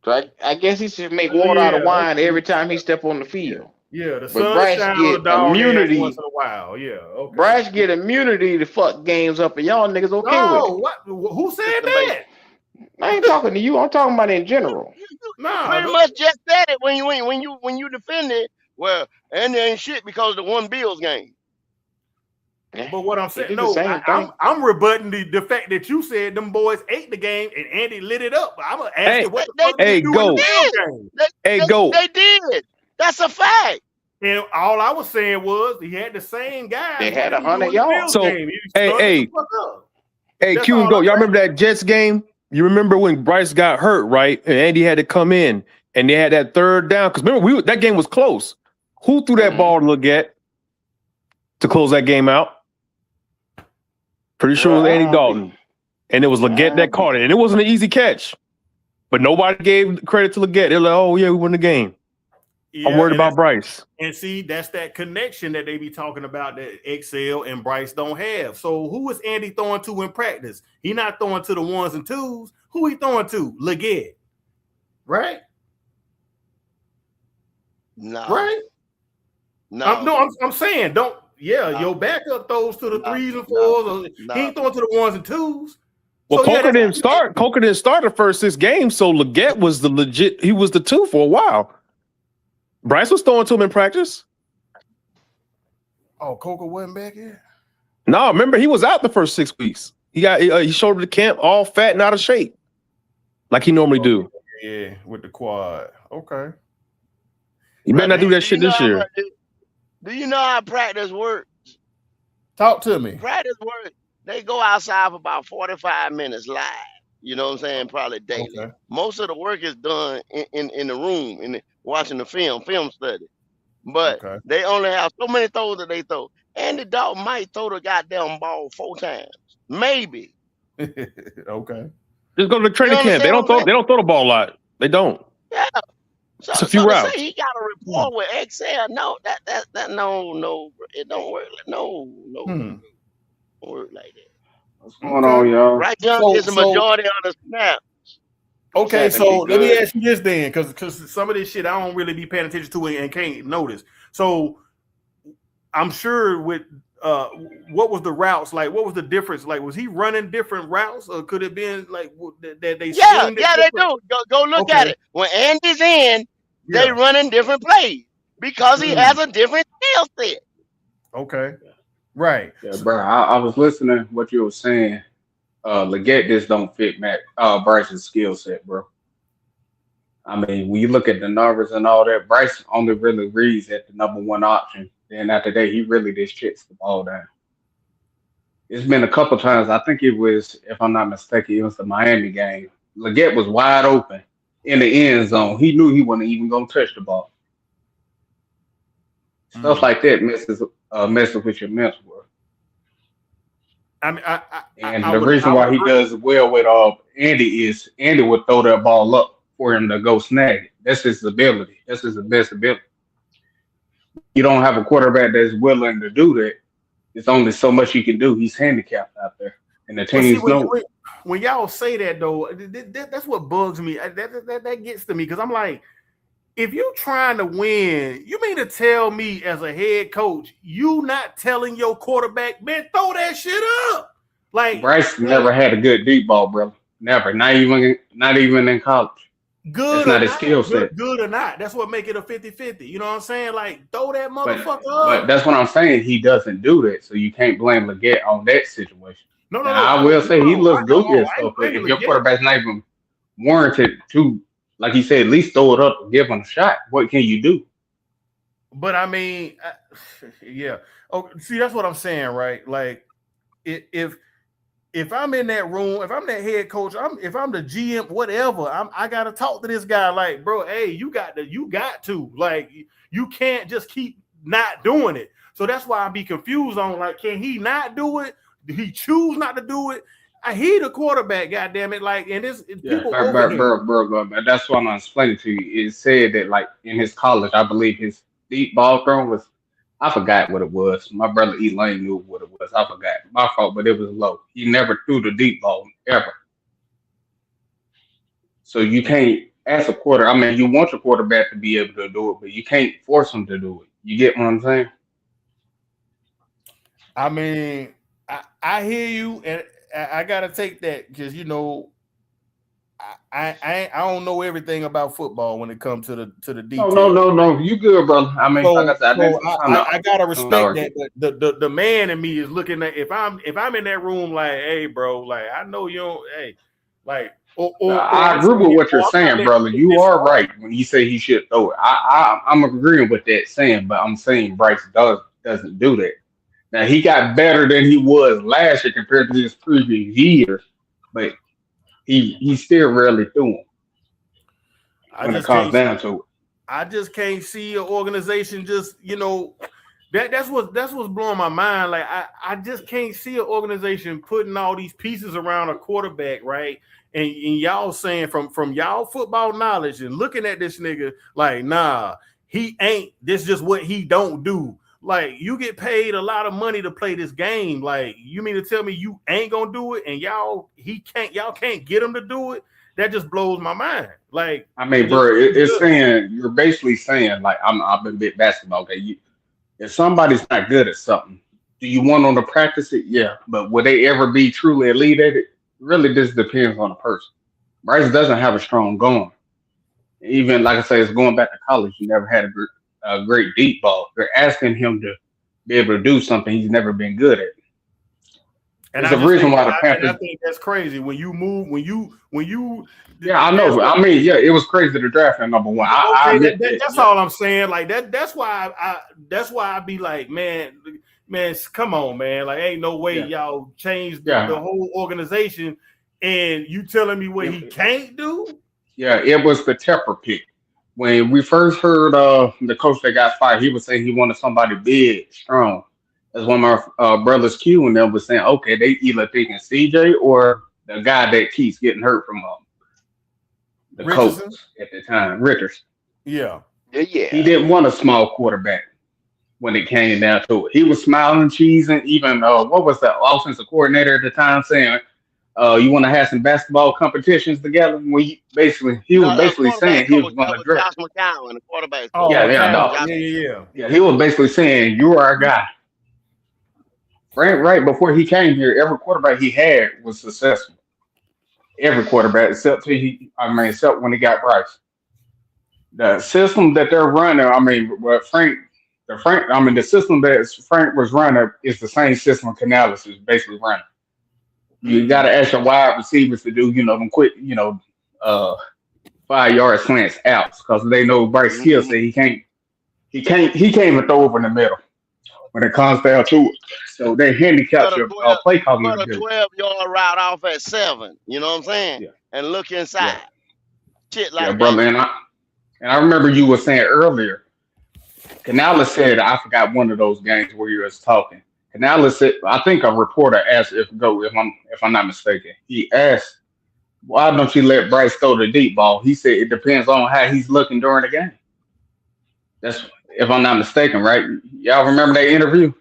A: So I guess he should make water out of wine every time he step on the field.
L: Yeah, the
A: But
L: sun
A: Bryce
L: shine on the
A: get
L: dog
A: immunity.
L: once in a while. Yeah, okay.
A: Bryce get immunity to fuck games up, and y'all niggas okay
L: No,
A: with it.
L: what? Who said that?
A: I ain't talking to you. I'm talking about in general.
L: Nah,
E: Pretty much just said it when you defended. Well, Andy ain't shit because of the one Bills game.
L: But what I'm saying,
A: It's the
L: no,
A: same thing.
L: I'm rebutting the fact that you said them boys ate the game and Andy lit it up. I'm gonna ask you what the fuck did
N: hey,
L: they do
N: go.
L: in the Bills game?
N: Hey, go.
E: They did. That's a fact.
L: And all I was saying was he had the same guy.
A: They had
L: that he
A: 100
L: do in the
A: yards.
L: Bills
N: So,
L: game. He
N: hey,
L: started
N: hey.
L: the fuck up.
N: Hey,
L: That's
N: Q and
L: all
N: go.
L: I'm
N: Y'all
L: saying.
N: remember that Jets game? You remember when Bryce got hurt, right? And Andy had to come in, and they had that third down. Because remember, that game was close. Who threw that ball to Leggett to close that game out? Pretty sure it was Andy Dalton. And it was Leggett that caught it. And it wasn't an easy catch. But nobody gave credit to Leggett. They're like, oh, yeah, we won the game. I'm
L: Yeah,
N: worried
L: and
N: about Bryce.
L: And see, that's that connection that they be talking about that XL and Bryce don't have. So who is Andy throwing to in practice? He not throwing to the ones and twos. Who he throwing to? Leggett. Right?
E: No.
L: Right?
E: No.
L: I'm saying don't. Yeah,
E: No.
L: your backup throws to the
E: No.
L: threes and
E: No.
L: fours. Or
E: No.
L: He ain't throwing to the ones and twos.
N: Well,
L: So, yeah,
N: Coker
L: that's-
N: didn't start. Coker didn't start the first 6 games, so Leggett was the legit. He was the 2 for a while. Bryce was throwing to him in practice.
L: Oh, Coker wasn't back yet?
N: No, remember he was out the first 6 weeks. He showed up to camp all fat and out of shape, like he normally do.
L: Yeah, with the quad. Okay.
N: You better not do that shit this year.
E: Do you know how practice works?
L: Talk to me.
E: Practice works. They go outside for about 45 minutes live. You know what I'm saying? Probably daily.
L: Okay.
E: Most of the work is done in the room, watching the film study. But
L: Okay.
E: they only have so many throws that they throw. Andy Dalton might throw the goddamn ball 4 times. Maybe.
L: Okay.
N: Just go to the training
E: You
N: camp. They don't
E: understand
N: throw. They don't throw the ball a lot. They don't.
E: Yeah. So,
N: It's a few
E: so to
N: routes.
E: say he got a rapport with XL, no, that no, it don't work. No, don't work like that.
O: What's going on, y'all?
E: Right Young
L: So-
E: gets the
L: so-
E: majority of the snap.
L: Okay,
A: Second
L: so
A: be
L: let me
A: good.
L: ask you this then, because some of this shit I don't really be paying attention to and can't notice. So I'm sure with what was the routes like? What was the difference? Like, was he running different routes, or could it been like that they?
E: Yeah,
L: schemed it
E: yeah, they
L: different?
E: do. Go look
L: Okay.
E: at it. When Andy's in, they
L: Yeah.
E: running different plays because he has a different skill set.
L: Okay, right.
O: Yeah, bro. I was listening to what you were saying. Leggett just don't fit Bryce's skill set, bro. I mean, when you look at the numbers and all that, Bryce only really reads at the number 1 option. Then after that, he really just chits the ball down. It's been a couple times. I think it was, if I'm not mistaken, it was the Miami game. Leggett was wide open in the end zone. He knew he wasn't even gonna touch the ball. Stuff like that messes with your mental, bro.
L: I mean,
O: And the reason why he does well with Andy is Andy would throw that ball up for him to go snag it. That's his ability. That's his best ability. You don't have a quarterback that's willing to do that. There's only so much he can do. He's handicapped out there, and the teams know.
L: When y'all say that though, that's what bugs me. That gets to me because I'm like, if you're trying to win, you mean to tell me as a head coach, you not telling your quarterback, man, throw that shit up? Like
O: Bryce never had a good deep ball, brother. Never. Not even in college.
L: Good.
O: That's not his skill set.
L: Good or not. That's what make it a 50-50. You know what I'm saying? Like throw that motherfucker up.
O: But that's what I'm saying. He doesn't do that, so you can't blame Leggett on that situation.
L: No.
O: I will say he looks good. So if your quarterback's not even warranted to, like you said, at least throw it up and give him a shot. What can you do?
L: But I mean, yeah. Oh, see, that's what I'm saying, right? Like, if I'm in that room, if I'm that head coach, if I'm the GM, whatever, I gotta talk to this guy. Like, bro, hey, you got to, like, you can't just keep not doing it. So that's why I be confused on, like, can he not do it? Did he choose not to do it? He the quarterback, goddamn it! Like, and this people
O: bro. That's what I'm explaining to you. It said that, like, in his college, I believe his deep ball throw was, I forgot what it was. My brother Elaine knew what it was. I forgot. My fault, but it was low. He never threw the deep ball ever. So you can't ask a quarter. I mean, you want your quarterback to be able to do it, but you can't force him to do it. You get what I'm saying?
L: I mean, I hear you, and I gotta take that because I don't know everything about football when it comes to the details.
O: No. You good, brother. I mean, like I said,
L: I gotta respect that. But the man in me is looking at if I'm in that room, like, hey, bro, like I know you don't, hey, like.
O: I agree with what you're saying, brother. You are right when you say he should throw it. I'm agreeing with that saying, but I'm saying Bryce doesn't do that. Now he got better than he was last year compared to his previous year, but he still rarely threw him when it comes down to it.
L: I just can't see an organization just that's what's blowing my mind. Like I just can't see an organization putting all these pieces around a quarterback, right? And y'all saying from y'all football knowledge and looking at this nigga like, nah, he ain't. This just what he don't do. Like, you get paid a lot of money to play this game. Like, you mean to tell me you ain't gonna do it, and y'all can't get him to do it? That just blows my mind. Like,
O: I mean, bro, it's saying you're basically saying, like, I've been big basketball. Okay, if somebody's not good at something, do you want them to practice it? Yeah, but will they ever be truly elite at it? Really, this depends on the person. Bryce doesn't have a strong arm. Even like I say, it's going back to college. He never had a great deep ball. They're asking him to be able to do something he's never been good at.
L: And there's a reason why the Panthers. I think that's crazy when you move when you.
O: Yeah, I know. I mean, yeah, it was crazy to draft at number one.
L: That's all I'm saying. Like that. That's why I be like, man, come on, man. Like, ain't no way y'all changed the whole organization, and you telling me what he can't do?
O: Yeah, it was the Tepper pick. When we first heard the coach that got fired, he was saying he wanted somebody big, strong. As one of my brothers, Q, and them was saying, okay, they either thinking CJ or the guy that keeps getting hurt from the coach at the time, Ritters.
L: Yeah.
O: He didn't want a small quarterback when it came down to it. He was smiling, cheesing. Even what was the offensive coordinator at the time saying? You want to have some basketball competitions together? He was basically saying he was going to draft.
E: Josh McCown, the quarterback.
O: Yeah. He was basically saying, you are our guy. Right before he came here, every quarterback he had was successful. Every quarterback, except when he got Bryce. The system that they're running, the system that Frank was running is the same system Canales is basically running. You got to ask your wide receivers to do, them quick, 5-yard slants outs because they know Bryce Hill said he can't even throw over in the middle when it comes down to it. So they handicap your play calling.
E: Put a 12-yard route off at 7. You know what I'm saying? Yeah. And look inside. Shit like that.
O: Brother, and I remember you were saying earlier. Canales said, I forgot one of those games where you was talking. analysis. I think a reporter asked if I'm not mistaken. He asked, "Why don't you let Bryce throw the deep ball?" He said it depends on how he's looking during the game. That's if I'm not mistaken, right? Y'all remember that interview?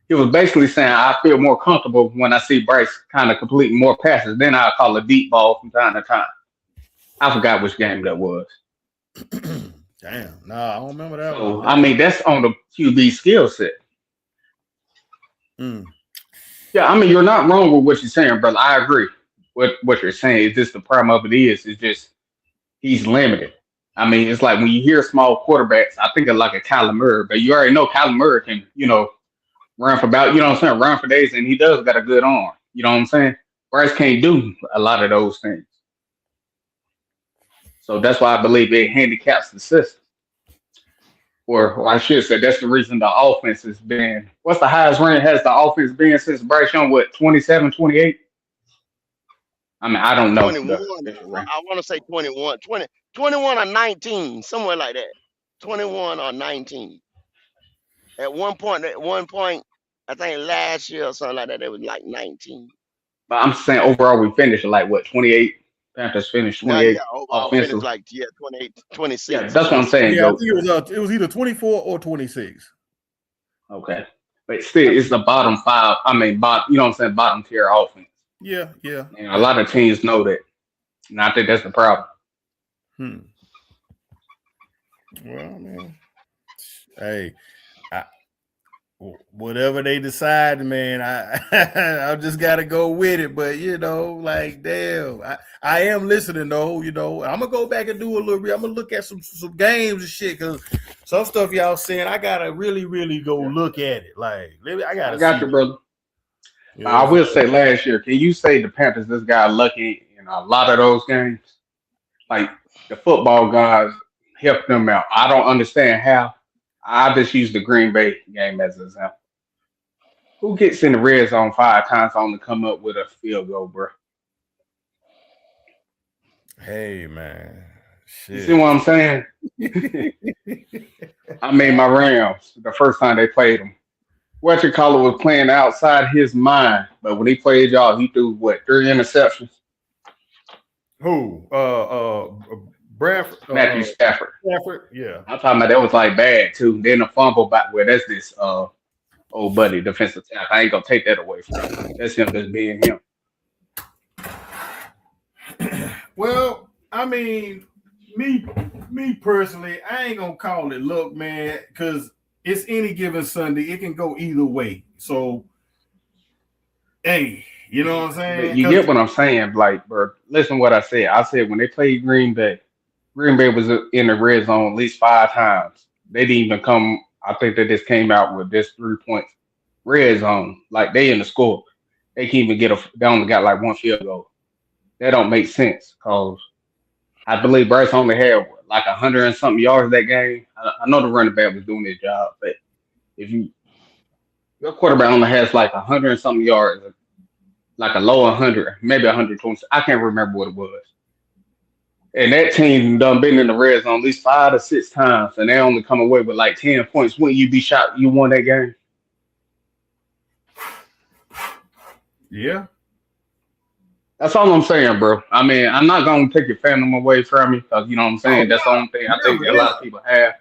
O: He was basically saying, "I feel more comfortable when I see Bryce kind of completing more passes. Then I call a deep ball from time to time." I forgot which game that was.
L: Damn, no, I don't remember that
O: So,
L: one.
O: I mean, that's on the QB skill set. Yeah, I mean, you're not wrong with what you're saying, brother. I agree with what you're saying. It's just the problem of it is just he's limited. I mean, it's like when you hear small quarterbacks, I think of like a Kyler Murray, but you already know Kyler Murray can, run for about, run for days, and he does got a good arm. You know what I'm saying? Bryce can't do a lot of those things. So that's why I believe it handicaps the system. Or I should say that's the reason the offense has been, what's the highest rank has the offense been since Bryce Young, 27, 28? I mean, I don't know.
E: 21. I want to say 21. 21 or 19, somewhere like that. 21 or 19. At one point, I think last year or something like that, it was like 19.
O: But I'm saying overall we finished like 28? Panthers finished 28
E: Yeah, overall
O: offensively.
E: finished 28, 26.
O: Yeah, that's what I'm saying,
L: Yeah, I
O: Joe.
L: think it was either 24 or 26.
O: Okay. But still, it's the bottom five. I mean, bottom tier offense.
L: Yeah.
O: And a lot of teams know that. And I think that's the problem.
L: Well, man, hey, whatever they decide, man, I just gotta go with it. But damn, I am listening though. I'm gonna go back and do a little. I'm gonna look at some games and shit because some stuff y'all saying I gotta really, really go look at it. Like, I
O: got you, brother. I will say last year, can you say the Panthers just got lucky in a lot of those games? Like the football guys helped them out. I don't understand how. I just use the Green Bay game as an example. Who gets in the red zone 5 times only come up with a field goal, bro?
L: Hey, man. Shit.
O: You see what I'm saying? I mean, my Rams, the first time they played them, Whatchamacallit was playing outside his mind, but when he played y'all, he threw 3 interceptions?
L: Who? Bradford,
O: Matthew Stafford.
L: Yeah.
O: I'm talking about that was like bad too. Then the fumble back where that's this old buddy defensive tackle. I ain't gonna take that away from him. That's him just being him.
L: Well, I mean, me personally, I ain't gonna call it luck, man, because it's any given Sunday. It can go either way. So, hey, you know what I'm saying?
O: You get what I'm saying, like, bro. Listen to what I said. I said when they played Green Bay was in the red zone at least 5 times. They didn't even come. I think they just came out with this 3 points red zone. Like they in the score. They can't even they only got like 1 field goal. That don't make sense because I believe Bryce only had like 100 and something yards that game. I know the running back was doing his job, but if your quarterback only has like 100 and something yards, like a low 100, maybe 120. I can't remember what it was. And that team done been in the red zone at least 5 to 6 times, and they only come away with like 10 points. Wouldn't you be shocked you won that game?
L: Yeah.
O: That's all I'm saying, bro. I mean, I'm not going to take your fandom away from me because, you know what I'm saying? That's the only thing I think that a lot of people have.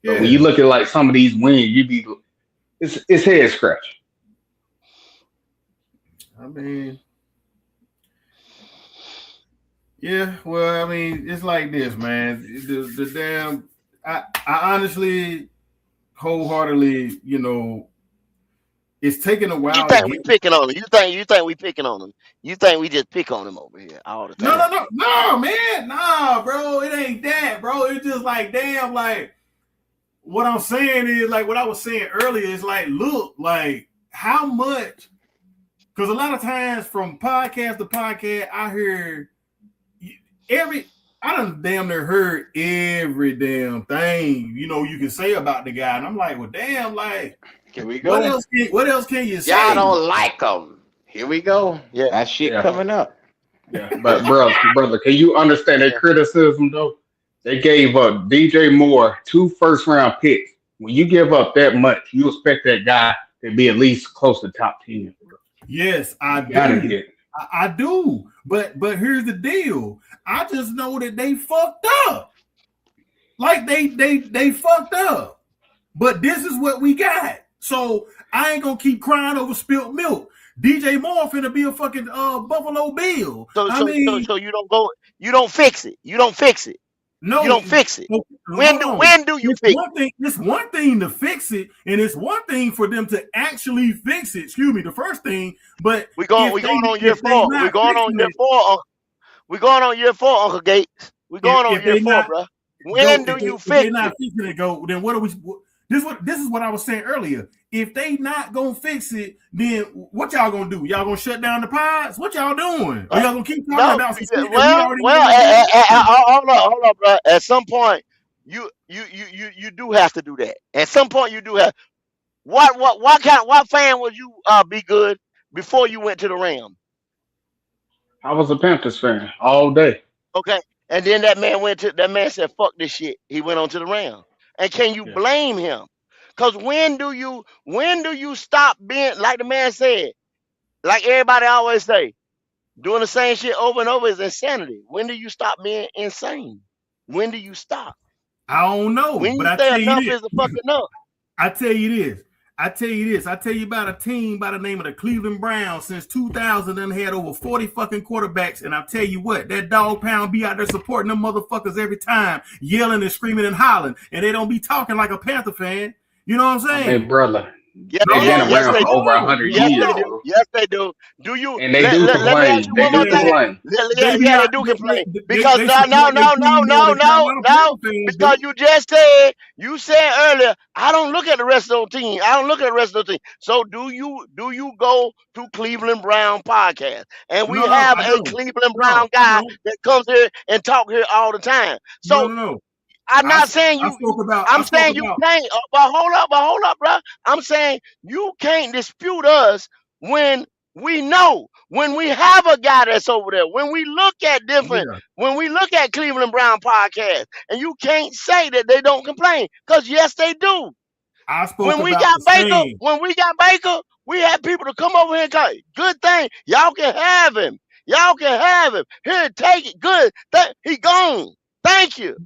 O: But when you look at like some of these wins, it's head scratch.
L: I mean, yeah, well, I mean, it's like this, man. The damn, I honestly, wholeheartedly, it's taking a while.
E: You think we picking on him? You think we picking on him? You think we just pick on him over here all the time?
L: No, man, nah, bro. It ain't that, bro. It's just like, damn, like what I'm saying is like what I was saying earlier is like, look, like how much. Because a lot of times from podcast to podcast, I hear I done damn near heard every damn thing, you can say about the guy. And I'm like, well, damn, like,
A: here we go.
L: What else can you say?
A: Y'all don't like him. Here we go. Yeah, that shit coming up.
O: Yeah, but brother, can you understand that criticism though? They gave up DJ Moore 2 first-round picks. When you give up that much, you expect that guy to be at least close to top 10.
P: Yes, I
O: Gotta
P: do.
O: get.
P: I do. But here's the deal. I just know that they fucked up. Like they fucked up. But this is what we got. So I ain't gonna keep crying over spilt milk. DJ Moore finna be a fucking Buffalo Bill.
E: So you don't fix it. You don't fix it.
P: No,
E: you don't fix it. When do you
P: it's
E: fix
P: one thing, it's one thing to fix it, and it's one thing for them to actually fix it. Excuse me, the first thing, but
E: we going on year 4. We're going on year 4. We're going on year 4, Uncle Gates. We're going on year 4, bro. When do you fix
P: they're not fixing it, go, then what are we? This is what I was saying earlier. If they not gonna fix it, then what y'all gonna do? Y'all gonna shut down the pods? What y'all doing? Are y'all gonna keep talking about some shit
E: hold up, bro. At some point, you do have to do that. At some point, you do have. What fan would you be good before you went to the Rams?
O: I was a Panthers fan all day.
E: Okay, and then that man said, "Fuck this shit." He went on to the Rams. And can you blame him? Because when do you stop being, like the man said, like everybody always say, doing the same shit over and over is insanity. When do you stop being insane? When do you stop?
P: I don't know.
E: When
P: but
E: you
P: I
E: say
P: tell
E: enough
P: you
E: is a fucking enough.
P: I tell you this. I tell you about a team by the name of the Cleveland Browns. Since 2000, done had over 40 fucking quarterbacks. And I'll tell you what, that dog pound be out there supporting them motherfuckers every time, yelling and screaming and hollering. And they don't be talking like a Panther fan. You know what I'm saying?
O: Hey, brother.
E: Yeah,
O: They've been around for over 100 years.
E: Yes, they do. Do you?
O: And they do complain. They do complain.
E: Yeah, they do complain. Because no. Because you said earlier, I don't look at the rest of the team. So do you go to Cleveland Brown podcast? And we have a Cleveland Brown guy that comes here and talk here all the time. So
P: no.
E: I'm not saying you. I'm saying you can't. But hold up, bro. I'm saying you can't dispute us when we know, when we have a guy that's over there, when we look at when we look at Cleveland Brown podcast, and you can't say that they don't complain, because yes, they do. When we got Baker, we had people to come over here and go, good thing, y'all can have him. Here, take it. Good. He gone. Thank you.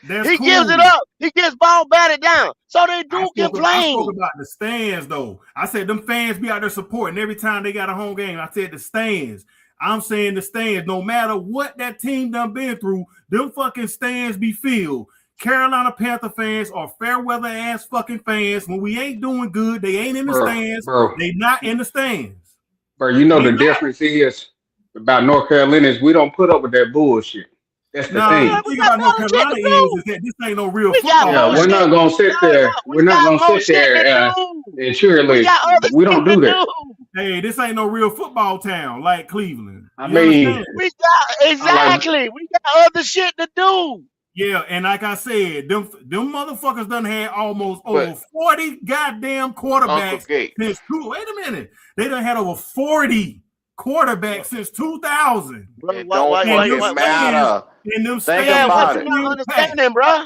E: He gives it up. He gets ball batted down. So they do complain.
P: I spoke about the stands, though. I said them fans be out there supporting every time they got a home game. I said the stands. I'm saying the stands. No matter what that team done been through, them fucking stands be filled. Carolina Panther fans are fair weather ass fucking fans. When we ain't doing good, they ain't in the stands.
O: Bro.
P: They not in the stands.
O: Bro, you know the difference is about North Carolina is we don't put up with that bullshit. That's the thing.
P: The thing about North Carolina is that this ain't no real football.
O: Yeah, we're not gonna sit there. We're not gonna sit there and cheerlead. We don't do that.
P: Hey, this ain't no real football town like Cleveland.
O: I mean,
E: we got other shit to do.
P: Yeah, and like I said, them motherfuckers done had almost over 40 goddamn quarterbacks since wait a minute. They done had over 40 quarterbacks since 2000.
A: It don't matter. Think about it.
E: Not understanding, bro.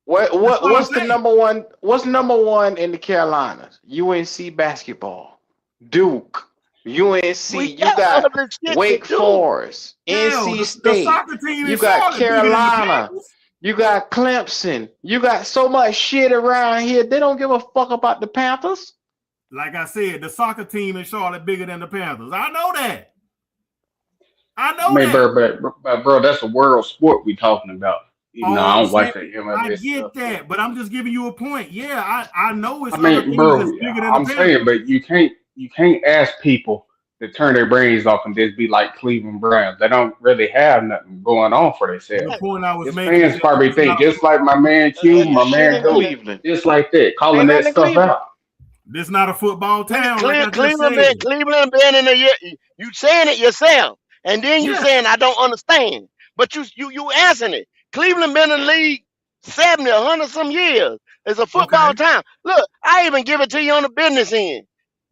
A: What's the number one? What's number one in the Carolinas? UNC basketball, Duke, UNC. You got Wake Forest, NC State. You got Carolina. You got Clemson. You got so much shit around here. They don't give a fuck about the Panthers.
P: Like I said, the soccer team in Charlotte bigger than the Panthers. I know that.
O: Bro, that's a world sport we talking about. I don't like that.
P: I get that, but I'm just giving you a point. Yeah, I know it's.
O: Bigger than the saying, but you can't ask people to turn their brains off and just be like Cleveland Browns. They don't really have nothing going on for themselves.
P: The point I was making,
O: fans probably think just like my man Q, my man Cleveland, just like that, calling that stuff out.
P: This not a football town.
E: Cleveland been in the year. You saying it yourself, and then you saying I don't understand. But you answering it. Cleveland been in the league 70, 100 some years. It's a football town. Look, I even give it to you on the business end.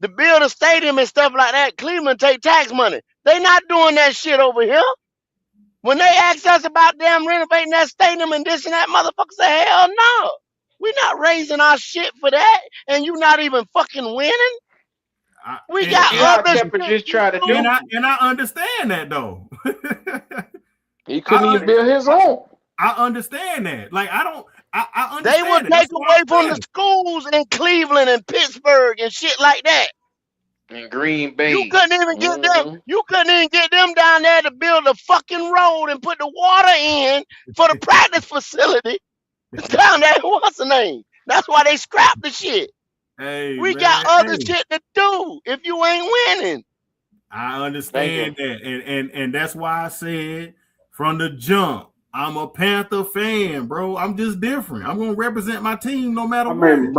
E: To build a stadium and stuff like that, Cleveland take tax money. They not doing that shit over here. When they ask us about them renovating that stadium and this and that, motherfuckers say, hell no. We're not raising our shit for that, and you not even fucking winning. We got other
A: Tepper just tried to do.
P: And I understand that though.
A: He couldn't even build his own.
P: I understand that. Like I understand.
E: They would take away from the schools in Cleveland and Pittsburgh and shit like that.
A: In Green Bay.
E: You couldn't even get them. You couldn't even get them down there to build a fucking road and put the water in for the practice facility down there. What's the name? That's why they scrapped the shit.
P: Hey,
E: we
P: man,
E: got other shit to do if you ain't winning.
P: I understand that, and that's why I said from the jump, I'm a Panther fan, bro. I'm just different. I'm gonna represent my team no matter what.
O: I mean,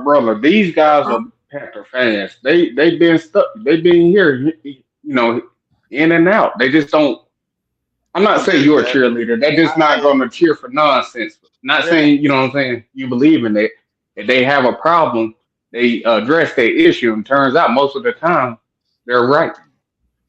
O: brother, these guys are Panther fans. They've been stuck. They've been here, you know, in and out. They just don't. I'm not saying you're a cheerleader. They're just not going to cheer for nonsense. Not saying, you know what I'm saying, you believe in it. If they have a problem, they address their issue. And turns out most of the time they're right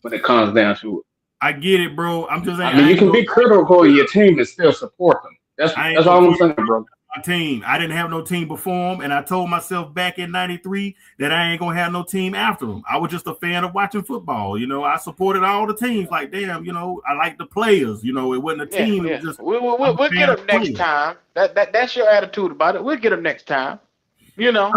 O: when it comes down to it.
P: I get it, bro. I'm just saying.
O: I mean, you can be critical of your team and still support them. That's all I'm saying, bro.
P: My team. I didn't have no team before him, and I told myself back in '93 that I ain't gonna have no team after him. I was just a fan of watching football. You know, I supported all the teams. Like, damn, you know, I like the players. You know, it wasn't a team.
A: Yeah.
P: It was just
A: We'll get them next time. That's your attitude about it. We'll get them next time. You know,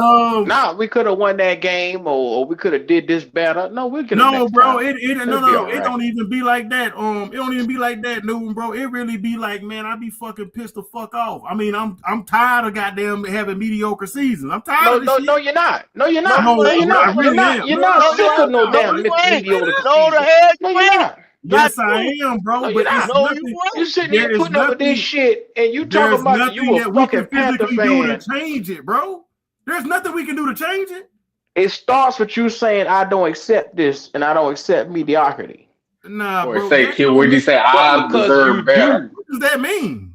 A: we could have won that game, or we could have did this better. No, we'll get them next
P: bro.
A: time.
P: It don't even be like that. It don't even be like that, Newton, bro. It really be like, man, I be fucking pissed the fuck off. I mean, I'm tired of goddamn having mediocre seasons. I'm tired of this shit.
A: No, you're not. No, you're not.
P: No,
A: You're not.
P: really
A: You're not. You're not sick of no damn mediocre season.
E: No, the hell you ain't.
P: Yes, I am, bro.
A: No,
P: but
A: you're not. You sitting there putting up with this shit, and you talking about you a fucking Panther fan.
P: To change it, bro. There's nothing we can do to change it.
A: It starts with you saying, I don't accept this and I don't accept mediocrity.
P: Nah,
O: or
P: bro.
O: say, kid, what you say? I deserve better.
P: What does that mean?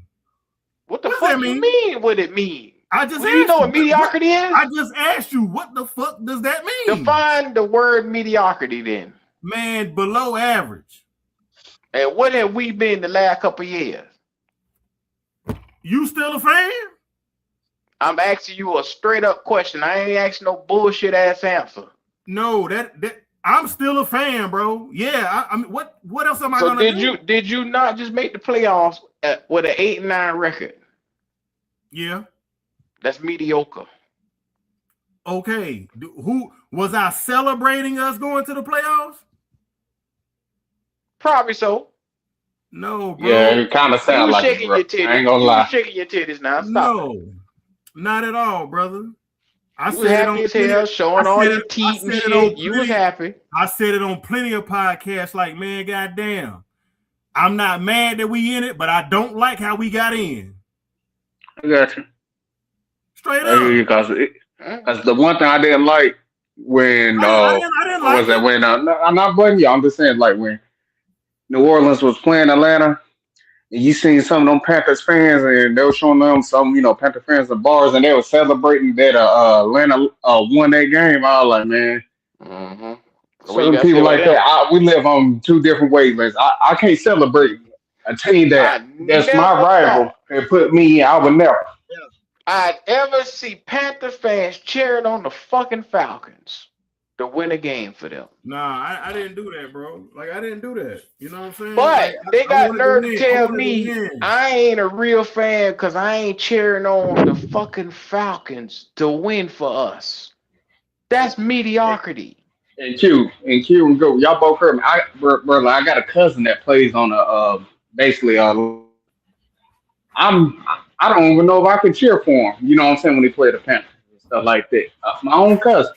A: What the fuck you mean? What it mean?
P: I just
A: you know what mediocrity is?
P: I just asked you, what the fuck does that mean?
A: Define the word mediocrity then.
P: Man, below average.
A: And what have we been the last couple of years?
P: You still a fan?
A: I'm asking you a straight up question. I ain't asking no bullshit ass answer.
P: No, that I'm still a fan, bro. Yeah, I mean, what else am I gonna do?
A: Did you not just make the playoffs with an 8-9 record?
P: Yeah,
A: that's mediocre.
P: Okay, who was I celebrating us going to the playoffs?
A: Probably so.
P: No, bro.
O: Yeah, it kind of sounds like it, bro. I ain't gonna lie.
A: You shaking your titties now. Stop.
P: No, not at all, brother. I
A: was happy as hell, showing all your teeth and shit. You was happy.
P: I said it on plenty of podcasts. Like, man, goddamn, I'm not mad that we in it, but I don't like how we got in.
O: I got you.
P: Straight up.
O: Because the one thing I didn't like when
P: I didn't like
O: was that when I'm not blaming you. I'm just saying like when New Orleans was playing Atlanta. And you seen some of them Panthers fans, and they were showing them some, Panther fans in bars, and they were celebrating that Atlanta won that game. I was like, man, certain people like that, we live on two different wavelengths. I can't celebrate a team that's my rival and put me. I would never.
A: I'd ever see Panther fans cheering on the fucking Falcons to win a game for them.
P: Nah, I didn't do that, bro. Like, I didn't do that. You know what I'm saying?
A: But
P: like,
A: they got nerve to tell me I ain't a real fan because I ain't cheering on the fucking Falcons to win for us. That's mediocrity.
O: And Q and go. Y'all both heard me. Brother, I got a cousin that plays on basically I don't even know if I can cheer for him. You know what I'm saying, when he played the Panthers and stuff like that. My own cousin.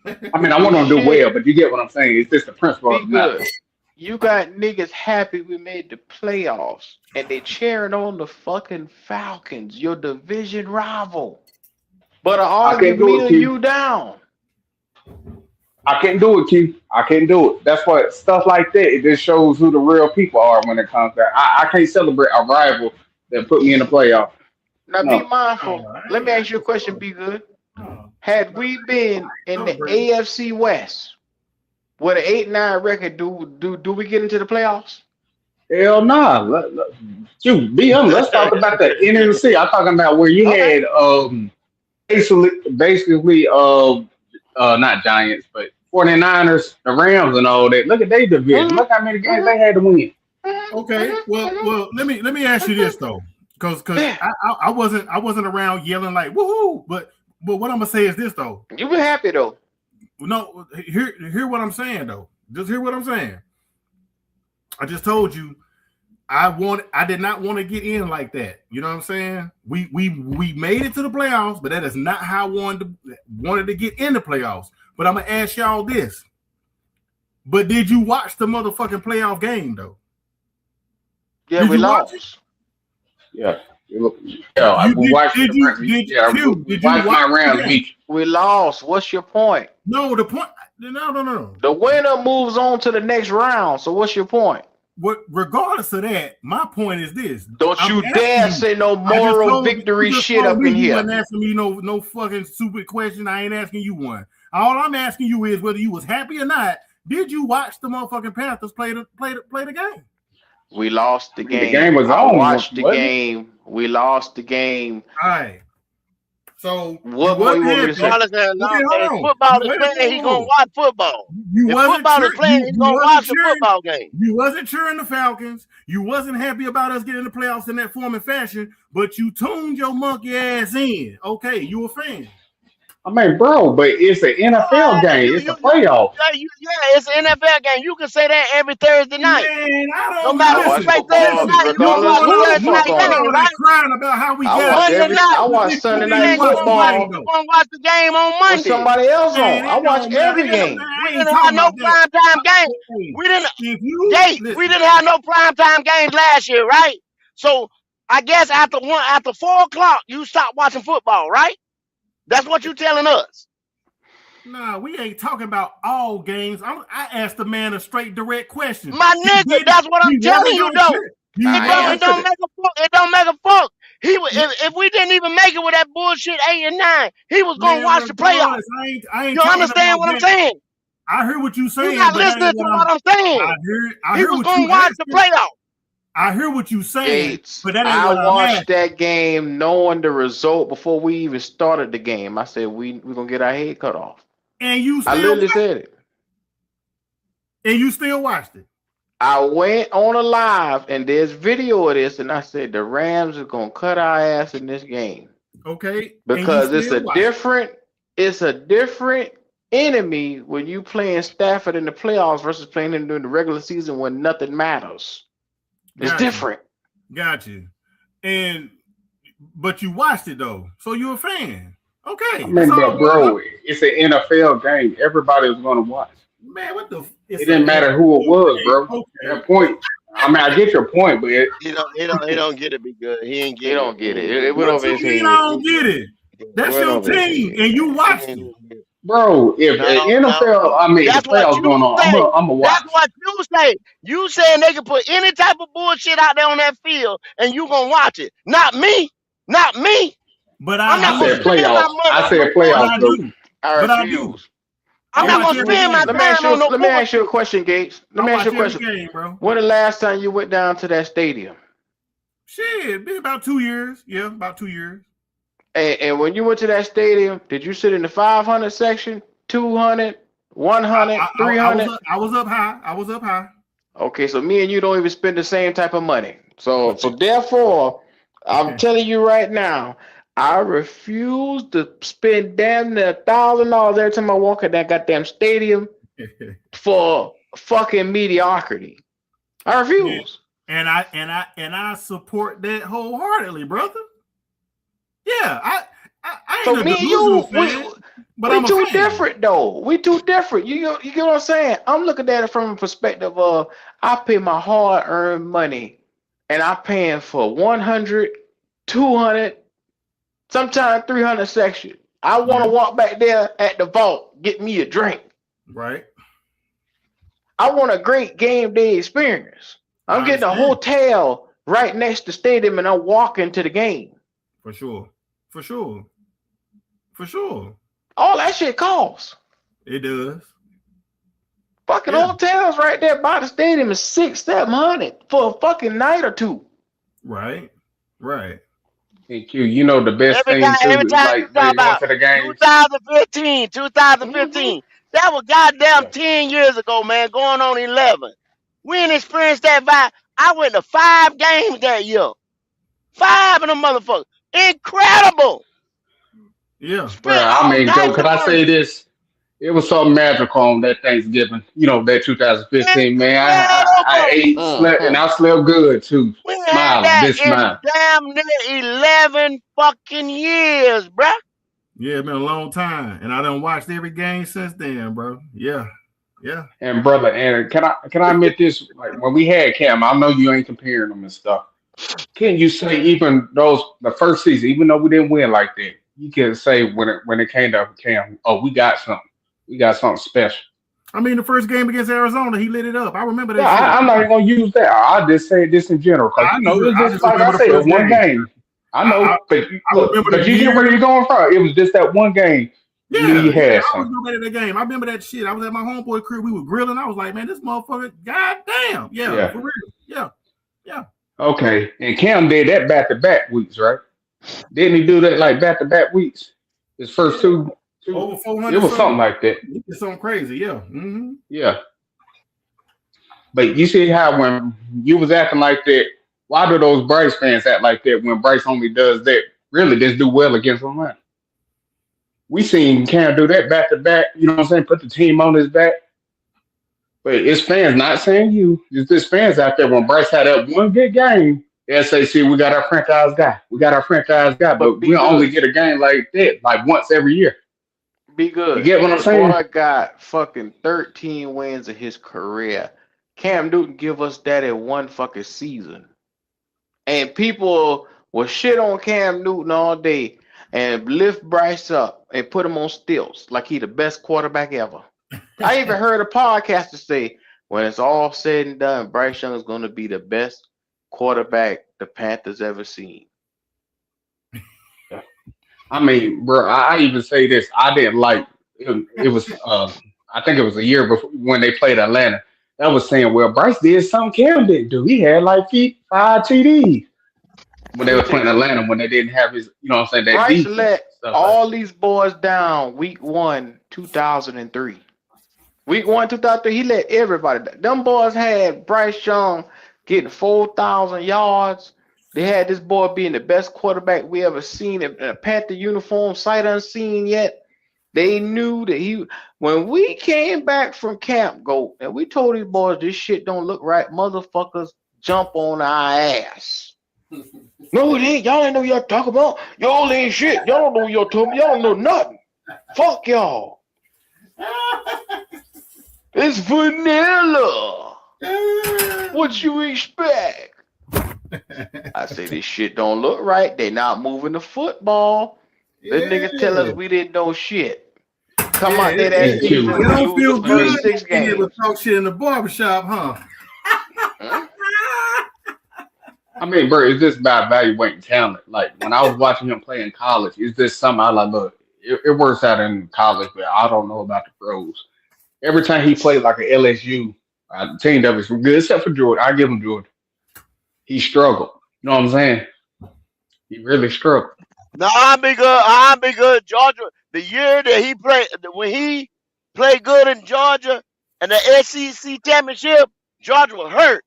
O: I mean, I want to do well, but you get what I'm saying. It's just the principle of the matter.
A: You got niggas happy we made the playoffs, and they cheering on the fucking Falcons, your division rival. But I already million you down.
O: I can't do it, Q. I can't do it. That's what stuff like that. It just shows who the real people are when it comes to. I can't celebrate a rival that put me in the playoff.
A: Now be mindful. Let me ask you a question. Be good. Had we been in the AFC West with an 8-9 record, do we get into the playoffs?
O: Hell nah. Dude, let's talk about the NFC. I'm talking about where you had basically not Giants, but 49ers, the Rams, and all that. Look at their division. Look how many games they had to win.
P: Okay, well, let me ask you this though, because I wasn't around yelling like woohoo, but what I'm gonna say is this though.
A: You be happy though.
P: No, hear what I'm saying though. Just hear what I'm saying. I just told you I did not want to get in like that. You know what I'm saying? We made it to the playoffs, but that is not how I wanted to get in the playoffs. But I'm gonna ask y'all this. But did you watch the motherfucking playoff game though?
A: Yeah, we lost.
O: Yeah. I watched my Rams beat.
A: We lost. What's your point?
P: No, the point. No.
A: The winner moves on to the next round. So what's your point?
P: Regardless of that, my point is this:
A: don't you dare say no moral victory shit up in here.
P: You wasn't asking me no fucking stupid question. I ain't asking you one. All I'm asking you is whether you was happy or not. Did you watch the motherfucking Panthers play the game?
A: We lost the game.
O: The game was on.
A: I watched the game. We lost the game.
P: All right. So
A: what were you going to say?
E: Football is playing. He's gonna watch football. If football is playing, he's gonna watch the football game.
P: You wasn't cheering the Falcons. You wasn't happy about us getting the playoffs in that form and fashion. But you tuned your monkey ass in. Okay, you a fan.
O: I mean, bro, but it's an NFL game. It's a playoff.
E: Yeah, it's an NFL game. You can say that every Thursday night.
P: Man, I
E: No
P: don't
E: matter who play Thursday night, you gonna watch Thursday night game, right?
P: Crying about how we
A: I watch Sunday night football.
E: You gonna watch the game on Monday.
A: With somebody else on. I watch every game.
E: We didn't have no primetime games. We didn't have no primetime games last year, right? So I guess after 4 o'clock, you stop watching football, right? That's what you telling us.
P: Nah, we ain't talking about all games. I asked the man a straight, direct question.
E: My nigga, that's what I'm telling you, though. It don't make a fuck. If we didn't even make it with that bullshit 8 and 9, he was gonna watch the playoffs. You understand what I'm saying?
P: I hear what you saying.
E: You're not listening to what I'm saying. He was gonna watch the playoffs.
P: I hear what you saying,
A: Gates,
P: but that ain't
A: I
P: what
A: watched that game knowing the result before we even started the game. I said we're gonna get our head cut off.
P: And you still
A: I literally said it.
P: And you still watched it.
A: I went on a live and there's video of this, and I said the Rams are gonna cut our ass in this game.
P: Okay.
A: Because it's a different enemy when you playing Stafford in the playoffs versus playing him during the regular season when nothing matters. It's different.
P: Got you. But you watched it though, so you're a fan. Okay.
O: I mean, but bro, it's an NFL game. Everybody was going to watch.
P: Man, what the?
O: It didn't matter who it was, bro. Okay. That point. I mean, I get your point, but
E: he don't get it. Be good. He
A: don't get it. It went over his head.
P: He don't get it. That's your team, and you watched it.
O: Bro, if the NFL, I mean, the playoffs going on, I'm a watch.
E: That's what you say. You saying they can put any type of bullshit out there on that field, and you gonna watch it? Not me. Not me.
P: But
O: I said playoffs. I said playoffs.
A: I refuse.
E: I'm not gonna spend my time on no.
A: Let me ask you a question, Gates. Let me ask you a question.
P: Game, bro.
A: When the last time you went down to that stadium?
P: Shit, been about 2 years. Yeah, about 2 years.
A: And when you went to that stadium, did you sit in the 500 section, 200, 100, 300?
P: I was up high.
A: Okay, so me and you don't even spend the same type of money. So therefore, I'm telling you right now, I refuse to spend damn near $1,000 every time I walk in that goddamn stadium for fucking mediocrity. I refuse.
P: And I support that wholeheartedly, brother. Yeah, I ain't
A: so
P: a
A: me and you, we too
P: fan.
A: different though. We too different. You get what I'm saying? I'm looking at it from a perspective of I pay my hard-earned money, and I'm paying for 100, 200, sometimes 300 section. I want to walk back there at the vault, get me a drink.
P: Right.
A: I want a great game day experience. I'm getting a hotel right next to the stadium, and I'm walking to the game.
P: For sure.
A: All that shit costs.
P: It does.
A: Fucking hotels right there by the stadium is $600-700 for a fucking night or two.
P: Right.
O: And Q, you know the best
E: Every
O: thing
E: time,
O: too
E: every
O: is
E: time
O: like
E: you
O: when
E: talk
O: they going
E: about
O: to the games.
E: 2015, 2015, that was goddamn
O: Yeah.
E: 10 years ago, man, going on 11. We ain't experienced that vibe. I went to 5 games that year. 5 of them motherfuckers. Incredible.
P: Yeah.
O: Bro,
E: Spent
O: I
E: all
O: mean, go.
E: types
O: Could
E: of
O: I say
E: money.
O: this? It was something magical on that Thanksgiving. You know, that 2015, man. I
E: Incredible.
O: ate, slept, and
A: Mm-hmm.
O: I slept good too.
E: We had
O: Smiling,
E: that
O: just
E: in
O: smiling.
E: damn near 11 fucking years, bruh.
P: Yeah, it's been a long time. And I done watched every game since then, bro. Yeah. Yeah.
O: And brother, and can I admit this? Like when we had Cam, I know you ain't comparing them and stuff. Can you say even the first season, even though we didn't win like that, you can say when it came to Cam, oh, we got something special.
P: I mean, the first game against Arizona, he lit it up. I remember
O: Yeah,
P: that shit.
O: I'm not even gonna use that. I just say this in general because
P: I
O: you know it's
P: I
O: just
P: just
O: like I
P: remember the
O: said,
P: first
O: one
P: game.
O: game. I
P: I,
O: know, but
P: I
O: look,
P: remember
O: but
P: the
O: you get where
P: year.
O: you're going from. It was just that one game. You knew
P: Yeah,
O: you had
P: I was
O: something.
P: looking at that game. I remember that shit. I was at my homeboy crib. We were grilling. I was like, man, this motherfucker, goddamn. Yeah,
O: Yeah.
P: for real. Yeah. Yeah.
O: Okay. And Cam did that back to back weeks, right? Didn't he do that like back to back weeks? His first two.
P: Over
O: It
P: 400
O: was something like that.
P: It's something crazy. Yeah. Mm-hmm.
O: Yeah. But you see how when you was acting like that, why do those Bryce fans act like that when Bryce only does that? Really, just do well against Atlanta. We seen Cam do that back to back. You know what I'm saying? Put the team on his back. But it's fans, not saying you. It's just fans out there. When Bryce had that one good game, they'll say, "See, we got our franchise guy. We got our franchise guy."
A: But
O: But
A: be
O: we only
A: good.
O: get a game like that, like once every year.
A: Be
O: You
A: good.
O: get what I'm
A: The
O: saying?
A: boy got fucking 13 wins in his career. Cam Newton give us that in one fucking season. And people will shit on Cam Newton all day and lift Bryce up and put him on stilts like he the best quarterback ever. I even heard a podcaster say, when it's all said and done, Bryce Young is going to be the best quarterback the Panthers ever seen.
O: I mean, bro, I even say this. I didn't like it. It was, I think it was a year before when they played Atlanta. I was saying, well, Bryce did something Cam didn't do. He had like 5 TDs when they
A: Let
O: were
A: me tell
O: playing
A: you something.
O: Atlanta when they didn't have his, you know what I'm saying, that
A: Bryce
O: defense
A: let
O: stuff.
A: all these boys down week 1, 2003. Week 1, 2003, he let everybody down. Them boys had Bryce Young getting 4,000 yards. They had this boy being the best quarterback we ever seen in a Panther uniform, sight unseen yet. They knew that when we came back from Camp Goat and we told these boys this shit don't look right, motherfuckers jump on our ass. No, it ain't. Y'all ain't know what y'all talking about. Y'all ain't shit. Y'all don't know what y'all talking about. Y'all don't know nothing. Fuck y'all. It's vanilla. What you expect? I say this shit don't look right. They not moving the football. The niggas tell us we didn't know shit. Come out there that
O: Thank you.
A: season,
P: It
A: we
P: don't
A: lose
P: feel
A: the first
P: good
A: 6
P: being able
A: games.
P: to talk shit in the barbershop, huh?
A: Huh?
O: I mean, bro, it's just about evaluating talent. Like when I was watching him play in college, it's just something I like. Look, it works out in college, but I don't know about the pros. Every time he played like an LSU, the team that was good, except for Jordan. I give him Jordan. He struggled. You know what I'm saying? He really struggled.
E: No, I'll be good. I'll be good. Georgia, the year that he played, when he played good in Georgia and the SEC championship, Georgia was hurt.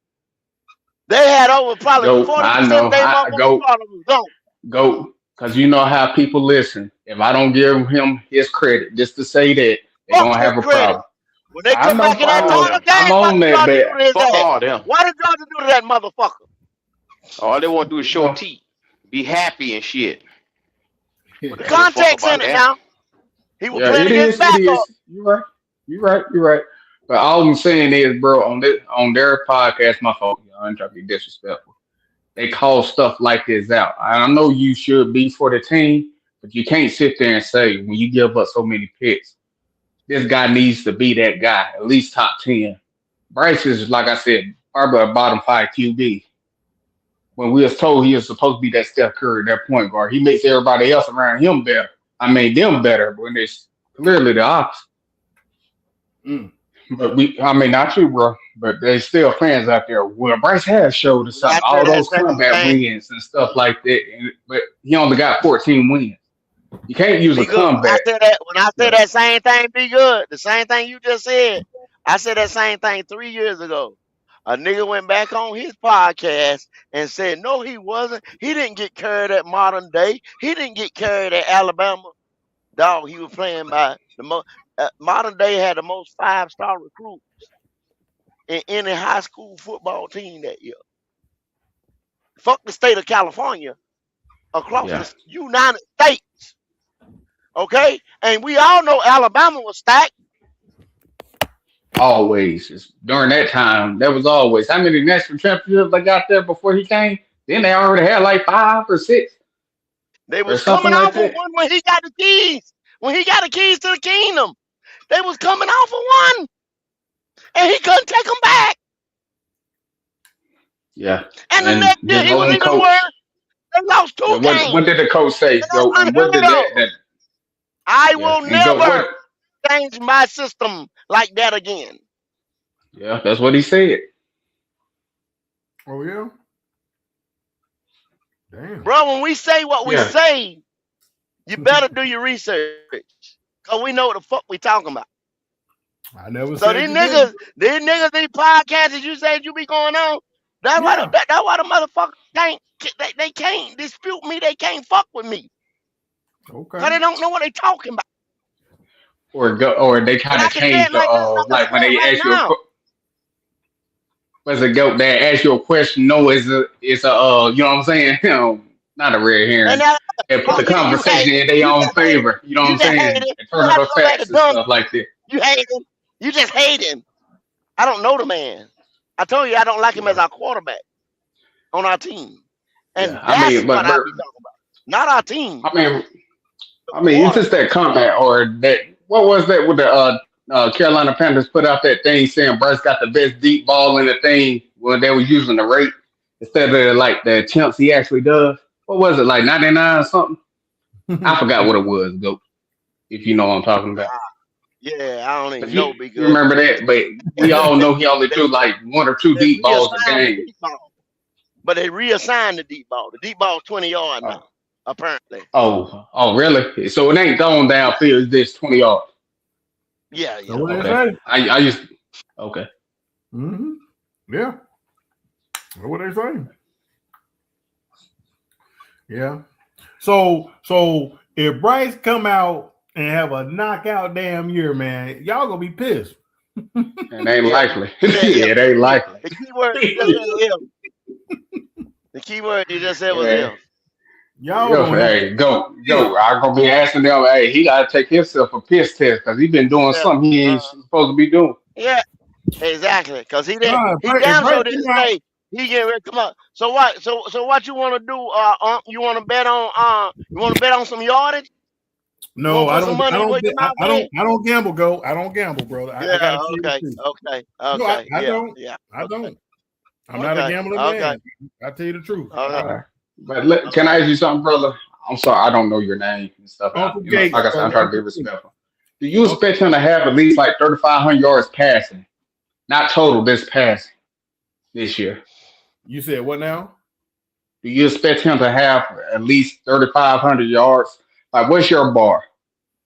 E: They had over probably
O: Go,
E: 40%
O: I
E: of
O: know.
E: their
O: I
E: motherfucking
O: go,
E: starters was gone.
O: go, because you know how people listen. If I don't give him his credit, just to say that, they're
E: Fuck
O: gonna
E: his
O: have a
E: credit.
O: problem.
E: When they
O: I
E: come
O: know,
E: back in
O: I
E: that
O: know.
E: title
O: I'm
E: game, what
O: on
E: did
O: that
E: Georgia do
O: bet.
E: to his
A: Fuck
E: ass?
A: all them.
E: What did Georgia do to that motherfucker?
A: All they want to do is
O: You
A: show
O: know,
A: teeth. Be happy and shit. What
E: The
A: the fuck
E: context
A: about
E: in it
A: that?
E: now. He was
O: yeah,
E: playing
O: it
E: against
O: is. It
E: backup.
O: is. You're right. You're right. You're right. But all I'm saying is, bro, on their podcast, my fault. I ain't trying to be disrespectful. They call stuff like this out. I know you should be for the team, but you can't sit there and say when you give up so many picks, this guy needs to be that guy, at least top 10. Bryce is, like I said, probably a bottom 5 QB. When we was told he was supposed to be that Steph Curry, that point guard, he makes everybody else around him better. I mean, them better when it's clearly the opposite.
P: Mm.
O: But I mean, not you, bro. But there's still fans out there. Well, Bryce has showed us something, all those combat wins and stuff like that. But he only got 14 wins. You can't use a comeback.
E: When I said that same thing, be good. The same thing you just said. I said that same thing 3 years ago. A nigga went back on his podcast and said, no, he wasn't. He didn't get carried at Modern Day. He didn't get carried at Alabama. Dog, he was playing by the most. Modern Day had the most 5-star recruits in any high school football team that year. Fuck the state of California, across the United States. Okay? And we all know Alabama was stacked.
O: Always. During that time, there was always. How many national championships they got there before he came? Then they already had like 5 or 6.
E: They was coming off of one when he got the keys. When he got the keys to the kingdom. They was coming off of one. And he couldn't take them back.
O: Yeah.
E: And the next year he was even worse. They lost 2 games.
O: What did the coach say?
E: I will never change my system like that again.
O: Yeah, that's what he said.
P: Oh, yeah? Damn.
E: Bro, when we say what we say, you better do your research. Because we know what the fuck we talking about.
P: I never
E: so
P: said
E: these niggas, these podcasts that you said you be going on, that's why the motherfuckers they can't dispute me, they can't fuck with me.
P: Okay.
E: Because they don't know what they talking about.
O: Or they kind of change like when they ask you they ask you a question, no, it's a you know what I'm saying? Not a red herring. They put the conversation in their own favor. You know what I'm saying? And turn up facts and stuff like that.
E: You hate him. You just hate him. I don't know the man. I told you I don't like him as our quarterback on our team. And that's what I be talking about. Not our team.
O: I mean, it's just that comment or that. What was that with the Carolina Panthers put out that thing saying Bryce got the best deep ball in the thing when they was using the rate instead of like the attempts he actually does? What was it, like 99 or something? I forgot what it was, though, if you know what I'm talking about.
E: Yeah, I don't even know.
O: You remember that, but we all know he only do like 1 or 2 deep balls a game.
E: But they reassigned the deep ball. The deep ball is 20 yards now, apparently.
O: Oh, really? So it ain't going downfield, it's just 20 yards.
E: Yeah.
O: Okay. I used okay.
P: Mm-hmm. Yeah. That's what they saying. Yeah. So if Bryce come out and have a knockout damn year, man, y'all gonna be pissed.
O: It ain't likely. It ain't likely.
E: The key word you just said was him.
P: Y'all
O: go. I'm gonna be asking them, hey, he gotta take himself a piss test because he been doing something he ain't supposed to be doing.
E: Yeah, exactly. Because he didn't he damn sure didn't say he getting ready to come out. So what? So what you want to do? You want to bet on some yardage?
P: No, I don't gamble, go. I don't gamble, brother.
E: Okay.
P: No, I don't. Yeah. I don't. I'm not a gambling man. I tell you the truth.
O: But can I ask you something, brother? I'm sorry, I don't know your name and stuff. Like I said, I'm trying to be respectful. Do you expect him to have at least like 3,500 yards passing, not total, this passing this year?
P: You said what now?
O: Do you expect him to have at least 3,500 yards? Like, what's your bar?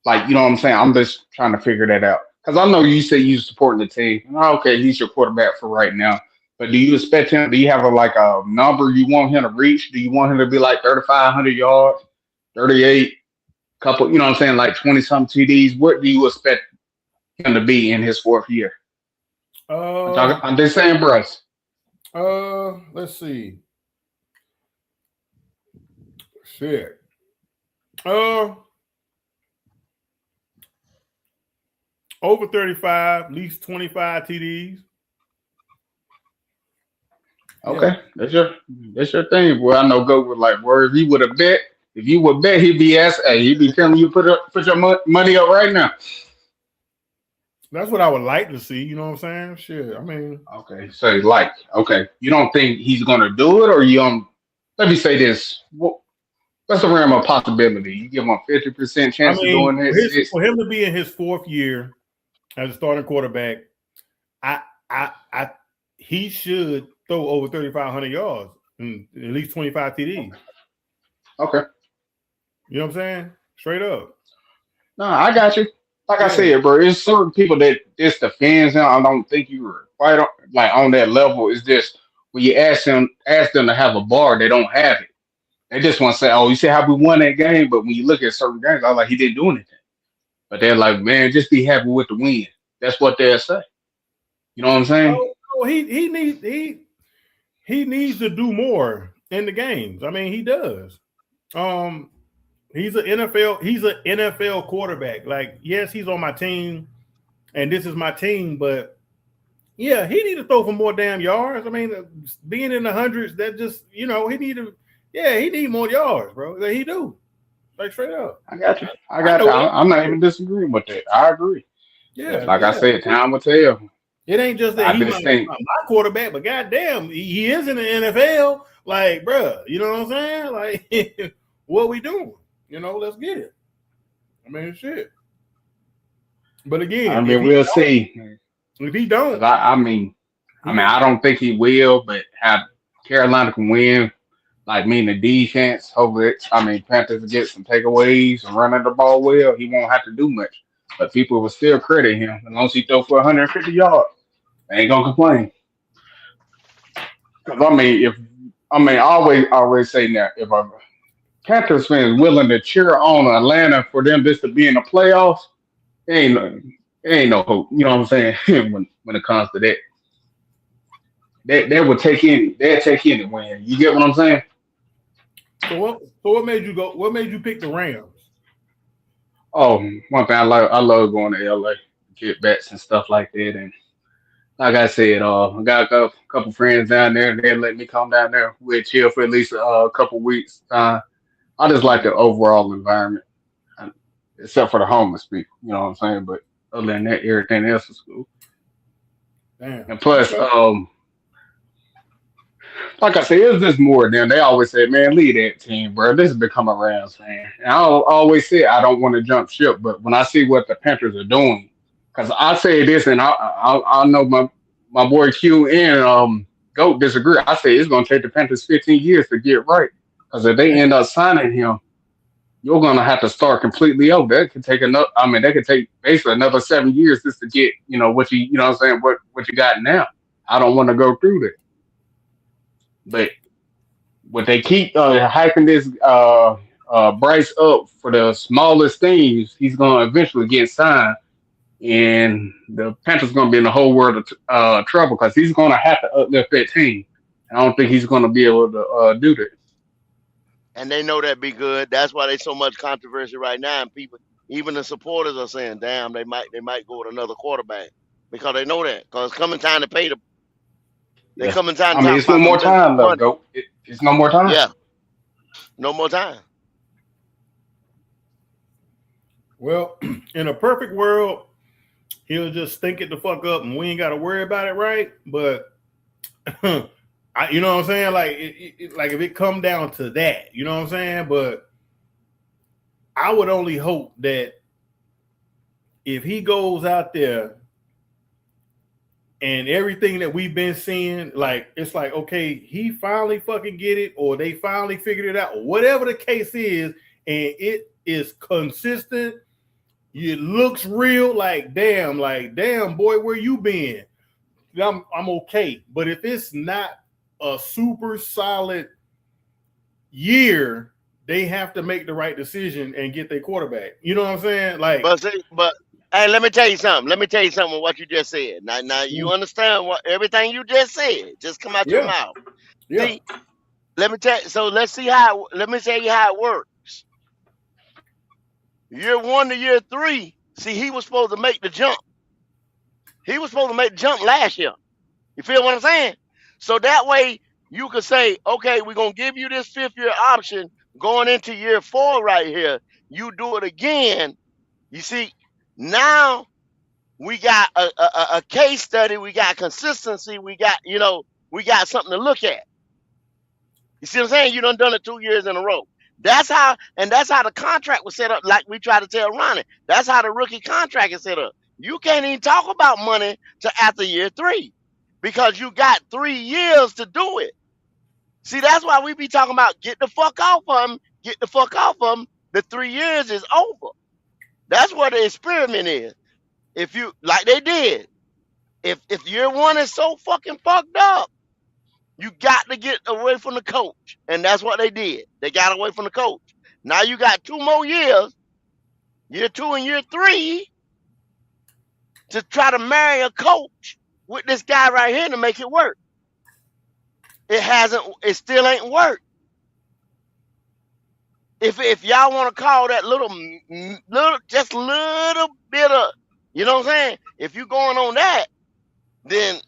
O: Like, you know what I'm saying? I'm just trying to figure that out. Because I know you say you're supporting the team. Okay, he's your quarterback for right now. But do you expect him? Do you have a number you want him to reach? Do you want him to be like 3,500 yards, 38, couple? You know what I'm saying? Like 20-something TDs. What do you expect him to be in his 4th year? I'm just saying, Bryce.
P: Let's see. Shit. Over 35, at least 25 TDs.
O: Okay, that's your thing, boy. I know go with like words. He would have bet. If you would bet, he'd be telling you put your money up right now.
P: That's what I would like to see. You know what I'm saying? Shit. I mean,
O: okay. So you don't think he's gonna do it, or you let me say this. What's the realm of possibility? You give him a 50% chance of doing this.
P: For him to be in his 4th year as a starting quarterback, He should throw over 3,500 yards and at least 25 TDs.
O: Okay.
P: You know what I'm saying? Straight up.
O: No, I got you. Like I said, bro, it's certain people that it's the fans now. I don't think you were quite on that level. It's just when you ask them to have a bar, they don't have it. They just want to say, "Oh, you see how we won that game?" But when you look at certain games, I was like, he didn't do anything. But they're like, man, just be happy with the win. That's what they'll say. You know what I'm saying?
P: Oh, he needs to do more in the games. I mean, he does. He's an NFL quarterback. Like, yes, he's on my team, and this is my team, but yeah, he need to throw for more damn yards. I mean, being in the hundreds, that just, he need more yards, bro. That he do. Like, straight up.
O: I got you. I'm not even disagreeing with that. I agree.
P: Yeah.
O: Like I said, time will tell.
P: It ain't just that he's my quarterback, but goddamn, he is in the NFL. Like, bro, you know what I'm saying? Like, what we doing? Let's get it. I mean, shit. But again,
O: I mean, we'll see.
P: If he don't,
O: I mean, I don't think he will. But how Carolina can win, like the defense. Hopefully, Panthers will get some takeaways and running the ball well. He won't have to do much, but people will still credit him as long as he throw for 150 yards. They ain't gonna complain. Because I always say that if a Panthers fan is willing to cheer on Atlanta for them just to be in the playoffs, ain't no hope. You know what I'm saying? when it comes to that, they will take any. They'll take any win. You get what I'm saying?
P: So what made you go? What made you pick the Rams?
O: Oh, one thing I love going to LA, get bets and stuff like that. And like I said, I got a couple friends down there, and they let me come down there. We'll chill for at least a couple weeks. I just like the overall environment, except for the homeless people. You know what I'm saying? But other than that, everything else is cool.
P: Damn.
O: And plus, like I said, it was just more than they always said, man, leave that team, bro. This has become a Rams fan. And I always say I don't want to jump ship, but when I see what the Panthers are doing, because I say this, and I know my boy Q and Goat disagree. I say it's going to take the Panthers 15 years to get right, because if they end up signing him, you're going to have to start completely over. That could take that could take basically another 7 years just to get what you know what I'm saying, what you got now. I don't want to go through that. But when they keep hyping this Bryce up for the smallest things, he's going to eventually get signed. And the Panthers going to be in the whole world of trouble because he's going to have to uplift that team. I don't think he's going to be able to do that.
E: And they know that'd be good. That's why there's so much controversy right now. And people, even the supporters, are saying, "Damn, they might go with another quarterback," because they know that. Because it's coming time to pay the. They coming time.
O: It's no more time, though. Go. It's no more time.
E: Yeah, no more time.
P: Well, in a perfect world, he'll just stink it the fuck up, and we ain't got to worry about it, right? But you know what I'm saying? Like, like if it come down to that, you know what I'm saying? But I would only hope that if he goes out there and everything that we've been seeing, like, it's like, okay, he finally fucking get it, or they finally figured it out, or whatever the case is, and it is consistent. It looks real, like damn, boy, where you been? I'm okay. But if it's not a super solid year, they have to make the right decision and get their quarterback. You know what I'm saying? Like,
E: but hey, let me tell you something. What you just said. Now you understand what everything you just said just come out your mouth.
P: Yeah.
E: See, let me tell you. So let me tell you how it works. Year 1 to year 3. See, he was supposed to make the jump. He was supposed to make the jump last year. You feel what I'm saying? So that way you could say, okay, we're gonna give you this 5th year option going into year 4 right here. You do it again. You see, now we got a case study, we got consistency, we got something to look at. You see what I'm saying? You done it 2 years in a row. That's how the contract was set up, like we try to tell Ronnie. That's how the rookie contract is set up. You can't even talk about money till after year 3 because you got 3 years to do it. See, that's why we be talking about get the fuck off of them, get the fuck off of them. The 3 years is over. That's what the experiment is. If you, like they did, if year 1 is so fucking fucked up, you got to get away from the coach. And that's what they did. They got away from the coach. Now you got 2 more years, year 2 and year 3, to try to marry a coach with this guy right here to make it work. It still ain't worked. If y'all want to call that little bit of, you know what I'm saying? If you going on that, then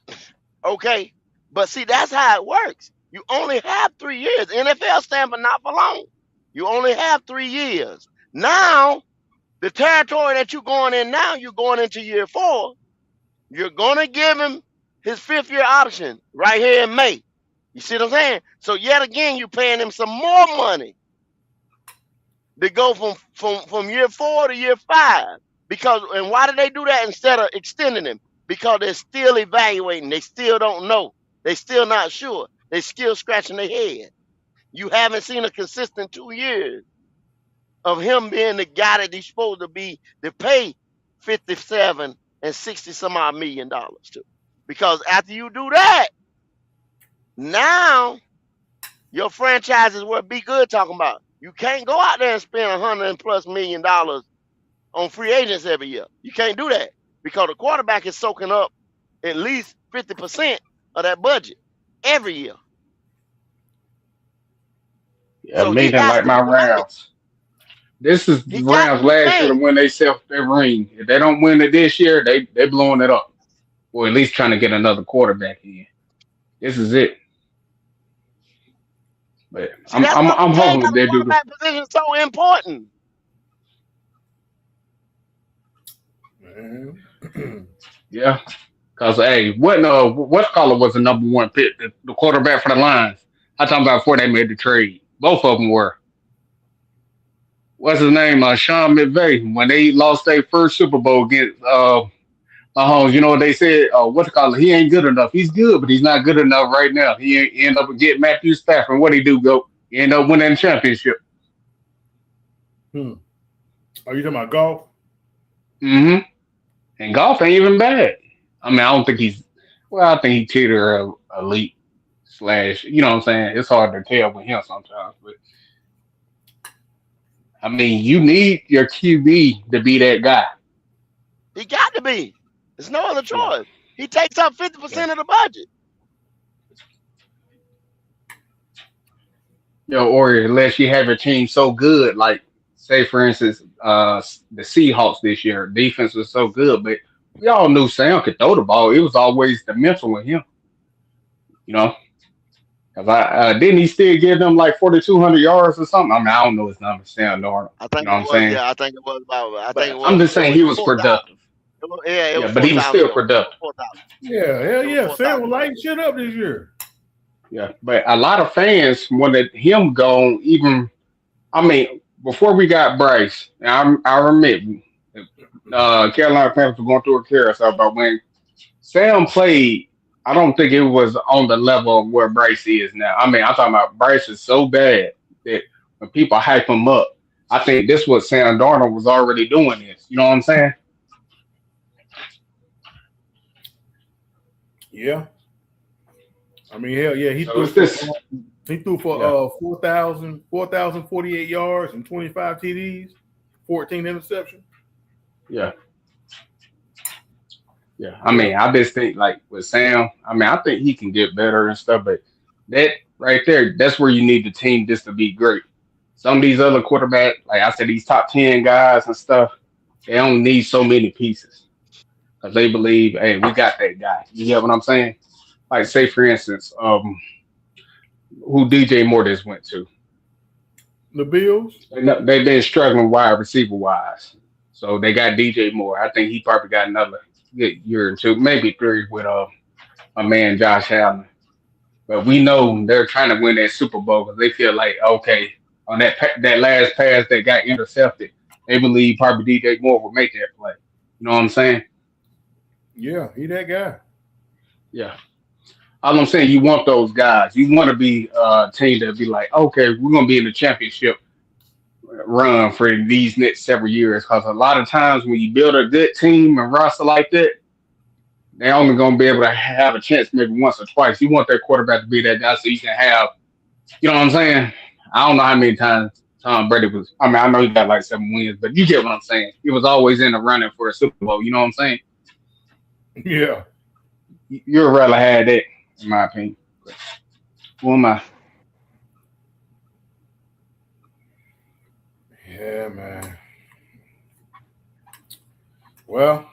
E: okay. But see, that's how it works. You only have 3 years. NFL stand for not for long. You only have 3 years. Now, the territory that you're going in now, you're going into year 4. You're going to give him his 5th year option right here in May. You see what I'm saying? So yet again, you're paying him some more money to go from year 4 to year 5. And why did they do that instead of extending him? Because they're still evaluating. They still don't know. They still not sure. They still scratching their head. You haven't seen a consistent 2 years of him being the guy that he's supposed to be to pay 57 and 60 some odd $1 million to. Because after you do that, now your franchise is what Be Good talking about. You can't go out there and spend $100+ million on free agents every year. You can't do that because the quarterback is soaking up at least 50% of that budget every year.
O: Yeah, so me didn't like my Rams. This is the Rams last year to win themselves their ring. If they don't win it this year, they blowing it up. Or at least trying to get another quarterback in. This is it. But I'm hoping they do.
E: That position is so important.
O: Yeah, because hey, what color was the number 1 pick? The quarterback for the Lions. I'm talking about before they made the trade. Both of them were. What's his name? Sean McVay. When they lost their first Super Bowl against Mahomes, you know what they said? He ain't good enough. He's good, but he's not good enough right now. He end up getting Matthew Stafford. What he do? He end up winning the championship.
P: Are you talking about golf?
O: Mm-hmm. And golf ain't even bad. I mean, I don't think he's. Well, I think he teeter elite / you know what I'm saying? It's hard to tell with him sometimes, but I mean, you need your QB to be that guy.
E: He got to be. There's no other choice. He takes up 50% of the budget.
O: Or unless you have your team so good, like say for instance, the Seahawks this year, defense was so good, but we all knew Sam could throw the ball. It was always the mental with him. You know? Because didn't he still give them like 4,200 yards or something? I mean, I don't know his number, Sam Darnold.
E: I think
O: you know what I'm saying?
E: Yeah, I think it was about.
O: I'm just saying he was productive. But he was still productive.
P: Yeah. Sam was lighting shit up this year.
O: Yeah, but a lot of fans wanted him gone. Even, I mean, before we got Bryce, and I remember Carolina Panthers were going through a carousel about when Sam played. I don't think it was on the level of where Bryce is now. I mean, I'm talking about Bryce is so bad that when people hype him up, I think this was Sam Darnold was already doing this. You know what I'm saying?
P: Yeah. I mean, hell yeah, he threw for 4,048 yards and 25 TDs, 14 interceptions.
O: Yeah. Yeah, I mean, I just think like with Sam, I mean, I think he can get better and stuff, but that right there, that's where you need the team just to be great. Some of these other quarterbacks, like I said, these top 10 guys and stuff, they don't need so many pieces because they believe, hey, we got that guy. You get what I'm saying? Like, say for instance, who DJ Moore just went to.
P: The Bills?
O: They've been struggling wide receiver wise, so they got DJ Moore. I think he probably got another good year or two, maybe 3 with a man Josh Allen. But we know they're trying to win that Super Bowl because they feel like, okay, on that last pass that got intercepted, they believe probably DJ Moore will make that play. You know what I'm saying?
P: Yeah, he that guy.
O: Yeah. All I'm saying, you want those guys. You want to be a team that be like, okay, we're gonna be in the championship run for these next several years. Because a lot of times when you build a good team and roster like that, they're only gonna be able to have a chance maybe once or twice. You want that quarterback to be that guy so you can have, you know what I'm saying? I don't know how many times Tom Brady was. I mean, I know he got like 7 wins, but you get what I'm saying. He was always in the running for a Super Bowl. You know what I'm saying?
P: Yeah.
O: You'd rather have that, in my opinion. But who am I?
P: Yeah, man. Well,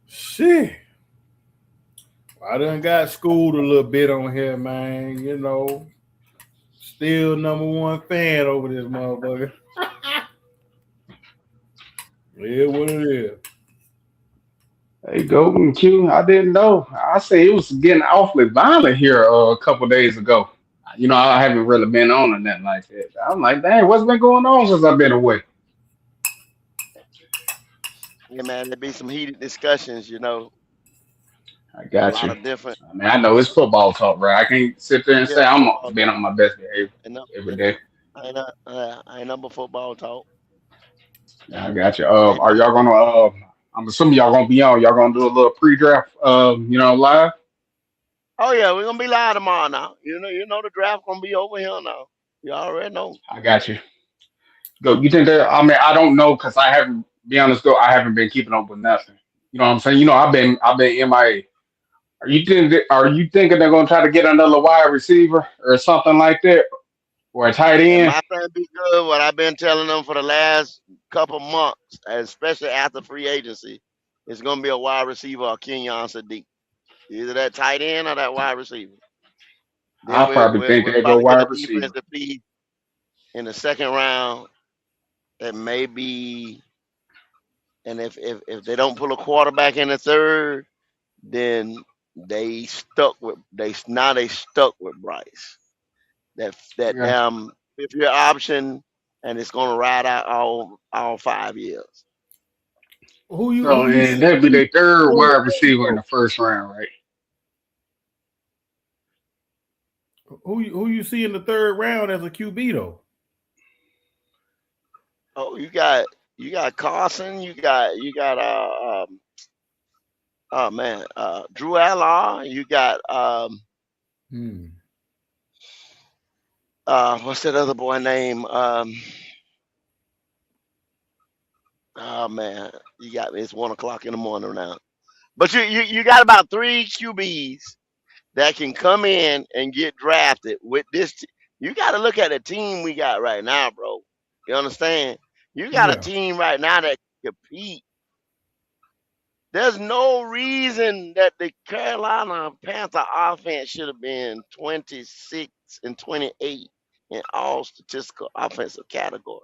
P: shit. I done got schooled a little bit on here, man. You know, still #1 fan over this motherfucker. Yeah, what it is.
O: There you go, Q. I didn't know. I say it was getting awfully violent here a couple days ago. You know, I haven't really been on or nothing like that. I'm like, dang, what's been going on since I've been away?
E: Yeah, man, there be some heated discussions, you know.
O: I
E: A
O: got
E: lot
O: you.
E: of different.
O: I mean, I know it's football talk, bro. I can't sit there and
E: Yeah,
O: say I'm
E: football
O: being
E: talk.
O: on my best behavior
E: And no,
O: every day.
E: ain't number football talk.
O: I got you.
E: Ain't
O: Are y'all
E: number.
O: gonna? I'm assuming y'all gonna be on. Y'all gonna do a little pre-draft, live.
E: Oh yeah, we're gonna be live tomorrow now. You know the draft gonna be over here now. You already know.
O: I got you. Go. You think that? I mean, I don't know because I haven't. Be honest, though, I haven't been keeping up with nothing. You know what I'm saying? You know, I've been MIA. Are you thinking they're gonna try to get another wide receiver or something like that, or a tight
E: And
O: end?
E: my thing be good. What I've been telling them for the last couple months, especially after free agency, it's gonna be a wide receiver or Kenyon Sadiq. Either that tight end or that wide receiver. Then
O: I probably think
E: we'll
O: they'll go
E: probably get a
O: wide receiver.
E: defensive piece in the second round. That may be, and if they don't pull a quarterback in the third, then they stuck with Bryce.
O: I
E: That
O: got you.
E: damn fifth-year option, and it's gonna ride out all 5 years.
P: Who you
O: So,
P: who you
O: and
P: see
O: that'd be their third
P: third
O: wide
P: round,
O: receiver in
P: though?
O: the first round, right?
P: Who you see in the third round as a QB though?
E: Oh, you got Carson, you got oh man, Drew Allard, you got what's that other boy name? Oh man, you got me. It's 1 o'clock in the morning now. But you got about 3 QBs that can come in and get drafted with this. You got to look at the team we got right now, bro. You understand? You got a
P: Yeah.
E: team right now that can compete. There's no reason that the Carolina Panther offense should have been 26 and 28 in all statistical offensive categories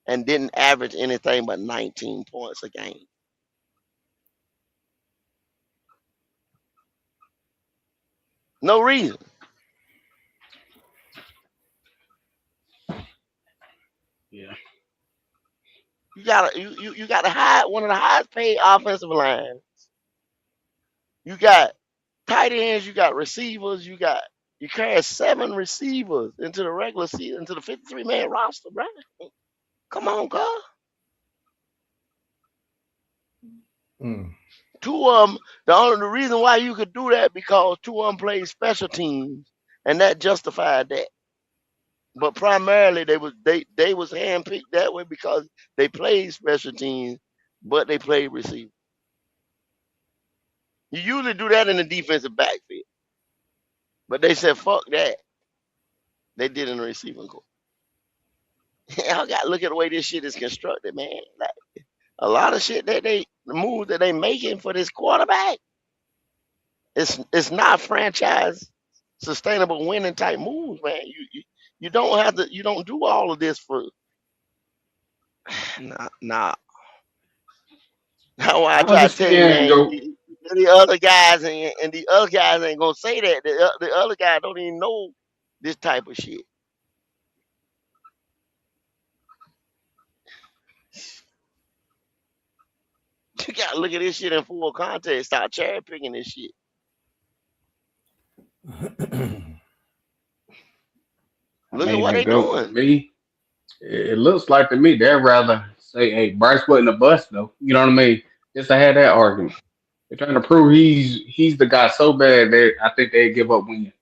E: and didn't average anything but 19 points a game. No reason.
O: Yeah.
E: You got one of the highest paid offensive lines. You got tight ends, you got receivers, you carry 7 receivers into the regular season, into the 53-man roster, bro. Come on, God. Two of them, the reason why you could do that because 2 of them played special teams, and that justified that. But primarily they was handpicked that way because they played special teams, but they played receiver. You usually do that in the defensive backfield, but they said fuck that. They did in the receiving court. Y'all got to look at the way this shit is constructed, man. Like a lot of shit the moves that they making for this quarterback, it's not franchise sustainable winning type moves, man. You don't do all of this for nah. That's why I
O: I
E: try to tell you,
O: understand,
E: man.
O: though.
E: The other guys and the other guys ain't gonna say that. The other guys don't even know this type of shit. You gotta look at this shit in full context. Stop cherry picking this shit. Look at what they
O: Go
E: doing.
O: me. It looks like to me they'd rather say, "Hey, Bryce wasn't a bust, though." You know what I mean? Just to have that argument. They're trying to prove he's the guy so bad that I think they'd give up winning.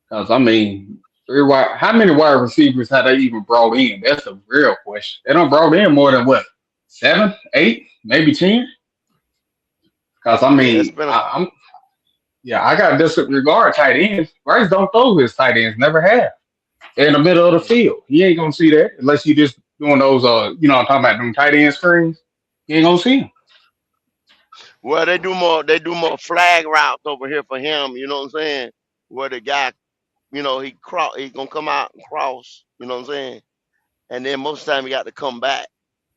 O: Because I mean, how many wide receivers have they even brought in? That's a real question. They don't brought in more than what, 7, 8, maybe 10. Because I mean, I got to disregard tight ends. Bryce don't throw his tight ends, never have. They're in the middle of the field. You ain't gonna see that unless you just doing those. I'm talking about them tight end screens. You ain't gonna see them.
E: Well, they do more flag routes over here for him. You know what I'm saying? Where the guy, he gonna come out and cross. You know what I'm saying? And then most of the time he got to come back.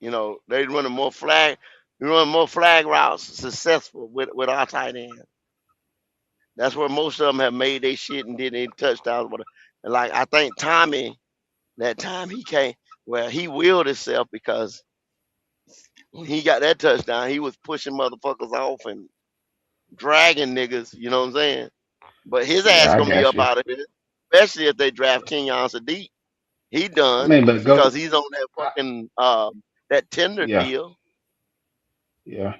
E: They running more flag routes successful with our tight end. That's where most of them have made their shit and did their touchdowns. And like I think Tommy, that time he came, he willed himself because when he got that touchdown, he was pushing motherfuckers off and dragging niggas. You know what I'm saying? But his ass
O: I
E: gonna be
O: got
E: up
O: you.
E: out of it, especially if they draft Kenyon Sadiq. He done
O: I mean, but
E: because he's on that fucking that tender
O: Yeah.
E: deal.
O: Yeah.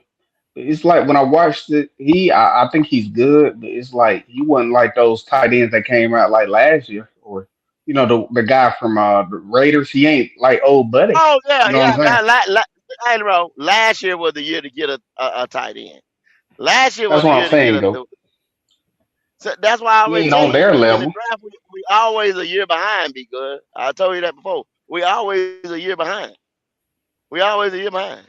O: It's like when I watched it, I think he's good, but it's like he wasn't like those tight ends that came out like last year, or the guy from the Raiders. He ain't like old buddy.
E: Oh yeah,
O: You know what I'm saying?
E: Hey, bro, last year was the year to get a tight end. Last year was
O: That's
E: the
O: what
E: year
O: I'm
E: to get
O: saying,
E: a.
O: though.
E: So that's why I
O: He
E: always
O: ain't
E: tell
O: on
E: you
O: their
E: in the
O: level.
E: draft we always a year behind. Be good. I told you that before. We always a year behind. We always a year behind.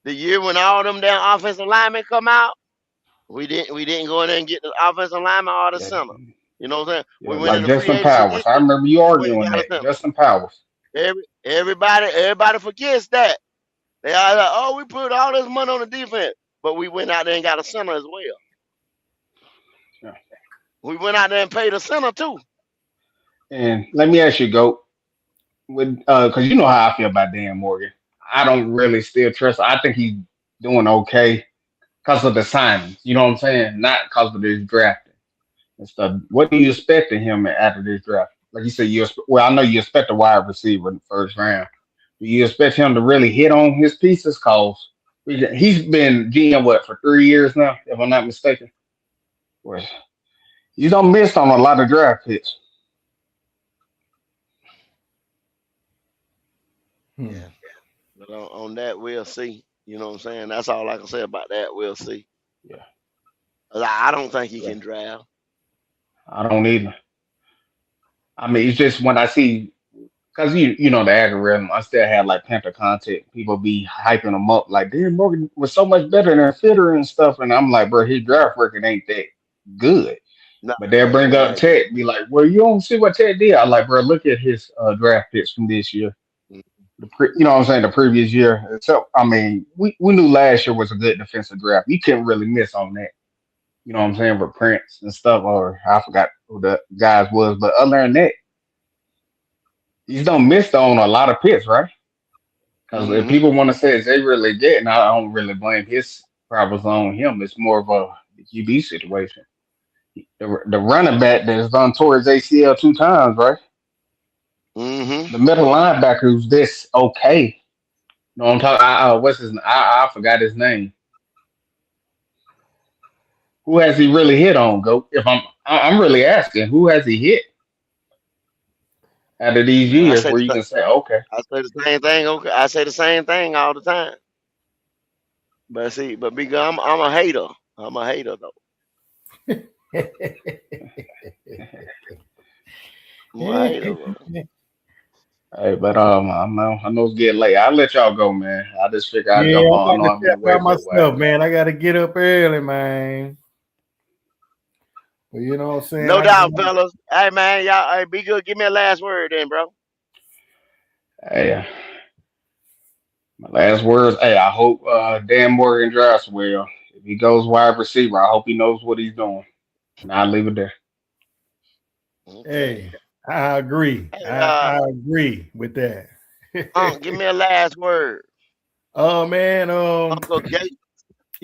E: The year when all them damn offensive linemen come out, we didn't go in there and get the offensive lineman or the
O: Yeah,
E: center. You know what I'm saying? We
O: yeah,
E: went
O: like
E: into free
O: Justin
E: agency
O: Powers.
E: this
O: I
E: year.
O: remember you
E: We went and
O: arguing
E: got a
O: that.
E: center.
O: Justin Powers.
E: Everybody forgets that. They are like, oh, we put all this money on the defense, but we went out there and got a center as well.
O: Yeah.
E: We went out there and paid a center too.
O: And let me ask you, Goat, because you know how I feel about Dan Morgan. I don't really still trust. I think he's doing okay because of the signings. You know what I'm saying? Not because of this drafting and stuff. What do you expect of him after this draft? Like you said, I know you expect a wide receiver in the first round. Do you expect him to really hit on his pieces? Cause he's been GM for 3 years now, if I'm not mistaken. Well, you don't miss on a lot of draft picks.
E: Yeah. But on that, we'll see. You know what I'm saying? That's all I can say about that. We'll see.
O: Yeah.
E: I don't think he can draft.
O: I don't either. I mean, it's just when I see, because you know the algorithm, I still have like Panther content. People be hyping him up like, Dan Morgan was so much better than Fitter and stuff. And I'm like, bro, his draft record ain't that good.
E: No,
O: But they'll bring up Ted, be like, well, you don't see what Ted did. I'm like, bro, look at his draft picks from this year. You know what I'm saying? The previous year. So, I mean, we knew last year was a good defensive draft. You couldn't really miss on that. You know what I'm saying? For Prince and stuff, or I forgot who the guys was. But other than that, you don't miss on a lot of picks, right? Because if people want to say they really getting, I don't really blame his problems on him. It's more of a QB situation. The running back that's done tore his ACL 2 times, right? The middle linebacker who's this okay. No, I'm talking. What's his? I forgot his name. Who has he really hit on? Go. If I'm really asking, who has he hit out of these years where you can say, okay?
E: I say the same thing. Okay, I say the same thing all the time. But see, because I'm a hater. I'm a hater though. I'm a hater, bro.
O: Hey, but I know it's getting late. I'll let y'all go, man. I just figure I'll jump on. I know I've been away for a while.
L: Man, I got to get up early, man. Well, you know what I'm saying?
E: No doubt, fellas. Hey, man, y'all, hey, be good. Give me a last word then, bro.
O: Hey, my last words. Hey, I hope Dan Morgan drafts well. If he goes wide receiver, I hope he knows what he's doing. And I'll leave it there.
L: Hey, I agree.
E: Hey,
L: I agree with that.
E: Give me a last word.
L: Oh man,
E: Uncle Gates.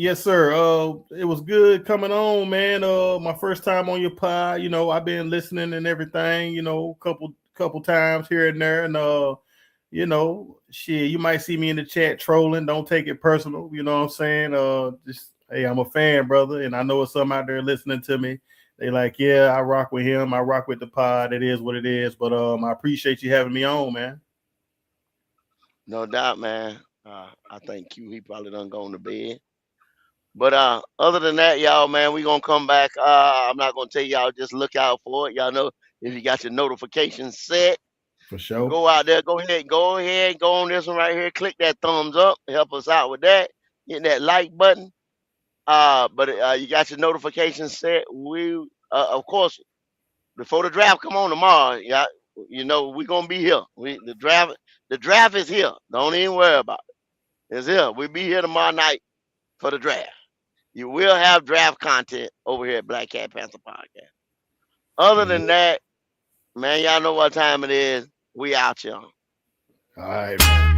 P: Yes, sir. It was good coming on, man. My first time on your pod. You know, I've been listening and everything. You know, couple times here and there, and you know, shit, you might see me in the chat trolling. Don't take it personal. You know what I'm saying? Just hey, I'm a fan, brother, and I know it's some out there listening to me. They like, yeah, I rock with him. I rock with the pod. It is what it is. But I appreciate you having me on, man.
E: No doubt, man. I think he probably done gone to bed. But other than that, y'all, man, we gonna come back. I'm not gonna tell y'all, just look out for it. Y'all know if you got your notifications set,
P: For sure.
E: go out there, go ahead, go on this one right here. Click that thumbs up, help us out with that. Hit that like button. But you got your notifications set. We of course, before the draft come on tomorrow, yeah, you know we gonna be here. The draft is here. Don't even worry about it. It's here. We'll be here tomorrow night for the draft. You will have draft content over here at Black Cat Panther Podcast. Other than that, man, y'all know what time it is. We out, y'all.
P: All right, man.